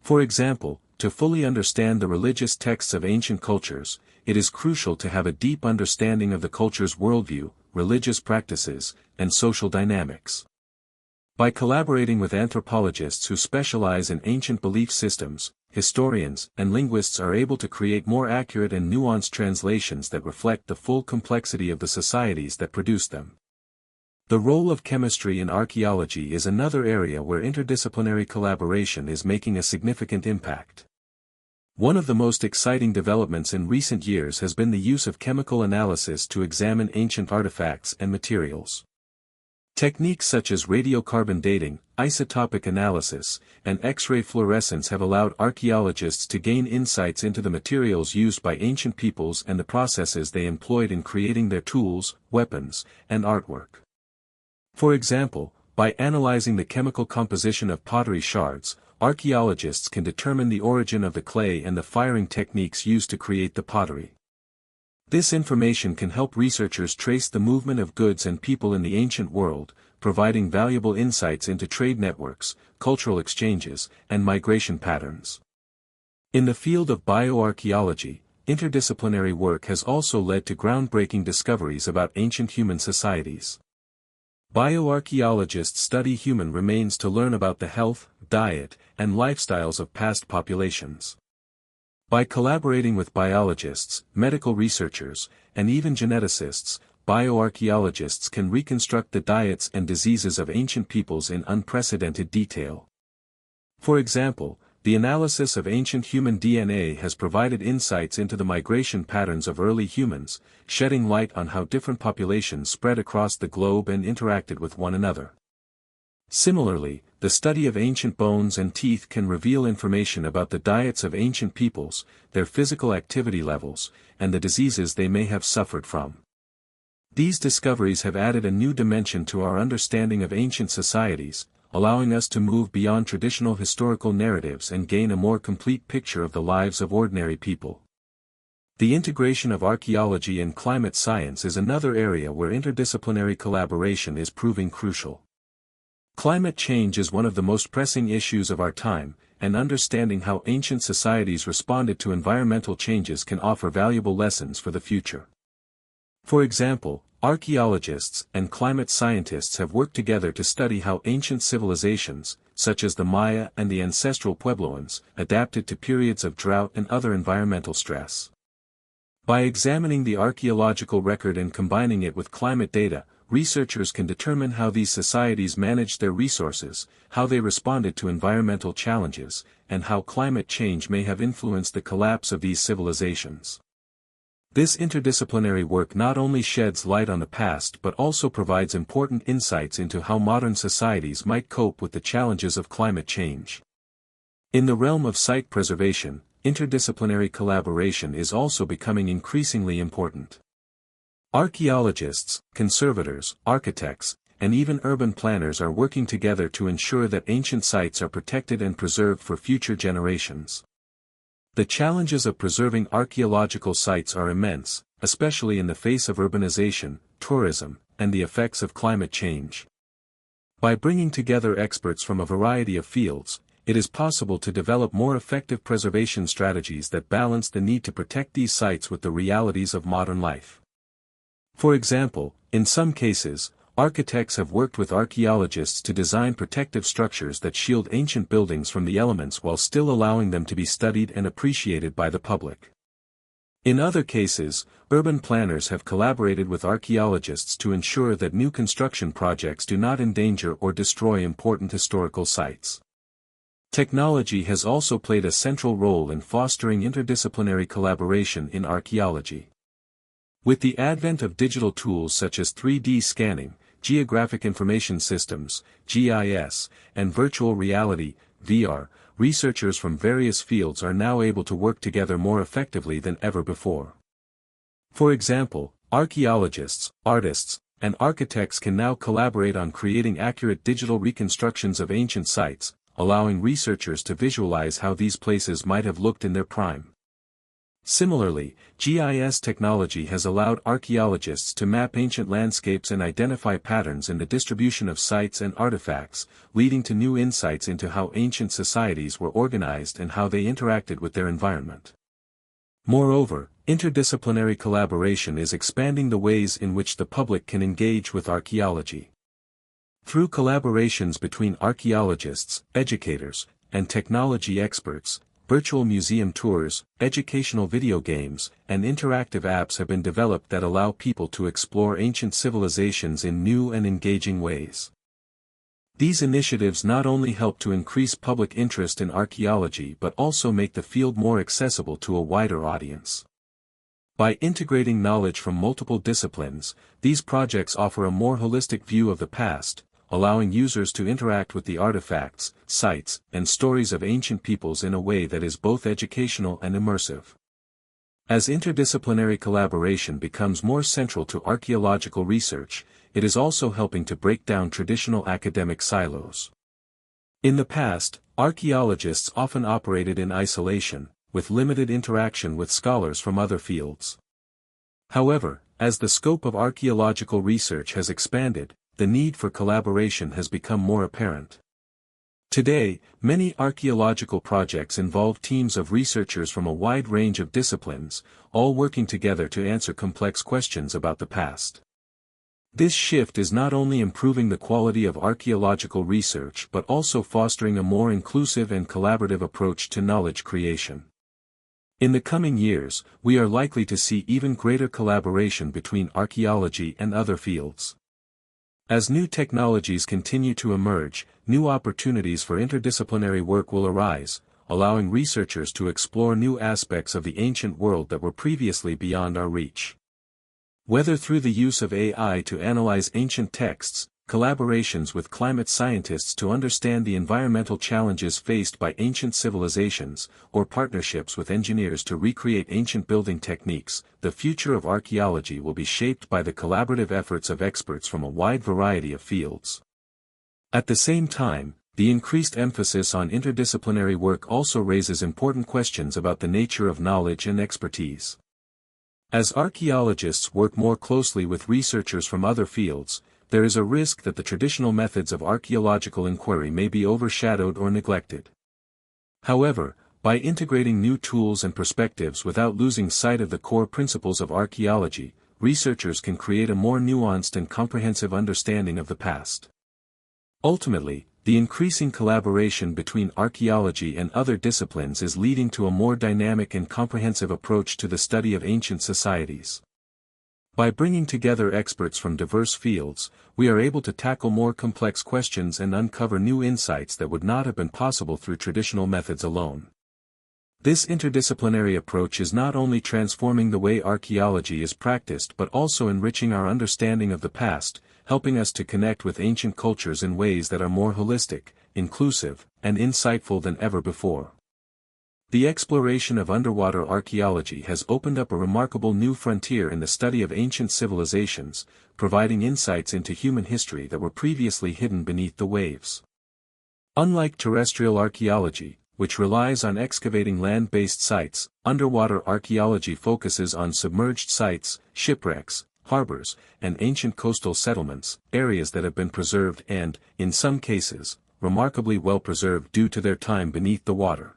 For example, to fully understand the religious texts of ancient cultures, it is crucial to have a deep understanding of the culture's worldview, religious practices, and social dynamics. By collaborating with anthropologists who specialize in ancient belief systems, historians and linguists are able to create more accurate and nuanced translations that reflect the full complexity of the societies that produce them. The role of chemistry in archaeology is another area where interdisciplinary collaboration is making a significant impact. One of the most exciting developments in recent years has been the use of chemical analysis to examine ancient artifacts and materials. Techniques such as radiocarbon dating, isotopic analysis, and X-ray fluorescence have allowed archaeologists to gain insights into the materials used by ancient peoples and the processes they employed in creating their tools, weapons, and artwork. For example, by analyzing the chemical composition of pottery shards, archaeologists can determine the origin of the clay and the firing techniques used to create the pottery. This information can help researchers trace the movement of goods and people in the ancient world, providing valuable insights into trade networks, cultural exchanges, and migration patterns. In the field of bioarchaeology, interdisciplinary work has also led to groundbreaking discoveries about ancient human societies. Bioarchaeologists study human remains to learn about the health, diet, and lifestyles of past populations. By collaborating with biologists, medical researchers, and even geneticists, bioarchaeologists can reconstruct the diets and diseases of ancient peoples in unprecedented detail. For example, the analysis of ancient human DNA has provided insights into the migration patterns of early humans, shedding light on how different populations spread across the globe and interacted with one another. Similarly, the study of ancient bones and teeth can reveal information about the diets of ancient peoples, their physical activity levels, and the diseases they may have suffered from. These discoveries have added a new dimension to our understanding of ancient societies, allowing us to move beyond traditional historical narratives and gain a more complete picture of the lives of ordinary people. The integration of archaeology and climate science is another area where interdisciplinary collaboration is proving crucial. Climate change is one of the most pressing issues of our time, and understanding how ancient societies responded to environmental changes can offer valuable lessons for the future. For example, archaeologists and climate scientists have worked together to study how ancient civilizations, such as the Maya and the ancestral Puebloans, adapted to periods of drought and other environmental stress. By examining the archaeological record and combining it with climate data, researchers can determine how these societies managed their resources, how they responded to environmental challenges, and how climate change may have influenced the collapse of these civilizations. This interdisciplinary work not only sheds light on the past but also provides important insights into how modern societies might cope with the challenges of climate change. In the realm of site preservation, interdisciplinary collaboration is also becoming increasingly important. Archaeologists, conservators, architects, and even urban planners are working together to ensure that ancient sites are protected and preserved for future generations. The challenges of preserving archaeological sites are immense, especially in the face of urbanization, tourism, and the effects of climate change. By bringing together experts from a variety of fields, it is possible to develop more effective preservation strategies that balance the need to protect these sites with the realities of modern life. For example, in some cases, architects have worked with archaeologists to design protective structures that shield ancient buildings from the elements while still allowing them to be studied and appreciated by the public. In other cases, urban planners have collaborated with archaeologists to ensure that new construction projects do not endanger or destroy important historical sites. Technology has also played a central role in fostering interdisciplinary collaboration in archaeology. With the advent of digital tools such as 3D scanning, geographic information systems, GIS, and virtual reality, VR, researchers from various fields are now able to work together more effectively than ever before. For example, archaeologists, artists, and architects can now collaborate on creating accurate digital reconstructions of ancient sites, allowing researchers to visualize how these places might have looked in their prime. Similarly, GIS technology has allowed archaeologists to map ancient landscapes and identify patterns in the distribution of sites and artifacts, leading to new insights into how ancient societies were organized and how they interacted with their environment. Moreover, interdisciplinary collaboration is expanding the ways in which the public can engage with archaeology. Through collaborations between archaeologists, educators, and technology experts, virtual museum tours, educational video games, and interactive apps have been developed that allow people to explore ancient civilizations in new and engaging ways. These initiatives not only help to increase public interest in archaeology but also make the field more accessible to a wider audience. By integrating knowledge from multiple disciplines, these projects offer a more holistic view of the past, allowing users to interact with the artifacts, sites, and stories of ancient peoples in a way that is both educational and immersive. As interdisciplinary collaboration becomes more central to archaeological research, it is also helping to break down traditional academic silos. In the past, archaeologists often operated in isolation, with limited interaction with scholars from other fields. However, as the scope of archaeological research has expanded, the need for collaboration has become more apparent. Today, many archaeological projects involve teams of researchers from a wide range of disciplines, all working together to answer complex questions about the past. This shift is not only improving the quality of archaeological research but also fostering a more inclusive and collaborative approach to knowledge creation. In the coming years, we are likely to see even greater collaboration between archaeology and other fields. As new technologies continue to emerge, new opportunities for interdisciplinary work will arise, allowing researchers to explore new aspects of the ancient world that were previously beyond our reach. Whether through the use of AI to analyze ancient texts, collaborations with climate scientists to understand the environmental challenges faced by ancient civilizations, or partnerships with engineers to recreate ancient building techniques, the future of archaeology will be shaped by the collaborative efforts of experts from a wide variety of fields. At the same time, the increased emphasis on interdisciplinary work also raises important questions about the nature of knowledge and expertise. As archaeologists work more closely with researchers from other fields, there is a risk that the traditional methods of archaeological inquiry may be overshadowed or neglected. However, by integrating new tools and perspectives without losing sight of the core principles of archaeology, researchers can create a more nuanced and comprehensive understanding of the past. Ultimately, the increasing collaboration between archaeology and other disciplines is leading to a more dynamic and comprehensive approach to the study of ancient societies. By bringing together experts from diverse fields, we are able to tackle more complex questions and uncover new insights that would not have been possible through traditional methods alone. This interdisciplinary approach is not only transforming the way archaeology is practiced but also enriching our understanding of the past, helping us to connect with ancient cultures in ways that are more holistic, inclusive, and insightful than ever before. The exploration of underwater archaeology has opened up a remarkable new frontier in the study of ancient civilizations, providing insights into human history that were previously hidden beneath the waves. Unlike terrestrial archaeology, which relies on excavating land-based sites, underwater archaeology focuses on submerged sites, shipwrecks, harbors, and ancient coastal settlements, areas that have been preserved and, in some cases, remarkably well preserved due to their time beneath the water.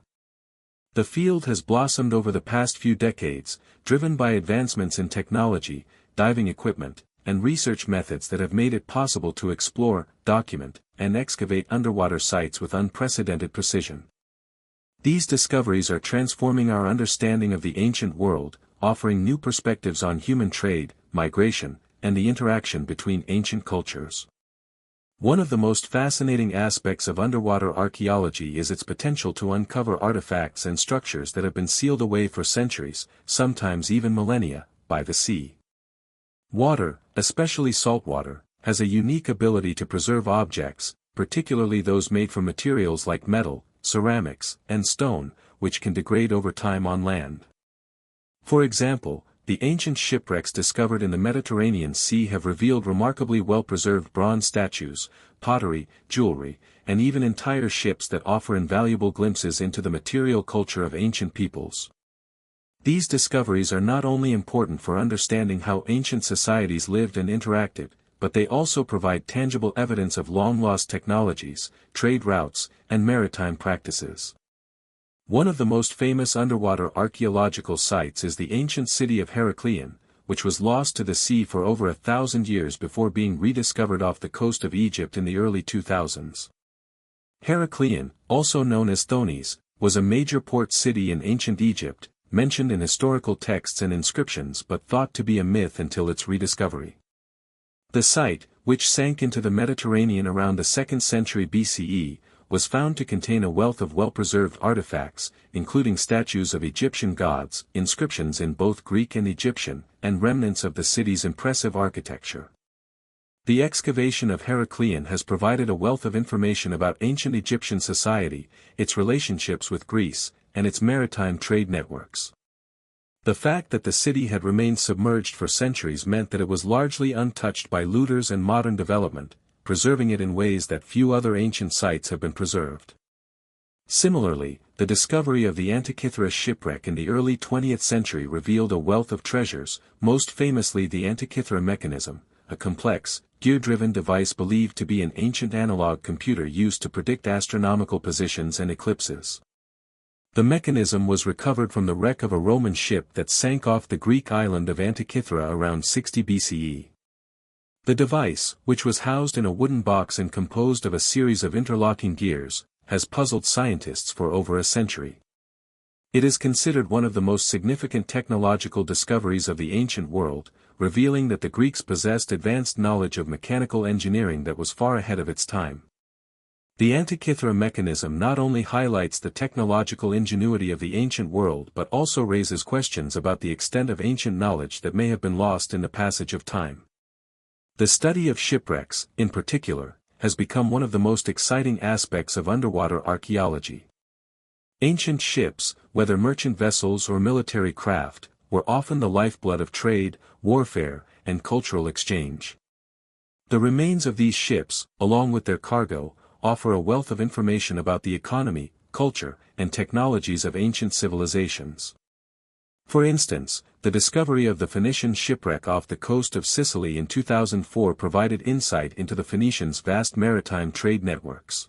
The field has blossomed over the past few decades, driven by advancements in technology, diving equipment, and research methods that have made it possible to explore, document, and excavate underwater sites with unprecedented precision. These discoveries are transforming our understanding of the ancient world, offering new perspectives on human trade, migration, and the interaction between ancient cultures. One of the most fascinating aspects of underwater archaeology is its potential to uncover artifacts and structures that have been sealed away for centuries, sometimes even millennia, by the sea. Water, especially saltwater, has a unique ability to preserve objects, particularly those made from materials like metal, ceramics, and stone, which can degrade over time on land. For example, the ancient shipwrecks discovered in the Mediterranean Sea have revealed remarkably well-preserved bronze statues, pottery, jewelry, and even entire ships that offer invaluable glimpses into the material culture of ancient peoples. These discoveries are not only important for understanding how ancient societies lived and interacted, but they also provide tangible evidence of long-lost technologies, trade routes, and maritime practices. One of the most famous underwater archaeological sites is the ancient city of Heracleion, which was lost to the sea for over 1,000 years before being rediscovered off the coast of Egypt in the early 2000s. Heracleion, also known as Thonis, was a major port city in ancient Egypt, mentioned in historical texts and inscriptions but thought to be a myth until its rediscovery. The site, which sank into the Mediterranean around the 2nd century BCE, was found to contain a wealth of well-preserved artifacts, including statues of Egyptian gods, inscriptions in both Greek and Egyptian, and remnants of the city's impressive architecture. The excavation of Heracleion has provided a wealth of information about ancient Egyptian society, its relationships with Greece, and its maritime trade networks. The fact that the city had remained submerged for centuries meant that it was largely untouched by looters and modern development, preserving it in ways that few other ancient sites have been preserved. Similarly, the discovery of the Antikythera shipwreck in the early 20th century revealed a wealth of treasures, most famously the Antikythera mechanism, a complex, gear-driven device believed to be an ancient analog computer used to predict astronomical positions and eclipses. The mechanism was recovered from the wreck of a Roman ship that sank off the Greek island of Antikythera around 60 BCE. The device, which was housed in a wooden box and composed of a series of interlocking gears, has puzzled scientists for over a century. It is considered one of the most significant technological discoveries of the ancient world, revealing that the Greeks possessed advanced knowledge of mechanical engineering that was far ahead of its time. The Antikythera mechanism not only highlights the technological ingenuity of the ancient world but also raises questions about the extent of ancient knowledge that may have been lost in the passage of time. The study of shipwrecks, in particular, has become one of the most exciting aspects of underwater archaeology. Ancient ships, whether merchant vessels or military craft, were often the lifeblood of trade, warfare, and cultural exchange. The remains of these ships, along with their cargo, offer a wealth of information about the economy, culture, and technologies of ancient civilizations. For instance, the discovery of the Phoenician shipwreck off the coast of Sicily in 2004 provided insight into the Phoenicians' vast maritime trade networks.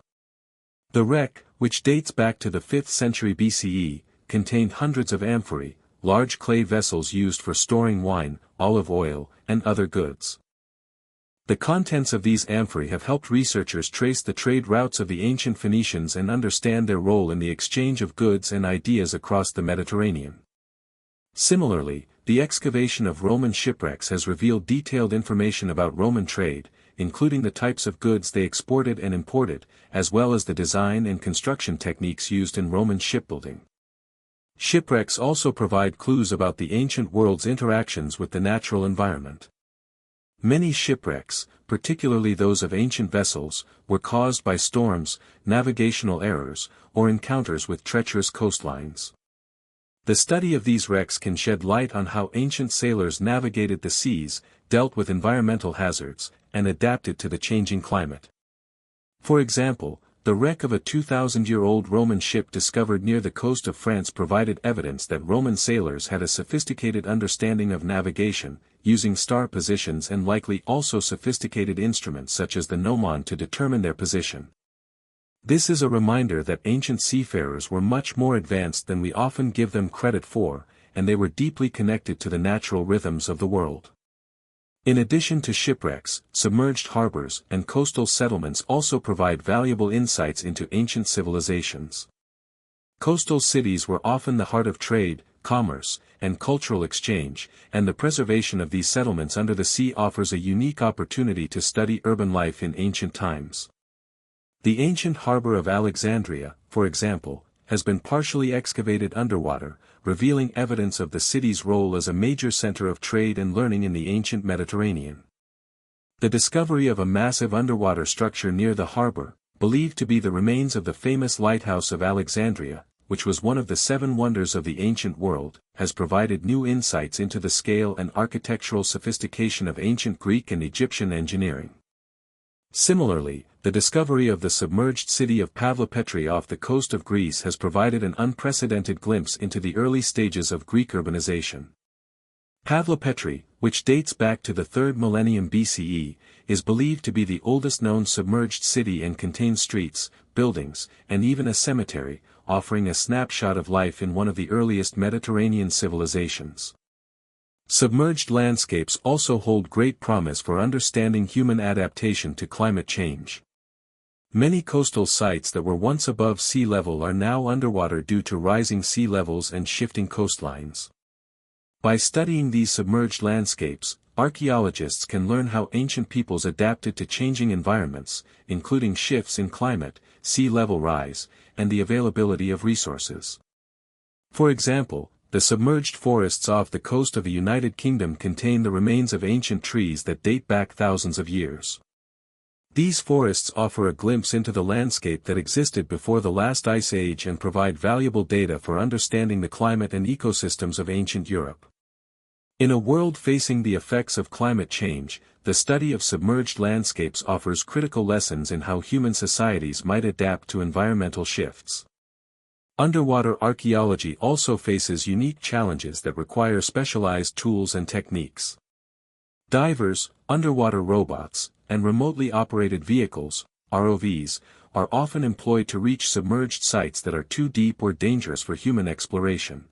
The wreck, which dates back to the 5th century BCE, contained hundreds of amphorae, large clay vessels used for storing wine, olive oil, and other goods. The contents of these amphorae have helped researchers trace the trade routes of the ancient Phoenicians and understand their role in the exchange of goods and ideas across the Mediterranean. Similarly, the excavation of Roman shipwrecks has revealed detailed information about Roman trade, including the types of goods they exported and imported, as well as the design and construction techniques used in Roman shipbuilding. Shipwrecks also provide clues about the ancient world's interactions with the natural environment. Many shipwrecks, particularly those of ancient vessels, were caused by storms, navigational errors, or encounters with treacherous coastlines. The study of these wrecks can shed light on how ancient sailors navigated the seas, dealt with environmental hazards, and adapted to the changing climate. For example, the wreck of a 2,000-year-old Roman ship discovered near the coast of France provided evidence that Roman sailors had a sophisticated understanding of navigation, using star positions and likely also sophisticated instruments such as the gnomon to determine their position. This is a reminder that ancient seafarers were much more advanced than we often give them credit for, and they were deeply connected to the natural rhythms of the world. In addition to shipwrecks, submerged harbors and coastal settlements also provide valuable insights into ancient civilizations. Coastal cities were often the heart of trade, commerce, and cultural exchange, and the preservation of these settlements under the sea offers a unique opportunity to study urban life in ancient times. The ancient harbor of Alexandria, for example, has been partially excavated underwater, revealing evidence of the city's role as a major center of trade and learning in the ancient Mediterranean. The discovery of a massive underwater structure near the harbor, believed to be the remains of the famous lighthouse of Alexandria, which was one of the 7 wonders of the ancient world, has provided new insights into the scale and architectural sophistication of ancient Greek and Egyptian engineering. Similarly, the discovery of the submerged city of Pavlopetri off the coast of Greece has provided an unprecedented glimpse into the early stages of Greek urbanization. Pavlopetri, which dates back to the 3rd millennium BCE, is believed to be the oldest known submerged city and contains streets, buildings, and even a cemetery, offering a snapshot of life in one of the earliest Mediterranean civilizations. Submerged landscapes also hold great promise for understanding human adaptation to climate change. Many coastal sites that were once above sea level are now underwater due to rising sea levels and shifting coastlines. By studying these submerged landscapes, archaeologists can learn how ancient peoples adapted to changing environments, including shifts in climate, sea level rise, and the availability of resources. For example, the submerged forests off the coast of the United Kingdom contain the remains of ancient trees that date back thousands of years. These forests offer a glimpse into the landscape that existed before the last ice age and provide valuable data for understanding the climate and ecosystems of ancient Europe. In a world facing the effects of climate change, the study of submerged landscapes offers critical lessons in how human societies might adapt to environmental shifts. Underwater archaeology also faces unique challenges that require specialized tools and techniques. Divers, underwater robots, and remotely operated vehicles, ROVs, are often employed to reach submerged sites that are too deep or dangerous for human exploration.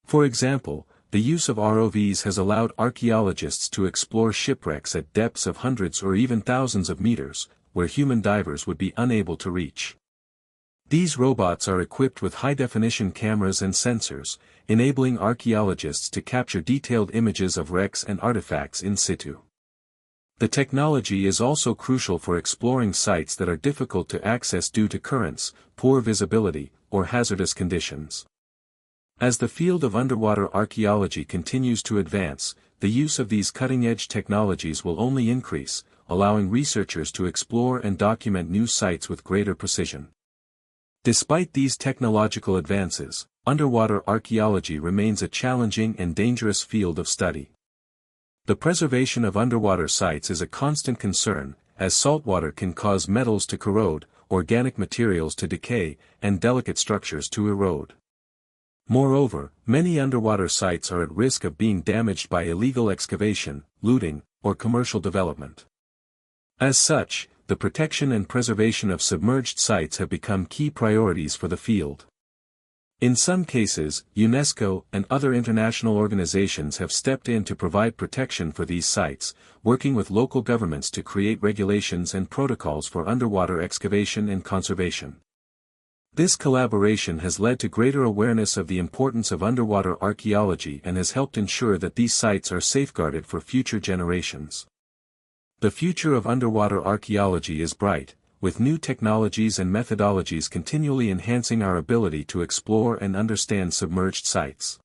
For example, the use of ROVs has allowed archaeologists to explore shipwrecks at depths of hundreds or even thousands of meters, where human divers would be unable to reach. These robots are equipped with high-definition cameras and sensors, enabling archaeologists to capture detailed images of wrecks and artifacts in situ. The technology is also crucial for exploring sites that are difficult to access due to currents, poor visibility, or hazardous conditions. As the field of underwater archaeology continues to advance, the use of these cutting-edge technologies will only increase, allowing researchers to explore and document new sites with greater precision. Despite these technological advances, underwater archaeology remains a challenging and dangerous field of study. The preservation of underwater sites is a constant concern, as saltwater can cause metals to corrode, organic materials to decay, and delicate structures to erode. Moreover, many underwater sites are at risk of being damaged by illegal excavation, looting, or commercial development. As such, the protection and preservation of submerged sites have become key priorities for the field. In some cases, UNESCO and other international organizations have stepped in to provide protection for these sites, working with local governments to create regulations and protocols for underwater excavation and conservation. This collaboration has led to greater awareness of the importance of underwater archaeology and has helped ensure that these sites are safeguarded for future generations. The future of underwater archaeology is bright, with new technologies and methodologies continually enhancing our ability to explore and understand submerged sites.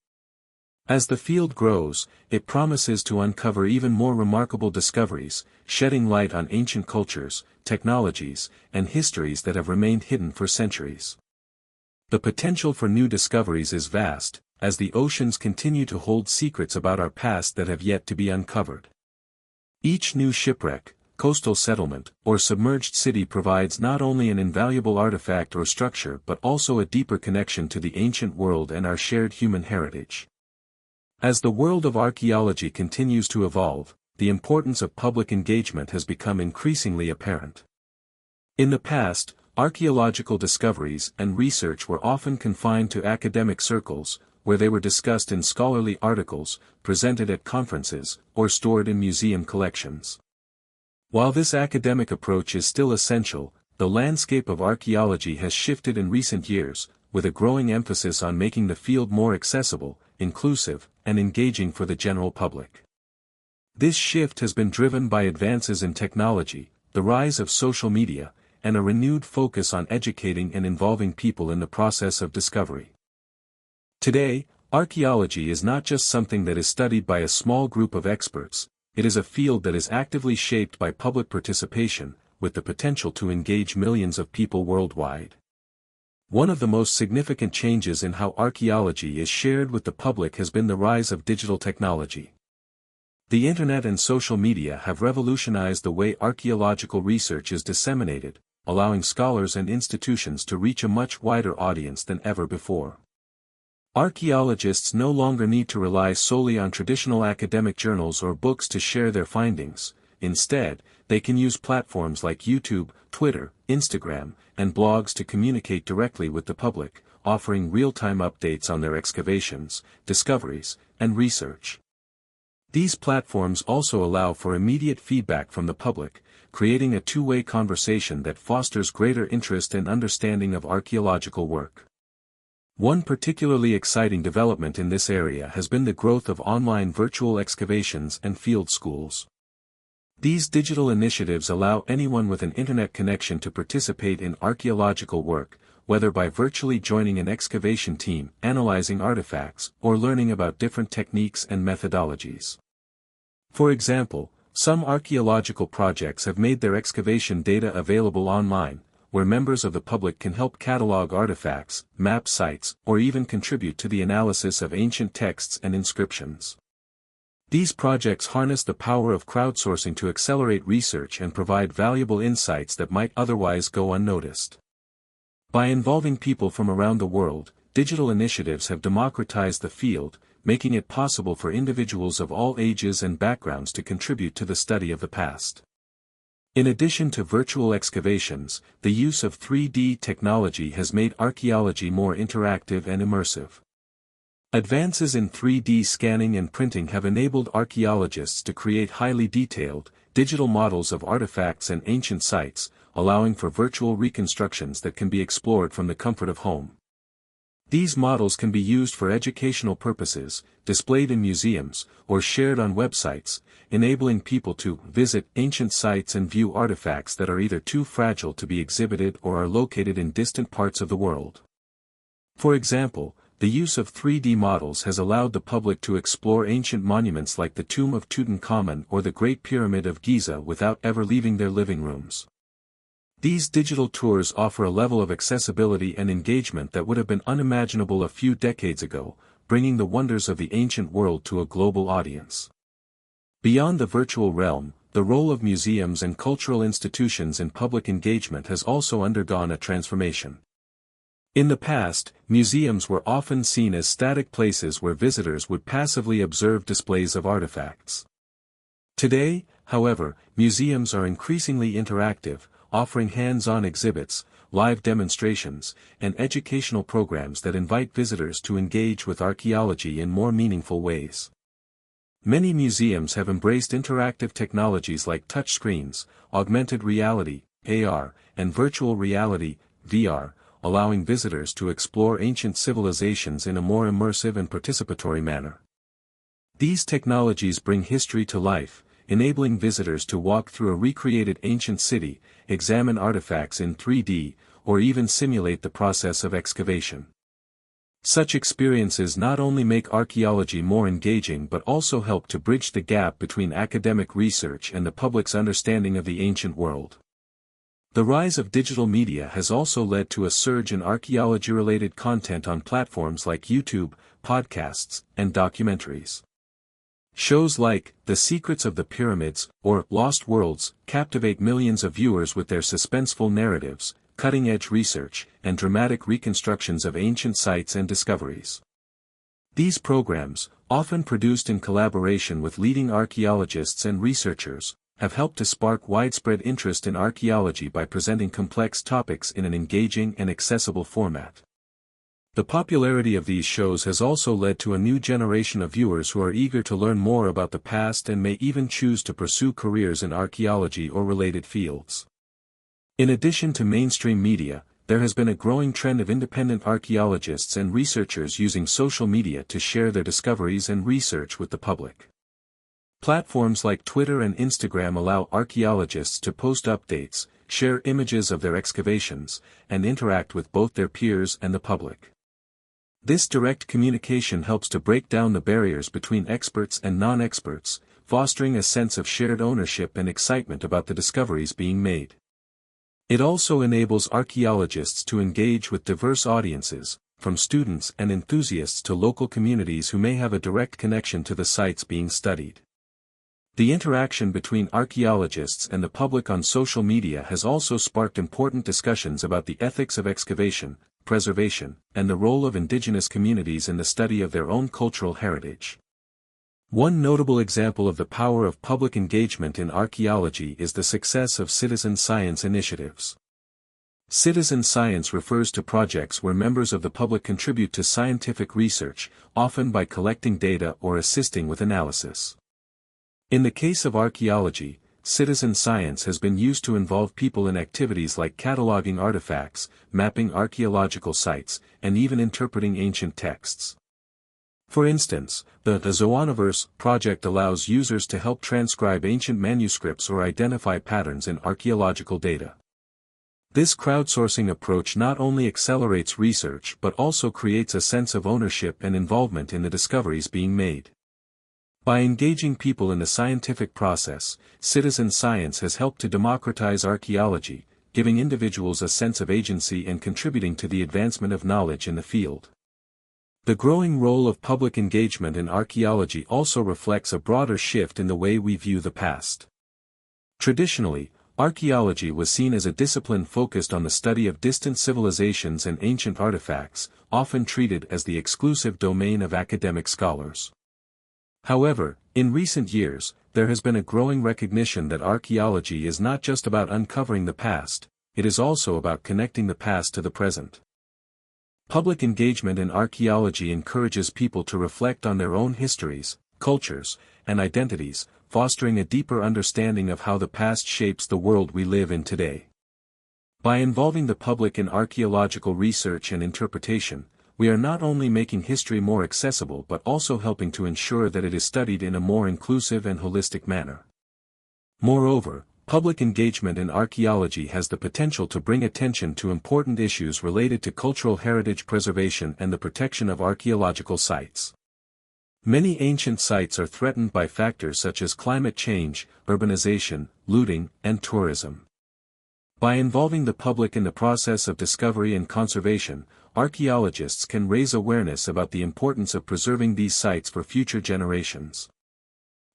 As the field grows, it promises to uncover even more remarkable discoveries, shedding light on ancient cultures, technologies, and histories that have remained hidden for centuries. The potential for new discoveries is vast, as the oceans continue to hold secrets about our past that have yet to be uncovered. Each new shipwreck, coastal settlement, or submerged city provides not only an invaluable artifact or structure but also a deeper connection to the ancient world and our shared human heritage. As the world of archaeology continues to evolve, the importance of public engagement has become increasingly apparent. In the past, archaeological discoveries and research were often confined to academic circles, where they were discussed in scholarly articles, presented at conferences, or stored in museum collections. While this academic approach is still essential, the landscape of archaeology has shifted in recent years, with a growing emphasis on making the field more accessible, inclusive, and engaging for the general public. This shift has been driven by advances in technology, the rise of social media, and a renewed focus on educating and involving people in the process of discovery. Today, archaeology is not just something that is studied by a small group of experts, it is a field that is actively shaped by public participation, with the potential to engage millions of people worldwide. One of the most significant changes in how archaeology is shared with the public has been the rise of digital technology. The internet and social media have revolutionized the way archaeological research is disseminated, allowing scholars and institutions to reach a much wider audience than ever before. Archaeologists no longer need to rely solely on traditional academic journals or books to share their findings. Instead, they can use platforms like YouTube, Twitter, Instagram, and blogs to communicate directly with the public, offering real-time updates on their excavations, discoveries, and research. These platforms also allow for immediate feedback from the public, creating a two-way conversation that fosters greater interest and understanding of archaeological work. One particularly exciting development in this area has been the growth of online virtual excavations and field schools. These digital initiatives allow anyone with an internet connection to participate in archaeological work, whether by virtually joining an excavation team, analyzing artifacts, or learning about different techniques and methodologies. For example, some archaeological projects have made their excavation data available online, where members of the public can help catalog artifacts, map sites, or even contribute to the analysis of ancient texts and inscriptions. These projects harness the power of crowdsourcing to accelerate research and provide valuable insights that might otherwise go unnoticed. By involving people from around the world, digital initiatives have democratized the field, making it possible for individuals of all ages and backgrounds to contribute to the study of the past. In addition to virtual excavations, the use of 3D technology has made archaeology more interactive and immersive. Advances in 3D scanning and printing have enabled archaeologists to create highly detailed, digital models of artifacts and ancient sites, allowing for virtual reconstructions that can be explored from the comfort of home. These models can be used for educational purposes, displayed in museums, or shared on websites, enabling people to visit ancient sites and view artifacts that are either too fragile to be exhibited or are located in distant parts of the world. For example, the use of 3D models has allowed the public to explore ancient monuments like the Tomb of Tutankhamun or the Great Pyramid of Giza without ever leaving their living rooms. These digital tours offer a level of accessibility and engagement that would have been unimaginable a few decades ago, bringing the wonders of the ancient world to a global audience. Beyond the virtual realm, the role of museums and cultural institutions in public engagement has also undergone a transformation. In the past, museums were often seen as static places where visitors would passively observe displays of artifacts. Today, however, museums are increasingly interactive, offering hands-on exhibits, live demonstrations, and educational programs that invite visitors to engage with archaeology in more meaningful ways. Many museums have embraced interactive technologies like touchscreens, augmented reality, AR, and virtual reality, VR, allowing visitors to explore ancient civilizations in a more immersive and participatory manner. These technologies bring history to life, enabling visitors to walk through a recreated ancient city, examine artifacts in 3D, or even simulate the process of excavation. Such experiences not only make archaeology more engaging but also help to bridge the gap between academic research and the public's understanding of the ancient world. The rise of digital media has also led to a surge in archaeology-related content on platforms like YouTube, podcasts, and documentaries. Shows like The Secrets of the Pyramids or Lost Worlds captivate millions of viewers with their suspenseful narratives, cutting-edge research, and dramatic reconstructions of ancient sites and discoveries. These programs, often produced in collaboration with leading archaeologists and researchers, have helped to spark widespread interest in archaeology by presenting complex topics in an engaging and accessible format. The popularity of these shows has also led to a new generation of viewers who are eager to learn more about the past and may even choose to pursue careers in archaeology or related fields. In addition to mainstream media, there has been a growing trend of independent archaeologists and researchers using social media to share their discoveries and research with the public. Platforms like Twitter and Instagram allow archaeologists to post updates, share images of their excavations, and interact with both their peers and the public. This direct communication helps to break down the barriers between experts and non-experts, fostering a sense of shared ownership and excitement about the discoveries being made. It also enables archaeologists to engage with diverse audiences, from students and enthusiasts to local communities who may have a direct connection to the sites being studied. The interaction between archaeologists and the public on social media has also sparked important discussions about the ethics of excavation, preservation, and the role of indigenous communities in the study of their own cultural heritage. One notable example of the power of public engagement in archaeology is the success of citizen science initiatives. Citizen science refers to projects where members of the public contribute to scientific research, often by collecting data or assisting with analysis. In the case of archaeology, citizen science has been used to involve people in activities like cataloging artifacts, mapping archaeological sites, and even interpreting ancient texts. For instance, the Zooniverse project allows users to help transcribe ancient manuscripts or identify patterns in archaeological data. This crowdsourcing approach not only accelerates research but also creates a sense of ownership and involvement in the discoveries being made. By engaging people in the scientific process, citizen science has helped to democratize archaeology, giving individuals a sense of agency and contributing to the advancement of knowledge in the field. The growing role of public engagement in archaeology also reflects a broader shift in the way we view the past. Traditionally, archaeology was seen as a discipline focused on the study of distant civilizations and ancient artifacts, often treated as the exclusive domain of academic scholars. However, in recent years, there has been a growing recognition that archaeology is not just about uncovering the past, it is also about connecting the past to the present. Public engagement in archaeology encourages people to reflect on their own histories, cultures, and identities, fostering a deeper understanding of how the past shapes the world we live in today. By involving the public in archaeological research and interpretation, we are not only making history more accessible but also helping to ensure that it is studied in a more inclusive and holistic manner. Moreover, public engagement in archaeology has the potential to bring attention to important issues related to cultural heritage preservation and the protection of archaeological sites. Many ancient sites are threatened by factors such as climate change, urbanization, looting, and tourism. By involving the public in the process of discovery and conservation, archaeologists can raise awareness about the importance of preserving these sites for future generations.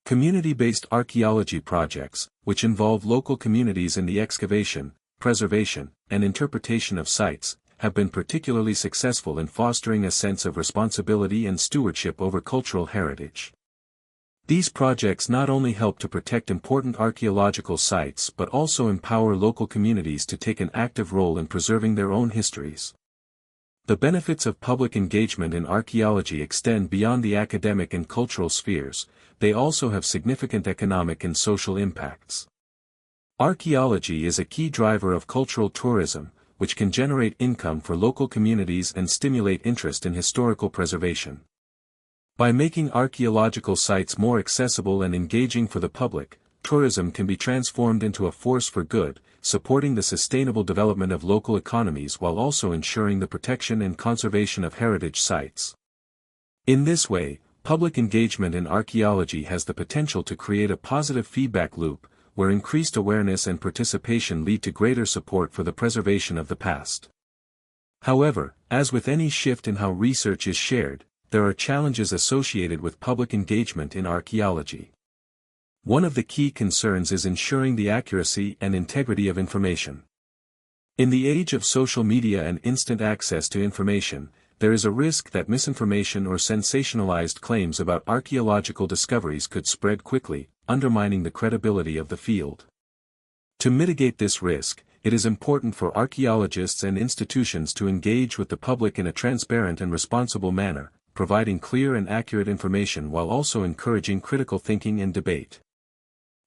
Community-based archaeology projects, which involve local communities in the excavation, preservation, and interpretation of sites, have been particularly successful in fostering a sense of responsibility and stewardship over cultural heritage. These projects not only help to protect important archaeological sites but also empower local communities to take an active role in preserving their own histories. The benefits of public engagement in archaeology extend beyond the academic and cultural spheres, they also have significant economic and social impacts. Archaeology is a key driver of cultural tourism, which can generate income for local communities and stimulate interest in historical preservation. By making archaeological sites more accessible and engaging for the public, tourism can be transformed into a force for good, supporting the sustainable development of local economies while also ensuring the protection and conservation of heritage sites. In this way, public engagement in archaeology has the potential to create a positive feedback loop, where increased awareness and participation lead to greater support for the preservation of the past. However, as with any shift in how research is shared, there are challenges associated with public engagement in archaeology. One of the key concerns is ensuring the accuracy and integrity of information. In the age of social media and instant access to information, there is a risk that misinformation or sensationalized claims about archaeological discoveries could spread quickly, undermining the credibility of the field. To mitigate this risk, it is important for archaeologists and institutions to engage with the public in a transparent and responsible manner, providing clear and accurate information while also encouraging critical thinking and debate.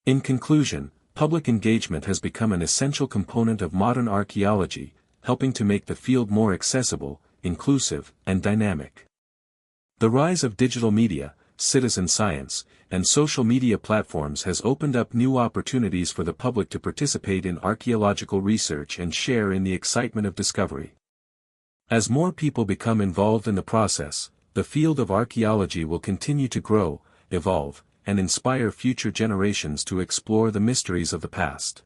In conclusion, public engagement has become an essential component of modern archaeology, helping to make the field more accessible, inclusive, and dynamic. The rise of digital media, citizen science, and social media platforms has opened up new opportunities for the public to participate in archaeological research and share in the excitement of discovery. As more people become involved in the process, the field of archaeology will continue to grow, evolve, and inspire future generations to explore the mysteries of the past.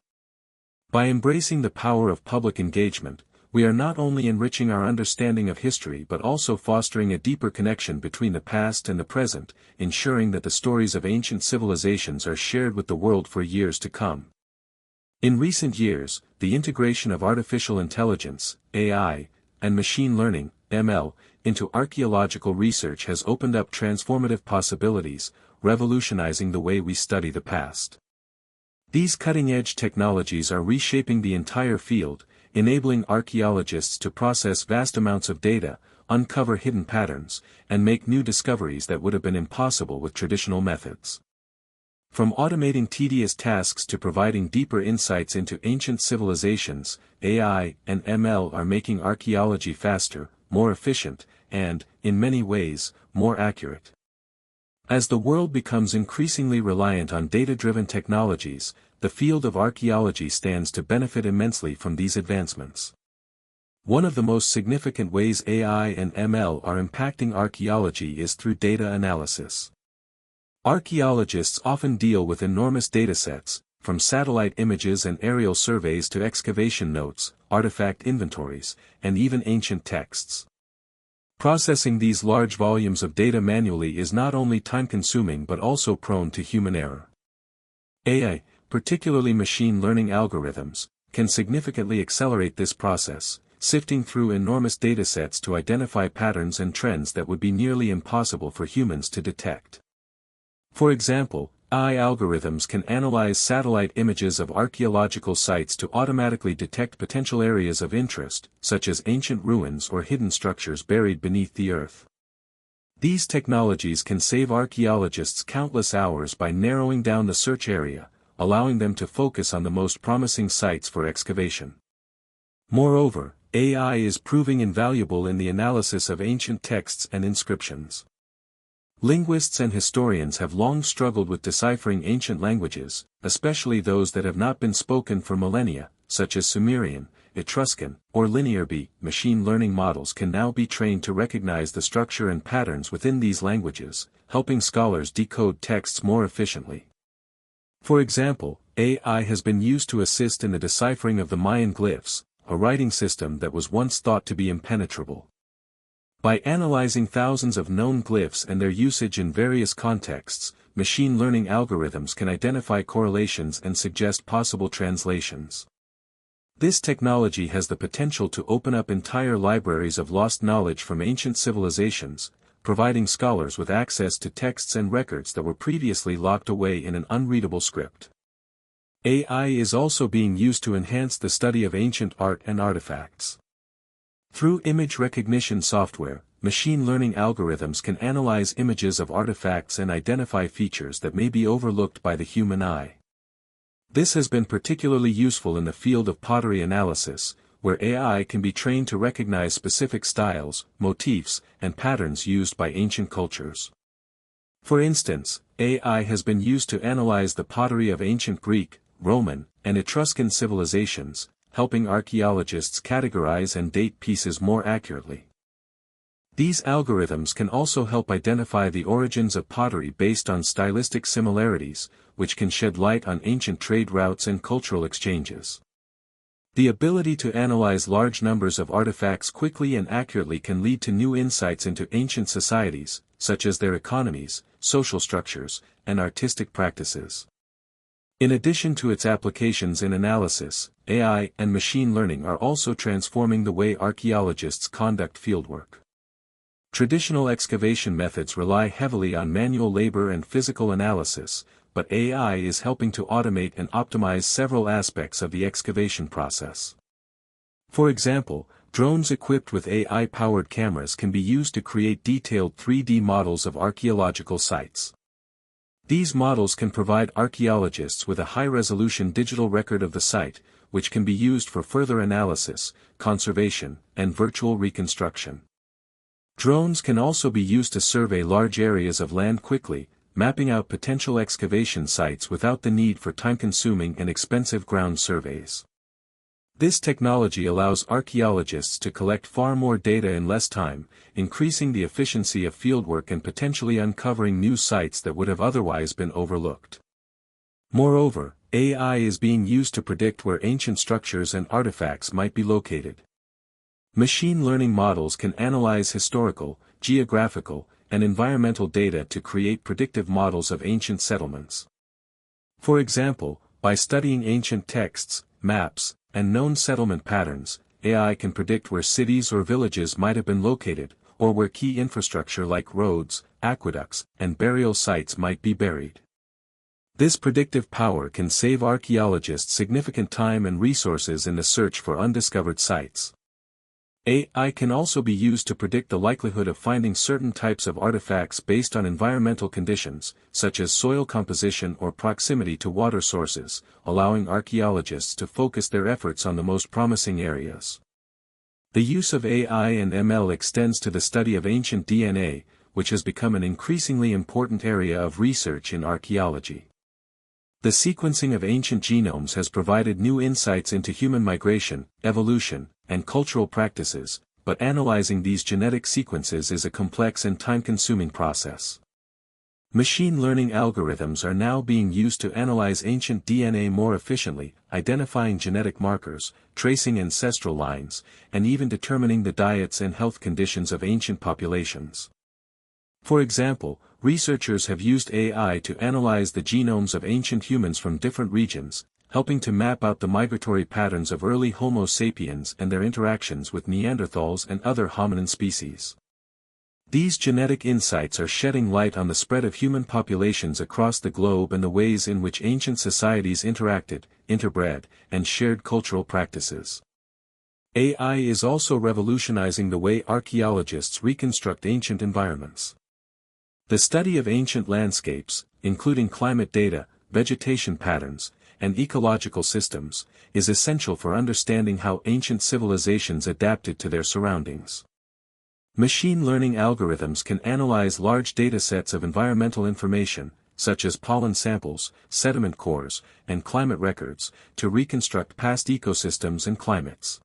By embracing the power of public engagement, we are not only enriching our understanding of history but also fostering a deeper connection between the past and the present, ensuring that the stories of ancient civilizations are shared with the world for years to come. In recent years, the integration of artificial intelligence, AI, and machine learning, ML, into archaeological research has opened up transformative possibilities, revolutionizing the way we study the past. These cutting-edge technologies are reshaping the entire field, enabling archaeologists to process vast amounts of data, uncover hidden patterns, and make new discoveries that would have been impossible with traditional methods. From automating tedious tasks to providing deeper insights into ancient civilizations, AI and ML are making archaeology faster, more efficient, and, in many ways, more accurate. As the world becomes increasingly reliant on data-driven technologies, the field of archaeology stands to benefit immensely from these advancements. One of the most significant ways AI and ML are impacting archaeology is through data analysis. Archaeologists often deal with enormous datasets, from satellite images and aerial surveys to excavation notes, artifact inventories, and even ancient texts. Processing these large volumes of data manually is not only time-consuming but also prone to human error. AI, particularly machine learning algorithms, can significantly accelerate this process, sifting through enormous datasets to identify patterns and trends that would be nearly impossible for humans to detect. For example, AI algorithms can analyze satellite images of archaeological sites to automatically detect potential areas of interest, such as ancient ruins or hidden structures buried beneath the earth. These technologies can save archaeologists countless hours by narrowing down the search area, allowing them to focus on the most promising sites for excavation. Moreover, AI is proving invaluable in the analysis of ancient texts and inscriptions. Linguists and historians have long struggled with deciphering ancient languages, especially those that have not been spoken for millennia, such as Sumerian, Etruscan, or Linear B. Machine learning models can now be trained to recognize the structure and patterns within these languages, helping scholars decode texts more efficiently. For example, AI has been used to assist in the deciphering of the Mayan glyphs, a writing system that was once thought to be impenetrable. By analyzing thousands of known glyphs and their usage in various contexts, machine learning algorithms can identify correlations and suggest possible translations. This technology has the potential to open up entire libraries of lost knowledge from ancient civilizations, providing scholars with access to texts and records that were previously locked away in an unreadable script. AI is also being used to enhance the study of ancient art and artifacts. Through image recognition software, machine learning algorithms can analyze images of artifacts and identify features that may be overlooked by the human eye. This has been particularly useful in the field of pottery analysis, where AI can be trained to recognize specific styles, motifs, and patterns used by ancient cultures. For instance, AI has been used to analyze the pottery of ancient Greek, Roman, and Etruscan civilizations, helping archaeologists categorize and date pieces more accurately. These algorithms can also help identify the origins of pottery based on stylistic similarities, which can shed light on ancient trade routes and cultural exchanges. The ability to analyze large numbers of artifacts quickly and accurately can lead to new insights into ancient societies, such as their economies, social structures, and artistic practices. In addition to its applications in analysis, AI and machine learning are also transforming the way archaeologists conduct fieldwork. Traditional excavation methods rely heavily on manual labor and physical analysis, but AI is helping to automate and optimize several aspects of the excavation process. For example, drones equipped with AI-powered cameras can be used to create detailed 3D models of archaeological sites. These models can provide archaeologists with a high-resolution digital record of the site, which can be used for further analysis, conservation, and virtual reconstruction. Drones can also be used to survey large areas of land quickly, mapping out potential excavation sites without the need for time-consuming and expensive ground surveys. This technology allows archaeologists to collect far more data in less time, increasing the efficiency of fieldwork and potentially uncovering new sites that would have otherwise been overlooked. Moreover, AI is being used to predict where ancient structures and artifacts might be located. Machine learning models can analyze historical, geographical, and environmental data to create predictive models of ancient settlements. For example, by studying ancient texts, maps, and known settlement patterns, AI can predict where cities or villages might have been located, or where key infrastructure like roads, aqueducts, and burial sites might be buried. This predictive power can save archaeologists significant time and resources in the search for undiscovered sites. AI can also be used to predict the likelihood of finding certain types of artifacts based on environmental conditions, such as soil composition or proximity to water sources, allowing archaeologists to focus their efforts on the most promising areas. The use of AI and ML extends to the study of ancient DNA, which has become an increasingly important area of research in archaeology. The sequencing of ancient genomes has provided new insights into human migration, evolution, and cultural practices, but analyzing these genetic sequences is a complex and time-consuming process. Machine learning algorithms are now being used to analyze ancient DNA more efficiently, identifying genetic markers, tracing ancestral lines, and even determining the diets and health conditions of ancient populations. For example, researchers have used AI to analyze the genomes of ancient humans from different regions, helping to map out the migratory patterns of early Homo sapiens and their interactions with Neanderthals and other hominin species. These genetic insights are shedding light on the spread of human populations across the globe and the ways in which ancient societies interacted, interbred, and shared cultural practices. AI is also revolutionizing the way archaeologists reconstruct ancient environments. The study of ancient landscapes, including climate data, vegetation patterns, and ecological systems, is essential for understanding how ancient civilizations adapted to their surroundings. Machine learning algorithms can analyze large datasets of environmental information, such as pollen samples, sediment cores, and climate records, to reconstruct past ecosystems and climates.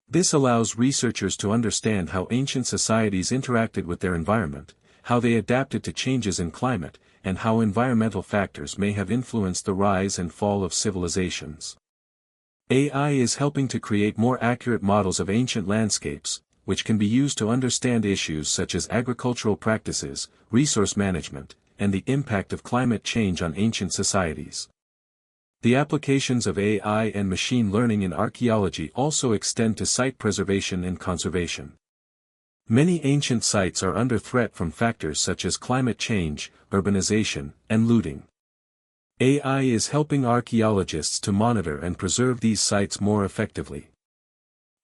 This allows researchers to understand how ancient societies interacted with their environment, how they adapted to changes in climate, and how environmental factors may have influenced the rise and fall of civilizations. AI is helping to create more accurate models of ancient landscapes, which can be used to understand issues such as agricultural practices, resource management, and the impact of climate change on ancient societies. The applications of AI and machine learning in archaeology also extend to site preservation and conservation. Many ancient sites are under threat from factors such as climate change, urbanization, and looting. AI is helping archaeologists to monitor and preserve these sites more effectively.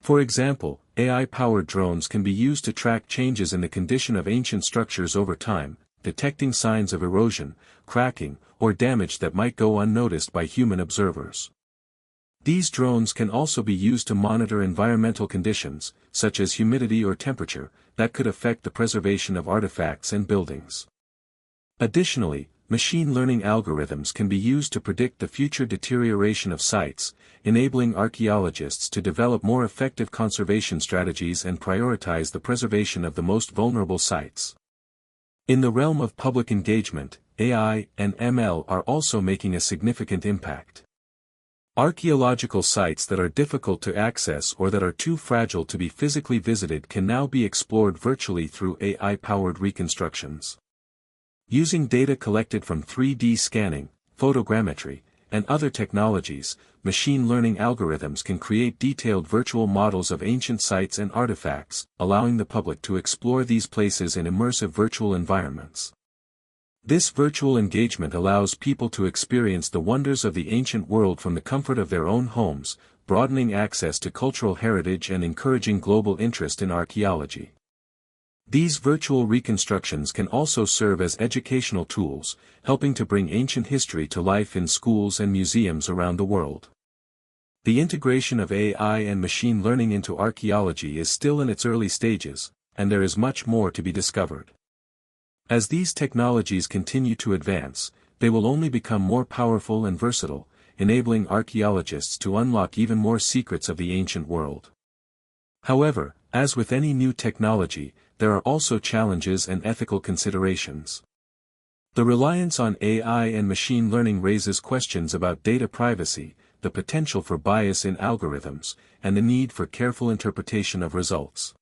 For example, AI-powered drones can be used to track changes in the condition of ancient structures over time, detecting signs of erosion, cracking, or damage that might go unnoticed by human observers. These drones can also be used to monitor environmental conditions, such as humidity or temperature, that could affect the preservation of artifacts and buildings. Additionally, machine learning algorithms can be used to predict the future deterioration of sites, enabling archaeologists to develop more effective conservation strategies and prioritize the preservation of the most vulnerable sites. In the realm of public engagement, AI and ML are also making a significant impact. Archaeological sites that are difficult to access or that are too fragile to be physically visited can now be explored virtually through AI-powered reconstructions. Using data collected from 3D scanning, photogrammetry, and other technologies, machine learning algorithms can create detailed virtual models of ancient sites and artifacts, allowing the public to explore these places in immersive virtual environments. This virtual engagement allows people to experience the wonders of the ancient world from the comfort of their own homes, broadening access to cultural heritage and encouraging global interest in archaeology. These virtual reconstructions can also serve as educational tools, helping to bring ancient history to life in schools and museums around the world. The integration of AI and machine learning into archaeology is still in its early stages, and there is much more to be discovered. As these technologies continue to advance, they will only become more powerful and versatile, enabling archaeologists to unlock even more secrets of the ancient world. However, as with any new technology, there are also challenges and ethical considerations. The reliance on AI and machine learning raises questions about data privacy, the potential for bias in algorithms, and the need for careful interpretation of results.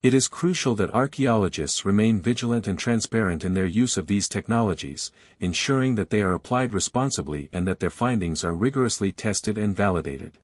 It is crucial that archaeologists remain vigilant and transparent in their use of these technologies, ensuring that they are applied responsibly and that their findings are rigorously tested and validated.